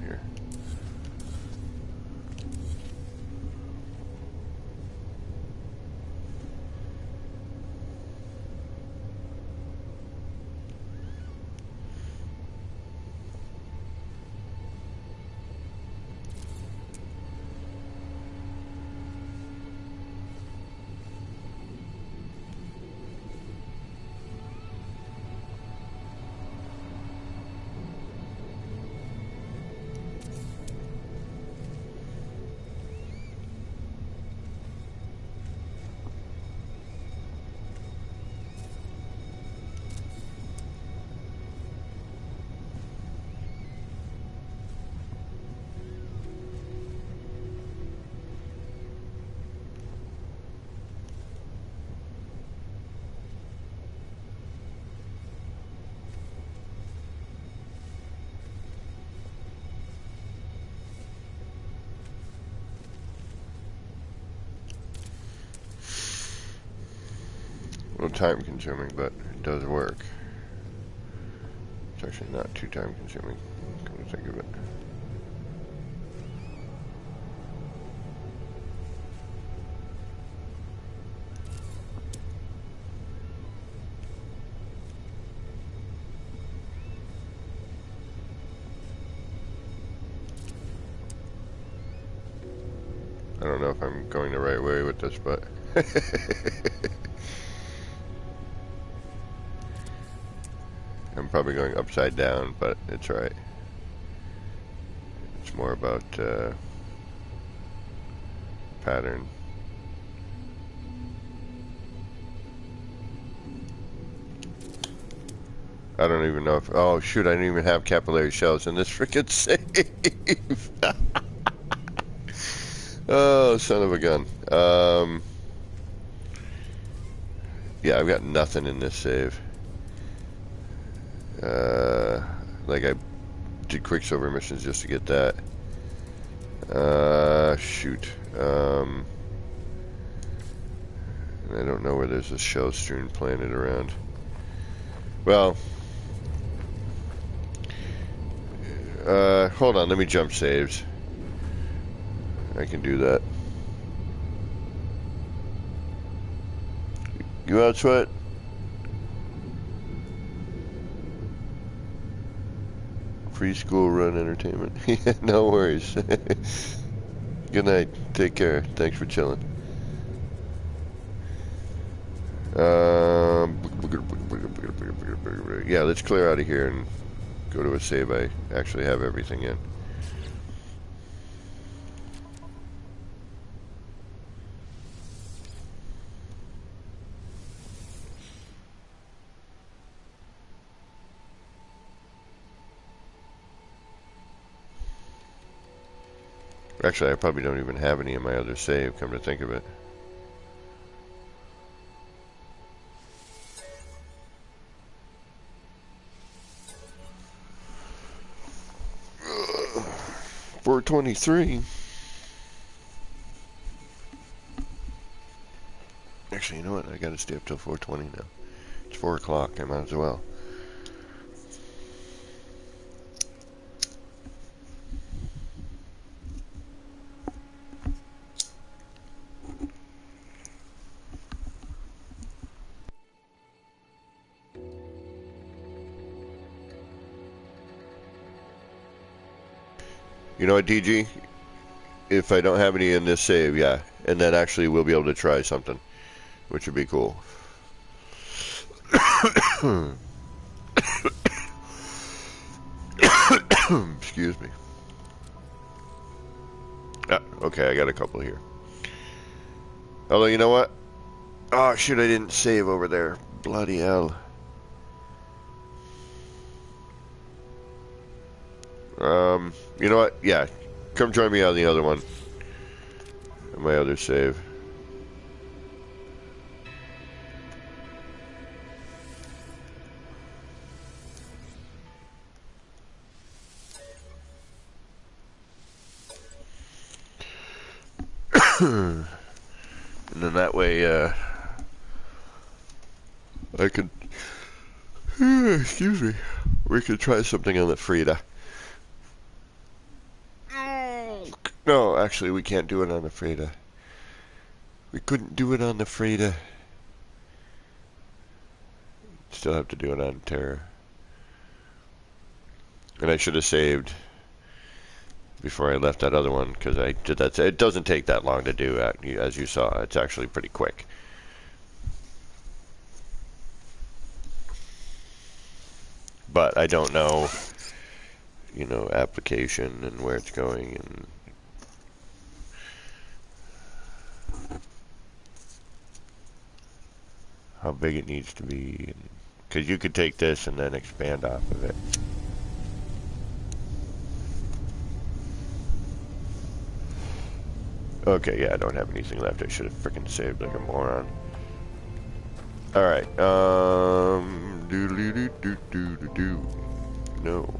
in here? A little time consuming, but it does work. It's actually not too time consuming, come to think of it. I don't know if I'm going the right way with this, but I'm probably going upside down, but it's right. It's more about pattern. I don't even know if... Oh, shoot, I didn't even have capillary shells in this frickin' save. Oh, son of a gun. Yeah, I've got nothing in this save. Like I did Quicksilver missions just to get that. Shoot. And I don't know where there's a shell strewn planet around. Well, hold on, let me jump saves. I can do that. You out, Sweat? Free school run entertainment. Yeah, no worries. Good night. Take care. Thanks for chilling. Yeah, let's clear out of here and go to a save I actually have everything in. Actually, I probably don't even have any in my other save, come to think of it. Uh, 423. Actually, you know what? I gotta stay up till 4:20 now. It's 4 o'clock. I might as well. You know what, DG? If I don't have any in this save, yeah. And then actually we'll be able to try something, which would be cool. Excuse me. Ah, okay, I got a couple here. Although, you know what? Oh, shoot, I didn't save over there. Bloody hell. You know what? Yeah, come join me on the other one. My other save. And then that way, I could, excuse me, we could try something on the Frida. No, actually, we can't do it on the Freda. We couldn't do it on the Freda. Still have to do it on Terra. And I should have saved before I left that other one, because I did that. It doesn't take that long to do, as you saw. It's actually pretty quick. But I don't know, you know, application and where it's going and how big it needs to be. Because you could take this and then expand off of it. Okay, yeah, I don't have anything left. I should have freaking saved like a moron. Alright, do. No.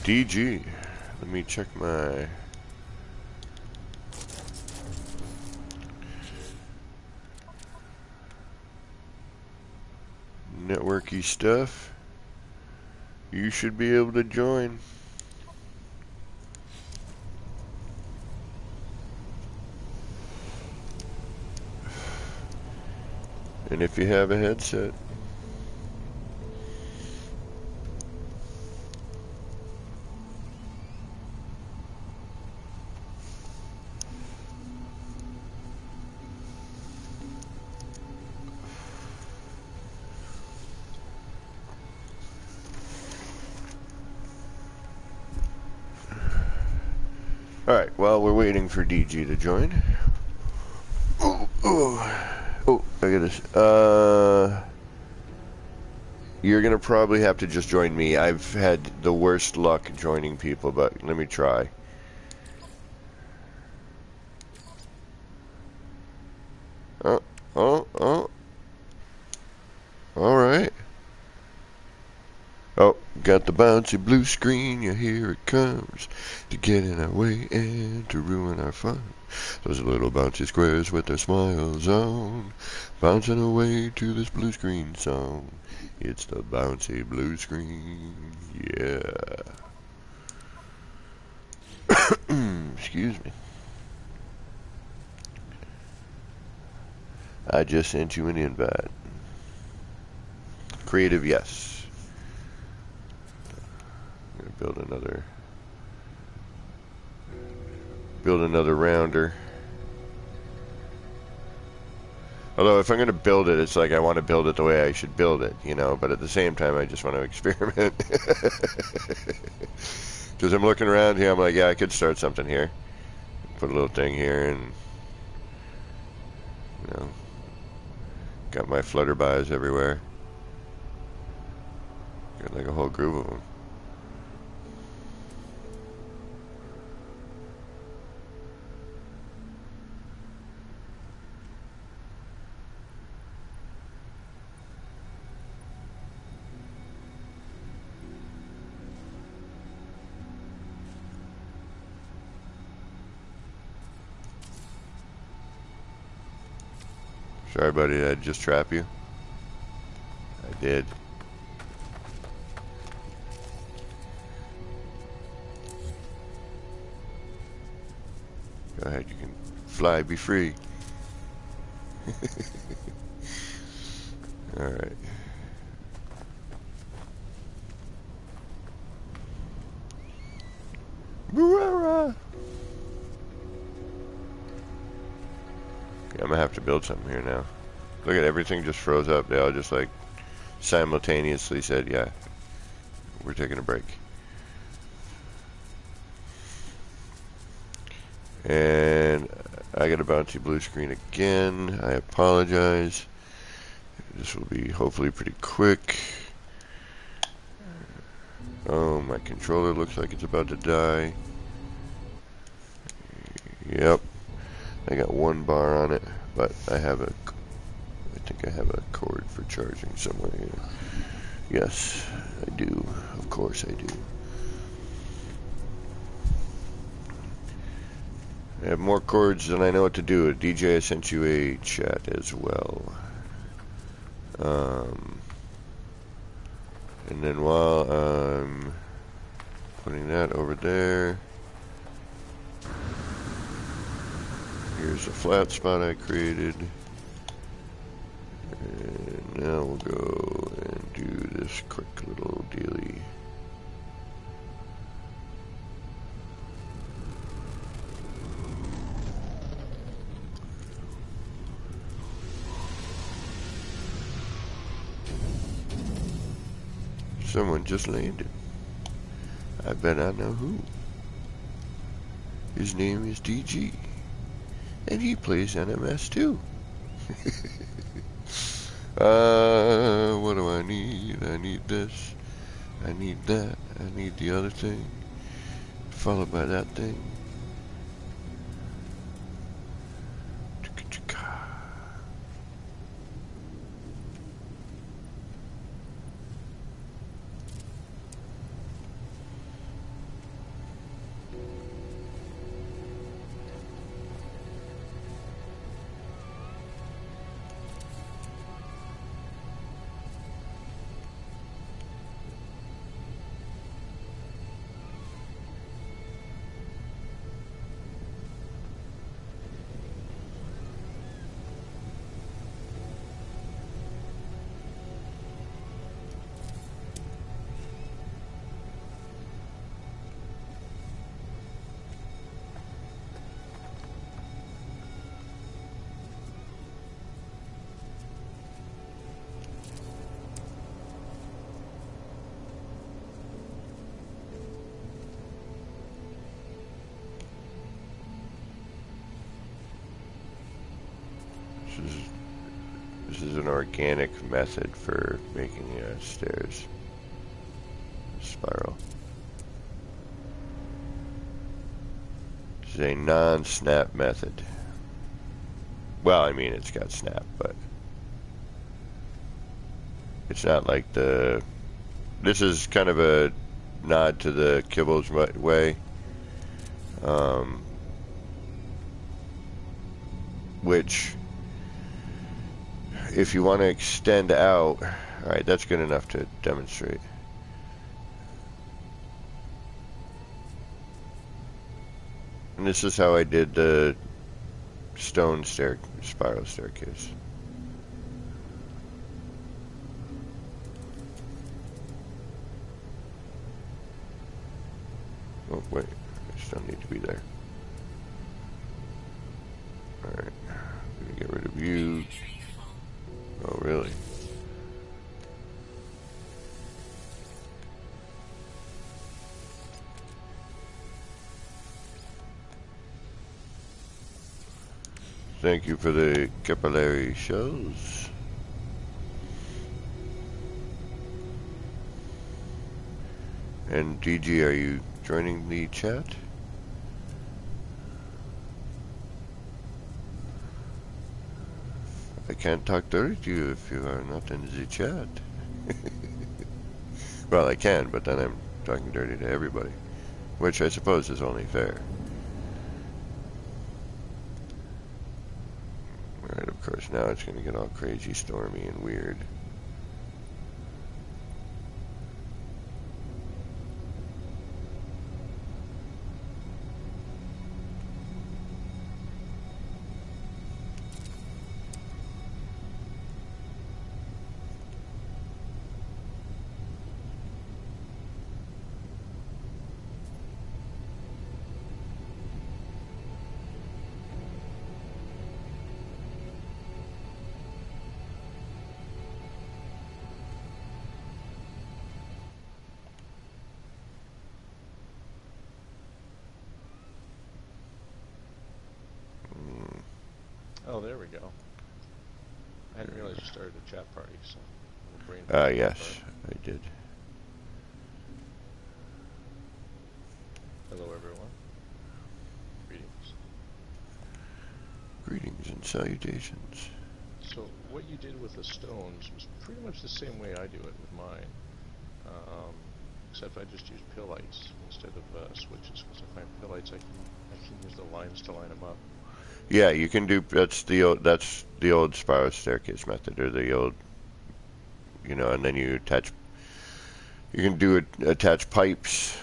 DG. Let me check my networky stuff. You should be able to join. And if you have a headset. Alright, well, we're waiting for DG to join. Oh, I got this. You're gonna probably have to just join me. I've had the worst luck joining people, but let me try. Oh. Alright. Oh, got the bouncy blue screen, yeah, here it comes, to get in our way and to ruin our fun. Those little bouncy squares with their smiles on, bouncing away to this blue screen song. It's the bouncy blue screen, yeah. Excuse me. I just sent you an invite. Creative, yes. Build another rounder. Although if I'm going to build it, it's like I want to build it the way I should build it, you know, but at the same time I just want to experiment. Because I'm looking around here, I'm like, yeah, I could start something here. Put a little thing here and, you know, got my flutterbys everywhere. Got like a whole group of them. Sorry, buddy, did I just trap you? I did. Go ahead, you can fly, be free. Alright. Boo-rah-rah. I'm gonna have to build something here now. Look at everything just froze up. They all just like simultaneously said, yeah, we're taking a break. And I got a bouncy blue screen again. I apologize. This will be hopefully pretty quick. Oh, my controller looks like it's about to die. Yep. I got one bar on it, but I have a think I have a cord for charging somewhere here. Yes, I do. Of course I do. I have more cords than I know what to do with. DJ, I sent you a chat as well. And then while I'm putting that over there, here's a flat spot I created. And now we'll go and do this quick little dealy. Someone just landed. I bet I know who. His name is DG. And he plays NMS too. What do I need? I need this. I need that. I need the other thing. Followed by that thing. This is an organic method for making stairs. Spiral. This is a non-snap method. Well, I mean, it's got snap, but it's not like the... This is kind of a nod to the Kibbles way. Which, if you want to extend out, alright, that's good enough to demonstrate. And this is how I did the stone spiral staircase. Oh, wait, I still need to be there. Alright, I'm gonna get rid of you. Oh, really? Thank you for the capillary shells. And DG, are you joining the chat? I can't talk dirty to you if you are not in the chat. Well, I can, but then I'm talking dirty to everybody, which I suppose is only fair. Alright, of course, now it's going to get all crazy, stormy, and weird. Oh, there we go. I hadn't realized you started a chat party, so yes, I did. Hello, everyone. Greetings. Greetings and salutations. So, what you did with the stones was pretty much the same way I do it with mine, except I just use pillites instead of switches, because I find pillites I can use the lines to line them up. Yeah, you can do. That's the old spiral staircase method, or the old, and then you attach. You can do attach pipes.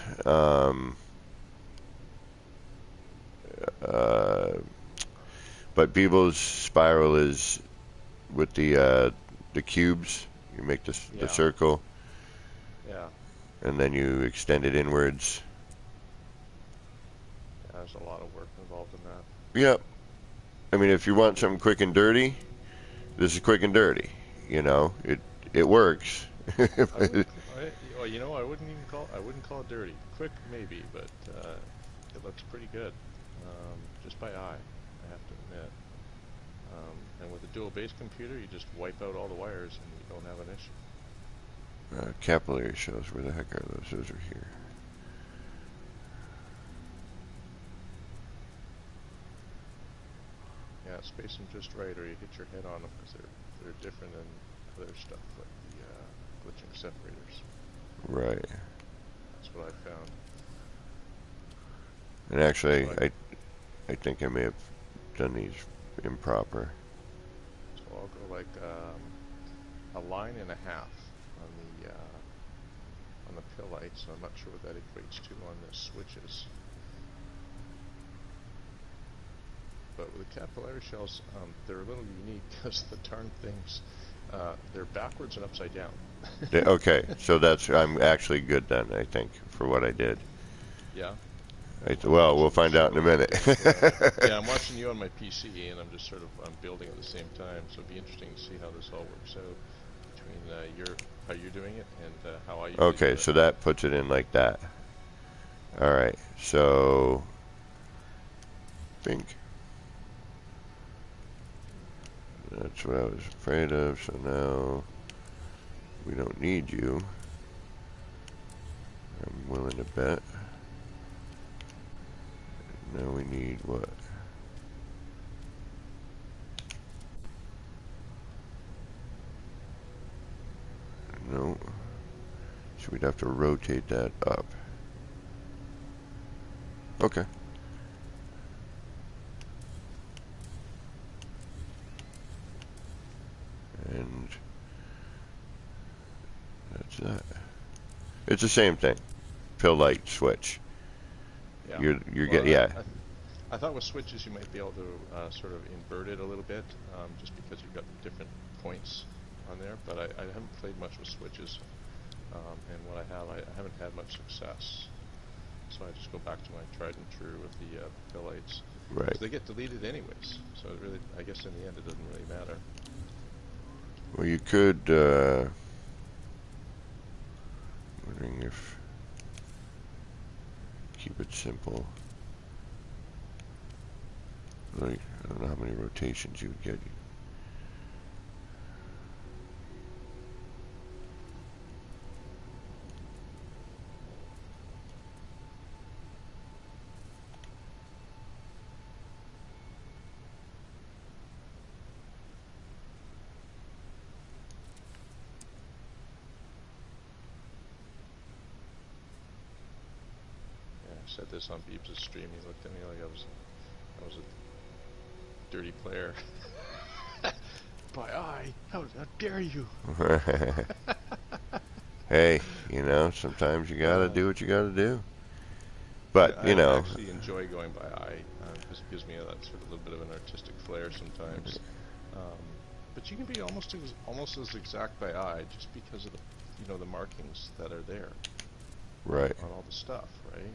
But Beeble's spiral is with the cubes. You make the Yeah, circle, yeah, and then you extend it inwards. yeah. There's a lot of work involved in that. Yep. I mean, if you want something quick and dirty, this is quick and dirty. It works. I wouldn't. Oh, I wouldn't even call. I wouldn't call it dirty. Quick, maybe, but it looks pretty good, just by eye. I have to admit. And with a dual base computer, you just wipe out all the wires and you don't have an issue. Capillary shells. Where the heck are those? Those are here. Yeah, space them just right, or you hit your head on them because they're different than other stuff like the glitching separators. Right. That's what I found. And actually, I think I may have done these improper. So I'll go like a line and a half on the pill light. So I'm not sure what that equates to on the switches. But with the capillary shells, they're a little unique because the darn things, they're backwards and upside down. Okay, so I'm actually good then, I think, for what I did. Yeah. Well, we'll find out in a minute. Yeah, I'm watching you on my PC, and I'm just I'm building at the same time. So it'd be interesting to see how this all works out between how you're doing it and how I usually do Okay, it. so that puts it in like that. All right, so I think that's what I was afraid of. So now we don't need you. I'm willing to bet. Now we need what? No. So we'd have to rotate that up. Okay. And that's that. It's the same thing. Pill light switch. Yeah. You're getting, yeah. I thought with switches you might be able to sort of invert it a little bit, just because you've got different points on there. But I haven't played much with switches, and what I haven't had much success. So I just go back to my tried and true with the pill lights. Right. So they get deleted anyways. So it really, I guess in the end, it doesn't really matter. Well, you could. Wondering if keep it simple. Like, I don't know how many rotations you would get. I said this on Beebs' stream. He looked at me like I was a dirty player. By eye, how dare you? Hey, sometimes you gotta do what you gotta do. But I actually enjoy going by eye because it gives me that sort of little bit of an artistic flair sometimes. But you can be almost as exact by eye just because of the markings that are there. Right. On all the stuff, right?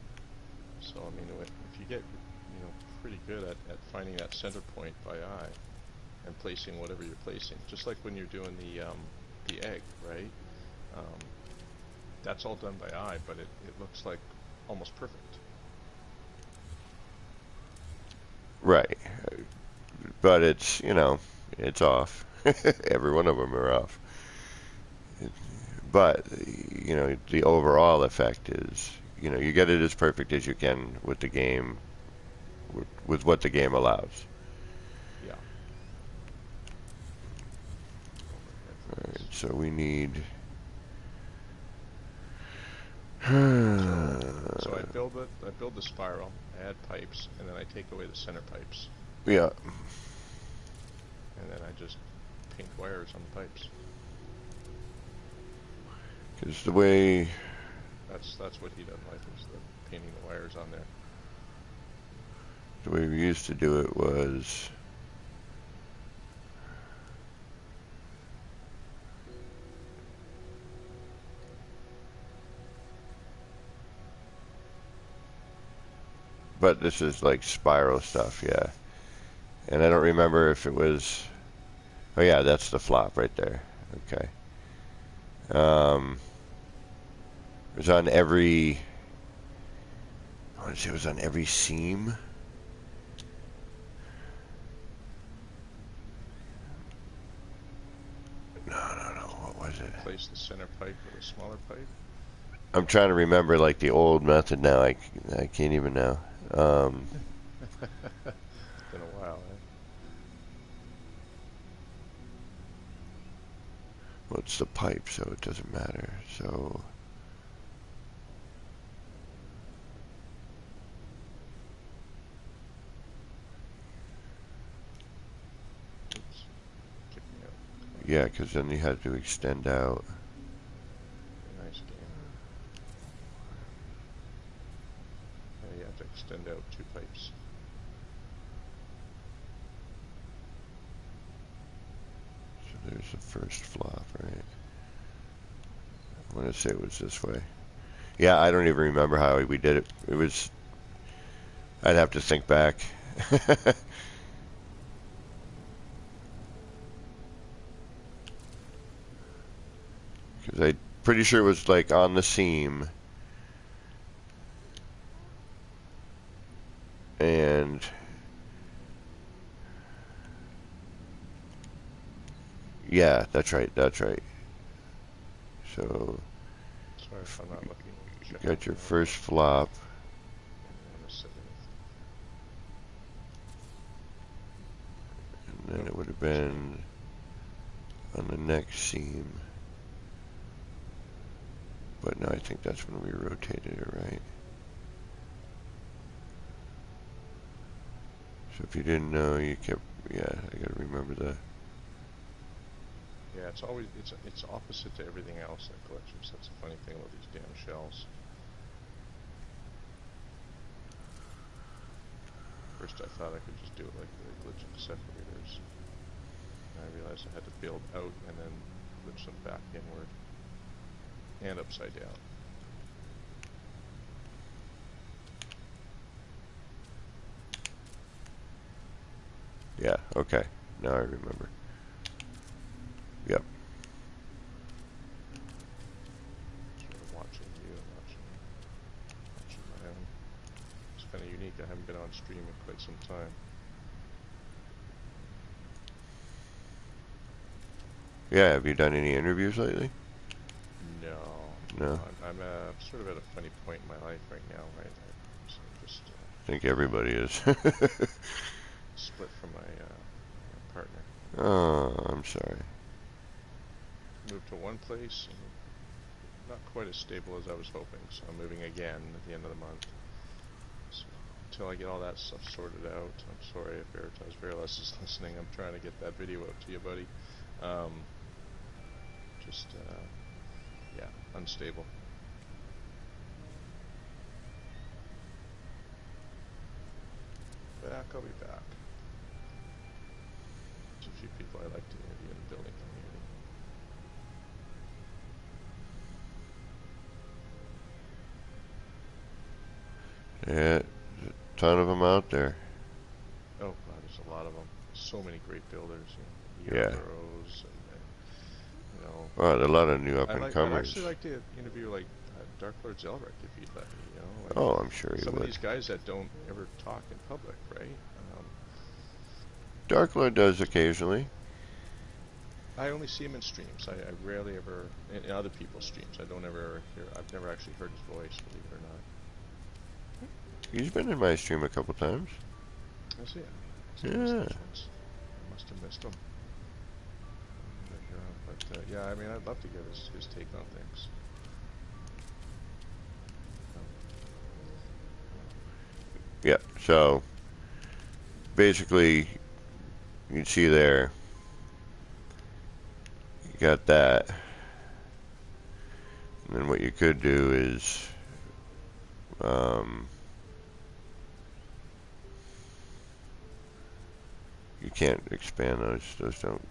So I mean, if you get pretty good at finding that center point by eye and placing whatever you're placing, just like when you're doing the egg, right? That's all done by eye, but it looks like almost perfect. Right. But it's it's off. Every one of them are off. But the overall effect is you get it as perfect as you can with the game, with what the game allows. Yeah. So we need. So I build it. I build the spiral. I add pipes, and then I take away the center pipes, Yeah. and then I just paint wires on the pipes. Because the way. That's what he doesn't like, is the painting the wires on there. The way we used to do it was. But this is like spiral stuff, yeah. And I don't remember if it was. Oh yeah, that's the flop right there. Okay. It was on every. I want to say it was on every seam. No. What was it? Place the center pipe with a smaller pipe. I'm trying to remember like the old method now. I can't even now. It's been a while, eh? Well, it's the pipe, so it doesn't matter. So. Oops. Kick me out. Yeah, because then you had to extend out. Nice game. Yeah, you have to extend out 2 pipes. So there's the first flop, right? I want to say it was this way. Yeah, I don't even remember how we did it. It was. I'd have to think back. Because I'm pretty sure it was like on the seam. And. Yeah, that's right. So. Sorry if I'm not looking. You got your first flop. And then it would have been on the next seam. But no, I think that's when we rotated it, right? So if you didn't know, you kept, yeah, I gotta remember the. Yeah, it's always, it's opposite to everything else in glitches. That's the funny thing about these damn shells. First I thought I could just do it like the glitching separators. And I realized I had to build out and then glitch them back inward and upside down. Yeah, okay. Now I remember. Yep. Sort of watching you and watching my own. It's kind of unique. I haven't been on stream in quite some time. Yeah, have you done any interviews lately? No. No. I'm sort of at a funny point in my life right now, right? So I'm just I think everybody is. split from my partner. Oh, I'm sorry. Moved to one place, and not quite as stable as I was hoping, so I'm moving again at the end of the month. So until I get all that stuff sorted out, I'm sorry if Veritas Veritas is listening. I'm trying to get that video out to you, buddy. Yeah, unstable. Back, I'll be back. There's a few people I like to interview in the building community. Yeah, there's a ton of them out there. Oh God, there's a lot of them. So many great builders, Yeah. Euros, and you know. Wow, there are a lot of new up and I'd comers. actually like to interview like Dark Lord Zelric if you'd let me. You know. Like Oh, I'm sure you some would. of these guys that don't ever talk in public, right? Dark Lord does occasionally. I only see him in streams. I rarely ever in other people's streams. I don't ever hear. I've never actually heard his voice, believe it or not. He's been in my stream a couple times. I see it. Yeah. I must have missed him. But yeah, I mean, I'd love to get his take on things. Yeah, so basically you can see there you got that. And then what you could do is you can't expand those don't.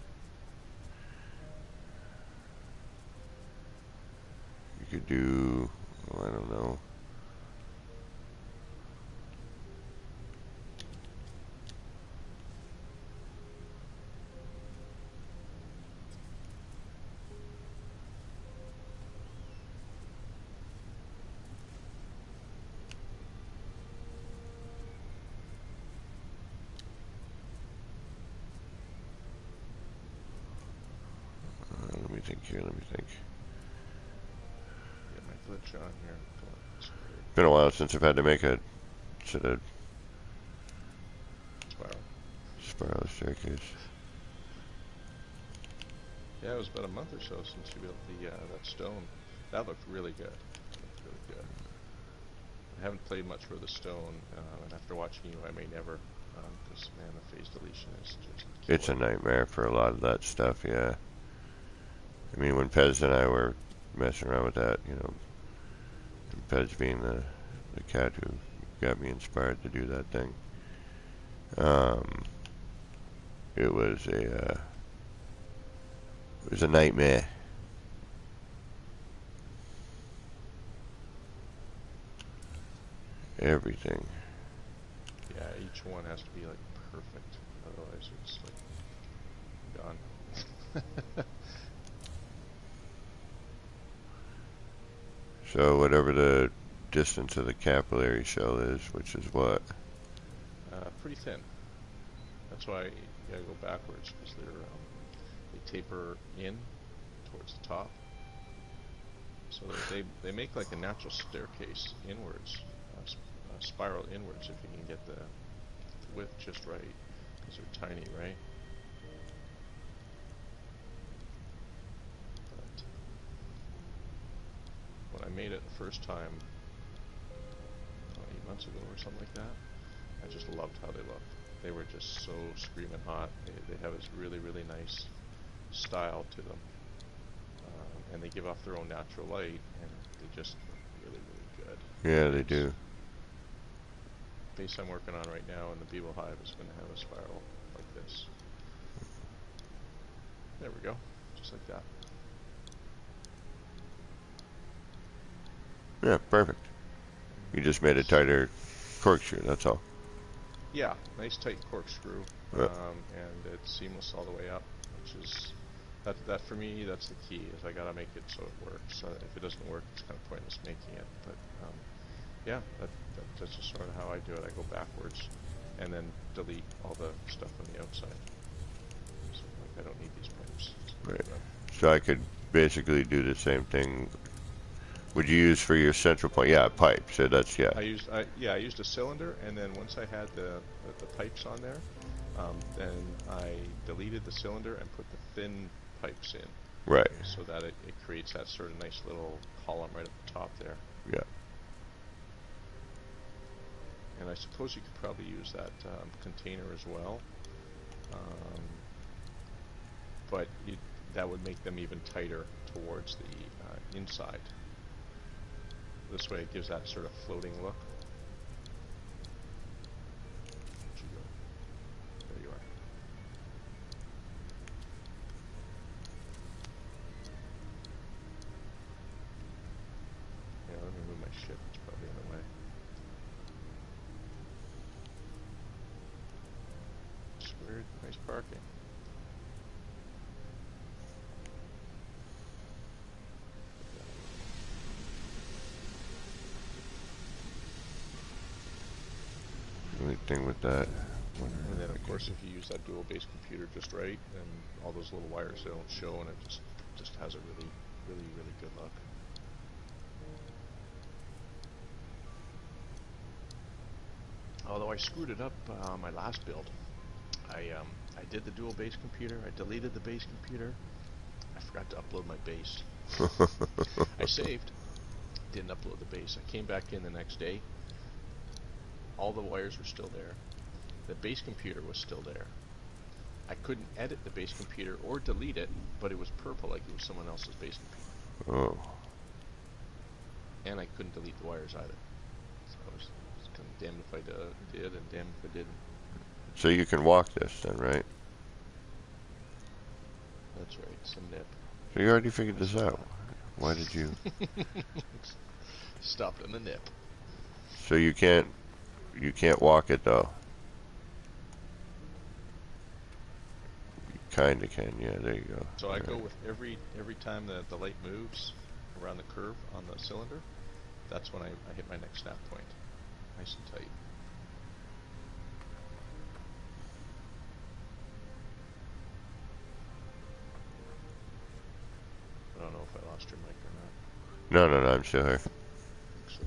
You could do, oh, I don't know. Let me think here, let me think. Get my glitch on here. Come on, squared. Been a while since I've had to make a sort of spiral staircase. Yeah, it was about a month or so since you built the that stone. That looked really good. That looked really good. I haven't played much for the stone, and after watching you, I may never, because man, the phase deletion is just killer. It's a nightmare for a lot of that stuff, yeah. I mean, when Pez and I were messing around with that, you know, and Pez being the cat who got me inspired to do that thing, it was a nightmare. Everything. Yeah, each one has to be like perfect, otherwise it's like gone. So whatever the distance of the capillary shell is, which is what? Pretty thin. That's why you gotta go backwards, because they taper in towards the top. So they make like a natural staircase inwards, spiral inwards if you can get the width just right, because they're tiny, right? But when I made it the first time, 8 months ago or something like that, I just loved how they looked. They were just so screaming hot. They have this really, really nice style to them. And they give off their own natural light, and they just look really, really good. Yeah, they do. The base I'm working on right now in the Beetle Hive is going to have a spiral like this. There we go, just like that. Yeah, perfect. You just made a tighter corkscrew, that's all. Yeah, nice tight corkscrew, and it's seamless all the way up, which is that for me, that's the key. Is I gotta make it so it works. If it doesn't work, it's kind of pointless making it. But yeah, that's just sort of how I do it. I go backwards, and then delete all the stuff on the outside. So like, I don't need these pipes. Right. So I could basically do the same thing. Would you use for your central point? Yeah, pipe. So that's, yeah. I used a cylinder, and then once I had the pipes on there, then I deleted the cylinder and put the thin pipes in. Right. So that it creates that sort of nice little column right at the top there. Yeah. And I suppose you could probably use that container as well. But that would make them even tighter towards the inside. This way it gives that sort of floating look. Where'd you go? There you are. Yeah, let me move my ship. It's probably in the way. Squared. Nice parking. Only thing with that. And then of course if you use that dual base computer just right, then all those little wires, they don't show, and it just has a really, really, really good look. Although I screwed it up on my last build. I did the dual base computer, I deleted the base computer, I forgot to upload my base. I saved, didn't upload the base. I came back in the next day. All the wires were still there. The base computer was still there. I couldn't edit the base computer or delete it, but it was purple like it was someone else's base computer. Oh. And I couldn't delete the wires either. So I was kind of damned if I did and damned if I didn't. So you can walk this then, right? That's right, some nip. So you already figured this out. Why did you? Stopped in the nip. So you can't walk it though. You kinda can, yeah. There you go. So I go with every time the light moves around the curve on the cylinder. That's when I hit my next snap point, nice and tight. I don't know if I lost your mic or not. No, I'm still here. So,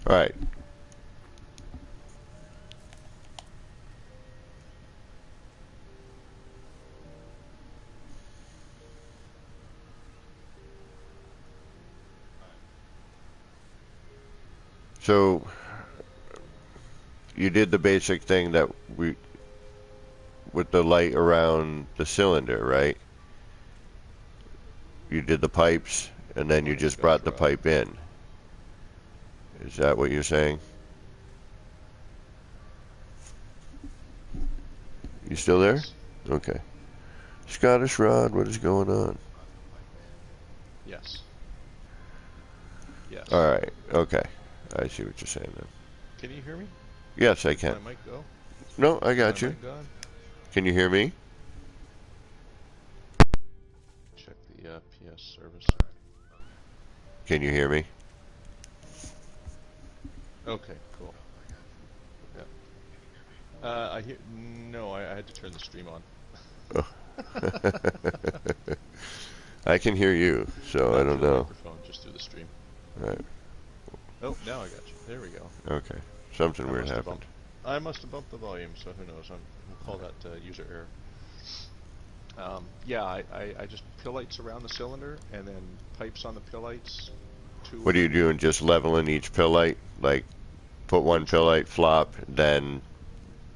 All right. So you did the basic thing that we with the light around the cylinder, right? You did the pipes and then you just brought the pipe in. Is that what you're saying? You still there? yes. Okay. Scottish Rod, what is going on? Yes. Yes. All right. Okay. I see what you're saying then. Can you hear me? Yes, I Did can. my mic go? No, I got My you. mic gone? Can you hear me? Check the PS service. Can you hear me? Okay, cool. Yeah. I hear. No, I had to turn the stream on. Oh. I can hear you, so Not I don't through the know. microphone, just through the stream. Right. Oh, now I got you. There we go. Okay. Something I weird must have happened. I must have bumped the volume, so who knows? We'll call that user error. Yeah, I just pill lights around the cylinder, and then pipes on the pill lights. What are you doing? Just leveling each pill light? Like, put one pill light, flop, then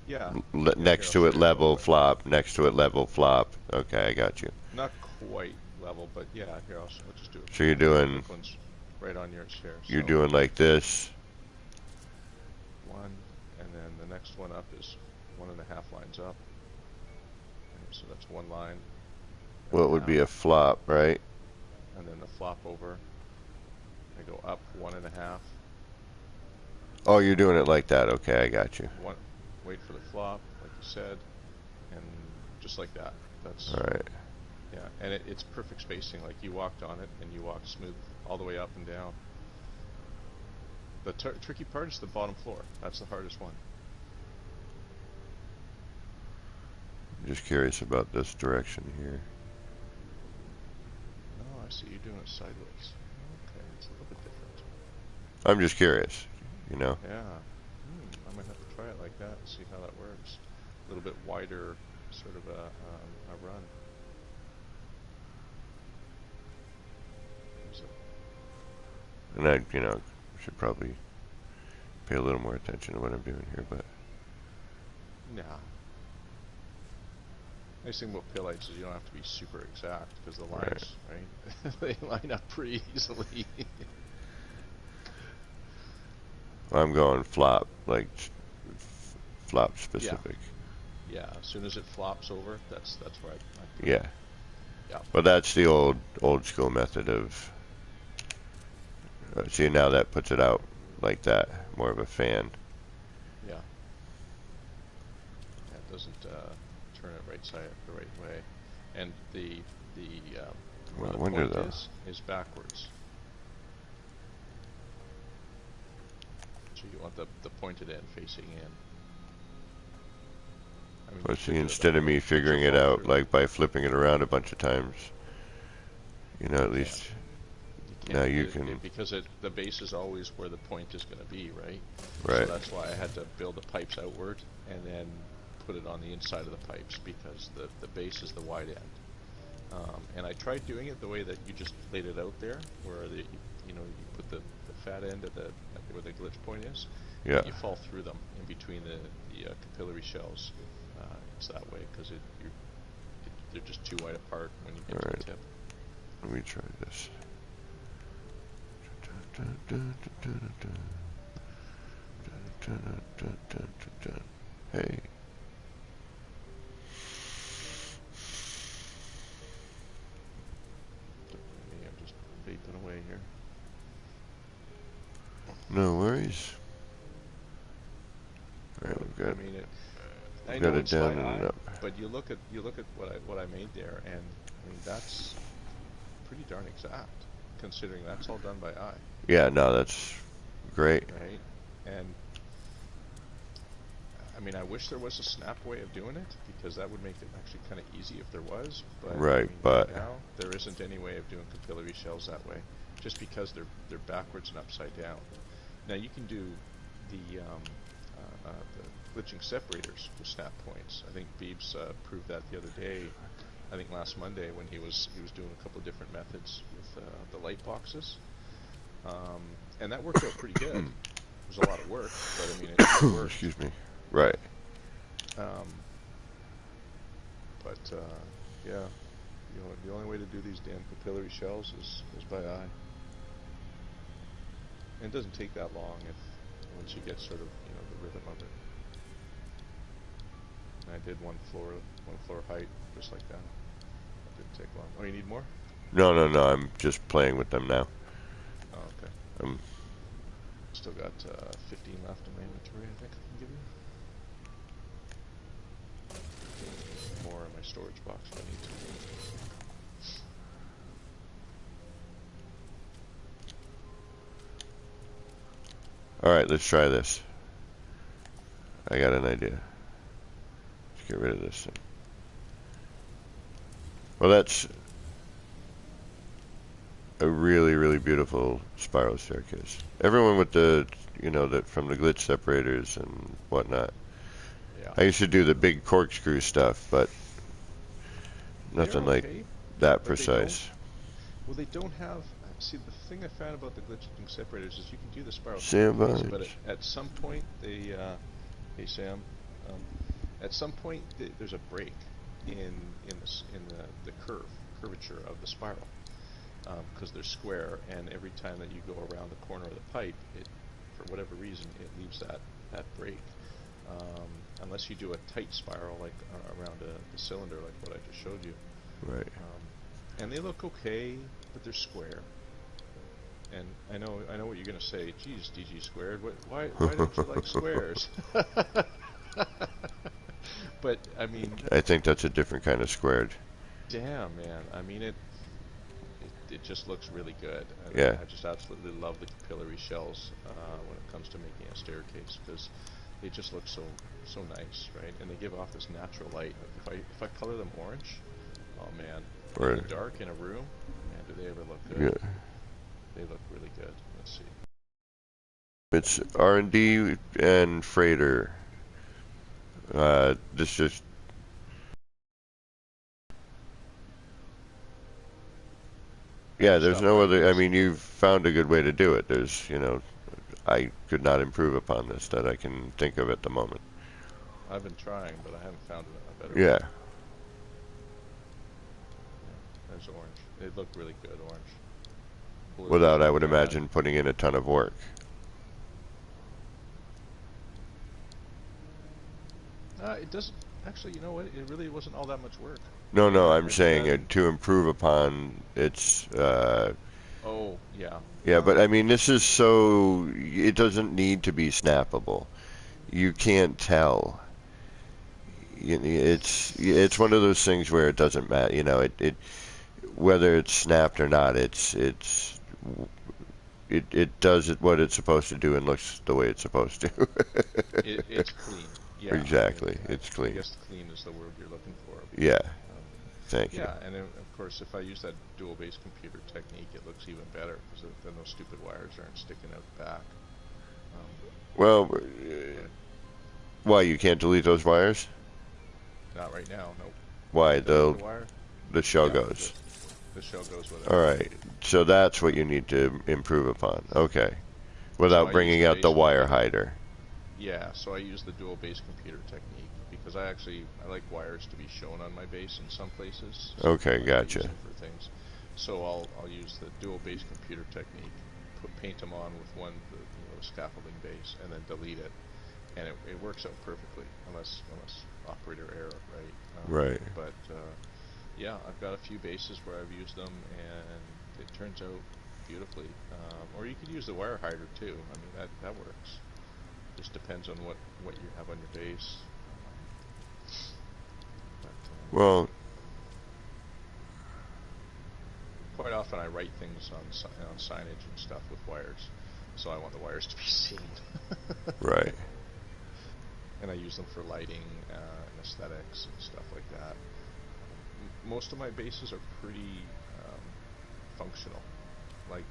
Yeah. next Here, to I'll it show you a level, little bit. flop, next to it level, flop. Okay, I got you. Not quite level, but yeah. Here, I'll just do it. So you're doing, Quick ones right on yours here. you're So doing like this. one, and then the next one up is 1.5 lines up. And so that's one line. What would be a flop, right? And then the flop over. I go up 1.5. Oh, you're doing it like that. Okay, I got you. One, wait for the flop, like you said, and just like that. That's All right. yeah, and it's perfect spacing. Like you walked on it, and you walked smooth all the way up and down. The tricky part is the bottom floor. That's the hardest one. Just curious about this direction here. Oh, I see you doing it sideways. Okay, it's a little bit different. I'm just curious, you know. Yeah. I might have to try it like that and see how that works. A little bit wider, sort of a run. And I, should probably pay a little more attention to what I'm doing here, but Nah. Nice thing about pill lights is you don't have to be super exact because the lines, right? They line up pretty easily. I'm going flop, like flop specific. Yeah, as soon as it flops over, that's where I put Yeah. it. Yeah. But that's the old school method of. See, now that puts it out like that, more of a fan. Yeah. That doesn't turn it right side the right way, and the where the point is backwards. So you want the pointed end facing in. I mean, Let's see, instead of me figuring it out like by flipping it around a bunch of times, at least now you can. Because the base is always where the point is going to be, right? Right. So that's why I had to build the pipes outward and then put it on the inside of the pipes because the base is the wide end. And I tried doing it the way that you just laid it out there, where you put the fat end at where the glitch point is, Yeah. you fall through them in between the capillary shells. It's that way because they're just too wide apart when you get to the tip. Let me try this. Hey. I'm just vaping away here. No worries. All right, we've got. I mean, I got know it it's down by and eye, up. but you look at what I made there, and I mean that's pretty darn exact, considering that's all done by eye. Yeah, no, that's great. Right? And I mean, I wish there was a snap way of doing it, because that would make it actually kind of easy if there was. But Right, I mean, but right now there isn't any way of doing capillary shells that way, just because they're backwards and upside down. Now you can do the glitching separators with snap points. I think Beebs proved that the other day. I think last Monday when he was doing a couple of different methods with the light boxes, and that worked out pretty good. It was a lot of work, but I mean it worked. excuse me. Right. But yeah, the only way to do these damn capillary shells is by eye. And it doesn't take that long once you get sort of the rhythm of it. And I did one floor height just like that. It didn't take long. Oh, you need more? No, no, no. I'm just playing with them now. Oh, okay. Still got 15 left in my inventory, I think I can give you. More in my storage box if I need to. Alright, let's try this. I got an idea. Let's get rid of this thing. Well, that's a really, really beautiful spiral staircase. Everyone with the, from the glitch separators and whatnot. Yeah. I used to do the big corkscrew stuff, but nothing like that precise. Well, they don't have. See, the thing I found about the glitching separators is you can do the spiral Sam staircase, Barnes. but at some point they, hey Sam, at some point there's a break in the curvature of the spiral, because they're square, and every time that you go around the corner of the pipe, for whatever reason it leaves that break. Unless you do a tight spiral like around a cylinder like what I just showed you. Right. And they look okay, but they're square. And I know what you're gonna say. Geez, DG squared. Why don't you like squares? But I mean, I think that's a different kind of squared. Damn, man. I mean it just looks really good. And Yeah. I just absolutely love the capillary shells when it comes to making a staircase, because they just look so nice, right? And they give off this natural light. If I color them orange, oh man, in the dark in a room, man, do they ever look good? Yeah. They look really good. Let's see. It's R&D and freighter. This just. Yeah, there's no other. I mean, you've found a good way to do it. There's, I could not improve upon this that I can think of at the moment. I've been trying, but I haven't found a better way. Yeah. There's orange. They look really good, orange. Blue, Without, I would imagine, putting in a ton of work. It doesn't. Actually, you know what? It really wasn't all that much work. No, I'm saying to improve upon its. Oh, yeah. Yeah, but I mean, this is so. It doesn't need to be snappable. You can't tell. It's one of those things where it doesn't matter. It whether it's snapped or not. It does what it's supposed to do and looks the way it's supposed to. It's clean. Yeah. Exactly. It's clean. I guess clean is the word you're looking for. Yeah. Thank you. Yeah, and of course, if I use that dual base computer technique, it looks even better, because then those stupid wires aren't sticking out the back. Well, why you can't delete those wires? Not right now. No. Why the wire? the shell Yeah, goes. the shell goes with All it. right. So that's what you need to improve upon. Okay. So Without I use bringing the out base the wire computer. hider. Yeah, so I use the dual base computer technique because I like wires to be shown on my base in some places. Some Okay, people like to use gotcha. them for things. So I'll use the dual base computer technique, paint them on with the scaffolding base, and then delete it, and it works out perfectly unless operator error, right? Right. Yeah, I've got a few bases where I've used them, and it turns out beautifully. Or you could use the wire hider too. I mean that works. Just depends on what you have on your base. Well, Quite often I write things on signage and stuff with wires, so I want the wires to be seen. right. And I use them for lighting and aesthetics and stuff like that. Most of my bases are pretty functional. Like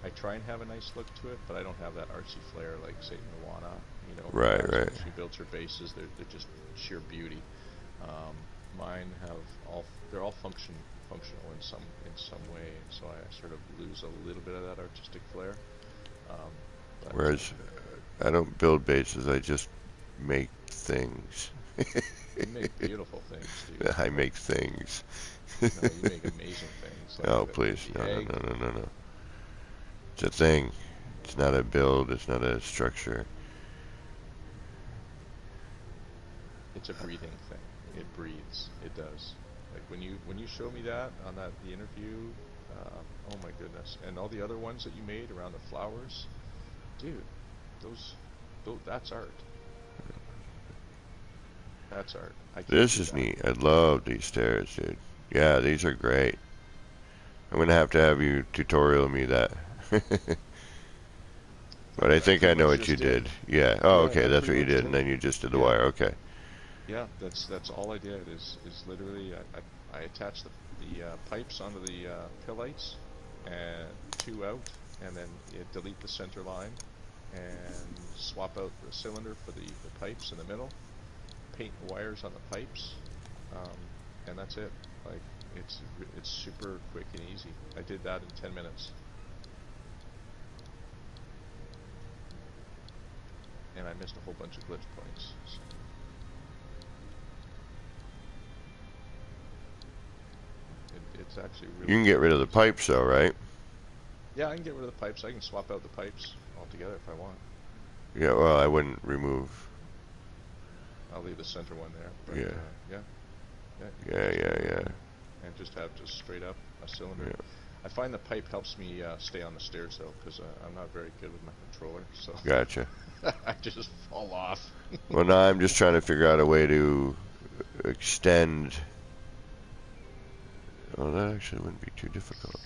I try and have a nice look to it, but I don't have that artsy flair like say Moana, who Right, has right. when she builds her bases. They're just sheer beauty. Mine have they're all functional in some way, so I sort of lose a little bit of that artistic flair. Um, but Whereas I don't build bases, I just make things. You make beautiful things, dude. I Like make things. no, you make amazing things. Like Oh, the please. the No, no, egg. no, no, no, no. It's a thing. It's not a build. It's not a structure. It's a breathing thing. It breathes. It does. Like when you show me that on the interview, oh my goodness, and all the other ones that you made around the flowers, dude, those, that's art. That's art. I can't This do is that. neat. I love these stairs, dude. Yeah, these are great. I'm gonna have you tutorial me that. But I I think I pretty know much what you just did. did. Yeah. Oh, Yeah, okay. I That's pretty what you much did, and did. then you just did the Yeah, wire. Okay. yeah. That's all I did is literally I attached the pipes onto the pill lights and two out, and then delete the center line and swap out the cylinder for the pipes in the middle. Paint the wires on the pipes, and that's it. Like it's super quick and easy. I did that in 10 minutes, and I missed a whole bunch of glitch points. So it's actually You really can get rid really of the easy. pipes, though, right? Yeah, I can get rid of the pipes. I can swap out the pipes altogether if I want. Yeah. Well, I wouldn't remove. I'll leave the center one there, but Yeah. yeah, yeah, you can Yeah. just Yeah. remove Yeah. them and just have just straight up a cylinder. Yeah. I find the pipe helps me stay on the stairs though, because I'm not very good with my controller, so Gotcha. I just fall off. Well, now I'm just trying to figure out a way to extend. Oh, that actually wouldn't be too difficult.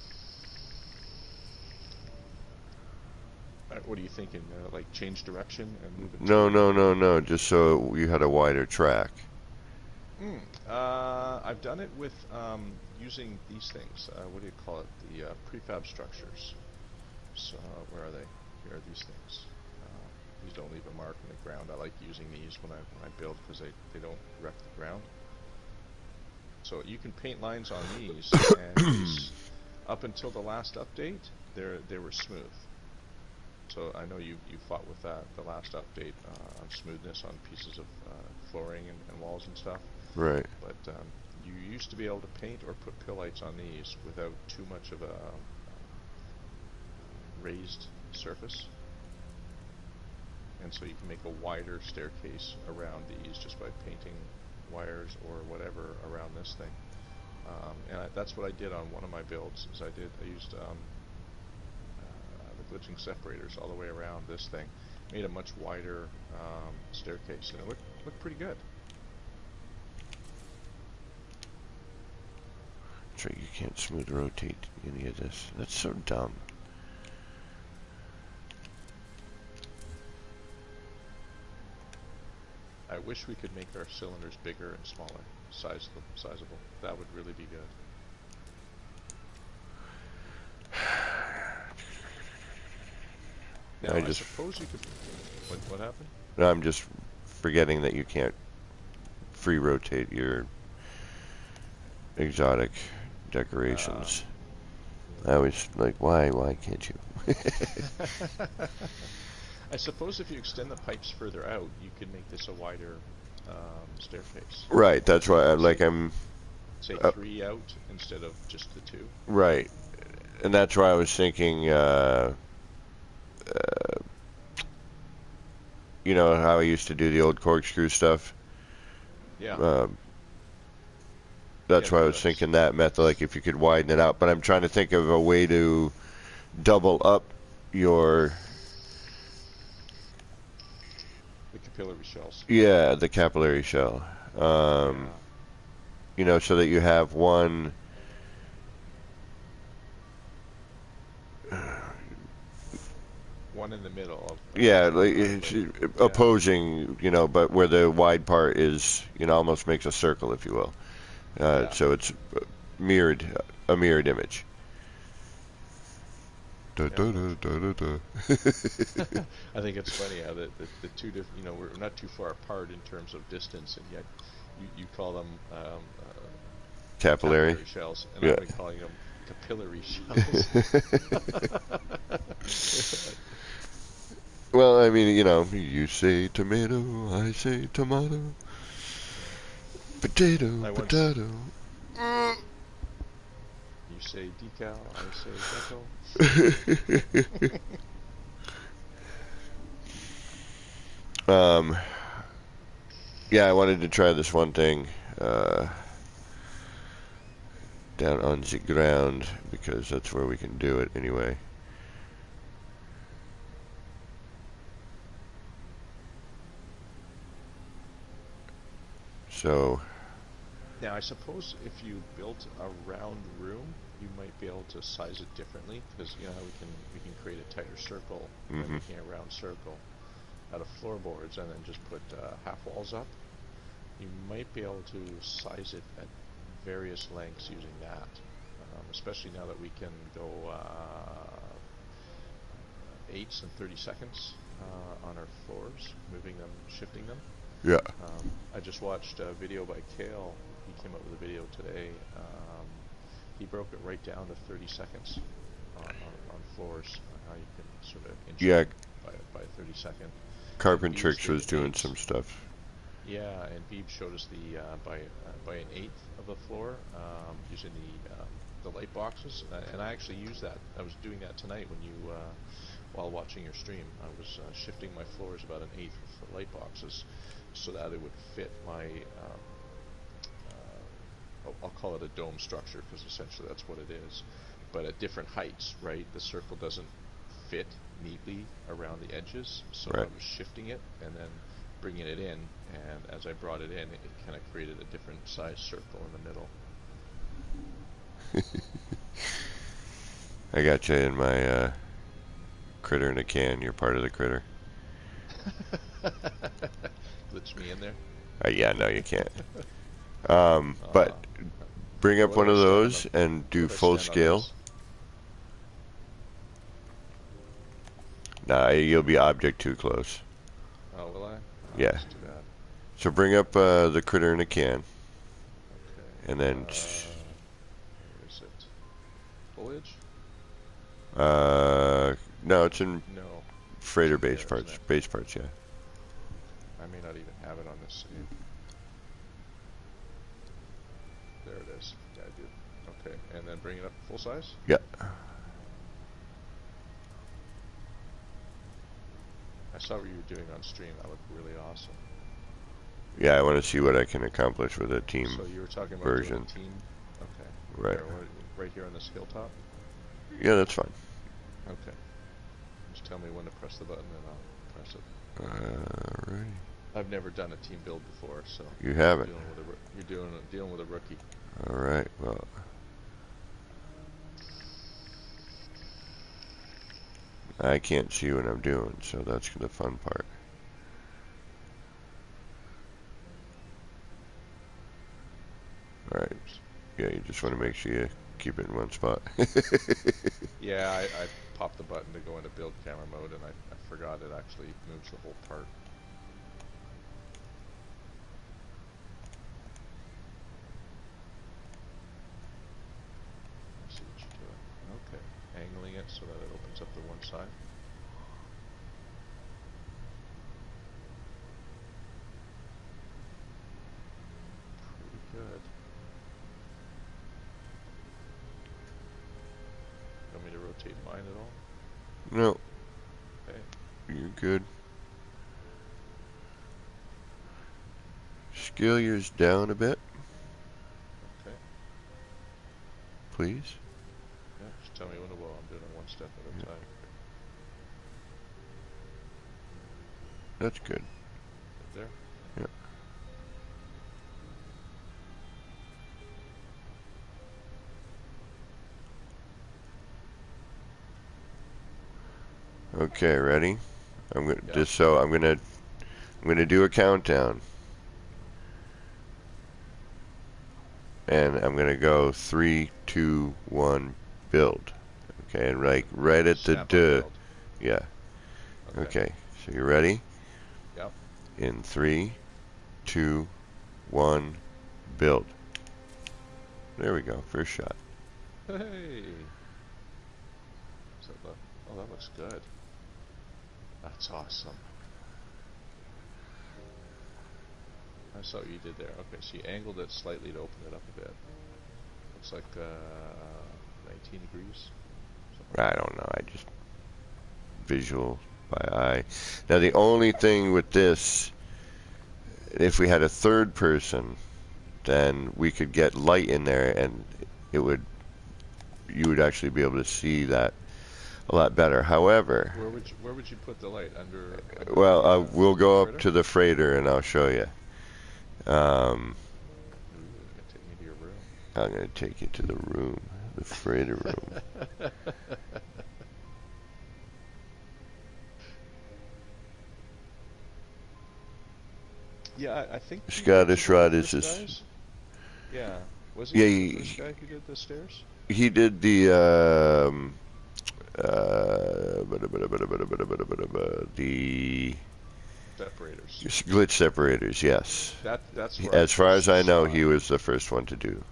What are you thinking? Like change direction and move it No, to no, the? no, no. Just so you had a wider track. I've done it with using these things. What do you call it? The prefab structures. So where are they? Here are these things. These don't leave a mark in the ground. I like using these when I build because they don't wreck the ground. So you can paint lines on these, and up until the last update, they were smooth. So I know you fought with that the last update on smoothness on pieces of flooring and walls and stuff. Right. But you used to be able to paint or put pill lights on these without too much of a raised surface, and so you can make a wider staircase around these just by painting wires or whatever around this thing. That's what I did on one of my builds. I used the glitching separators all the way around this thing, made a much wider staircase, and it looked pretty good. So you can't smooth rotate any of this. That's so dumb. I wish we could make our cylinders bigger and smaller, sizable. That would really be good. Now, I I just, suppose you could. What happened? no, I'm just forgetting that you can't free rotate your exotic decorations. I always like, why can't you? I suppose if you extend the pipes further out, you could make this a wider staircase. Right, that's why Say, I'm say uh, three out instead of just the two. right, and that's why I was thinking. You know how I used to do the old corkscrew stuff. Yeah, Uh, yeah, that's why I was that's thinking that method, like if you could widen it out. But I'm trying to think of a way to double up your the capillary shells. yeah the capillary shell. Um, Yeah, you know, so that you have one. one in the middle Yeah, like of it's the yeah, opposing, you know, but where the wide part is, you know, almost makes a circle, if you will. yeah. So it's mirrored, a mirrored image. Da, Yeah, da, da, da, da, da. I think it's funny how the two different, we're not too far apart in terms of distance, and yet you call them Capillary. capillary shells, and Yeah. I've been calling them capillary shells. Well, I mean, you know, you say tomato, I say tomato, Yeah. potato, I once potato. You say decal, I say deco. um, yeah, I wanted to try this one thing down on the ground because that's where we can do it anyway. So, Now, I suppose if you built a round room, you might be able to size it differently because you know how we can create a tighter circle by hmm making a round circle out of floorboards and then just put half walls up. You might be able to size it at various lengths using that, especially now that we can go eighths and 30 seconds on our floors, moving them, shifting them. yeah, I just watched a video by Kale. He came up with a video today. He broke it right down to 30 seconds on floors, on how you can sort of inch yeah. them by 30 second. And Beebs Carpentrix did was doing eighths. some stuff. Yeah, and Beeb showed us the by an eighth of the floor using the light boxes, and I actually used that. I was doing that tonight when you while watching your stream. I was shifting my floors about an eighth with the light boxes, so that it would fit my I'll call it a dome structure because essentially that's what it is, but at different heights. Right, the circle doesn't fit neatly around the edges, so I Right. was shifting it and then bringing it in, and as I brought it in, it kind of created a different size circle in the middle. I got you in my critter in a can. You're part of the critter. Glitch me in there. Yeah, no, you can't. But Uh, bring so up what one do I of stand on those and do what do I full stand on scale. this? Nah, you'll be object too close. Oh, will I? Oh, Yeah. that's too bad. So bring up the critter in a can, Okay. and then Where is it? Foliage? no, it's in No, it's freighter in base there, isn't parts. it? Base parts, yeah. Okay. I may not even have it on this save. There it is. Yeah, I do. Okay, and then bring it up full size? Yeah. I saw what you were doing on stream. That looked really awesome. Yeah, I want to see what I can accomplish with a team So you were talking about doing version. a team? Okay. Right. Where? Right here on this hilltop? Yeah, that's fine. Okay. Just tell me when to press the button and I'll press it. Alright. I've never done a team build before, so You haven't. you're dealing with a rookie. Alright, well. I can't see what I'm doing, so that's the fun part. Alright. Oops. Yeah, you just want to make sure you keep it in one spot. Yeah, I popped the button to go into build camera mode and I forgot it actually moves the whole part. side. Pretty good. Want me to rotate mine at all? No, Okay. you're good. Scale yours down a bit, Okay. please. Yeah, just tell me when to go. I'm doing it one step at a Yeah. time. That's good. Right there. Yeah. Okay, ready? I'm gonna Yeah. just so I'm gonna do a countdown, and I'm gonna go 3, 2, 1, build. Okay, and like right at the Snap on duh. build. Yeah. Okay. Okay. So you ready? Yep. In 3, 2, 1, build. There we go. First shot. Hey. So the, oh, that looks good. That's awesome. I saw what you did there. Okay, so you angled it slightly to open it up a bit. Looks like 19 degrees. I don't know. I just visual by eye. Now the only thing with this, if we had a third person, then we could get light in there, and it would you would actually be able to see that a lot better. However, Where would you put the light under well, we'll the go up freighter? to the freighter and I'll show you. Ooh, you're gonna take me to your room. I'm going to take you to the room, the freighter room. Yeah, I think you did Scottish the Rod is first this. guys. Yeah, was Yeah, he the first guy who did the stairs? he did the the Separators. glitch separators. Yes, That's where I as far as first I know, saw he it. was the first one to do.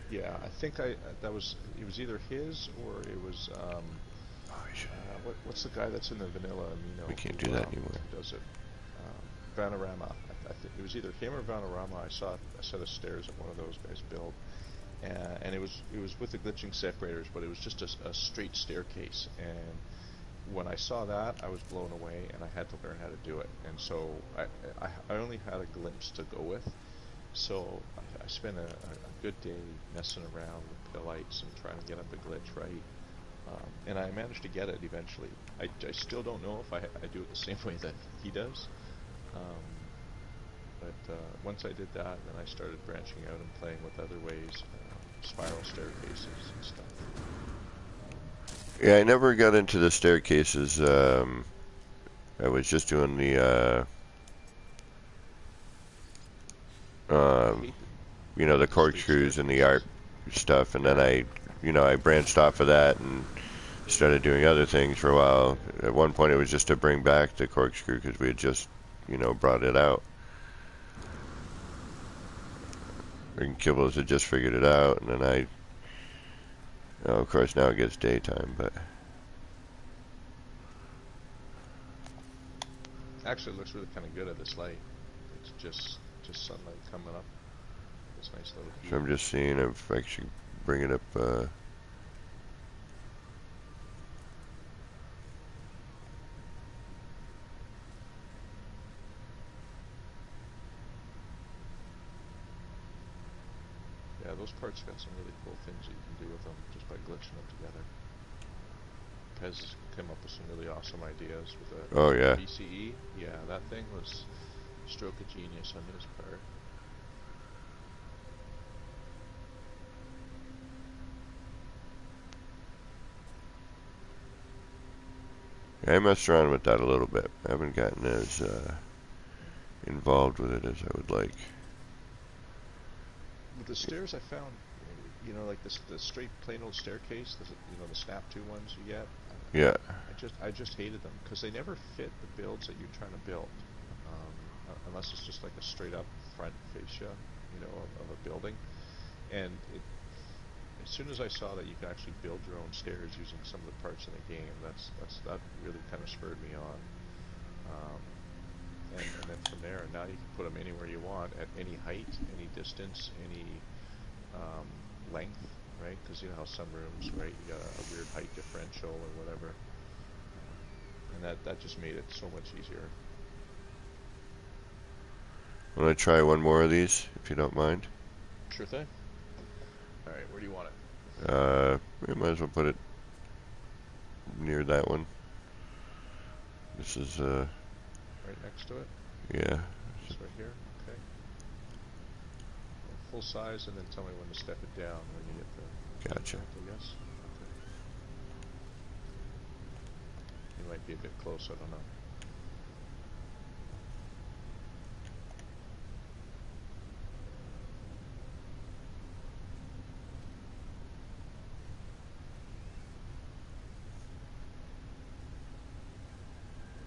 Yeah, I think that was it was either his or it was what's the guy that's in the vanilla We amino can't do that anymore. who does it? Vanarama. I think it was either him or Vanarama. I saw a set of stairs that one of those guys built, and it was with the glitching separators, but it was just a straight staircase. And when I saw that, I was blown away, and I had to learn how to do it. And so I only had a glimpse to go with. So I spent a good day messing around with the lights and trying to get up the glitch right. And I managed to get it eventually. I still don't know if I do it the same way that he does. Um, but once I did that, then I started branching out and playing with other ways, spiral staircases and stuff. Yeah, I never got into the staircases. I was just doing the I um, hate the, the the straight corkscrews and the art staircases. stuff, and then Yeah. I branched off of that and started doing other things for a while. At one point, it was just to bring back the corkscrew because we had just, brought it out. And Kibbles had just figured it out, and then of course, now it gets daytime, but Actually, it looks really kind of good at this light. It's just sunlight coming up. This nice little so heat. I'm just seeing if I should bring it up. Yeah, those parts got some really cool things that you can do with them just by glitching them together. Pez came up with some really awesome ideas with Oh the yeah. PCE. Yeah, that thing was a stroke of genius on his part. I messed around with that a little bit. I haven't gotten as involved with it as I would like. With the stairs, I found, like the straight plain old staircase, the snap to ones you get. Yeah. I just hated them because they never fit the builds that you're trying to build, unless it's just like a straight up front fascia, of a building, and as soon as I saw that you could actually build your own stairs using some of the parts in the game, that really kind of spurred me on. Um, and then from there, now you can put them anywhere you want, at any height, any distance, any um, length, right? Because you know how some rooms, right, you got a weird height differential or whatever, and that just made it so much easier. I'm gonna try one more of these, if you don't mind. Sure thing. All right, where do you want it? We might as well put it near that one. This is Right next to it? yeah. Just right here? Okay. Full size, and then tell me when to step it down when you get the Gotcha. I guess. Okay. You might be a bit close, I don't know.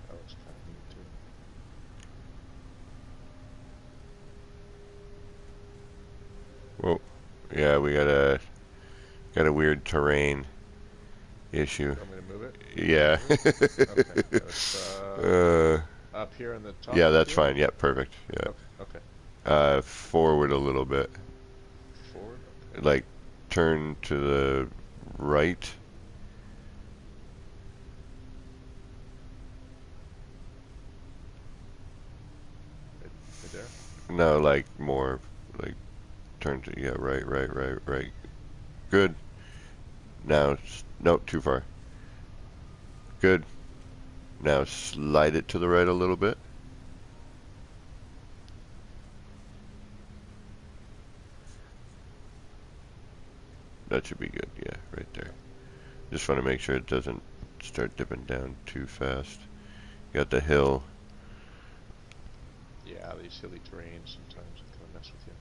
That looks kind of neat too. Whoa. Yeah, we got a weird terrain issue. You want me to move it? Yeah. Okay. It's up here in the top. Yeah, Of the that's field? fine. Yeah, perfect. Yeah. Okay. Forward a little bit. Forward. Okay. Like turn to the right. Right there. No, like more like turn to yeah, right. Good. Now, nope, too far. Good. Now slide it to the right a little bit. That should be good. Yeah, right there. Just want to make sure it doesn't start dipping down too fast. You got the hill. Yeah, these hilly terrains sometimes can kind of mess with you.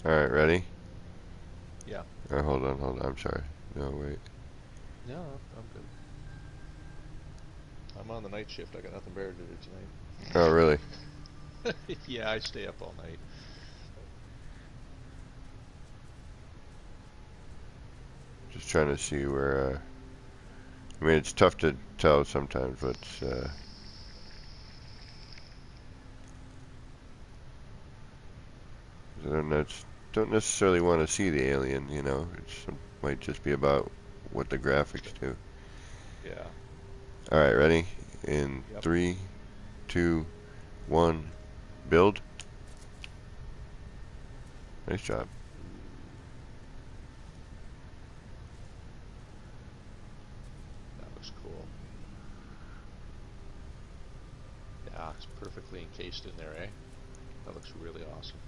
All right, ready? Yeah. Hold on. I'm sorry. No, wait. No, I'm good. I'm on the night shift. I got nothing better to do tonight. Oh, really? Yeah, I stay up all night. Just trying to see where. I mean, it's tough to tell sometimes, but I don't necessarily want to see the alien. You know, it might just be about what the graphics do. Yeah. All right, ready? In Yep. 3, 2, 1, build. Nice job. That looks cool. Yeah, it's perfectly encased in there, eh? That looks really awesome.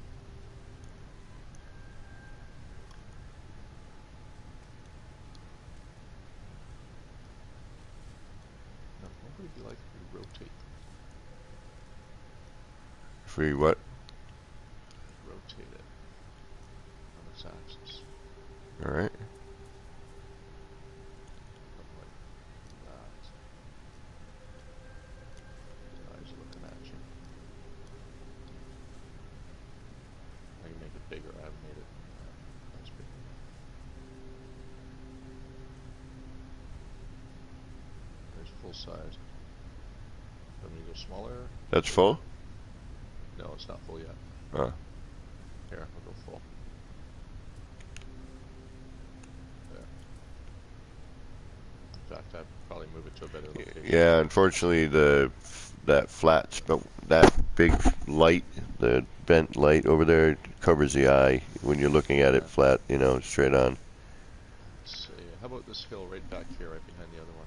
Now, what would it be like if we rotate If we what? it on its axis? All right. Something like that. The eyes are looking at you. I can make it bigger. I haven't made it. That's big. There's full size. Want me to go smaller? That's full? No, it's not full yet. Oh. Here, I'll go full. There. In fact, I'd probably move it to a better location. Yeah, unfortunately, that big light, the bent light over there covers the eye when you're looking at it Yeah. flat, you know, straight on. Let's see. How about this hill right back here, right behind the other one?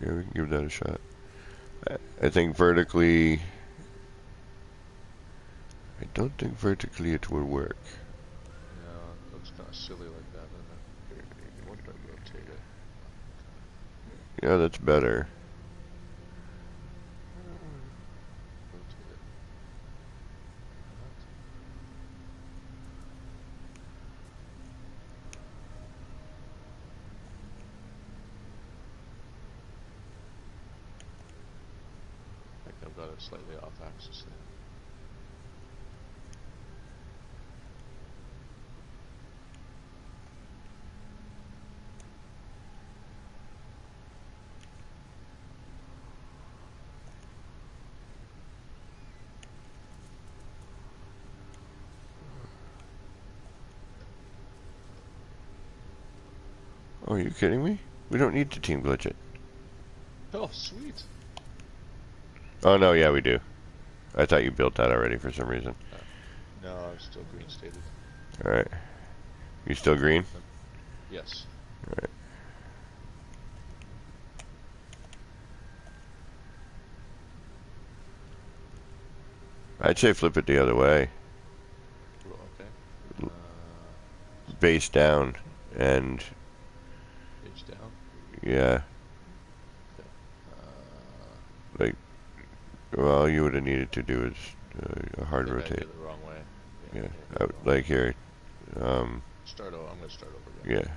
Yeah, we can give that a shot. I think vertically, I don't think vertically it would work. Yeah, it looks kind of silly like that, doesn't it? What if I rotate it? Yeah, that's better. Rotate it. What? I think I've got it slightly off axis there. Oh, are you kidding me? We don't need to team glitch it. Oh, sweet. Oh, no, yeah, we do. I thought you built that already for some reason. No, I'm still green stated. Alright. You still green? Yes. Alright. I'd say flip it the other way. Okay. Base down and Page down. yeah, Okay. like, well, all you would have needed to do is a I hard think I did rotate. it the wrong way. Yeah, I did it the wrong like way. here. Start over. I'm going to start over again.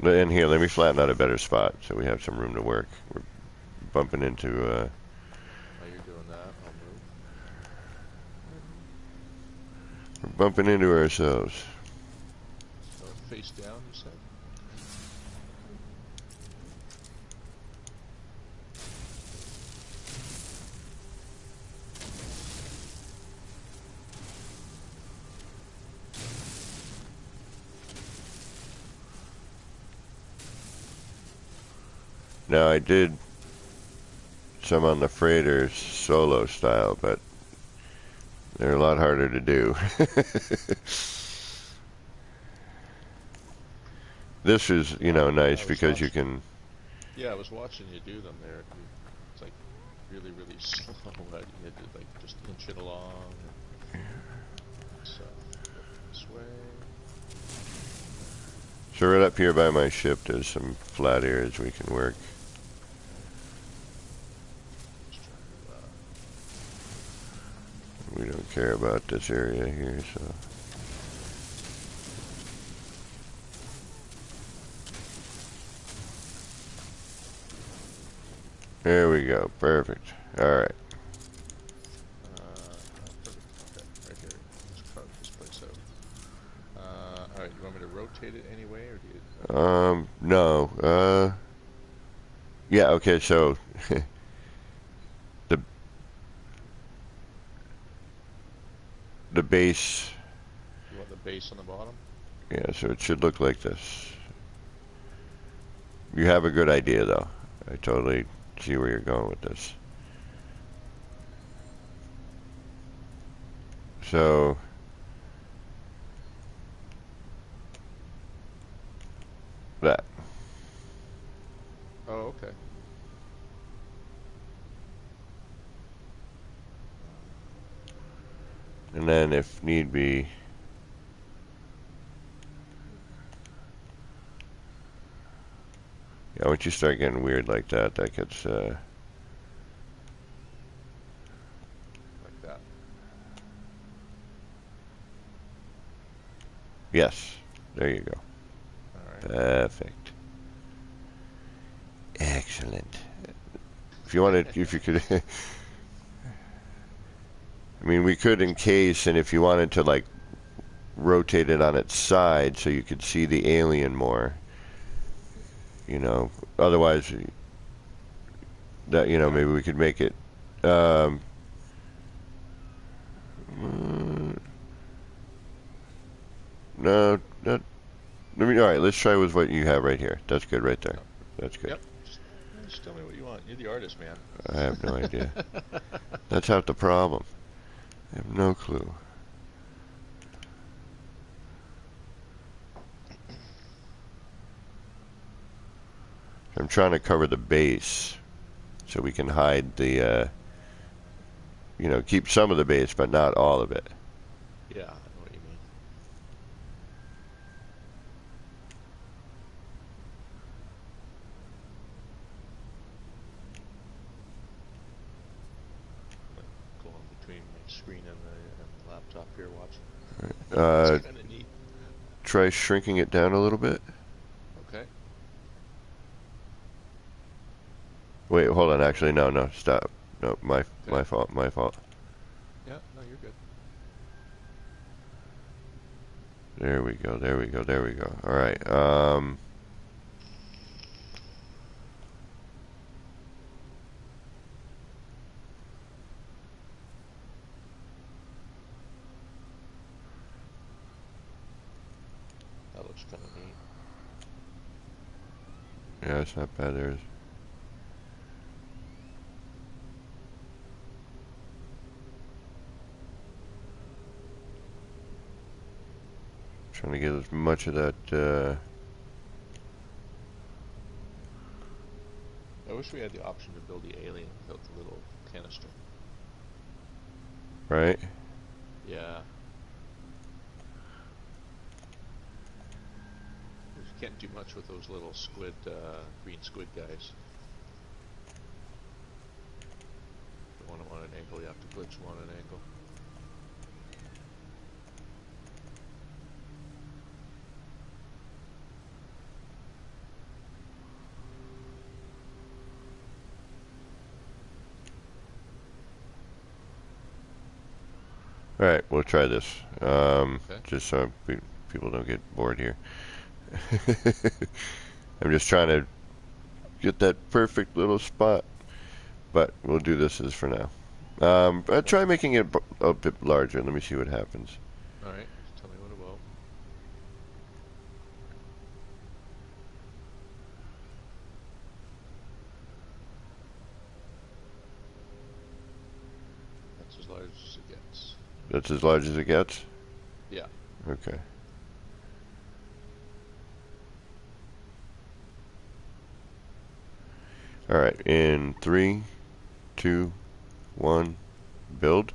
Yeah. And here, let me flatten out a better spot so we have some room to work. We're bumping into, While you're doing that, I'll move. we're bumping into ourselves. So face down, you said? Now, I did some on the freighters solo style, but they're a lot harder to do. This is, nice I was because you watching. can. Yeah, I was watching you do them there. It's like really, really slow. You had to like just inch it along. So this way. So right up here by my ship, there's some flat areas we can work. Just trying to. We don't care about this area here, so. There we go. Perfect. All right. Perfect. Okay, right here. Let's carve this place out. All right, you want me to rotate it anyway, or do you? No. Yeah. Okay. So the the base. You want the base on the bottom? Yeah. So it should look like this. You have a good idea, though. I totally see where you're going with this. So. That. Oh, okay. And then, if need be, yeah, once you start getting weird like that, that gets, Like that. yes, there you go. All right. Perfect. Excellent. If you wanted, if you could, I mean, we could encase, and if you wanted to, like, rotate it on its side so you could see the alien more, otherwise, that, maybe we could make it, no, not, all right, let's try with what you have right here. That's good right there. That's good. Yep. Just tell me what you want. You're the artist, man. I have no idea. That's half the problem. I have no clue. I'm trying to cover the base so we can hide the, keep some of the base, but not all of it. Yeah, I know what you mean. screen and the laptop here watching. It's Uh, kind of neat. try shrinking it down a little bit. Okay. Wait, hold on. Actually, no, no, stop. No, Okay. my fault. My fault. Yeah. No, you're good. There we go. There we go. There we go. All right. That looks kind of neat. Yeah, it's not bad. There's trying to get as much of that. I wish we had the option to build the alien without the little canister. Right. Yeah. You can't do much with those little squid, green squid guys. You want them on an angle, you have to glitch them on an angle. All right. We'll try this. Okay. Just so people don't get bored here. I'm just trying to get that perfect little spot. But we'll do this as for now. Try making it a bit larger. Let me see what happens. Alright, tell me what about. That's as large as it gets. That's as large as it gets? Yeah. Okay. All right. In 3, 2, 1, build.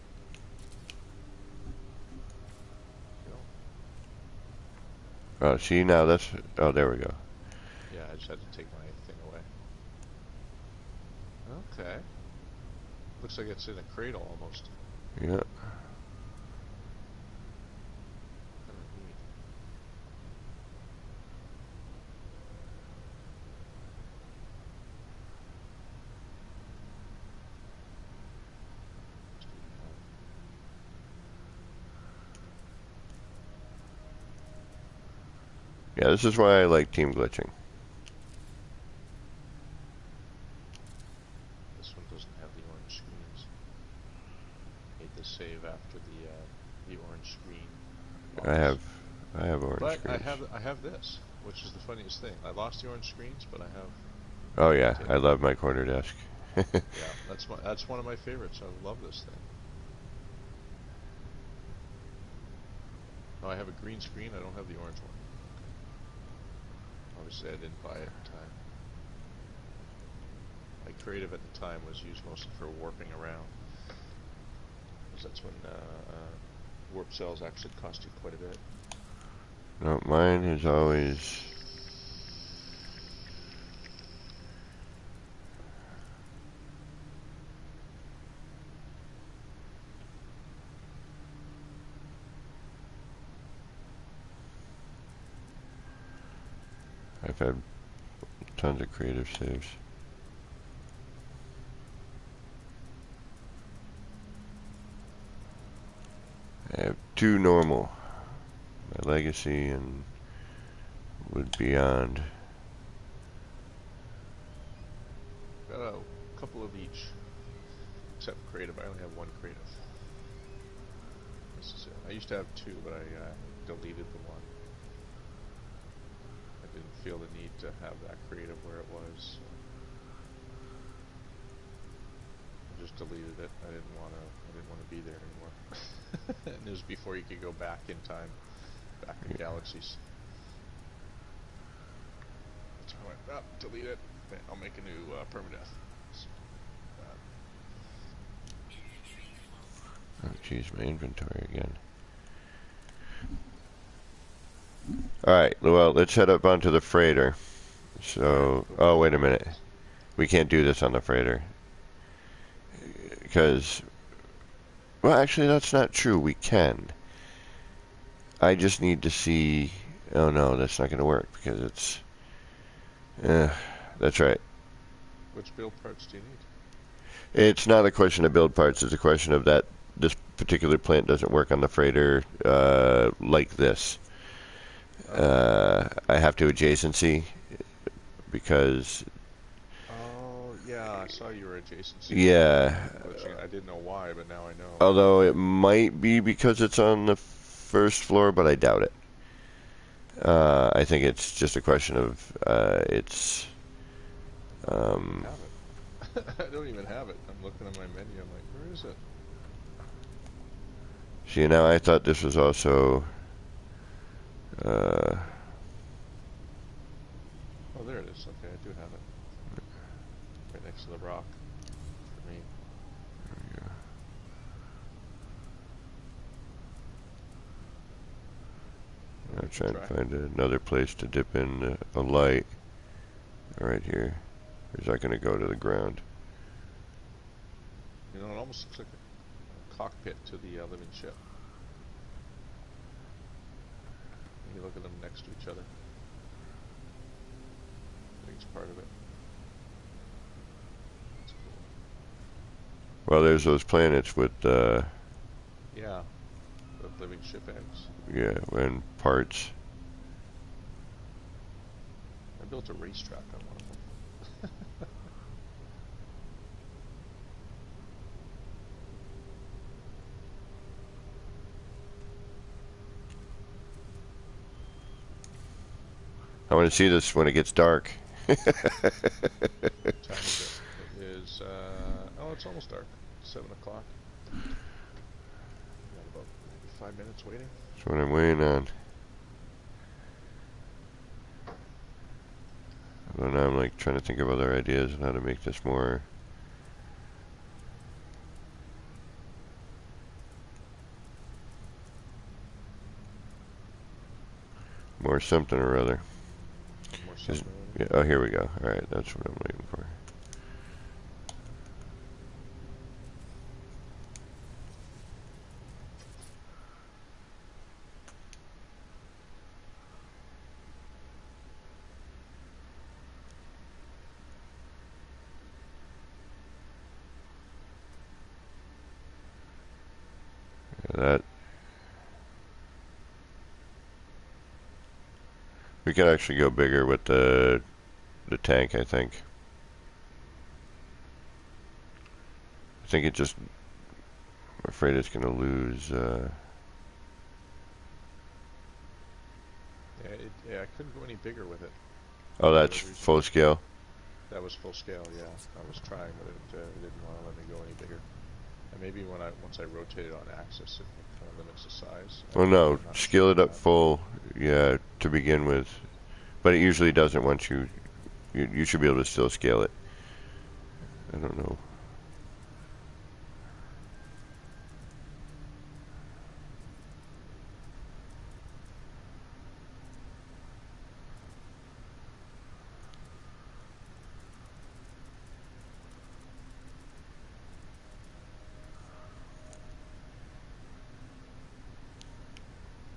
Oh, see now that's. Oh, there we go. Yeah, I just had to take my thing away. Okay. Looks like it's in a cradle almost. Yeah. Kind of neat. Yeah. This is why I like team glitching. This one doesn't have the orange screens. Made the save after the orange screen I loss. have. I have orange But screens. I have this, which is the funniest thing. I lost the orange screens, but I have Oh the yeah, I table. love my corner desk. Yeah, that's one of my favorites. I love this thing. Oh, I have a green screen. I don't have the orange one. Obviously, I didn't buy it at the time. My creative at the time was used mostly for warping around, because that's when warp cells actually cost you quite a bit. No, mine is always. I've had tons of creative saves. I have 2 normal. My legacy and would beyond. Got a couple of each, except creative. I only have one creative. This is it. I used to have 2, but I deleted the one. I didn't feel the need to have that creative where it was. So I just deleted it. I didn't want to be there anymore. And it was before you could go back in time, back in galaxies. So I went, delete it. I'll make a new permadeath. Oh, jeez, my inventory again. Alright, well, let's head up onto the freighter. So, oh, wait a minute. We can't do this on the freighter. Because Well, actually, that's not true. We can. I just need to see. Oh no, that's not going to work because it's. That's right. Which build parts do you need? It's not a question of build parts. It's a question of that this particular plant doesn't work on the freighter like this. Oh. I have to adjacency because Oh, yeah, I saw you were adjacency and it yeah. kept glitching. I didn't know why, but now I know. Although it might be because it's on the first floor, but I doubt it. I think it's just a question of it's. Oh, I don't even Um, have it. I don't even have it. I'm looking at my menu. I'm like, where is it? See, now I thought this was also. Uh, Oh, there it is. Okay, I do have it. Right next to the rock for me. Well, I'm we can trying to try. find another place to dip in a light. Right here. Or is that going to go to the ground? You know, it almost looks like a cockpit to the living ship. When you look at them next to each other. I think it's part of it. That's cool. Well, there's those planets with, Yeah, the living ship eggs. yeah, and parts. I built a racetrack on one of them. I want to see this when it gets dark. What time is it? It is, oh, it's almost dark. 7 o'clock. We got about 5 minutes waiting. That's what I'm waiting on. Although now I'm like trying to think of other ideas on how to make this more something or other. More something or Yeah, oh, here we go. All right, that's what I'm waiting for. Yeah, that we could actually go bigger with the tank. I think. I think it just. I'm afraid it's going to lose. Yeah, I couldn't go any bigger with it Oh, for that's whatever reason. full scale. That was full scale, yeah. I was trying, but it didn't want to let me go any bigger. And maybe once I rotate it on axis, it kind of limits the size. Well, no, I'm not sure scale on it up that. full. Yeah, to begin with, but it usually doesn't once you should be able to still scale it. I don't know.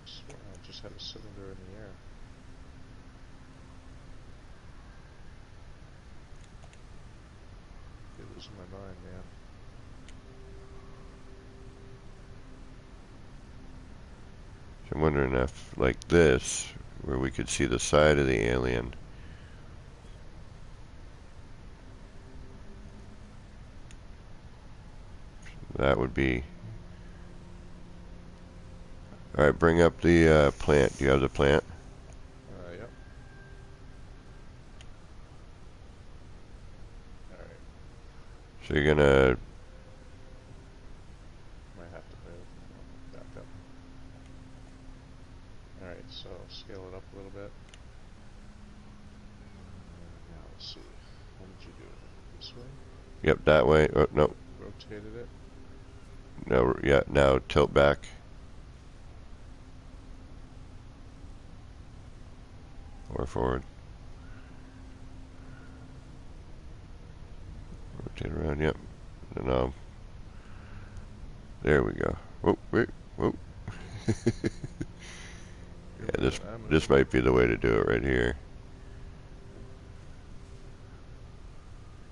I swear I just had a cylinder in the air. You're losing my mind, man. So I'm wondering if, like this, where we could see the side of the alien. That would be. All right, bring up the plant. Do you have the plant? Yep. Alright. So you're gonna. Might have to move. Back up. Alright, so scale it up a little bit. Now let's see. What did you do? This way? Yep, that way. Oh, no, Rotated it. no, yeah. Now tilt back or forward. Rotate around. Yep. And now There we go. Whoa, wait, whoa. You're Yeah, moving, I'm this moving. might be the way to do it right here.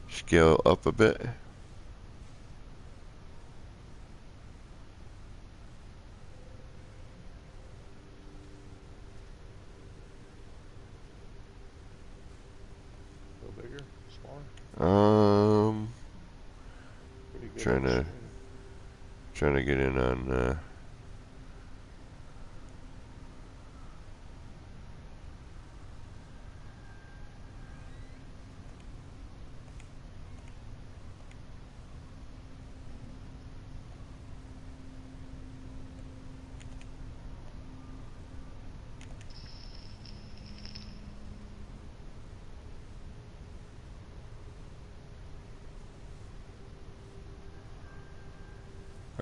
Scale up a bit. A little bigger, smaller. Pretty good Trying on to screen. get in on.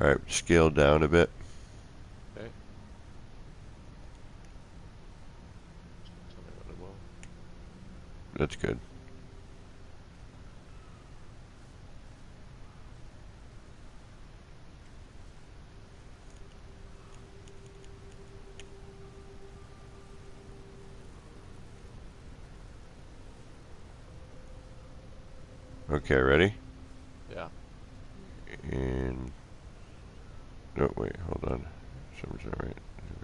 All right, scale down a bit. Okay. Just tell me when it will. That's good. Okay, ready? Yeah. And no, wait, hold on. Something's not right. There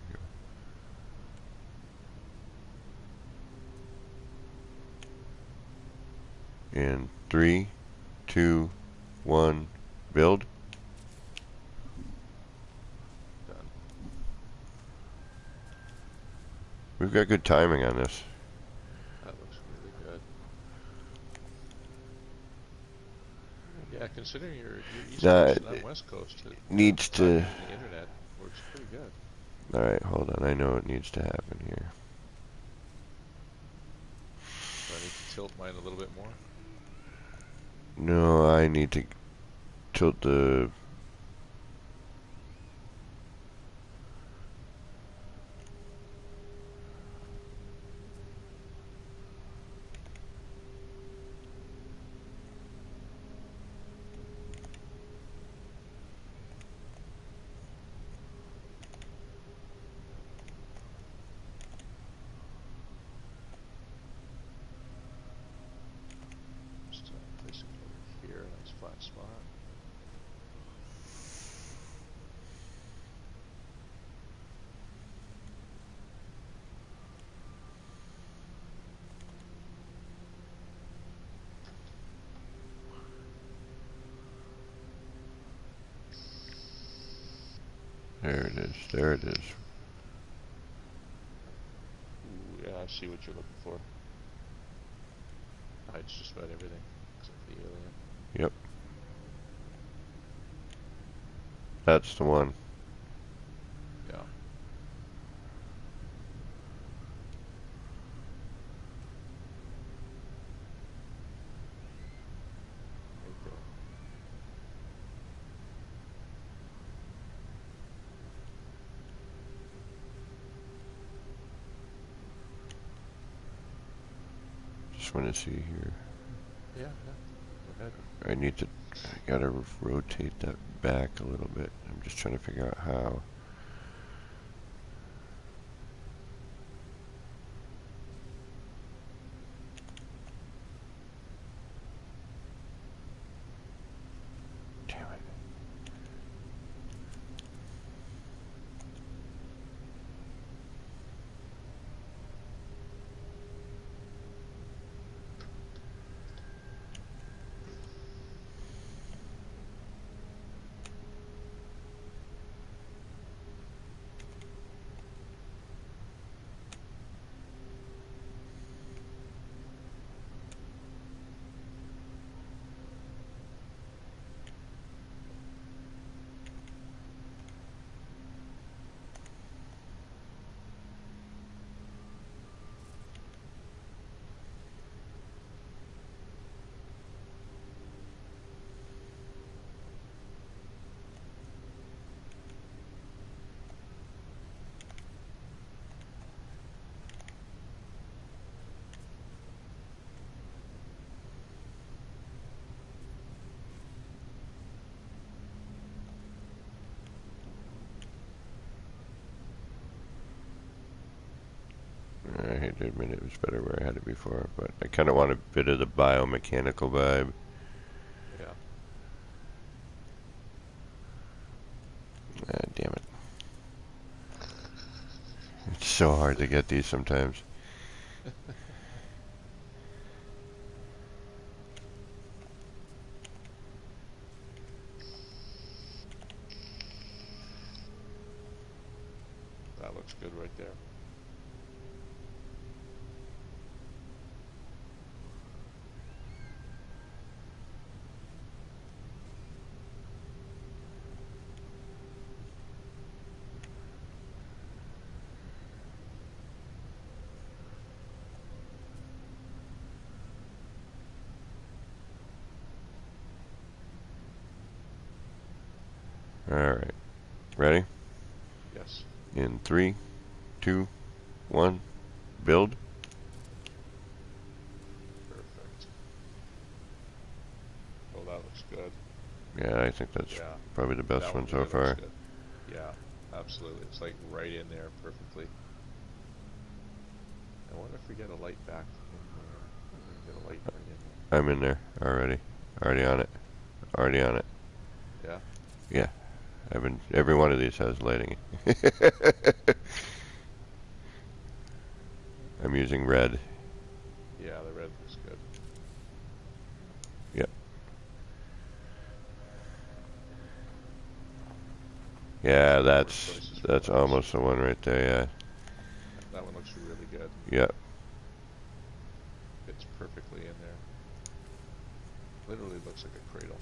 we go. And 3, 2, 1, build. Done. We've got good timing on this. That looks really good. Yeah, considering you're East Nah, Coast and I'm it West Coast, needs not to. using the internet works pretty good. All right, hold on. I know what needs to happen here. Do I need to tilt mine a little bit more? No, I need to tilt the. Just place it over here, nice flat spot. There it is. There it is. Ooh, yeah, I see what you're looking for. Hides just about everything except the alien. Yep, that's the one. Yeah. Right there. Just want to see here. Yeah, yeah. Go ahead. I need to. I gotta rotate that back a little bit. I'm just trying to figure out how. Damn it. was better where I had it before, but I kind of want a bit of the biomechanical vibe. Yeah. Ah, damn it. It's so hard to get these sometimes. That looks good right there. Alright. Ready? Yes. In 3, 2, 1, build. Perfect. Oh, that looks good. Yeah, I think that's Yeah. probably the best That one one so really looks far. good. Yeah, absolutely. It's like right in there perfectly. I wonder if we get a light back in there. We get a light right in I'm in there already. Already on it. Already on it. there. Yeah. Yeah. Every one of these has lighting. I'm using red. Yeah, the red looks good. Yep. Yeah, Choices for that's lights. almost the one right there, yeah. That one looks really good. Yep. Fits perfectly in there. Literally looks like a cradle.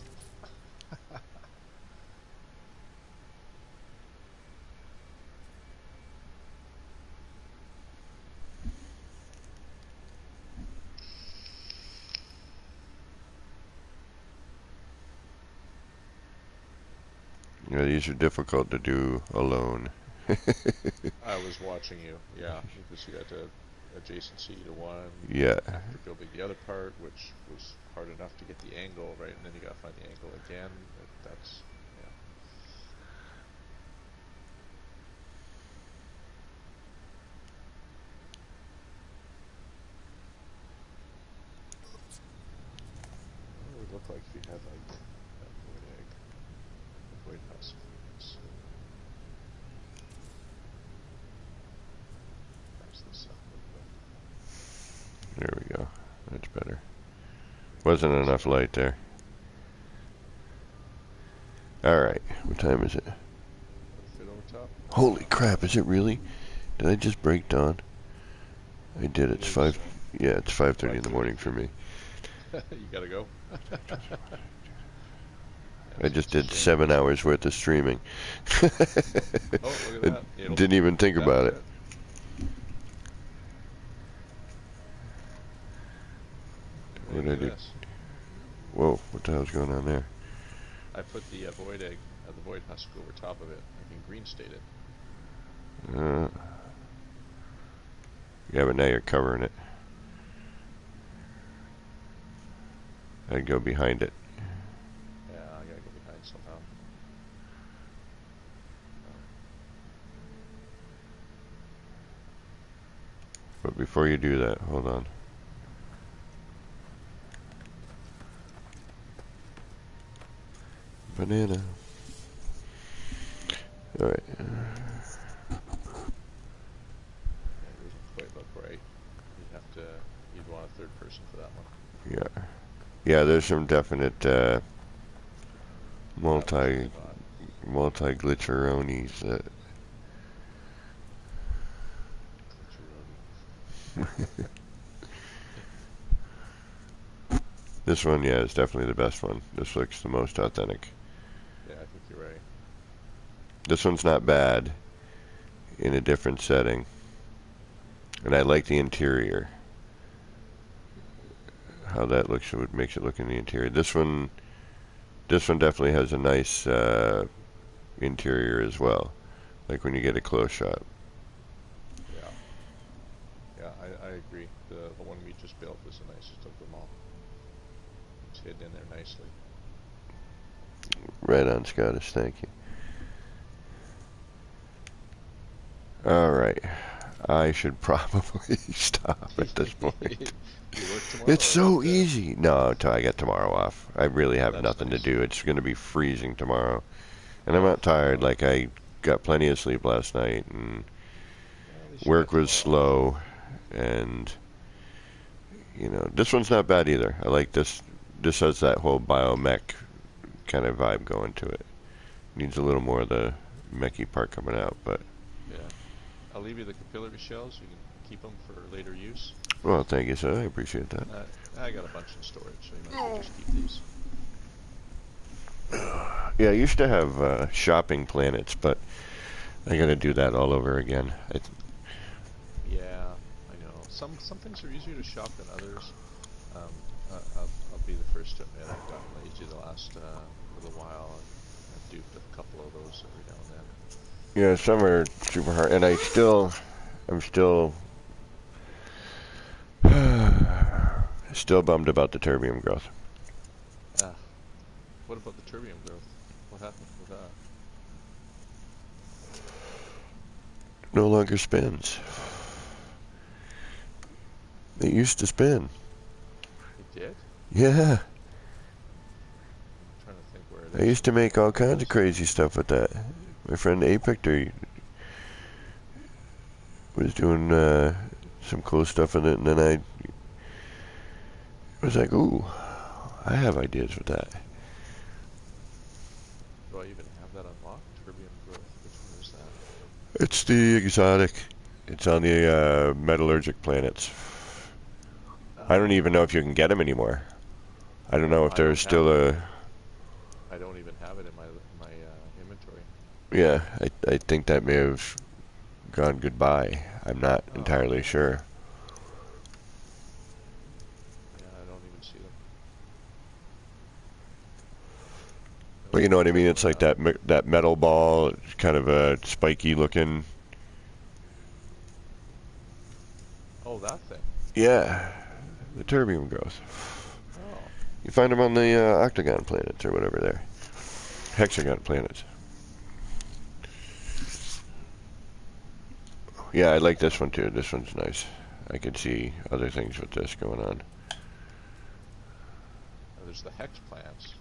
Yeah, these are difficult to do alone. I was watching you, yeah, because you had to adjacency to one Yeah. after building the other part, which was hard enough to get the angle right, and then you gotta find the angle again. That's, yeah. What would it look like if you had like that void egg, the void husk? Let's see. How's this up a little bit? There we go. That's better. Wasn't enough light there. Alright, what time is it? Fit over top? Holy crap, is it really? Did I just break dawn? I did. It It's is 5. Yeah, it's 5:30 in the 5:30 morning for for me. you gotta go. I Yes, just it's a did shame. 7 hours worth of streaming. Oh, look at I that. It'll didn't even think that'll about do it. it. Hey, What look did at I do? this. Whoa, what the hell's going on there? I put the void egg, the void husk over top of it. I can green state it. Uh, yeah, but now you're covering it. I'd go behind it. Yeah, I gotta go behind somehow. But before you do that, hold on. Banana. Alright. Yeah, it doesn't quite look right. You'd want a third person for that one. Yeah. Yeah, there's some definite That one's multi really not. glitcheronis that Glitcheroni. this one, yeah, is definitely the best one. This looks the most authentic. Yeah, I think you're right. This one's not bad in a different setting. And I like the interior. How that looks, what makes it look in the interior. This one definitely has a nice interior as well. Like when you get a close shot. Yeah. Yeah, I agree. The one we just built was the nicest of them all. It's hidden in there nicely. Right on, Scottish, thank you. Alright. I should probably stop at this point. You work tomorrow, It's or so what? easy. No, until I get tomorrow off. I really Oh, have that's nothing to nice. do. It's going to be freezing tomorrow. And I'm Oh, not tired. well, Like, I got plenty of sleep last night, and well, at least you got work was tomorrow off. slow. And, this one's not bad either. I like this. This has that whole biomech kind of vibe going to it. Needs a little more of the mechy part coming out, but Yeah. I'll leave you the capillary shells. You can keep them for later use. well, thank you, sir. I appreciate that. I got a bunch in storage, so you might as well just keep these. Yeah, I used to have shopping planets, but I got to do that all over again. Yeah, I know. Some things are easier to shop than others. I'll be the first to admit I've gotten lazy the last little while, and I've duped a couple of those every now and then. Yeah, some are super hard, and I'm still, still bummed about the terbium growth. Ah, what about the terbium growth? What happened with that? No longer spins. It used to spin. It did? Yeah, I'm trying to think where it I is used in to my make all kinds of controls. crazy stuff with that. My friend Apictor was doing some cool stuff in it, and then I was like, ooh, I have ideas with that. Do I even have that unlocked? Terbium growth. Which one is that? It's the exotic. It's on the metallurgic planets. I don't even know if you Oh, can get them anymore. I don't know no, if I don't there's have still it. a. I don't even have it in my inventory. Yeah, I think that may have gone goodbye. I'm not Oh entirely man. sure. Yeah, I don't even see them. But Nope, you know what I mean? It's definitely like not. that metal ball, it's kind of a spiky looking. Oh, that thing. Yeah, the terbium growth. Oh, You find them on the octagon planets or whatever there, hexagon planets. Yeah, I like this one too. This one's nice. I could see other things with this going on. there's the hex plants.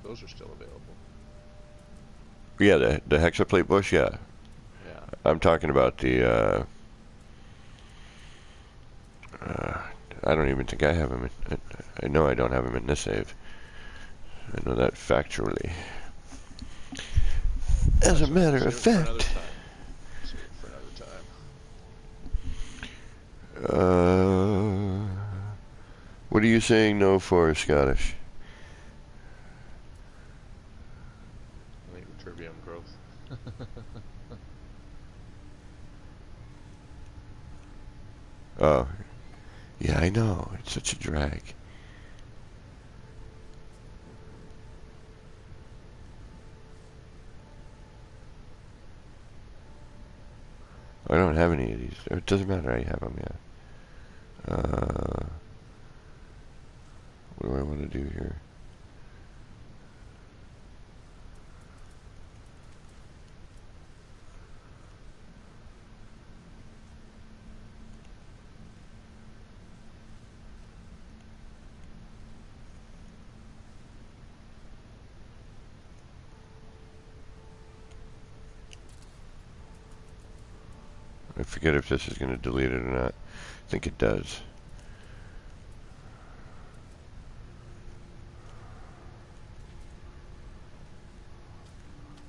Those are still available. Yeah, the hexaplate bush. Yeah, Yeah. I'm talking about the. Uh, I don't even think I have them. I know I don't have them in this save. I know that factually. As a That's all right. matter of Save it for another fact. time. Save it for another time. Uh, what are you saying no for, Scottish? I think the terbium growth. Oh, yeah, I know. It's such a drag. I don't have any of these. It doesn't matter. I have them, yeah. What do I want to do here? I forget if this is going to delete it or not. I think it does.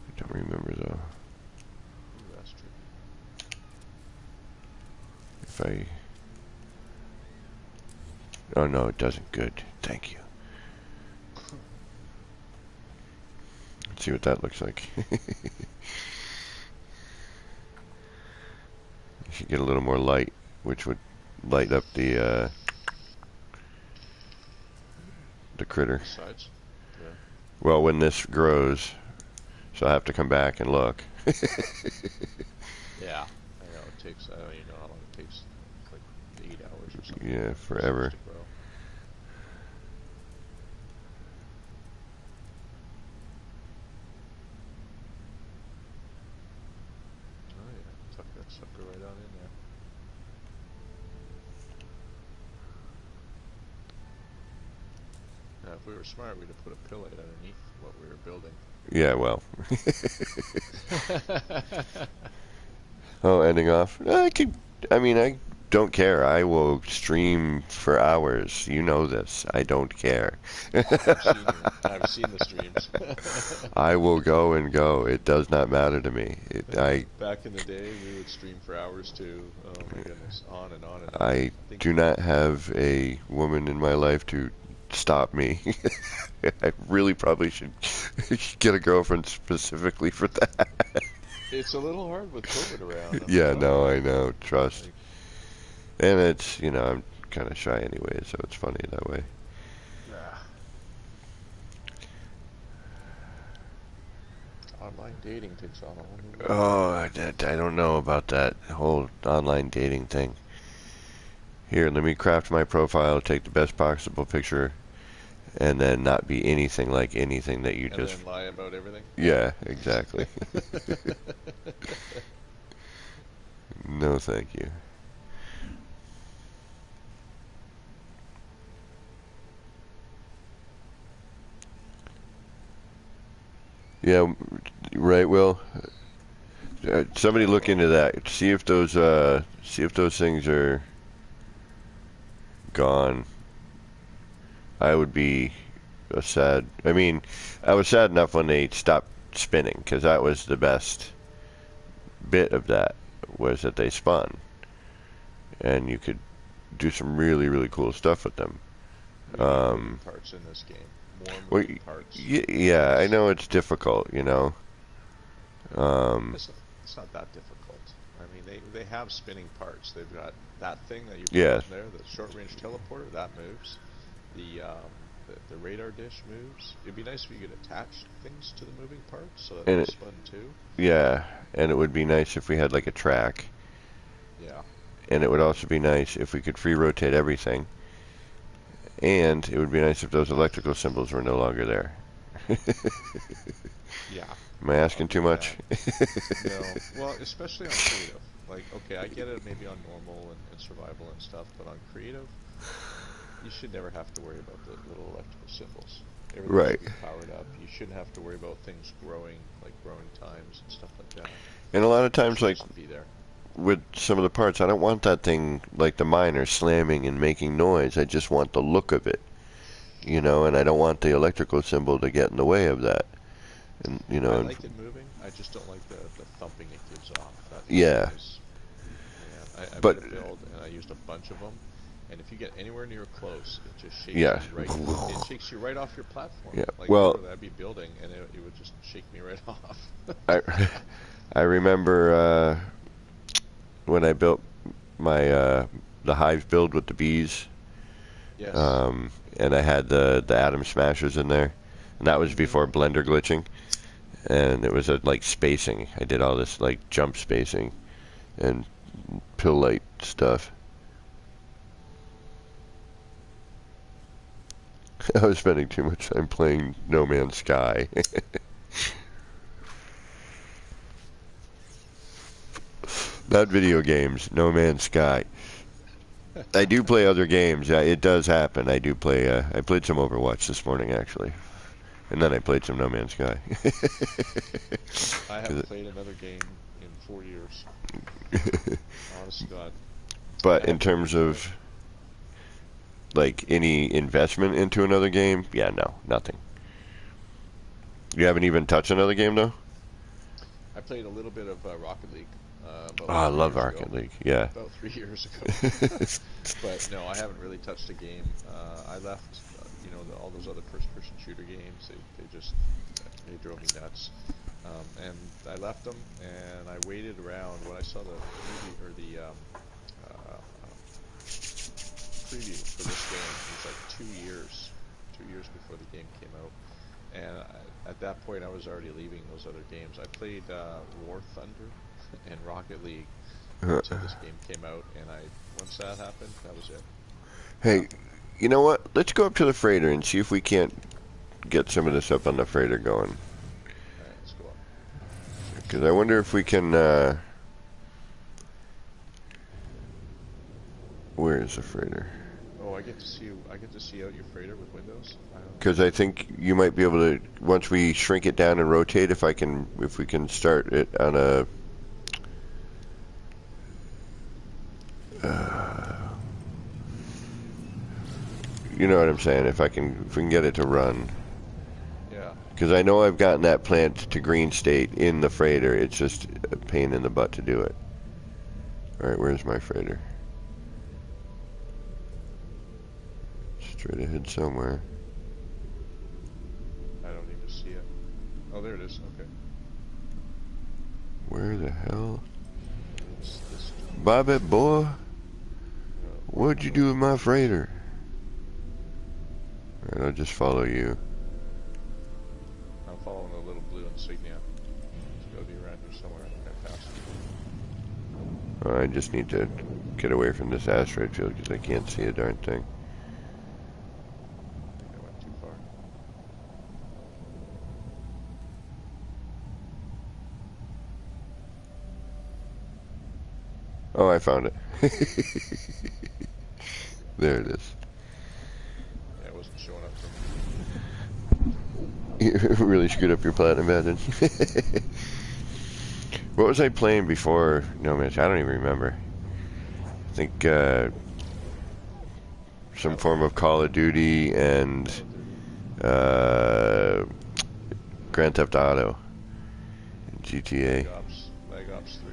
I don't remember though. Ooh, that's tricky. If I. Oh no, it doesn't. Good. Thank you. Let's see what that looks like. You should get a little more light, which would light up the critter. The sides. Yeah. Well, when this grows, so I have to come back and look. Yeah. I know it takes. I don't even know how long it takes. It's like 8 hours or something Yeah, for the seeds forever. to grow. Oh yeah. Tuck that sucker right on in there. if we were smart, we'd have put a pillow underneath what we were building. Yeah, well. Oh, ending off. I mean, I don't care. I will stream for hours. You know this. I don't care. I've seen the streams. I will go and go. It does not matter to me. Back in the day, we would stream for hours too. Oh my goodness, on and on and on. I do not have a woman in my life to stop me. I really probably should get a girlfriend specifically for that. It's a little hard with COVID around. Yeah, no, I know. Trust. And it's, I'm kind of shy anyway, so it's funny that way. Yeah. Online dating takes on a whole new level. Oh, I don't know about that whole online dating thing. Here, let me craft my profile, take the best possible picture, and then not be anything like anything that you and just... then lie about everything? Yeah, exactly. No, thank you. Yeah, right, Will. Somebody look into that. See if those things are gone. I would be sad. I mean, I was sad enough when they stopped spinning, because that was the best bit of that, was that they spun, and you could do some really, really cool stuff with them. Moving parts in this game. More moving parts. Yeah, I know it's difficult, It's not that difficult. I mean, they have spinning parts. They've got that thing that you put there, the short-range teleporter, that moves. The radar dish moves. It'd be nice if you could attach things to the moving parts so that they spun too. Yeah, and it would be nice if we had like a track. Yeah. And it would also be nice if we could free rotate everything. And it would be nice if those electrical symbols were no longer there. Yeah. Am I asking too much? No. Well, especially on creative. Like, okay, I get it maybe on normal and survival and stuff, but on creative, you should never have to worry about the little electrical symbols. Everything Right. should be powered up. You shouldn't have to worry about things growing, like growing times and stuff like that. And a lot of times, like, be there. with some of the parts, I don't want that thing, like the miner, slamming and making noise. I just want the look of it, and I don't want the electrical symbol to get in the way of that. And I like it moving. I just don't like the thumping it gives off. Yeah. I but made a build and I used a bunch of them, and if you get anywhere near close, it just shakes yeah. you right. It shakes you right off your platform. Yeah. Like, well, I'd be building and it would just shake me right off. I remember when I built my the hive build with the bees. Yes. And I had the atom smashers in there, and that was before Blender glitching, and it was like spacing. I did all this like jump spacing and pill light stuff. I was spending too much time playing No Man's Sky. Not video games, No Man's Sky. I do play other games. It does happen. I do play. I played some Overwatch this morning, actually, and then I played some No Man's Sky. I haven't played another game in 4 years. Honest to God. But in terms of like any investment into another game, yeah, no, nothing. You haven't even touched another game, though? I played a little bit of Rocket League. I love Rocket League. Yeah. About 3 years ago. But no, I haven't really touched a game. I left, all those other first-person shooter games. They drove me nuts. And I left them, and I waited around when I saw the movie or the preview for this game. It was like 2 years before the game came out. And at that point, I was already leaving those other games. I played War Thunder and Rocket League until this game came out, and once that happened, that was it. Hey, you know what? Let's go up to the freighter and see if we can't get some of this up on the freighter going. Alright, let's go up. Because I wonder if we can, where is the freighter? Oh, I get to see out your freighter with windows. I don't. Because I think you might be able to, once we shrink it down and rotate, if we can start it on a, you know what I'm saying? If we can get it to run. Yeah. Because I know I've gotten that plant to green state in the freighter. It's just a pain in the butt to do it. All right, where's my freighter? Straight ahead somewhere. I don't even see it. Oh, there it is. Okay. Where the hell? It's this. Bobby boy, what'd you do with my freighter? All right, I'll just follow you. I'm following the little blue insignia. It's got to be around here somewhere. I think I passed it. I just need to get away from this asteroid field because I can't see a darn thing. I think I went too far. Oh, I found it. There it is. Yeah, it wasn't showing up for me. You really screwed up your platinum badge. What was I playing before No Man's? I don't even remember. I think some form of Call of Duty and Grand Theft Auto and GTA. Leg Ops 3.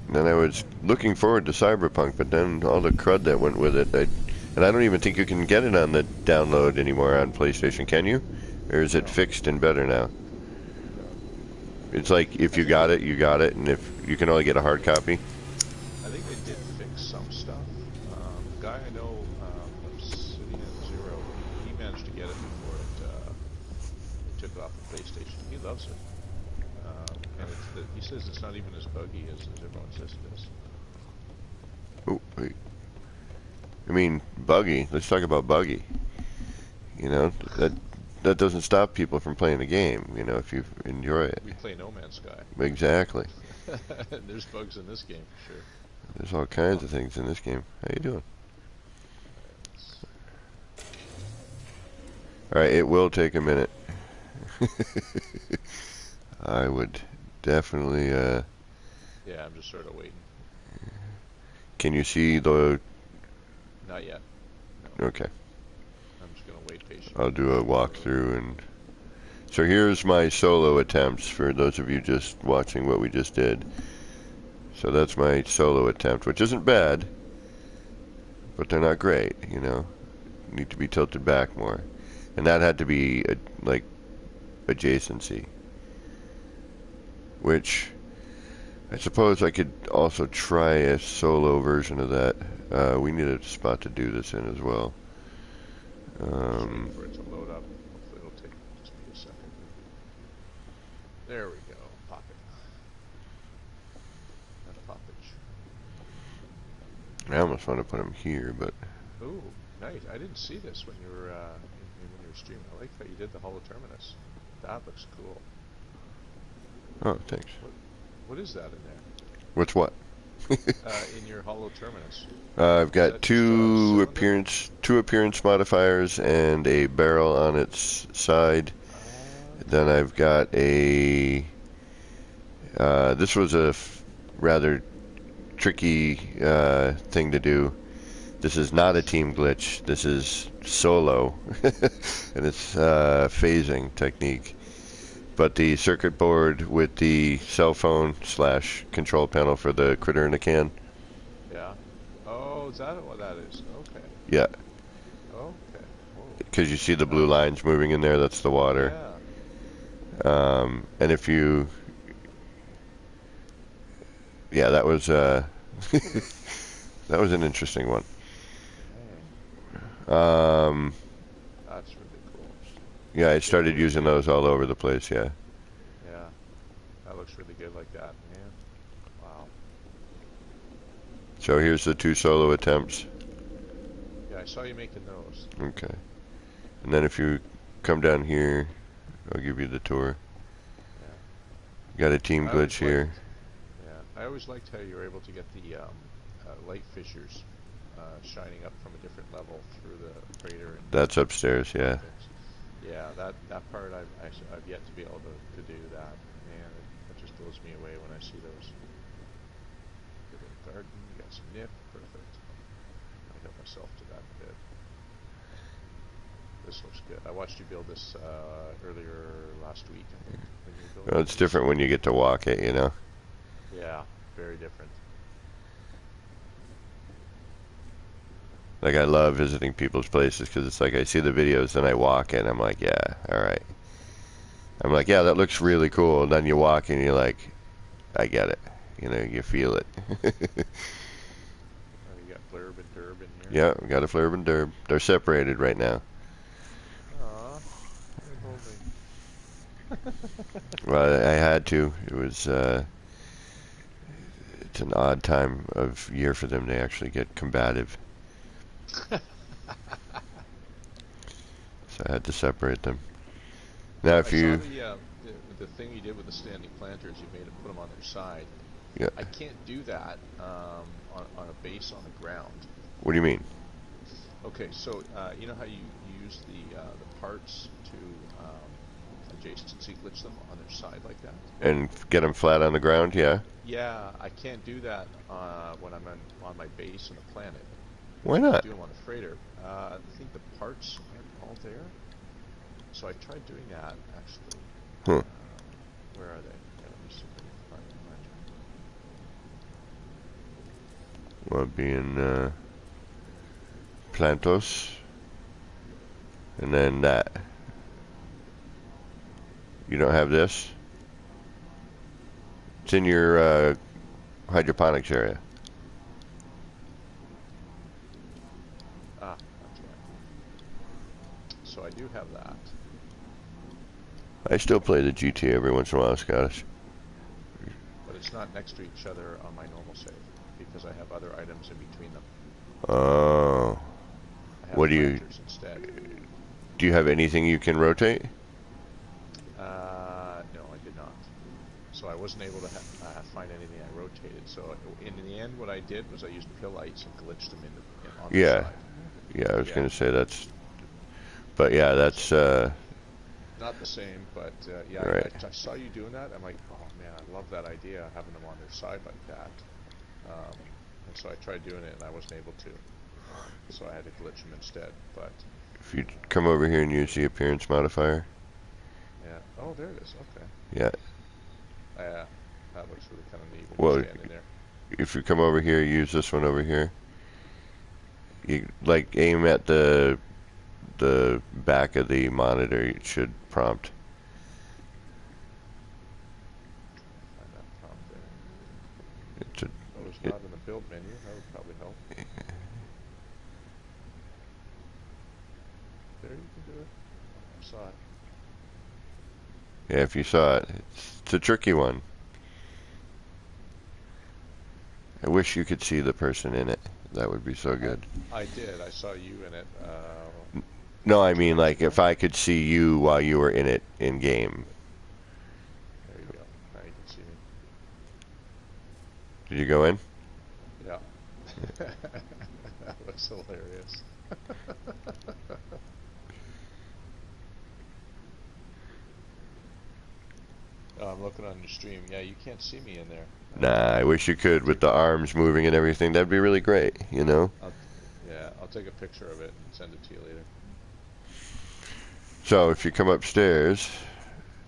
And then I was looking forward to Cyberpunk, but then all the crud that went with it. And I don't even think you can get it on the download anymore on PlayStation, can you? Or is it fixed and better now? It's like if you got it, you got it, and if you can only get a hard copy. I think they did fix some stuff. The guy I know, Shenanigans-Zero, he managed to get it before it took off the PlayStation. He loves it. And he says it's not even as buggy as everyone says it is. Oh, wait. I mean, buggy. Let's talk about buggy. You know, that doesn't stop people from playing the game, you know, if you enjoy it. We play No Man's Sky. Exactly. There's bugs in this game, for sure. There's all kinds of things in this game. How you doing? Alright, it will take a minute. I would definitely, Yeah, I'm just sort of waiting. Can you see the... Not yet. No. Okay. I'm just going to wait patiently. I'll do a walkthrough and... So here's my solo attempts for those of you just watching what we just did. So that's my solo attempt, which isn't bad, but they're not great, you know. Need to be tilted back more. And that had to be, like, adjacency. Which, I suppose I could also try a solo version of that. We need a spot to do this in as well. Just waiting for it to load up. Hopefully it'll take just me a second. There we go. Pop it. That's poppage. I almost want to put them here, but... Ooh, nice. I didn't see this when you were when you were streaming. I like how you did the Holo Terminus. That looks cool. Oh, thanks. What is that in there? What's what? In your Holo Terminus. I've got That two cylinder? appearance modifiers and a barrel on its side. Then I've got a... this was a rather tricky thing to do. This is not a team glitch. This is solo. And it's phasing technique. But the circuit board with the cell phone / control panel for the critter in the can. Yeah. Oh, is that what that is? Okay. Yeah. Okay. Because you see the blue lines moving in there, that's the water. Yeah. And if you... Yeah, that was that was an interesting one. That's really cool. Yeah, I started using those all over the place, yeah. Yeah. That looks really good like that, man. Wow. So here's the two solo attempts. Yeah, I saw you making those. Okay. And then if you come down here, I'll give you the tour. Yeah. Got a team glitch here. Yeah, I always liked how you were able to get the light fissures shining up from a different level through the freighter and That's upstairs, yeah. things. Yeah, that part I've yet to be able to do that. Man, it just blows me away when I see those. Get a garden, you got some nip, perfect. I got myself to that bit. This looks good. I watched you build this earlier last week, I think, when you were building Well, it's these. different when you get to walk it, you know. Yeah, very different. Like I love visiting people's places because it's like I see the videos and I walk it and I'm like, yeah, all right. I'm like, yeah, that looks really cool. And then you walk and you're like, I get it. You know, you feel it. Oh, you got blurb and derb in here. Yeah, we got a flurb and derb. They're separated right now. Aw, they're holding. Well, I had to. It was, it's an odd time of year for them to actually get combative. So I had to separate them. Now, So if I saw you, the thing you did with the standing planters. You made it put them on their side. yeah, I can't do that on a base on the ground. what do you mean? Okay, so you know how you use the parts to adjacency glitch them on their side like that? And get them flat on the ground? Yeah. Yeah, I can't do that when I'm on my base on the planet. Why I not? do them on the freighter. I think the parts aren't all there. So I tried doing that actually. Huh. Where are they? Yeah, let me see if I can find them. Well, being plantos, and then that. You don't have this? It's in your hydroponics area. Ah, that's right. So I do have that. I still play the GT every once in a while, Scottish. But it's not next to each other on my normal save because I have other items in between them. Oh. I have What do you... planters instead. Do you have anything you can rotate? No, I did not. So I wasn't able to find anything I rotated. So in the end, what I did was I used pillites and glitched them on the Yeah. side. Yeah, I was Yeah. going to say that's... But yeah, that's... Not the same, but yeah, Right. I saw you doing that. I'm like, oh man, I love that idea, having them on their side like that. And so I tried doing it, and I wasn't able to. So I had to glitch them instead. But If you come over here and use the appearance modifier. yeah, oh, there it is. Okay. Yeah. That looks really kind of neat when Well, you're standing there. if you come over here, use this one over here. You like aim at the back of the monitor. It should prompt. Find that prompt there. It's a, Oh, it's it, not in the build menu. That would probably help. There, you can do it. I saw it. yeah, if you saw it, it's a tricky one. I wish you could see the person in it. That would be so good. I did. I saw you in it. No, I mean like if I could see you while you were in it in game. There you go. Now you can see me. Did you go in? Yeah. That looks hilarious. Oh, I'm looking on your stream. Yeah, you can't see me in there. Nah, I wish you could with the arms moving and everything. That'd be really great, you know? Yeah, I'll take a picture of it and send it to you later. So if you come upstairs,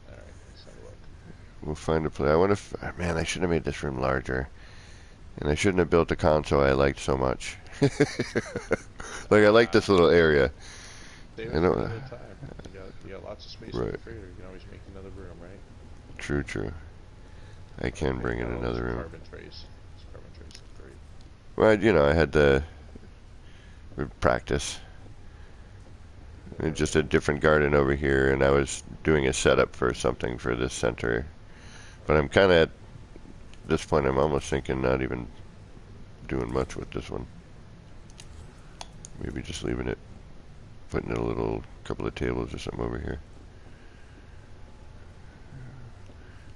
All right, let's have a look. we'll find a place. I want to... Man, I should have made this room larger. And I shouldn't have built the console I liked so much. Like, I like this little area. Save I it know. for another time. You got lots of space in Right. the freighter. You can always make another room, right? True, true. I can bring in another room. Carbon trace. This carbon trace is great. Well, you know, I had to practice. And just a different garden over here, and I was doing a setup for something for this center. But I'm kind of, at this point, I'm almost thinking not even doing much with this one. Maybe just leaving it, putting in a little couple of tables or something over here.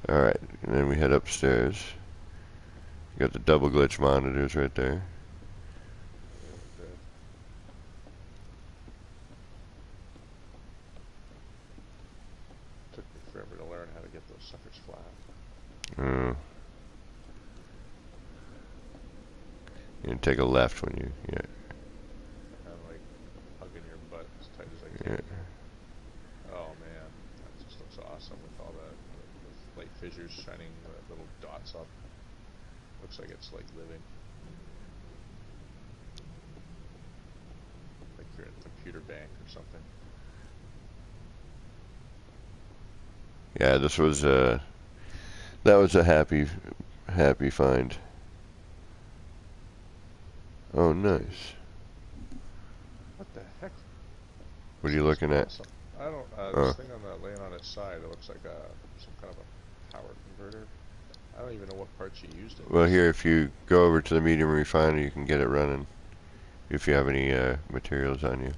Alright, and then we head upstairs. You got the double glitch monitors right there. like those suckers flat. Mm. You take a left when you, yeah. I'm like hugging your butt as tight as I Yeah. can. Oh man, that just looks awesome with all the light fissures shining the little dots up. Looks like it's like living. Like you're in a computer bank or something. Yeah, this was that was a happy find. Oh, nice. What the heck? What are This you thing's looking at? awesome. I don't. This Oh. thing on the laying on its side. It looks like some kind of a power converter. I don't even know what parts you used in Well, this. here, if you go over to the medium refiner, you can get it running. If you have any materials on you,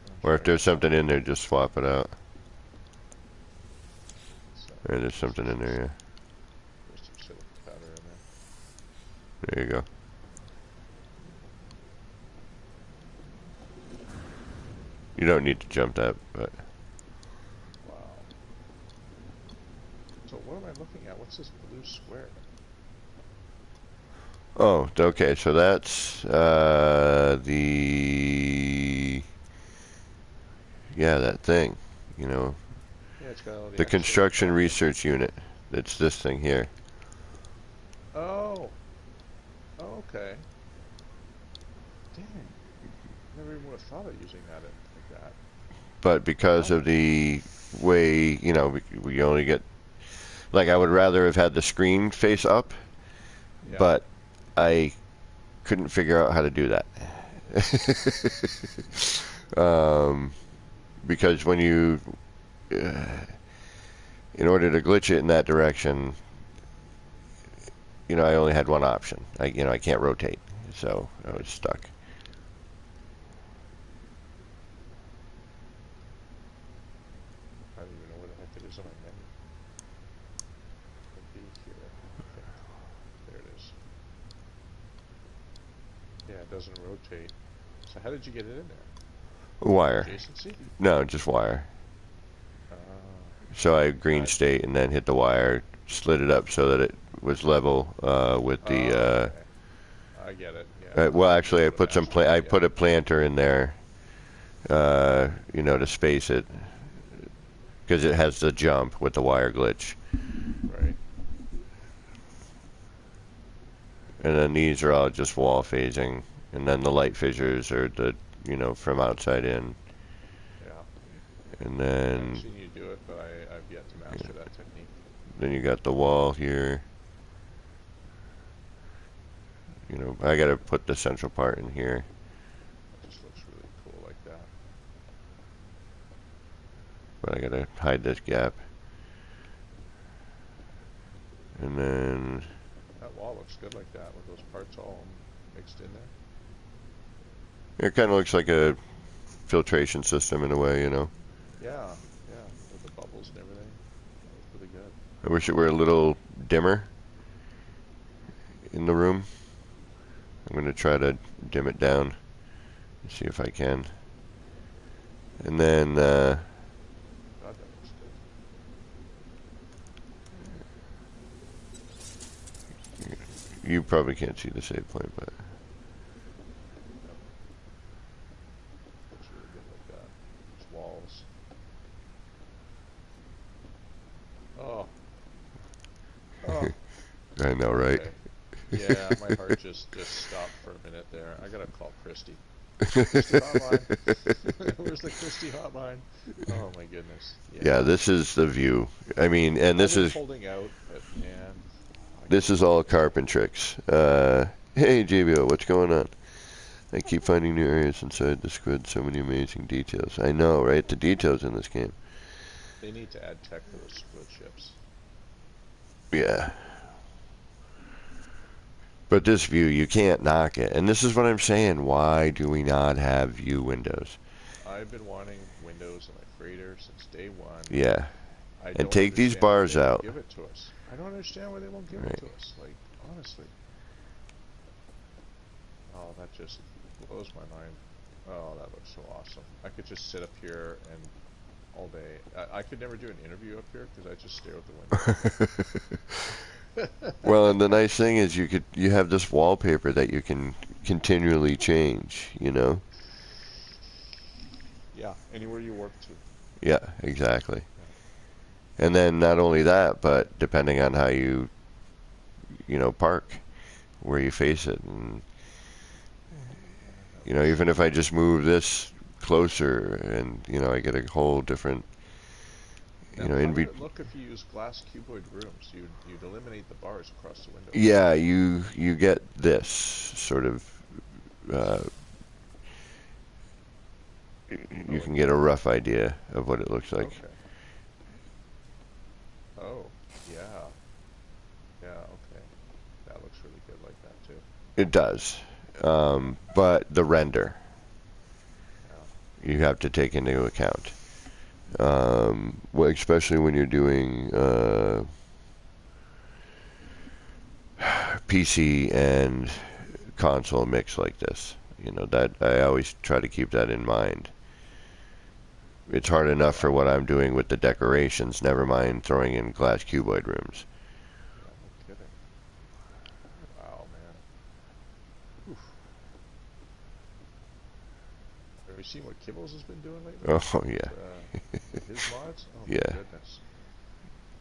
I'm or if trying there's to find. something in there, just swap it out. So, Yeah, there's something in there. there's some silicon powder in there. Yeah, there you go. You don't need to jump that, but Wow. So what am I looking at? What's this blue square? oh, okay. So that's the that thing. You know, Yeah, it's got all the the X-rays construction popping. research unit. It's this thing here. Oh. Oh, okay. Dang. Never even would have thought of using that like that. But because of Oh. the way, we only get, like, I would rather have had the screen face up, Yeah. but I couldn't figure out how to do that. Because when you, in order to glitch it in that direction, I only had one option. I can't rotate, so I Right. was stuck. I don't even know where the heck it is on my menu. It'll be here, I think. There it is. Yeah, it doesn't rotate. So how did you get it in there? Wire. Adjacency? No, just wire. So I green I, state and then hit the wire, slid it up so that it was level with the. okay. I get it. Yeah. Well, You just actually, I put a put some master. I Yeah. put a planter in there, to space it, because it has the jump with the wire glitch. Right. And then these are all just wall phasing, and then the light fissures are from outside in, Yeah. and I've then seen you do it, but I've yet to master that technique. you got the wall here. I got to put the central part in here. That just looks really cool like that. But I gotta hide this gap. And then That wall looks good like that with those parts all mixed in there. it kind of looks like a filtration system in a way, Yeah, yeah, with the bubbles and everything. That looks really good. I wish it were a little dimmer in the room. I'm gonna try to dim it down and see if I can. And then God, that looks good. you probably can't see the save point, but Yep, looks really good like that. Those walls. Oh, oh. I know, right? Okay. Yeah, my heart just stopped for a minute there. I gotta call Christy. Christy hotline. Where's the Christy hotline? Oh my goodness. Yeah, Yeah. this is the view. I mean, and I've this been is holding out, but man, I this can't is wait all to get. Carpentrix. Hey, JBO, what's going on? I keep finding new areas inside the squid. So many amazing details. I know, right? The details in this game. They need to add tech for those squid ships. Yeah. But this view, you can't knock it. And this is what I'm saying. Why do we not have view windows? I've been wanting windows in my freighter since day one. Yeah. I And don't take these understand why they bars won't out. give it to us. I don't understand why they won't give it Right. to us. Like, honestly. Oh, that just blows my mind. Oh, that looks so awesome. I could just sit up here and all day. I could never do an interview up here because I just stare out the window. Well, and the nice thing is you have this wallpaper that you can continually change, you know? Yeah, anywhere you work to. Yeah, exactly. Yeah. And then not only that, but depending on how you park, where you face it, and That looks even if I just move this closer, and I get a whole different, Now, how in would be it look if you use glass cuboid rooms? You'd eliminate the bars across the windows. yeah, you get this sort of, uh, you Oh, can get a rough idea of what it looks like. okay. Oh, yeah. Yeah, okay. That looks really good like that too. It does, but the render Yeah. you have to take into account, well, especially when you're doing PC and console mix like this. That I always try to keep that in mind. It's hard enough Yeah, for what I'm doing with the decorations, never mind throwing in glass cuboid rooms. yeah, no kidding. Wow, man. Oof. Have you seen what Kibbles has been doing lately Oh yeah, with his mods? Oh my yeah. goodness.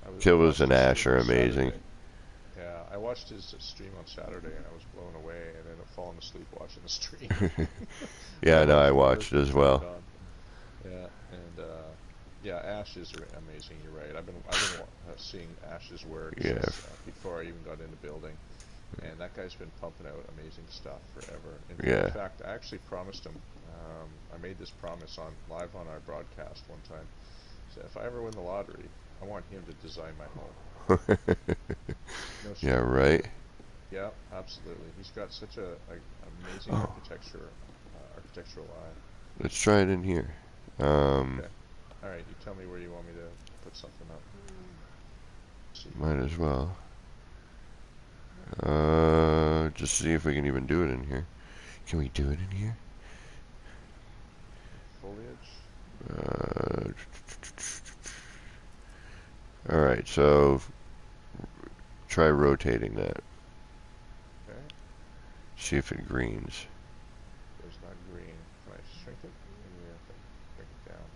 I Killers watched and his Ash stream are on amazing. Saturday. Yeah, I watched his stream on Saturday and I was blown away and ended up falling asleep watching the stream. I Yeah, no, logged I in watched it first and as turned it well. on. Yeah, and yeah, Ash is amazing. You're right. I've been seeing Ash's work Yeah, since before I even got into building, and that guy's been pumping out amazing stuff forever. In yeah. fact, I actually promised him. I made this promise on live on our broadcast one time. So if I ever win the lottery, I want him to design my home. No Yeah, shit. right. Yeah, absolutely. He's got such a amazing Oh, architectural eye. let's try it in here. Um, Okay. All right. You tell me where you want me to put something up. Let's see. might as well. Just see if we can even do it in here. Can we do it in here? Foliage. Uh, all right. So try rotating that. Okay. See if it greens. There's not green. Can I shrink it? Maybe I have to bring it down.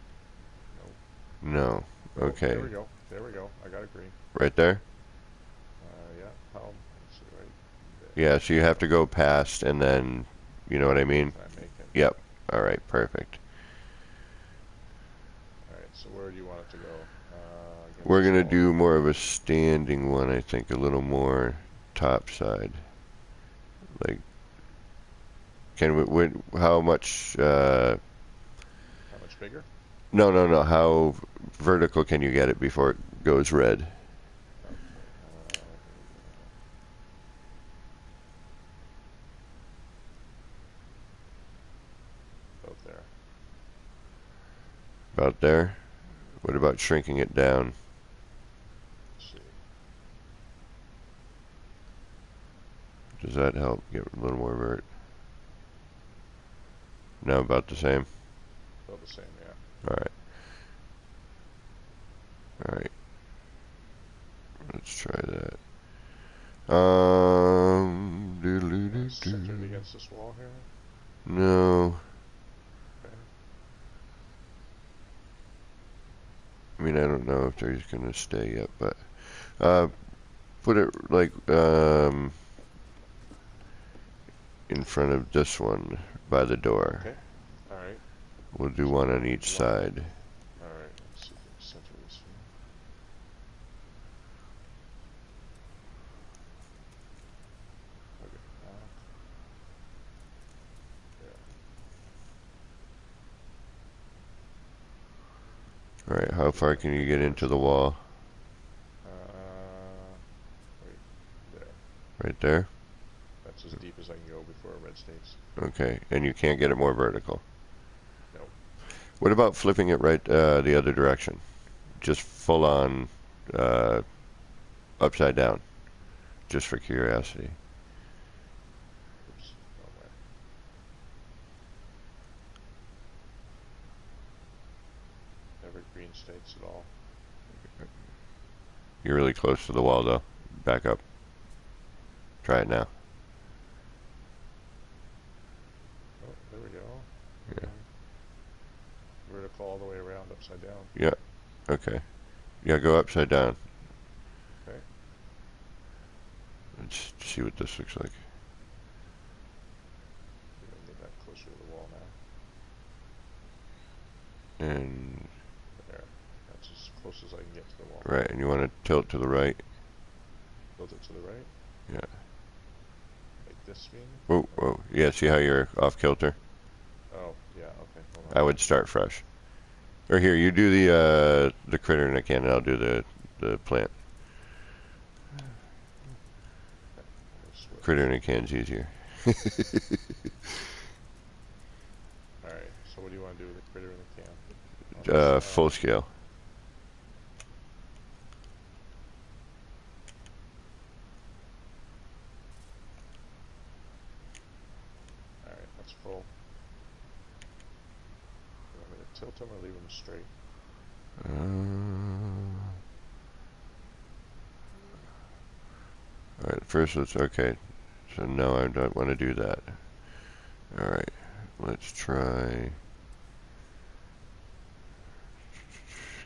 Nope. No. Oh, there Okay. we go. There we go. I got it green. Right there? Yeah. How? Let's see. Right Yeah, so you there we have to go. go past and then, you know what I mean? Can I make it? Yep. All right, perfect. All right. So where do you want it to go? Against We're this going to wall do here. more of a standing one, I think, a little more top side. Like, how much, How much bigger? no, no, no, how vertical can you get it before it goes red? Okay. Here we go. About there. About there? What about shrinking it down? Let's see. Does that help get a little more vert? No, about the same? About the same. Yeah. All right. All right. Let's try that. You want to center it against this wall here? No. Okay. I mean, I don't know if they're just gonna stay yet, but uh, put it like in front of this one by the door. Okay. All right. We'll do So one we'll on each line it. side. All right. Let's see if we can center this here. Okay. There. All right, how far can you get into the wall? Wait. There. Right there? That's as deep as I can go before red stays. Okay, and you can't get it more vertical. Nope. What about flipping it right the other direction? Just full on upside down, just for curiosity. Oops. Wrong way. Evergreen at all. You're really close to the wall, though. Back up. Try it now. Oh, there we go. Yeah. Vertical all the way around, upside down. Yeah. Okay. Yeah, go upside down. Okay. Let's see what this looks like. We're gonna move that closer to the wall now. And There. That's as close as I can get to the wall. right, and you want to tilt to the right. Tilt it to the right. Yeah. Like this, mean? Whoa, whoa. Yeah, see how you're off kilter? Oh, yeah. Okay. Hold on. I would start fresh. Or here, you do the critter in a can, and I'll do the plant. Critter in a can's easier. Alright, so what do you want to do with the critter in the can? Full scale. Alright, that's full. You want me to tilt them or leave them straight? Alright, first let's, okay. So no, I don't want to do that. Alright, let's try,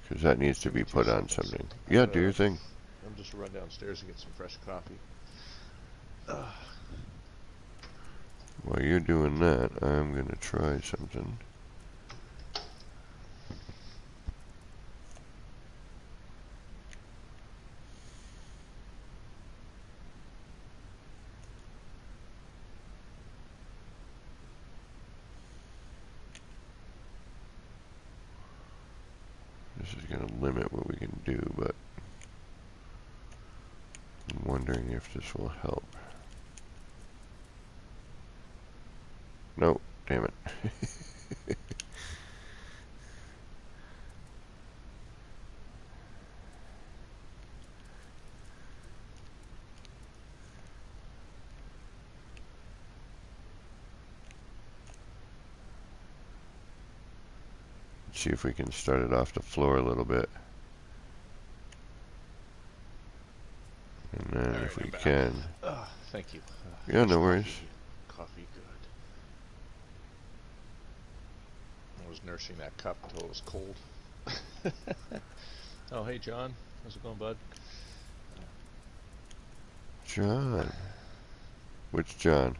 because that needs to be put on something. Yeah, do your thing. I'm just run downstairs and get some fresh coffee. While you're doing that, I'm going to try something. This is going to limit what we can do, but I'm wondering if this will help. Nope, damn it. Let's see if we can start it off the floor a little bit. And then All if right, we I'm can. Thank you. Yeah, no worries. Coffee, good. I was nursing that cup until it was cold. Oh, hey, John. How's it going, bud? John. Which John?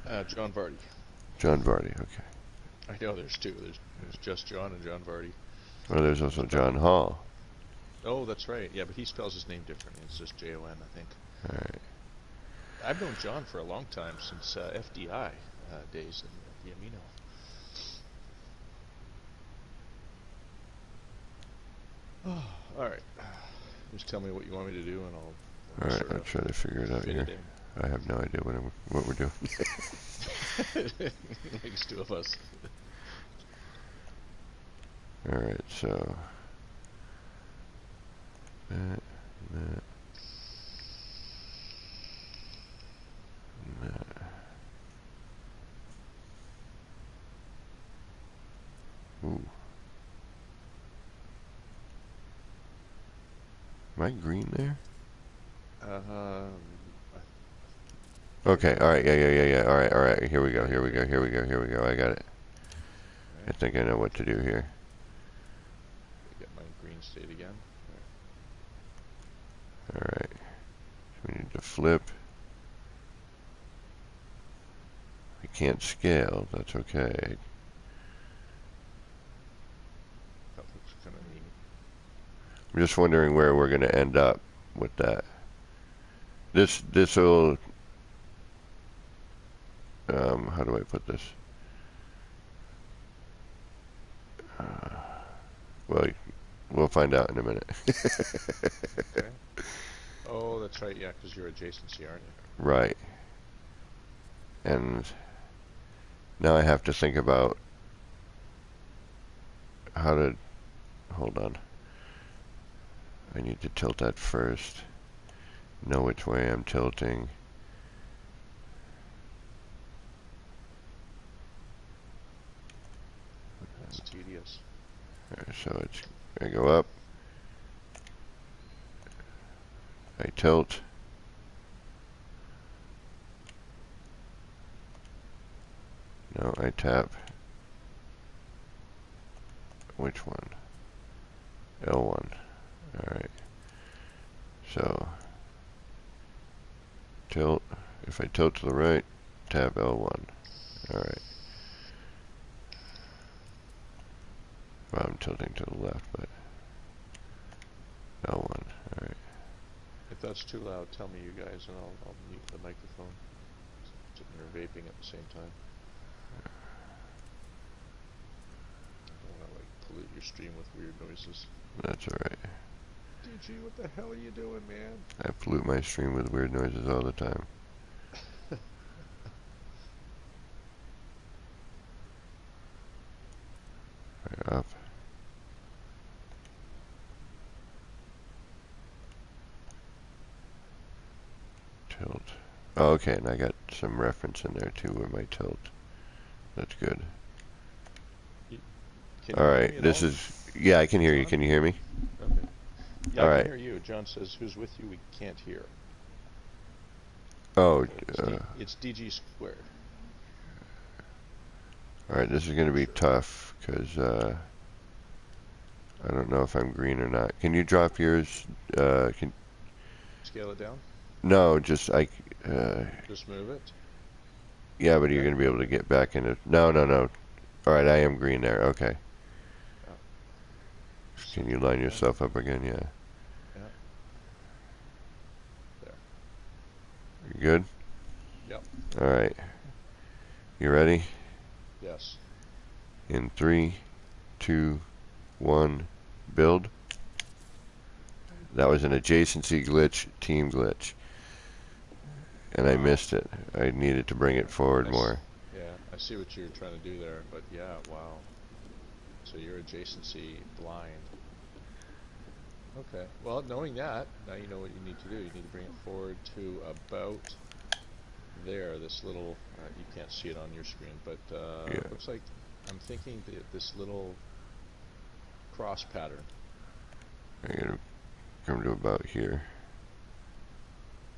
John Vardy. John Vardy, okay. I know there's two. There's just John and John Vardy. Well, there's also John Hall. Oh, that's right. Yeah, but he spells his name differently. It's just Jon, I think. Alright. I've known John for a long time, since FDI days in the Amino. Oh, all right. Just tell me what you want me to do, and I'll Alright, I'll try to figure it out here. I have no idea what we're doing. Makes two of us. Alright, so that. Ooh. Am I green there? Okay, alright, yeah. Alright, here we go. I got it. I think I know what to do here. Get my green state again. Alright. So we need to flip. We can't scale, that's okay. That looks kind of neat. I'm just wondering where we're going to end up with that. This will, how do I put this? Well, we'll find out in a minute. Okay. Oh, that's right, yeah, because you're adjacency, aren't you? Right. And now I have to think about how to, hold on. I need to tilt that first. Know which way I'm tilting. That's tedious. So it's going to go up. I tilt. No, I tap. Which one? L1. Alright. So, tilt. If I tilt to the right, tap L1. Alright. Well, I'm tilting to the left, but L1. Alright. If that's too loud, tell me, you guys, and I'll mute the microphone. Sitting there vaping at the same time. I don't want to like pollute your stream with weird noises. That's alright. DG, what the hell are you doing, man? I pollute my stream with weird noises all the time. Right, up. Tilt. Oh, okay, and I got some reference in there too with my tilt. That's good. Alright, this is... Yeah, I can hear you. Can you hear me? Okay. Yeah, All I right. can hear you. John says, who's with you? We can't hear. Oh, it's DG squared. alright, this is going to be tough, because I don't know if I'm green or not. Can you drop yours? Scale it down? No, just, Just move it? yeah, but you're going to be able to get back into... No. Alright, I am green there, okay. Oh. Can you line yourself up again? Yeah. Yeah. There. You good? Yep. Alright. You ready? Yes. In 3, 2, 1, build. That was an adjacency glitch, team glitch. And I missed it. I needed to bring it forward more. Yeah, I see what you're trying to do there, but yeah, wow. So you're adjacency blind. Okay, well, knowing that, now you know what you need to do. You need to bring it forward to about there, this little, you can't see it on your screen, but Yeah. it looks like, I'm thinking that this little cross pattern. I'm going to come to about here.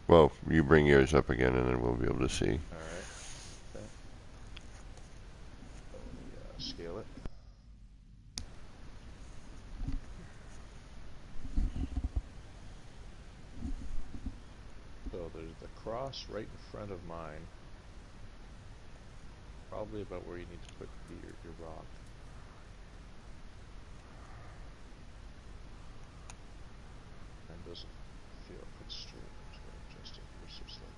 Well, you bring yours up again and then we'll be able to see. Alright, okay. Let me scale it. So there's the cross right in front of mine. Probably about where you need to put your rock. And doesn't feel like it's straight. I'm just going to adjust it ever so slightly.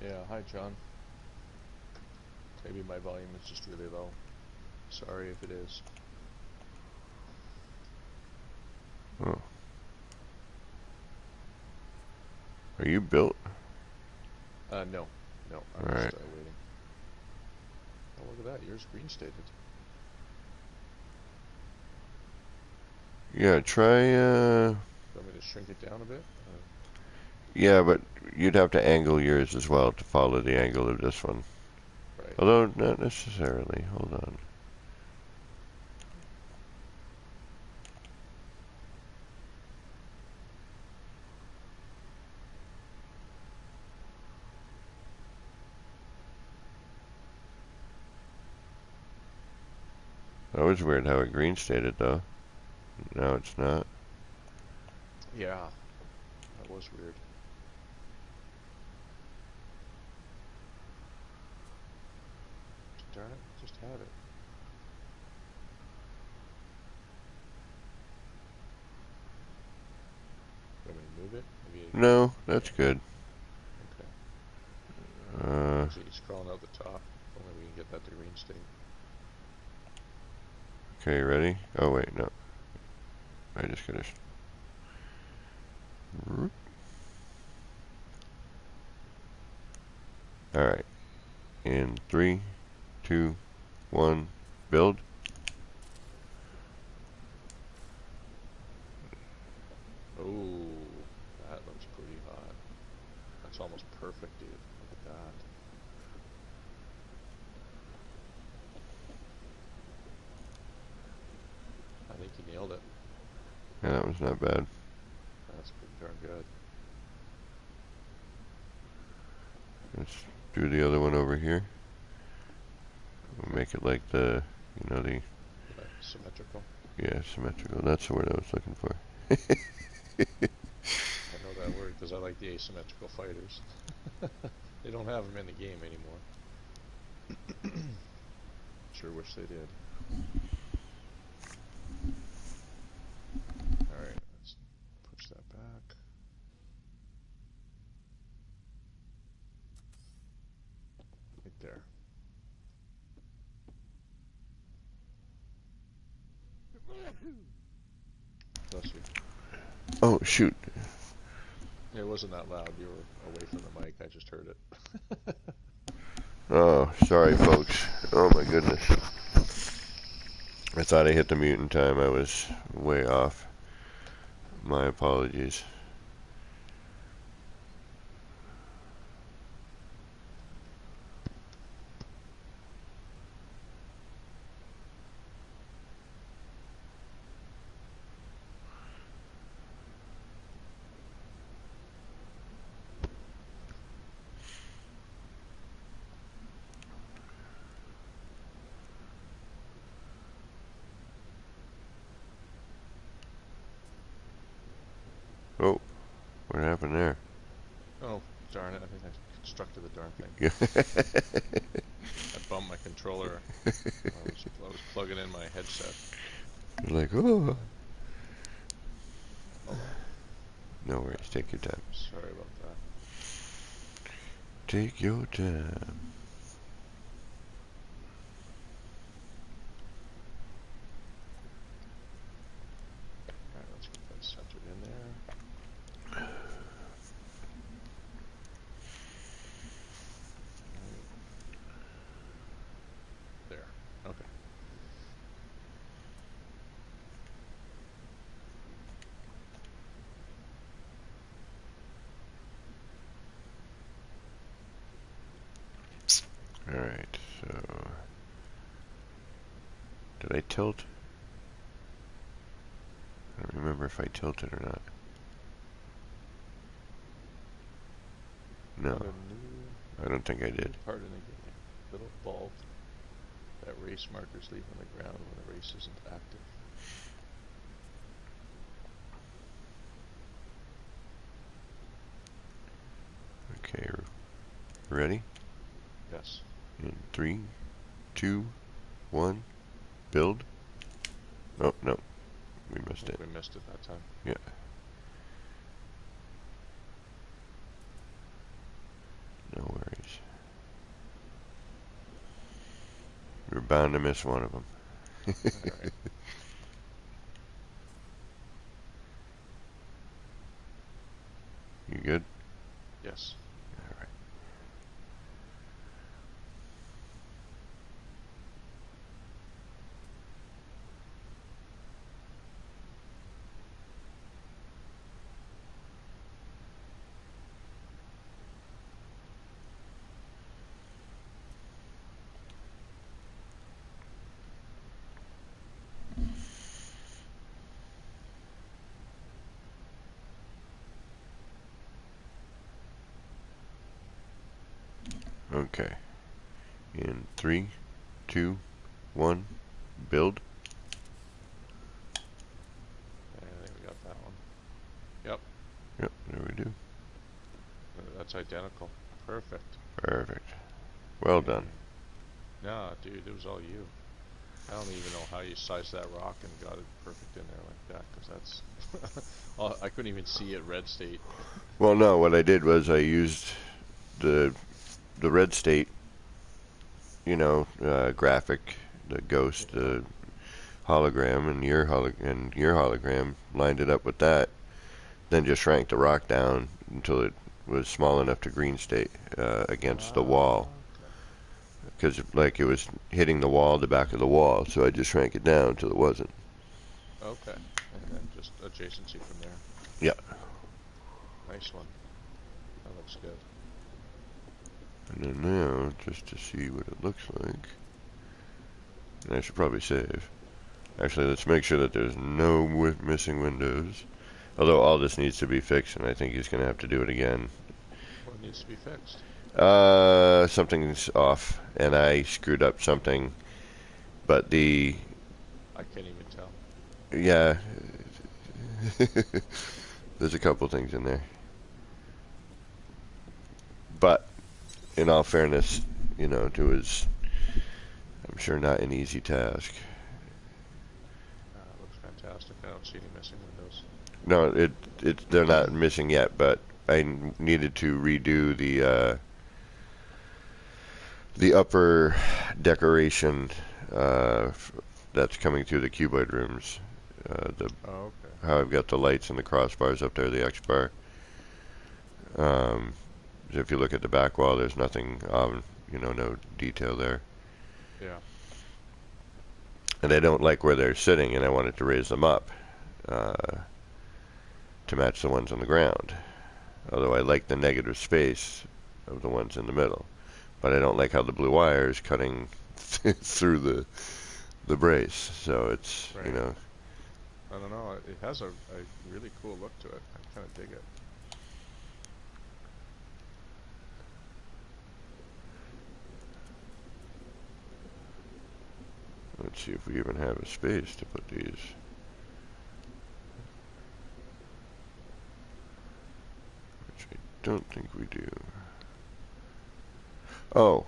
Yeah, hi John. Maybe my volume is just really low. Sorry if it is. Oh. Are you built? No. No, I'm Alright. just waiting. Oh, look at that. Yours green stated. Yeah, try, Want me to shrink it down a bit? yeah, but you'd have to angle yours as well to follow the angle of this one. Right. Although, not necessarily. Hold on. That was weird how it green stated, though. Now it's not. Yeah, that was weird. Darn it, just had it. Want me to move it? Maybe No, that's good. okay. See, it's crawling out the top. Only we can get that to green state. Okay, ready? Oh, wait, no. I just gotta... Alright. In 3, 2, 1, build. Oh, It's almost perfect, dude. Look at that. I think you nailed it. Yeah, that was not bad. That's pretty darn good. Let's do the other one over here. We'll Okay. make it like the, you know, the, Symmetrical. yeah, symmetrical. That's the word I was looking for. I know that word because I like the asymmetrical fighters. They don't have them in the game anymore. Sure wish they did. Alright, let's push that back. Right there. Bless you. Oh, shoot. It wasn't that loud. You were away from the mic. I just heard it. Oh, sorry, folks. Oh, my goodness. I thought I hit the mute in time. I was way off. My apologies. Oh, what happened there? Oh, darn it. I think I constructed the darn thing. Yeah. I bumped my controller. I was plugging in my headset. You're like, oh. Hold on. No worries. Take your time. Sorry about that. Take your time. Alright, let's get that centered in there. Right there. Okay. Alright, so... Did I tilt? I don't remember if I tilted or not. No, Found a new I don't think I did. part in the game. Little bulb that race markers leave on the ground when the race isn't active. Okay, ready? Yes. In 3, 2, 1, build. Oh, no. We I missed think it. we missed it that time. Yeah. No worries. We're bound to miss one of them. Alright. You good? Yes. Alright. Okay. In 3, 2, 1, build. I think we got that one. Yep. Yep, there we do. That's identical. Perfect. Perfect. Well Okay. done. Nah, dude, it was all you. I don't even know how you sized that rock and got it perfect in there like that, because that's... I couldn't even see it red state. Well, no, what I did was I used the red state, graphic, the ghost, Yeah. the hologram, and your hologram, lined it up with that. Then just shrank the rock down until it was small enough to green state against the wall, Okay. because like it was hitting the wall, the back of the wall. So I just shrank it down until it wasn't. Okay. And then just adjacency from there. Yeah. Nice one. That looks good. And then now, just to see what it looks like, and I should probably save. Actually, let's make sure that there's no missing windows. Although all this needs to be fixed, and I think he's going to have to do it again. What needs to be fixed? Something's off, and I screwed up something. But the... I can't even tell. Yeah. There's a couple things in there. But, in all fairness, you know, it was, I'm sure, not an easy task. It looks fantastic. I don't see any missing windows. No, they're not missing yet, but I needed to redo the upper decoration that's coming through the cuboid rooms. Oh, okay. How I've got the lights and the crossbars up there, the X bar. If you look at the back wall, there's nothing, you know, no detail there. Yeah. And I don't like where they're sitting, and I wanted to raise them up to match the ones on the ground. Although I like the negative space of the ones in the middle. But I don't like how the blue wire is cutting through the brace. So it's, Right. you know. I don't know. It has a really cool look to it. I kind of dig it. Let's see if we even have a space to put these. Which I don't think we do. Oh,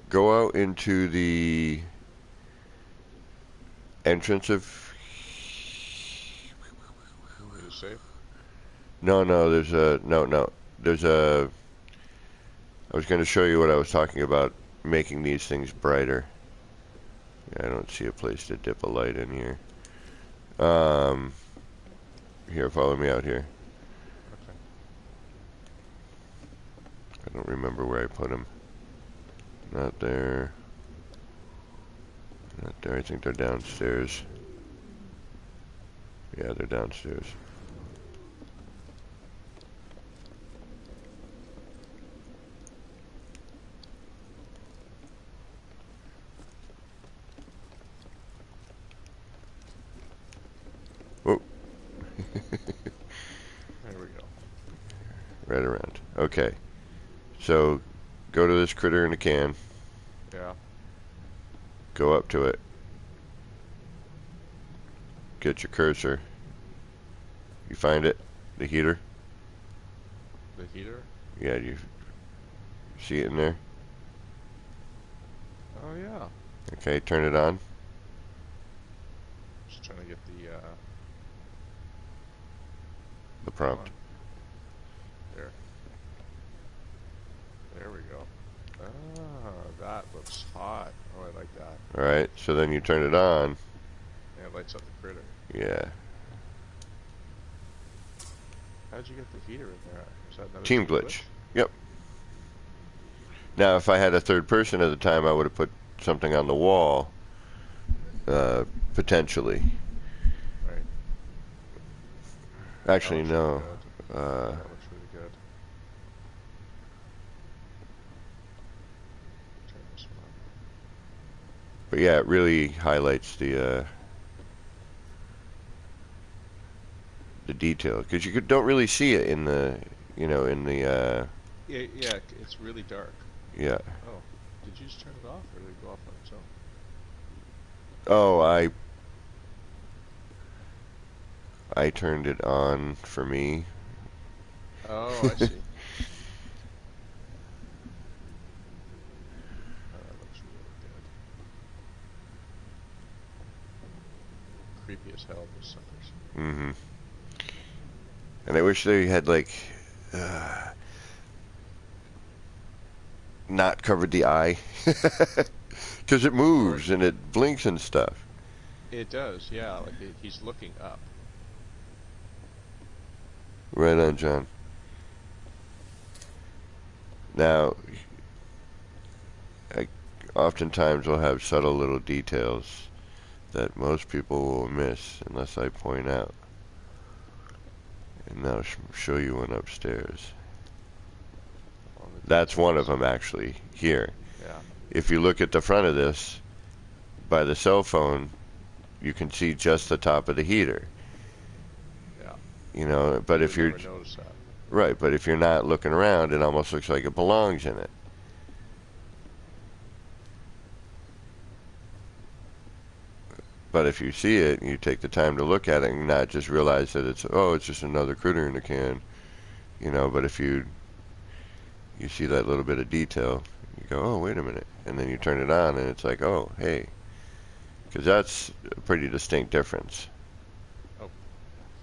go out into the entrance of... Is it safe? No, there's a... No. There's a... I was going to show you what I was talking about, making these things brighter. Yeah, I don't see a place to dip a light in here. Here, follow me out here. Okay. I don't remember where I put them. Not there. Not there. I think they're downstairs. Yeah, they're downstairs. Whoa. There we go. Right around. Okay. So, go to this critter in a can. Yeah. Go up to it. Get your cursor. You find it? The heater? The heater? Yeah, you see it in there? Oh, yeah. Okay, turn it on. Just trying to get The prompt. on. There we go. Ah, that looks hot. Oh, I like that. Alright, so then you turn it on. And it lights up the critter. Yeah. How'd you get the heater in there? Is that another Team glitch. Yep. Now, if I had a third person at the time, I would have put something on the wall, potentially. Right. Actually, That looks no. really good. That looks really good. Turn this one on. But yeah, it really highlights the detail, because you don't really see it in the, you know, in the. Yeah, it's really dark. Yeah. Oh, did you just turn it off, or did it go off on its own? Oh, I turned it on for me. Oh, I see. That looks really good. Creepy as hell, those suckers. Mm-hmm. And I wish they had, like, not covered the eye. Because it moves and it blinks and stuff. It does, yeah. Like he's looking up. Right on, John. Now, I oftentimes will have subtle little details that most people will miss unless I point out. And I'll show you one upstairs. That's one of them actually here. Yeah. If you look at the front of this, by the cell phone, you can see just the top of the heater. Yeah. You know, but You if would you're never notice that. right, but if you're not looking around, it almost looks like it belongs in it. But if you see it, and you take the time to look at it and not just realize that it's just another critter in the can, you know. But if you see that little bit of detail, you go, oh, wait a minute, and then you turn it on, and it's like, oh, hey, because that's a pretty distinct difference. Oh,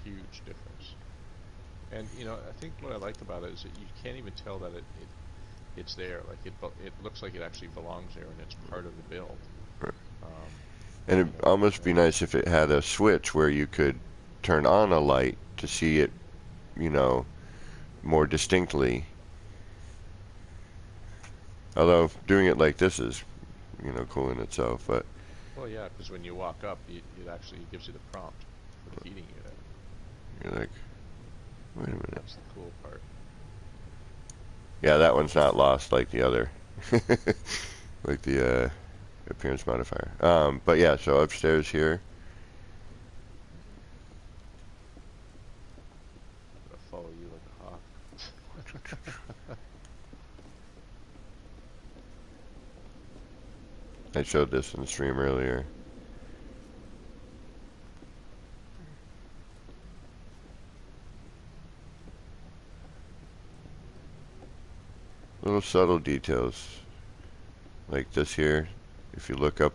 huge difference. And I think what I like about it is that you can't even tell that it's there. Like it looks like it actually belongs there, and it's part of the build. Um, And it'd almost be and nice if it had a switch where you could turn on a light to see it, you know, more distinctly. Although doing it like this is, cool in itself. But well, yeah, because when you walk up, it actually gives you the prompt for the heating unit. you're like, wait a minute. That's the cool part. Yeah, that one's not lost like the other, like the appearance modifier. But yeah, so upstairs here, I'm gonna follow you like a hawk. I showed this in the stream earlier. Little subtle details like this here. If you look up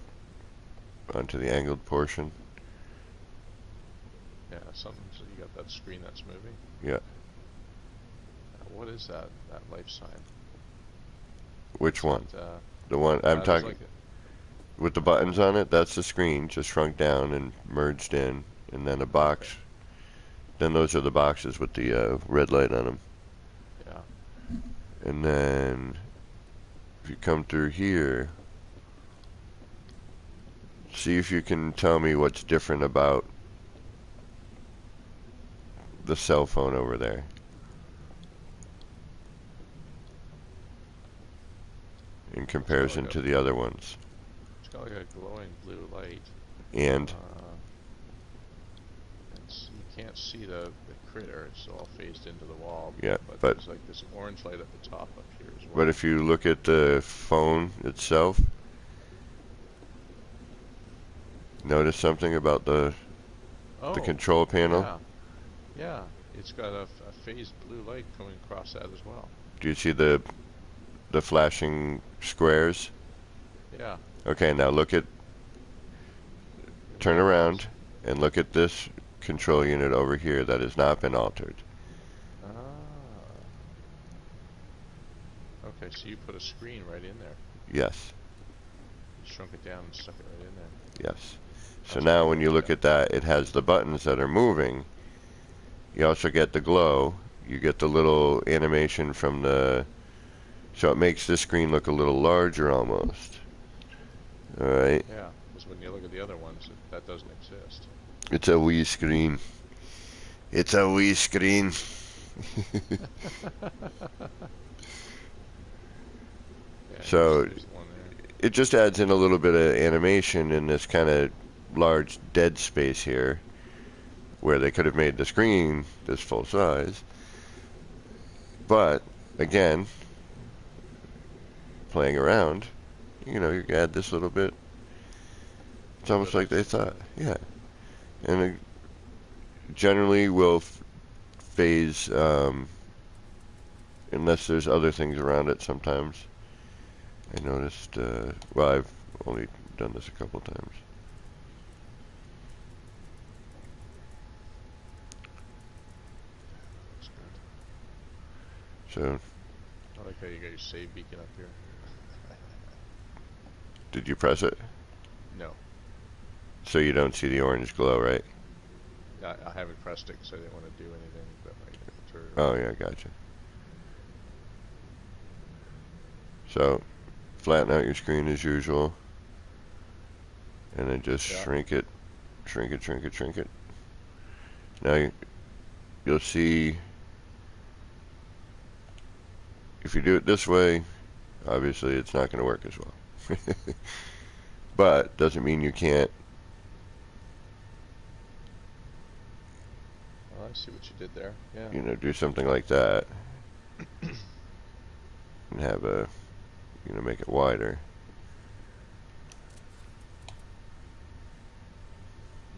onto the angled portion, Yeah, something. So you got that screen that's moving. yeah. What is that life sign? Which Is one? that, The one I'm there's talking like with the buttons on it. That's the screen, just shrunk down and merged in, and then a box. okay. Then those are the boxes with the red light on them. Yeah. And then if you come through here, see if you can tell me what's different about the cell phone over there in comparison to the other ones. It's got like a glowing blue light. And You can't see the critter. It's all phased into the wall. yeah, But but there's like this orange light at the top up here as well. but if you look at the phone itself, notice something about the control panel. Yeah. Yeah. It's got a phased blue light coming across that as well. Do you see the flashing squares? Yeah. Okay, now turn around and look at this control unit over here that has not been altered. Ah. Okay, so you put a screen right in there. Yes. You shrunk it down and stuck it right in there. Yes. So now when you look at that, it has the buttons that are moving. You also get the glow. You get the little animation from so it makes this screen look a little larger almost. All right. Yeah, because when you look at the other ones, that doesn't exist. It's a wee screen. It's a wee screen. Yeah, So there's one there. it just adds in a little bit of animation in this kind of large dead space here, where they could have made the screen this full size. But again, playing around, you add this little bit. It's almost like they thought, yeah. And it generally will phase, unless there's other things around it sometimes. I noticed, well, I've only done this a couple times. Looks good. So, I like how you got your save beacon up here. did you press it? No. So you don't see the orange glow, right? I haven't pressed it because I didn't want to do anything that might turn. Oh, yeah, gotcha. So, flatten out your screen as usual. And then just shrink it. Shrink it, shrink it, shrink it. Now you'll see If you do it this way, obviously it's not going to work as well. But doesn't mean you can't. Oh, I see what you did there. Yeah. You know, do something like that and have a, you know, make it wider.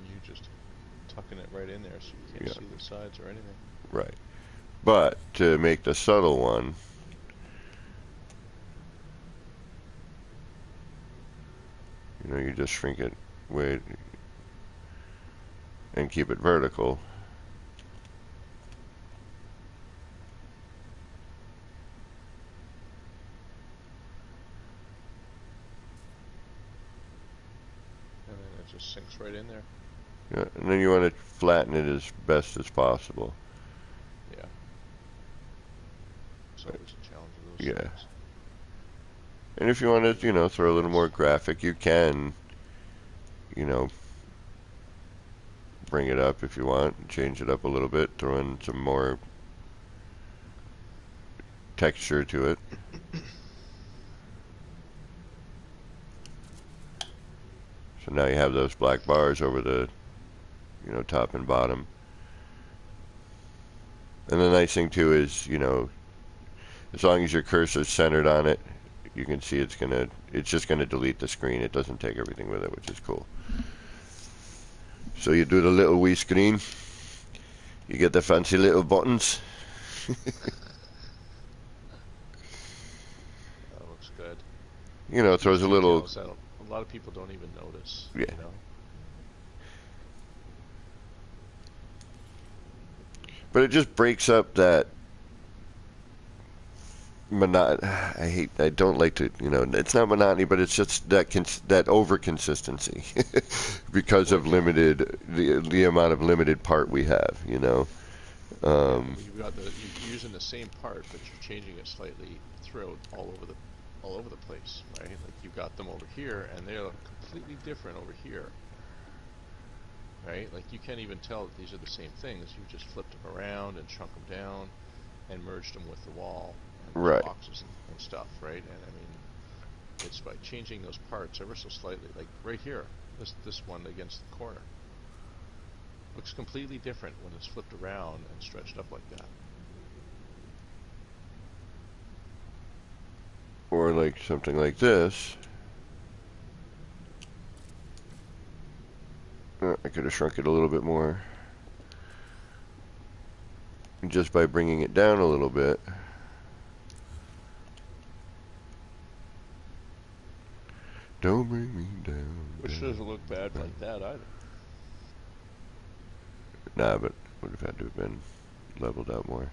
You just tucking it right in there so you can't see the sides or anything. Right. But to make the subtle one, you know, you just shrink it way and keep it vertical. And then it just sinks right in there. Yeah, and then you want to flatten it as best as possible. Yeah. It's always a challenge of those Yeah. things. And if you want to, you know, throw a little more graphic, you can, you know, bring it up if you want, change it up a little bit, throw in some more texture to it. So now you have those black bars over the, you know, top and bottom. And the nice thing too is, you know, as long as your cursor's centered on it, you can see it's just gonna delete the screen. It doesn't take everything with it, which is cool. So you do the little wee screen. You get the fancy little buttons. That looks good. You know, it throws a little. That a lot of people don't even notice. Yeah. You know. But it just breaks up that I don't like to, you know, it's not monotony, but it's just that over consistency because of the amount of limited part we have, you know. You're using the same part, but you're changing it slightly throughout all over the place, right? Like you've got them over here, and they're completely different over here, right? Like you can't even tell that these are the same things. You just flipped them around and shrunk them down, and merged them with the wall and Right. boxes and stuff, right? And I mean, it's by changing those parts ever so slightly. Like right here, this one against the corner looks completely different when it's flipped around and stretched up like that. Or like something like this. I could have shrunk it a little bit more. Just by bringing it down a little bit. Don't bring me down. Which doesn't look bad like that either. Nah, but would have had to have been leveled out more.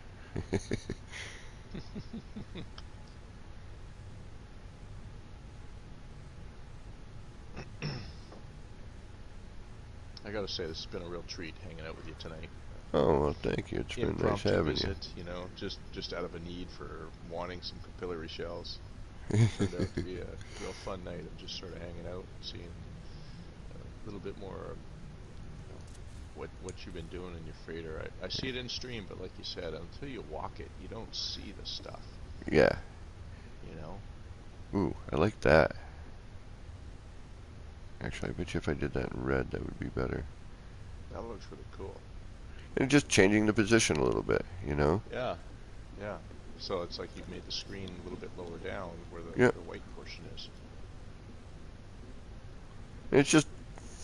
I gotta say, this has been a real treat hanging out with you tonight. Oh, well, thank you. It's been nice having visit, you know, just out of a need for wanting some capillary shells. It turned out to be a real fun night of just sort of hanging out and seeing a little bit more what you've been doing in your freighter. I see it in stream, but like you said, until you walk it, you don't see the stuff. Yeah. You know? Ooh, I like that. Actually, I bet you if I did that in red, that would be better. That looks really cool. And just changing the position a little bit, you know? Yeah, yeah. So it's like you've made the screen a little bit lower down where the white portion is. It's just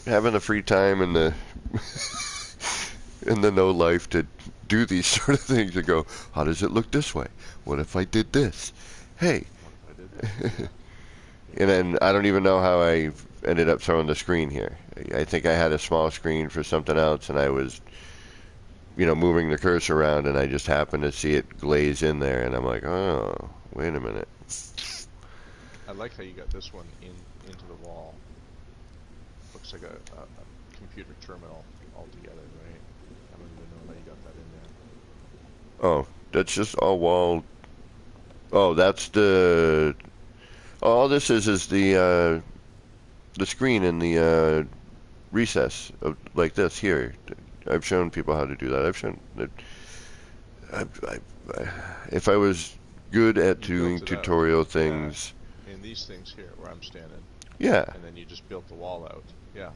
having the free time and the and the no life to do these sort of things and go, how does it look this way? What if I did this? Hey. What if I did that? And then I don't even know how I ended up throwing the screen here. I think I had a small screen for something else, and I was, you know, moving the cursor around, and I just happened to see it glaze in there, and I'm like, oh, wait a minute. I like how you got this one into the wall. Looks like a computer terminal altogether, right? I don't even know how you got that in there. Oh, that's just all wall. Oh, that's the. All this is the screen in the recess of like this here. I've shown people how to do that. I've shown that. If I was good at You built doing it out. tutorial Yeah. things. In these things here where I'm standing, Yeah. and then you just built the wall out. Yeah.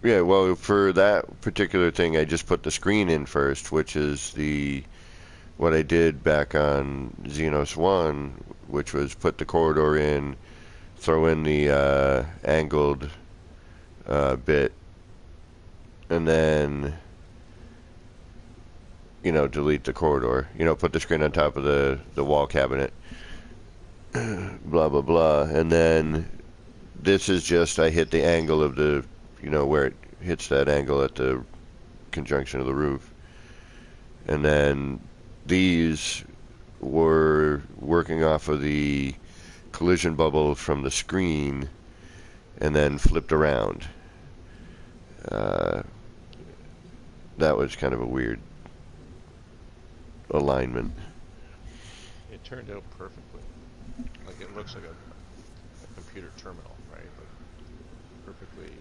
Yeah, well, for that particular thing, I just put the screen in first, which is what I did back on Xenos 1, which was put the corridor in, throw in the angled bit, and then, delete the corridor. Put the screen on top of the wall cabinet, blah, blah, blah. And then this is just, I hit the angle of where it hits that angle at the conjunction of the roof. And then these were working off of the collision bubble from the screen and then flipped around. That was kind of a weird alignment. It turned out perfectly. Like it looks like a computer terminal, right? Like perfectly.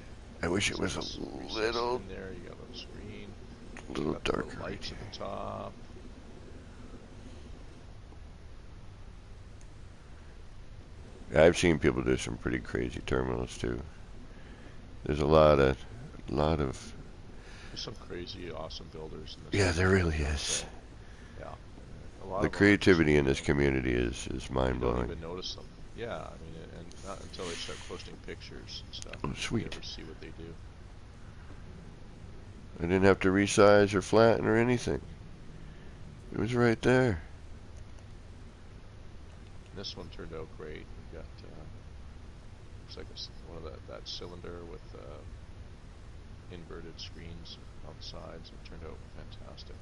I wish it It's was got a this recess little in there. You got a little screen. little Got the darker. little lights at the top. I've seen people do some pretty crazy terminals too. There's a lot of There's some crazy, awesome builders in this. yeah, there really is. So, yeah, a lot The of them are just, creativity in this community is mind you don't blowing. even notice them. Yeah, I mean, and not until they start posting pictures and stuff. Oh, You sweet. ever see what they do? I didn't have to resize or flatten or anything. It was right there. This one turned out great. We got looks like one of that cylinder with inverted screens on the sides. It turned out fantastic.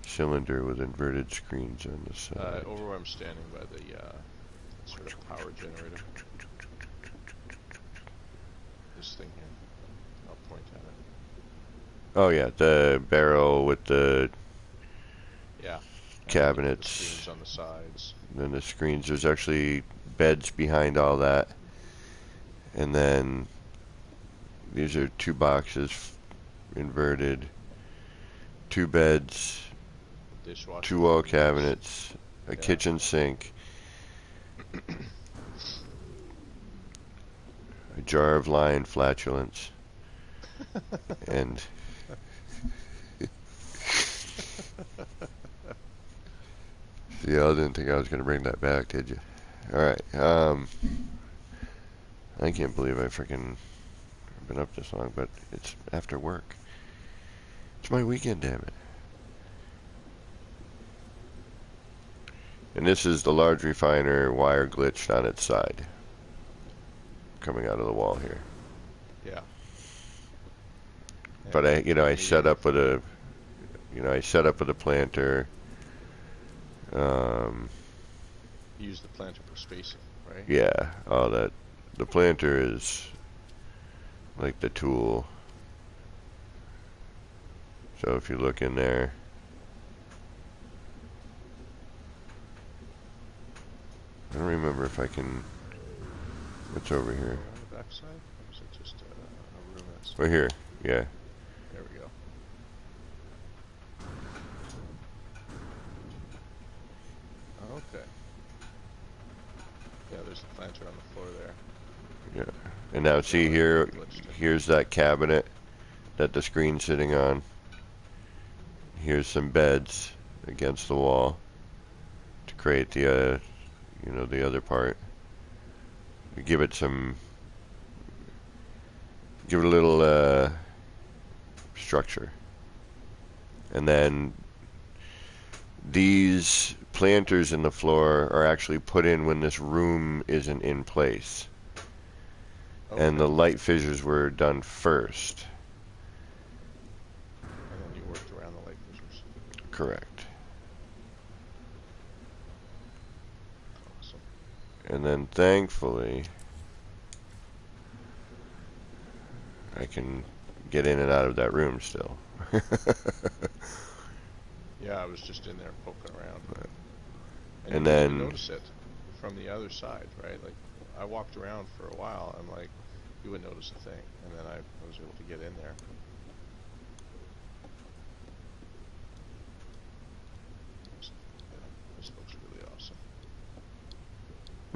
Cylinder with inverted screens on the side. Over where I'm standing by the sort of power generator. This thing here. I'll point at it. Oh yeah, the barrel with the Yeah. cabinets. The screens on the sides. And then the screens. There's actually beds behind all that. And then these are two boxes inverted. Two beds. Dishwasher. Two wall cabinets. A Yeah. kitchen sink. A jar of lion flatulence. And yeah, I didn't think I was going to bring that back, did you? Alright, I can't believe I freaking been up this long, but it's after work. It's my weekend, damn it. And this is the large refiner wire glitched on its side. Coming out of the wall here. Yeah. But I set up with a planter. Use the planter for spacing, right? Yeah, all that. The planter is like the tool. So if you look in there, I don't remember if I can. What's over here? On the backside? Or is it just a room that's... Right here. Yeah. There we go. Okay. Yeah, there's the planter on the floor there. Yeah. And now see here, here's that cabinet that the screen's sitting on. Here's some beds against the wall to create the, the other part. Give it a little structure. And then these planters in the floor are actually put in when this room isn't in place. Okay. And the light fissures were done first. And then you worked around the light fissures. Correct. Awesome. And then thankfully I can get in and out of that room still. Yeah, I was just in there poking around. And you then didn't even notice it from the other side, right? Like, I walked around for a while. I'm like, you wouldn't notice a thing. And then I was able to get in there. Yeah, this looks really awesome.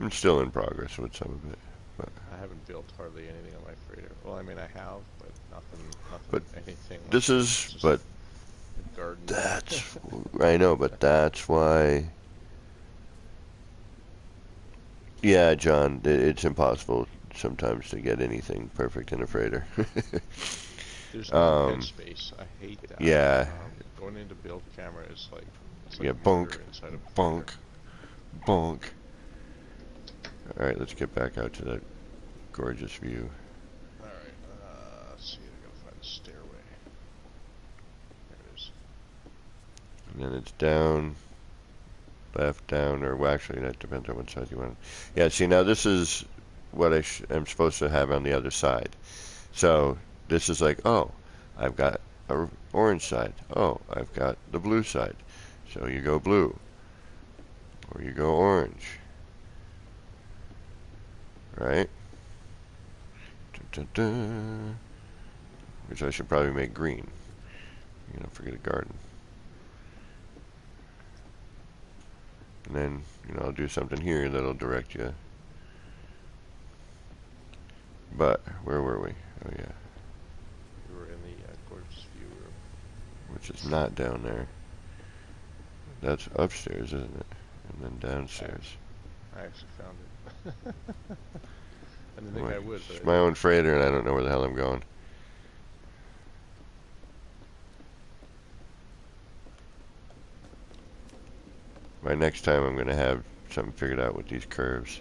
I'm still in progress with some of it. But, I haven't built hardly anything on my freighter. Well, I mean, I have, but nothing, but anything like this is, just but a garden. that's, I know, but that's why, yeah, John, it's impossible sometimes to get anything perfect in a freighter. There's no um, headspace. I hate that. yeah, Going into build camera is like it's like yeah, murder bunk, inside of a freighter. bunk, bunk. All right, let's get back out to that gorgeous view. All right. Let's see. I gotta find the stairway. There it is. And then it's down, left, down, or well, actually, that depends on what side you want. Yeah, see, now this is what am supposed to have on the other side. So this is like, oh, I've got a orange side. Oh, I've got the blue side. So you go blue, or you go orange, right? Dun, dun, dun. Which I should probably make green. You know, forget a garden. And then, I'll do something here that'll direct you. But, where were we? Oh, yeah. We were in the gorgeous view room. Which is not down there. That's upstairs, isn't it? And then downstairs. I actually found it. I didn't think Well, I would, but I it's my did. own freighter, and I don't know where the hell I'm going. By next time, I'm going to have something figured out with these curves.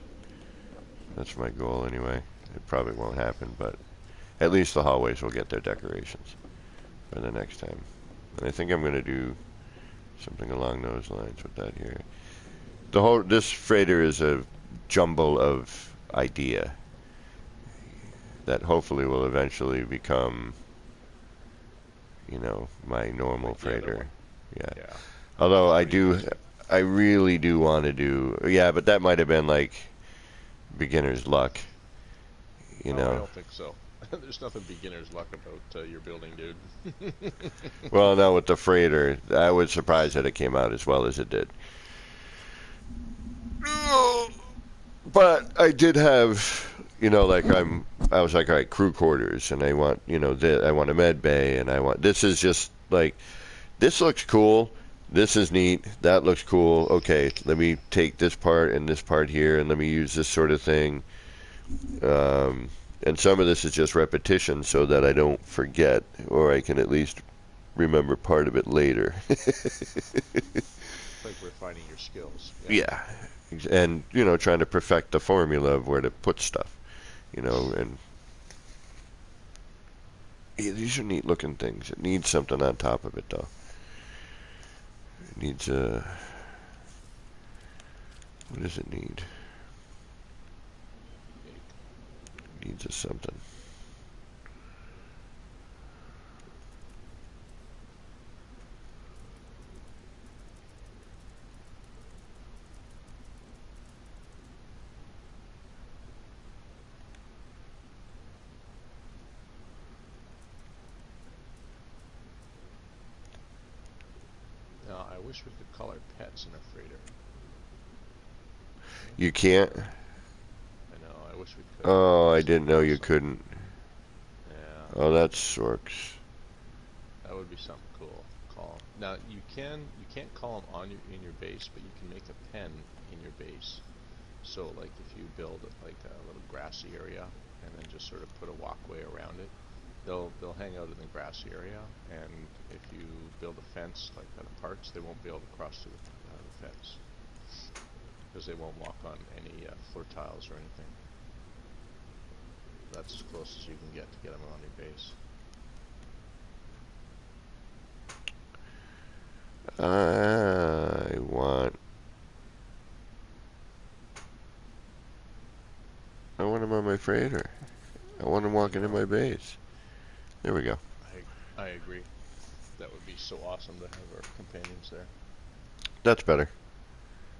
That's my goal, anyway. It probably won't happen, but at least the hallways will get their decorations by the next time. And I think I'm going to do something along those lines with that here. This freighter is a jumble of idea that hopefully will eventually become, my normal Like the other freighter. one. Yeah. Yeah. Although Pretty easy. I really do want to do, yeah, but that might have been like beginner's luck, you Oh, I know. don't think so. There's nothing beginner's luck about your building, dude. Well, no, with the freighter, I was surprised that it came out as well as it did. But I did have, I was like, all right, crew quarters, and I want, I want a med bay, and this is just like, this looks cool, this is neat, that looks cool, okay, let me take this part and this part here, and let me use this sort of thing. And some of this is just repetition so that I don't forget, or I can at least remember part of it later. Like refining your skills. Yeah. Yeah. And, trying to perfect the formula of where to put stuff, and yeah, these are neat looking things. It needs something on top of it, though. It needs what does it need? It needs a something. Now, I wish we could call our pets in a freighter. You can't? I know. I wish we could. Oh, I Just didn't know you some, couldn't. yeah, Oh, that sorks. that would be something cool. Call 'em. Now you can't call them on in your base, but you can make a pen in your base. So like if you build like a little grassy area and then just sort of put a walkway around it, they'll hang out in the grassy area. And if you build a fence like on the parks, they won't be able to cross through the fence because they won't walk on any floor tiles or anything. That's as close as you can get to get them on your base. I want him on my freighter. I want him walking in my base. There we go. I agree. That would be so awesome to have our companions there. That's better.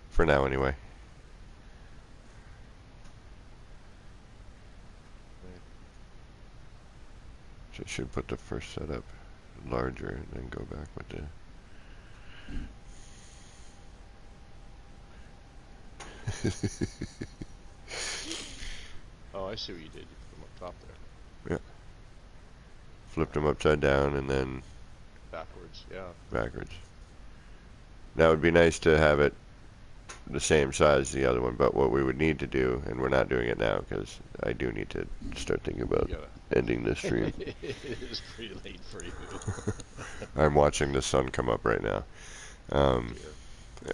For now, anyway. Right. So I should put the first setup larger and then go back with Oh, I see what you did. You put them up top there. Yeah. Flipped them Uh, upside down and then Backwards. Yeah. backwards. That would be nice to have it the same size as the other one, but what we would need to do, and we're not doing it now because I do need to start thinking about You gotta. ending this stream. It is pretty late for you. I'm watching the sun come up right now. Oh Um, dear.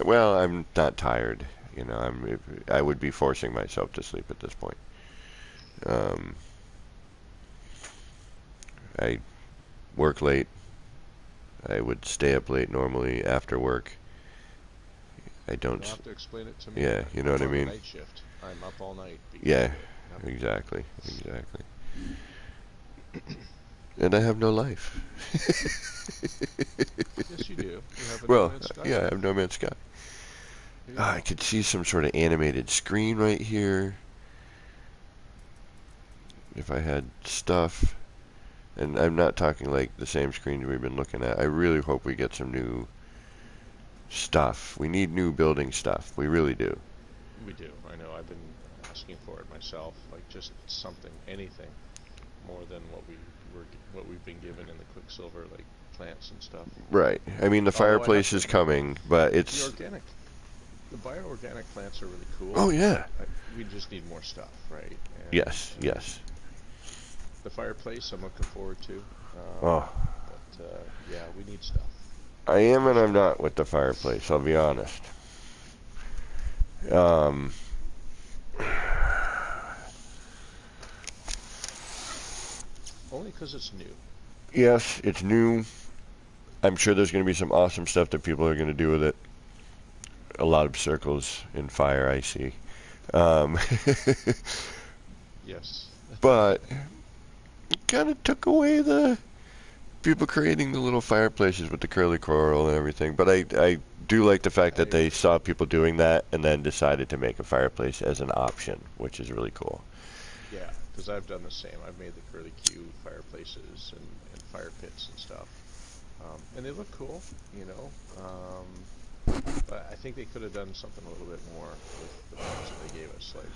well, I'm not tired. You know, I would be forcing myself to sleep at this point. Um, I work late. I would stay up late normally after work. I You don't. don't have to explain it to me. Yeah, you know what I I'm on a mean? night shift. I'm up all night because Yeah, of it. Yep. exactly, exactly. And I have no life. Yes, you do. You have a No Well, Man's Sky yeah, I life. have No Man's Sky. There you I go. could see some sort of animated screen right here if I had stuff. And I'm not talking like the same screens we've been looking at. I really hope we get some new stuff. We need new building stuff. We really do. We do. I know. I've been asking for it myself. Like just something, anything, more than what we've been given in the Quicksilver, like plants and stuff. Right. I mean, the Although I have fireplace to is admit, coming, but the it's. organic, the bioorganic plants are really cool. Oh, yeah. But we just need more stuff, right? Yes, And yes. the fireplace, I'm looking forward to. Oh, But yeah, we need stuff. I am and I'm not with the fireplace, I'll be honest. Um, Only because it's new. yes, it's new. I'm sure there's going to be some awesome stuff that people are going to do with it. A lot of circles in fire, I see. Um, Yes. but it kind of took away the people creating the little fireplaces with the curly coral and everything. But I do like the fact I that they agree. saw people doing that and then decided to make a fireplace as an option, which is really cool. Yeah, because I've done the same. I've made the curly Q fireplaces and fire pits and stuff, and they look cool, you know. But I think they could have done something a little bit more with the things that they gave us. Like,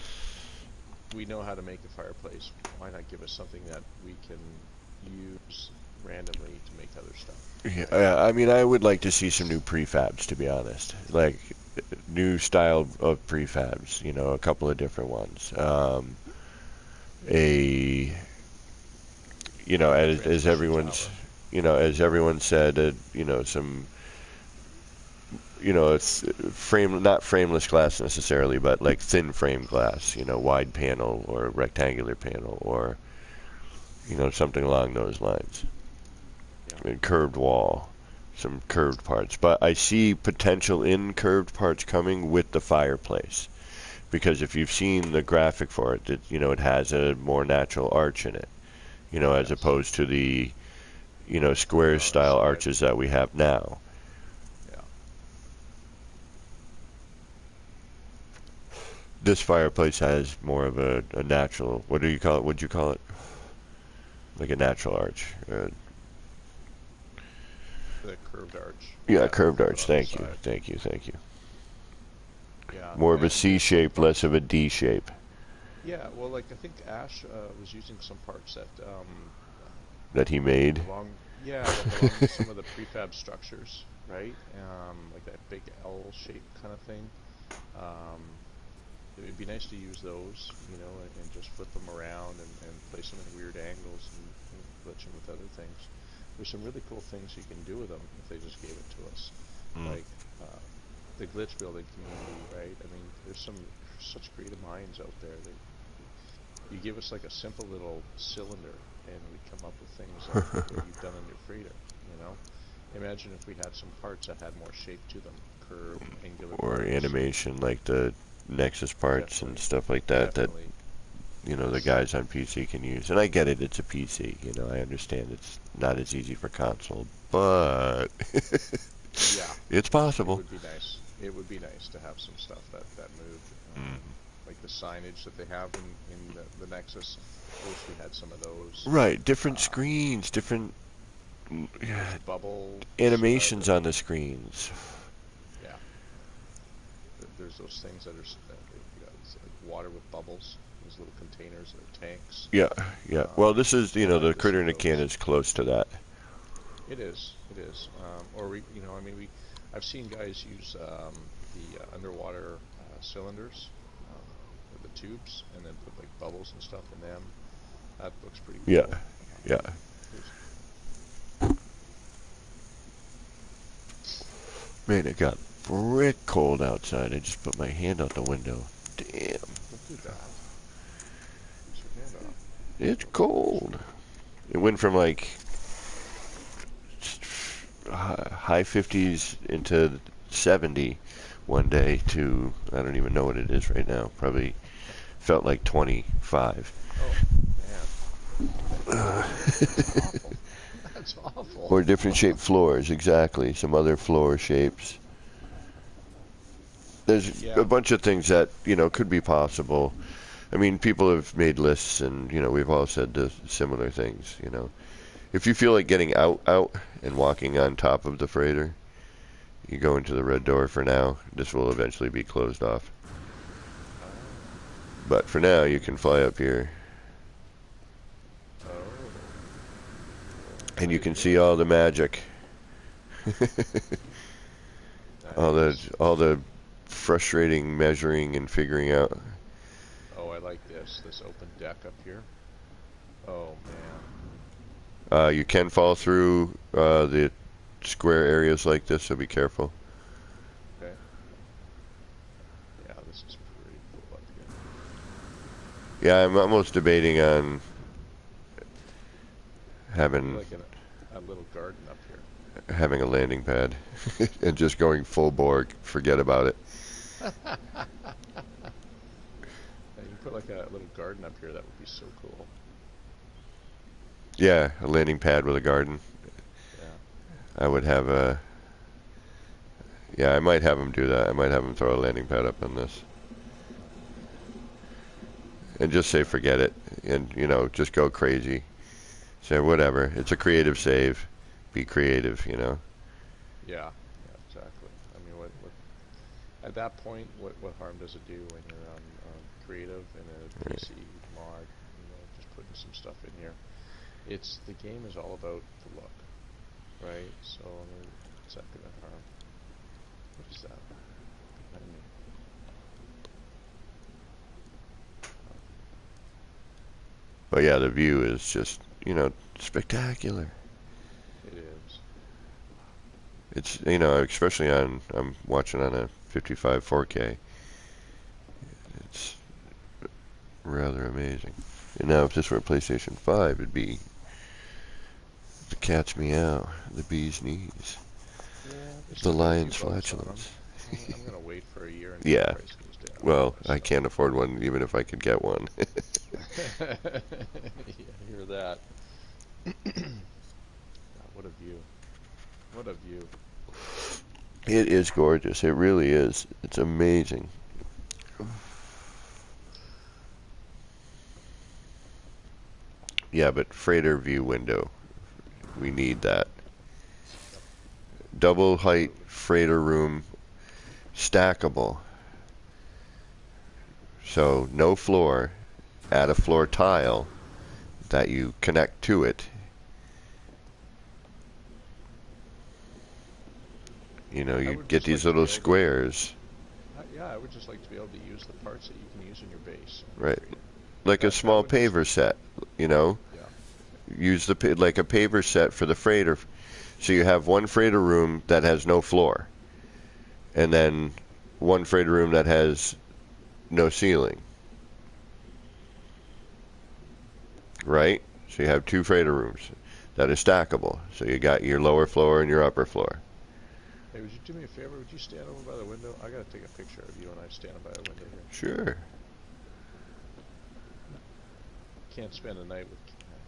we know how to make a fireplace. Why not give us something that we can use randomly to make other stuff, right? Yeah, I mean, I would like to see some new prefabs, to be honest. Like, new style of prefabs, you know, a couple of different ones. A, you know, Like a as transmission tower. everyone's, you know, as everyone said, you know, some, you know, it's not frameless glass necessarily, but like thin frame glass, you know, wide panel or rectangular panel or, you know, something along those lines. Yeah. And curved wall, some curved parts. But I see potential in curved parts coming with the fireplace. Because if you've seen the graphic for it, you know, it has a more natural arch in it, you know, as Yes. opposed to the, you know, square On the style side. arches that we have now. Yeah. This fireplace has more of a natural, what do you call it? What'd you call it? Like a natural arch. The curved arch. Yeah, Yeah, curved arch. on the Thank you. side. Thank you. Thank you. Yeah, More of a and C there's some shape, less of a D shape Yeah, well, like I think Ash was using some parts that that he made. that belong to some of the prefab structures, right? Like that big L shape kind of thing. Um, it would be nice to use those, you know, and just flip them around and place them at weird angles and glitch them with other things. There's some really cool things you can do with them if they just gave it to us, Mm. like the glitch building community, right? I mean, there's some such creative minds out there that you give us like a simple little cylinder and we come up with things like what you've done in your freighter, you know? Imagine if we had some parts that had more shape to them, curved, angular Or parts. animation like the Nexus parts and Definitely, stuff like that that definitely, you know the yes. guys on PC can use. And I get it, it's a PC. You know, I understand it's not as easy for console, but Yeah, it's it possible. would be nice. It would be nice to have some stuff that moved, Mm. like the signage that they have in the Nexus. I wish we had some of those. Right, different Uh, screens, different those bubble, animations on the screens. yeah, there's those things that are you got, it's like water with bubbles. Those little containers that are tanks. Yeah, yeah. Well, this is, I the like to critter see in a can those. is close to that. It is. It is. Or I mean, I've seen guys use the underwater cylinders with the tubes, and then put like bubbles and stuff in them. That looks pretty Yeah, cool. yeah. There's, Man, it got brick cold outside. I just put my hand out the window. Damn, don't do that. Get your hand off. it's cold. It went from like high 50s into 70 one day to, I don't even know what it is right now. Probably felt like 25. Oh man, that's awful. That's awful. Or different shaped floors, exactly. Some other floor shapes. There's a Yeah. bunch of things that, could be possible. I mean, people have made lists, and, we've all said the similar things. If you feel like getting out, and walking on top of the freighter, you go into the red door for now. This will eventually be closed off. Oh. But for now, you can fly up here, Oh. and I you didn't can see realize all the that. magic. Nice. all the frustrating measuring and figuring out. Oh, I like this open deck up here. Oh man. You can fall through the square areas like this, so be careful. Okay. Yeah, this is pretty cool up here. Yeah, I'm almost debating on Maybe having like a little garden up here. having a landing pad and just going full Borg. Forget about it. Yeah, you can put like a little garden up here. That would be so cool. Yeah, a landing pad with a garden. Yeah. I would have a. Yeah, I might have him do that. I might have him throw a landing pad up on this. And just say forget it. And, just go crazy. Say whatever. It's a creative save. Be creative. Yeah. Yeah. Exactly. I mean, what at that point, what harm does it do when you're on creative in a Right. PC mod? Just putting some stuff in here. The game is all about the look, right? So I mean, what's that gonna harm? What is that behind me? But yeah, the view is just, spectacular. It is. It's, especially I'm watching on a 55 4K. It's rather amazing. And now if this were a PlayStation 5, it'd be the cat's meow, the bee's knees, Yeah, there's the still got a few lion's bugs on them. flatulence. I'm gonna wait for a year until the Yeah, price goes down on all well, that I stuff. can't afford one even if I could get one. Yeah, I hear that. God, what a view! What a view! It is gorgeous. It really is. It's amazing. Yeah, but freighter view window. We need that. Yep, Double height absolutely. freighter room, stackable. So no floor, add a floor tile that you connect to it. I You would get just these like to be little able to. squares, Yeah, I would just like to be able to use the parts that you can use in your base on your right? freighter. Like a That small would just. paver set, you know? Yeah. Use like a paver set for the freighter. So you have one freighter room that has no floor, and then one freighter room that has no ceiling, right? So you have two freighter rooms that are stackable. So you got your lower floor and your upper floor. Hey, would you do me a favor? Would you stand over by the window? I gotta take a picture of you and I standing by the window here. Sure. Can't spend a night with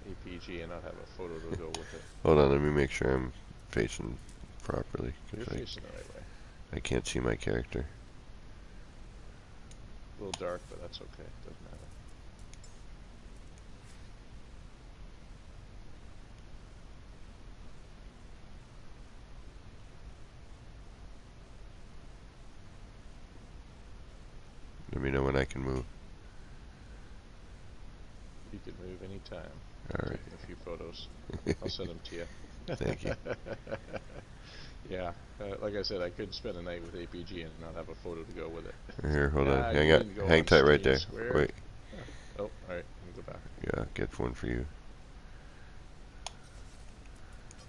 APG and not have a photo to go with it. Hold on, let me make sure I'm facing properly You're because facing the right way. I can't see my character. A little dark, but that's okay. Doesn't matter. I can move. You can move anytime. All right. Taking a few photos. I'll send them to you. Thank you. Yeah, like I said, I could spend a night with APG and not have a photo to go with it. Here, hold on. You need to go Hang on tight right Screen there. Square. Wait. Huh. Oh, all right. Let me go back. Yeah, get one for you.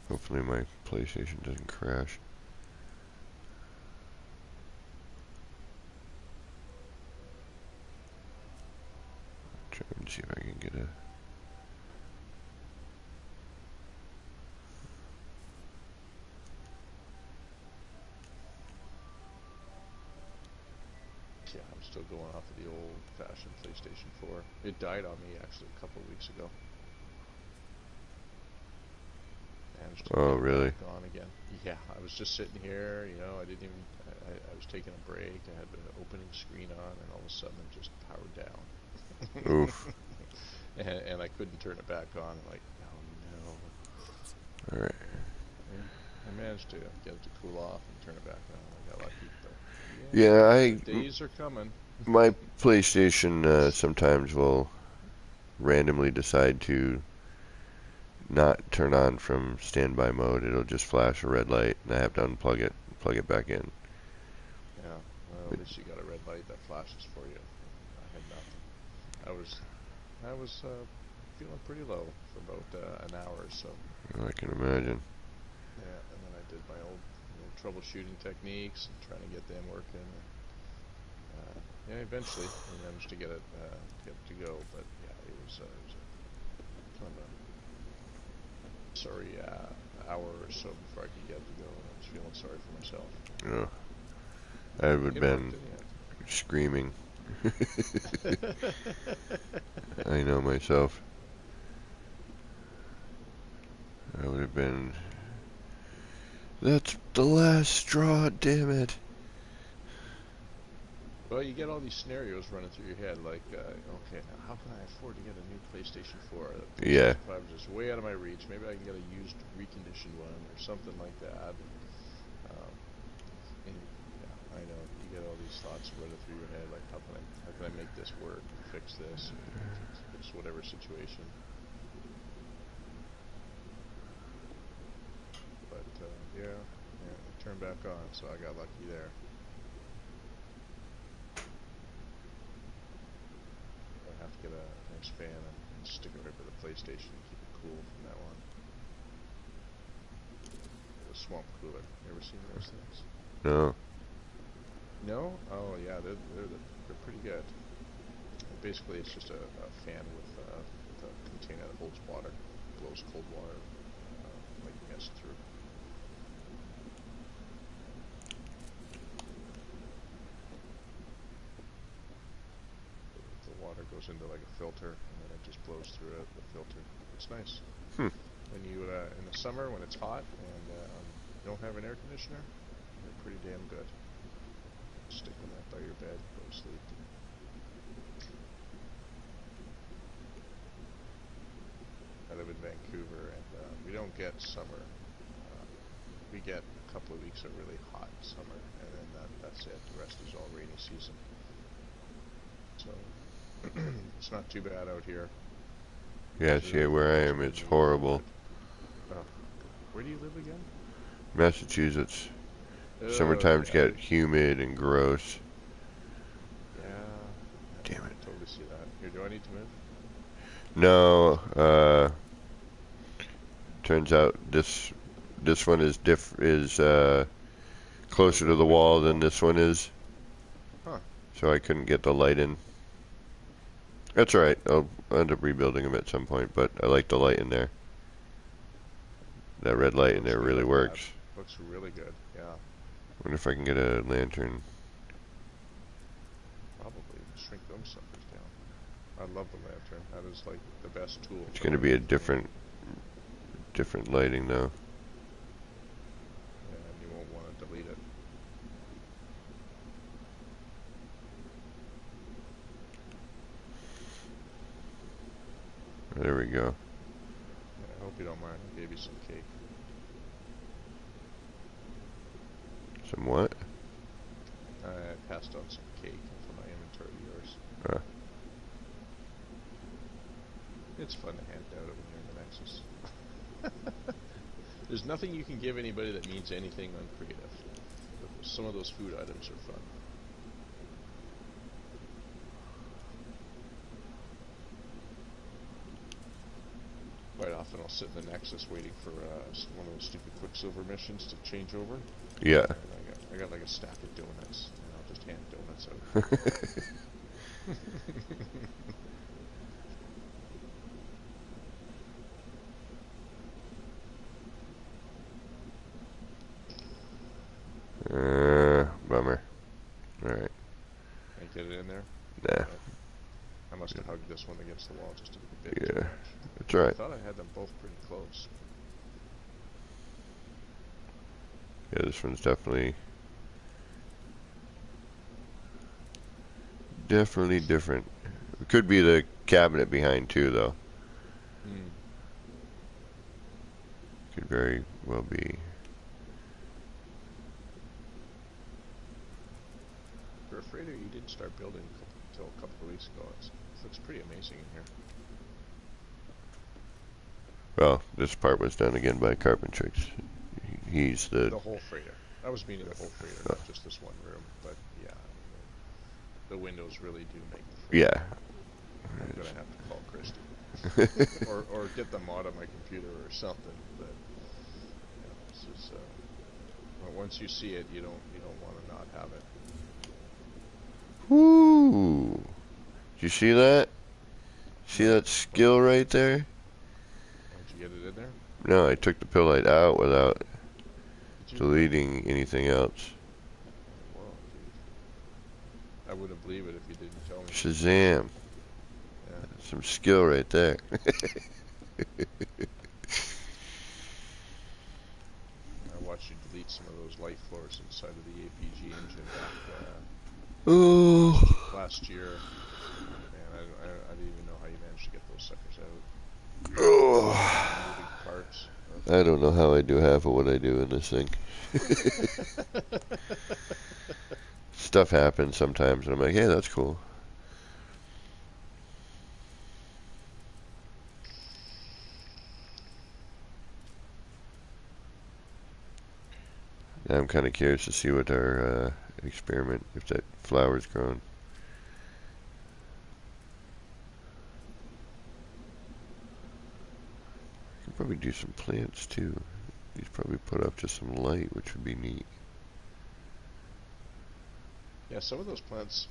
Hopefully my PlayStation doesn't crash. Try and see if I can get a... Yeah, I'm still going off of the old-fashioned PlayStation 4. It died on me actually a couple of weeks ago. Managed to Oh, get it really? back on again. Yeah, I was just sitting here, you know, I didn't even, I was taking a break, I had the opening screen on, and all of a sudden it just powered down. Oof. and I couldn't turn it back on. I'm like, oh no. Alright. I managed to get it to cool off and turn it back on. I got lucky, but Yeah, the days are coming. my PlayStation sometimes will randomly decide to not turn on from standby mode. It'll just flash a red light, and I have to unplug it, plug it back in. Yeah, well, at least you got a red light that flashes for you. I had nothing. I was feeling pretty low for about an hour or so. I can imagine. Yeah, and then I did my old troubleshooting techniques and trying to get them working. And, yeah, eventually I managed to get it to go, but yeah, it was a kind of a sorry hour or so before I could get it to go. And I was feeling sorry for myself. Oh, I would have It worked been in the end. screaming. I know myself. I would have been... That's the last straw, damn it. Well, you get all these scenarios running through your head, like, okay, now how can I afford to get a new PlayStation 4? The Yeah. PlayStation 5 is just way out of my reach. Maybe I can get a used, reconditioned one or something like that. And yeah, I know you get all these thoughts running through your head, like, how can I make this work, fix this, fix whatever situation. But yeah, it turned back on, so I got lucky there. I have to get a nice fan and stick it right by the PlayStation and keep it cool from now on. The swamp cooler. You ever seen those things? No. No? Oh yeah, they're pretty good. Basically, it's just a fan with a container that holds water, blows cold water like mist through. The water goes into like a filter, and then it just blows through the filter. It's nice. Hmm. When you in the summer when it's hot and you don't have an air conditioner, they're pretty damn good. Stick them up by your bed, go to sleep. I live in Vancouver, and we don't get summer. We get a couple of weeks of really hot summer, and then that's it. The rest is all rainy season. So it's not too bad out here. Yeah, see, where I am, it's horrible. Where do you live again? Massachusetts. Summertimes Yeah, get humid and gross. yeah. Damn I it. totally see that. Here, do I need to move? No, turns out this one is closer to the wall than this one is. Huh. So I couldn't get the light in. That's alright, I'll end up rebuilding them at some point, but I like the light in there. That red light in there really works. Looks really good, yeah. Wonder if I can get a lantern. Probably shrink those suckers down. I love the lantern. That is like the best tool. It's going to be a different lighting though. And you won't want to delete it. There we go. Yeah, I hope you don't mind. I gave you some cake. Some what? I passed on some cake from my inventory to yours. Uh, It's fun to hand out it when you're in the Nexus. There's nothing you can give anybody that means anything uncreative. But some of those food items are fun. Quite often I'll sit in the Nexus waiting for one of those stupid Quicksilver missions to change over. yeah. And I got like a stack of donuts, and I'll just hand donuts out. Bummer. Alright. I get it in there. Nah. I must have hugged this one against the wall just a bit too Yeah. much. That's alright. I thought I had them both pretty close. Yeah, this one's definitely different. It could be the cabinet behind too, though. Could very well be. For a freighter you didn't start building until a couple of weeks ago. It looks pretty amazing in here. Well, this part was done again by Carpentrix. He's the whole freighter. I was meaning the whole freighter, not just this one room. But yeah, the windows really do make the freighter. yeah. I'm gonna have to call Christy, or get them out of my computer or something. But this is once you see it, you don't want to not have it. Woo! Did you see that? See that skill right there? Did you get it in there? No, I took the pill light out without Did you? deleting anything else. Whoa, dude. I wouldn't believe it if you didn't tell me. Shazam. Yeah. Some skill right there. I watched you delete some of those light floors inside of the APG engine back last year. Man, I didn't even know how you managed to get those suckers out. Moving parts. I don't know how I do half of what I do in this thing. Stuff happens sometimes, and I'm like, hey, that's cool. Now I'm kind of curious to see what our experiment, if that flower's grown. I could probably do some plants too. These probably put up just some light, which would be neat. Yeah, some of those plants,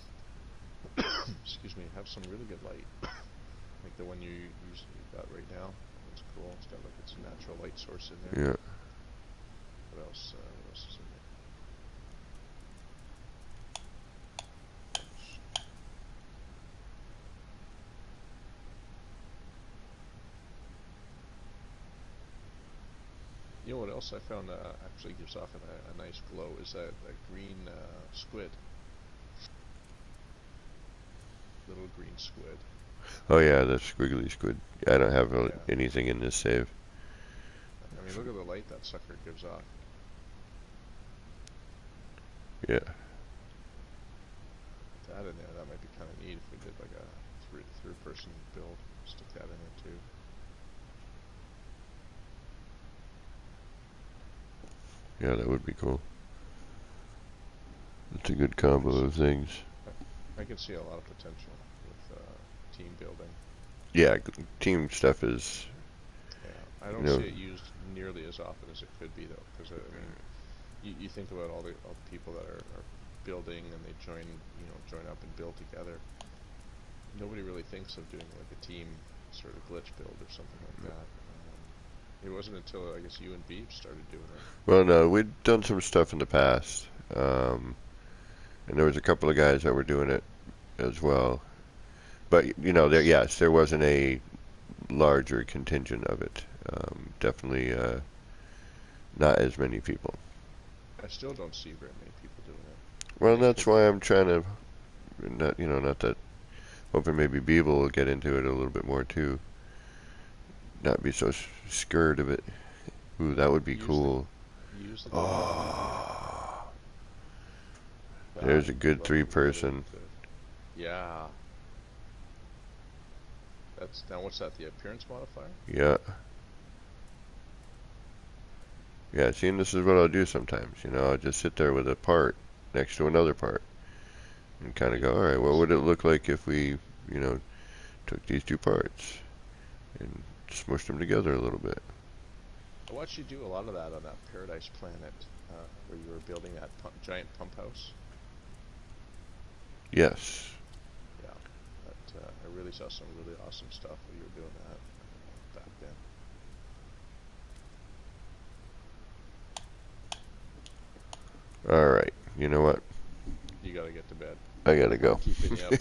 excuse me, have some really good light. Like the one you got right now. It's cool. It's got like its natural light source in there. Yeah. What else? What else is in there? You know what else I found actually gives off a nice glow is that green squid. Little green squid. Oh yeah, the squiggly squid. I don't have Yeah. anything in this save. I mean, look at the light that sucker gives off. Yeah. That in there, that might be kind of neat if we did like a third-person build. Stick that in there too. Yeah, that would be cool. That's a good combo of things. I can see a lot of potential with team building. Yeah, team stuff is. Yeah, I don't see it used nearly as often as it could be though, because I mean, you think about all the people that are building and they join up and build together. Nobody really thinks of doing like a team sort of glitch build or something like that. It wasn't until I guess you and Beef started doing it. Well, no, we'd done some stuff in the past, and there was a couple of guys that were doing it as well. But there wasn't a larger contingent of it. Definitely not as many people. I still don't see very many people doing it. Well, that's why I'm trying to, not that, hoping maybe Beeble will get into it a little bit more too. Not be so scared of it. Ooh, that would be cool. Oh. There's a good 3-person. Yeah. That's now. What's that? The appearance modifier? Yeah. Yeah, see, and this is what I'll do sometimes. You know, I'll just sit there with a part next to another part and kind of go, all right, what would it look like if we, you know, took these two parts and smushed them together a little bit. I watched you do a lot of that on that Paradise Planet, where you were building that giant pump house. Yes. Yeah, but I really saw some really awesome stuff when you were doing that back then. All right. You know what? You gotta get to bed. I gotta go. Keeping you up.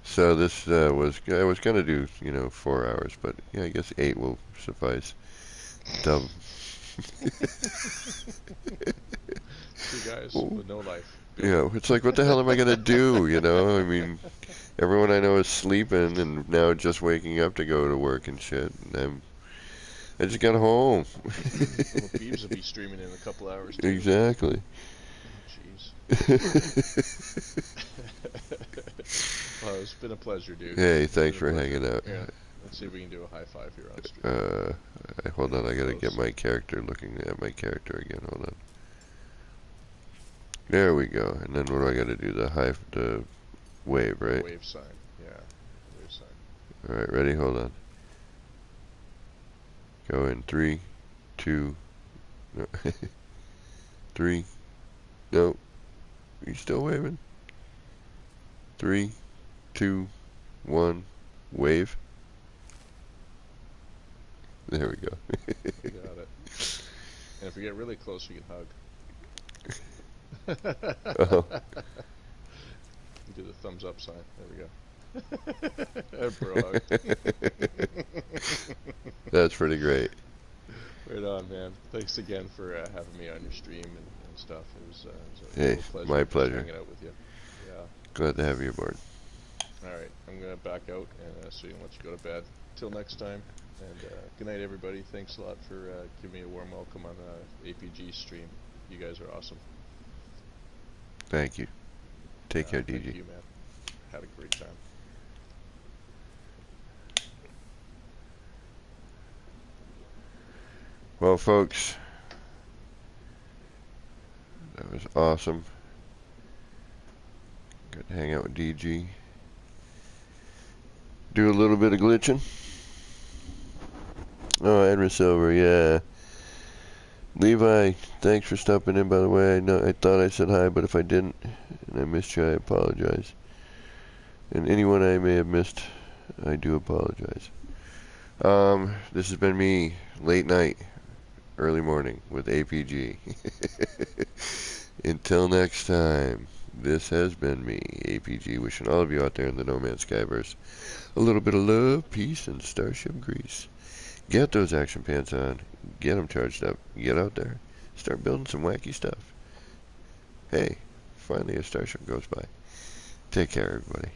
So this I was gonna do 4 hours, but yeah, I guess 8 will suffice. Dumb. Two guys with no life. Yeah, it's like, what the hell am I gonna do? I mean, everyone I know is sleeping and now just waking up to go to work and shit. And I just got home. Well, Beebs will be streaming in a couple hours too. Exactly. Jeez. Well, it's been a pleasure, dude. Hey, thanks for hanging out. Yeah. Let's see if we can do a high five here on stream. Hold on, I gotta get my character, looking at my character again. Hold on. There we go. And then what do I gotta do? The wave, right? Wave sign. Yeah. Wave sign. All right, ready? Hold on. Go in 3, 2, no. 3. No. You still waving? 3, 2, 1. Wave. There we go. You got it. And if we get really close, we can hug. Oh. Do the thumbs up sign. There we go. Bro hug. That's pretty great. Right on, man. Thanks again for having me on your stream and stuff. It was a Hey, real pleasure. my pleasure. Hanging out with you. Yeah. Glad to have you aboard. All right. I'm gonna back out and so you can let you go to bed. Till next time. And good night, everybody. Thanks a lot for giving me a warm welcome on APG stream. You guys are awesome. Thank you. Take care, DG. Thank you, man. Had a great time. Well, folks, that was awesome. Got to hang out with DG. Do a little bit of glitching. Oh, Edwin Silver, yeah. Levi, thanks for stopping in, by the way. I thought I said hi, but if I didn't and I missed you, I apologize. And anyone I may have missed, I do apologize. This has been me, late night, early morning with APG. Until next time, this has been me, APG, wishing all of you out there in the No Man's Skyverse a little bit of love, peace, and starship grease. Get those action pants on, get them charged up, get out there, start building some wacky stuff. Hey, finally a starship goes by. Take care, everybody.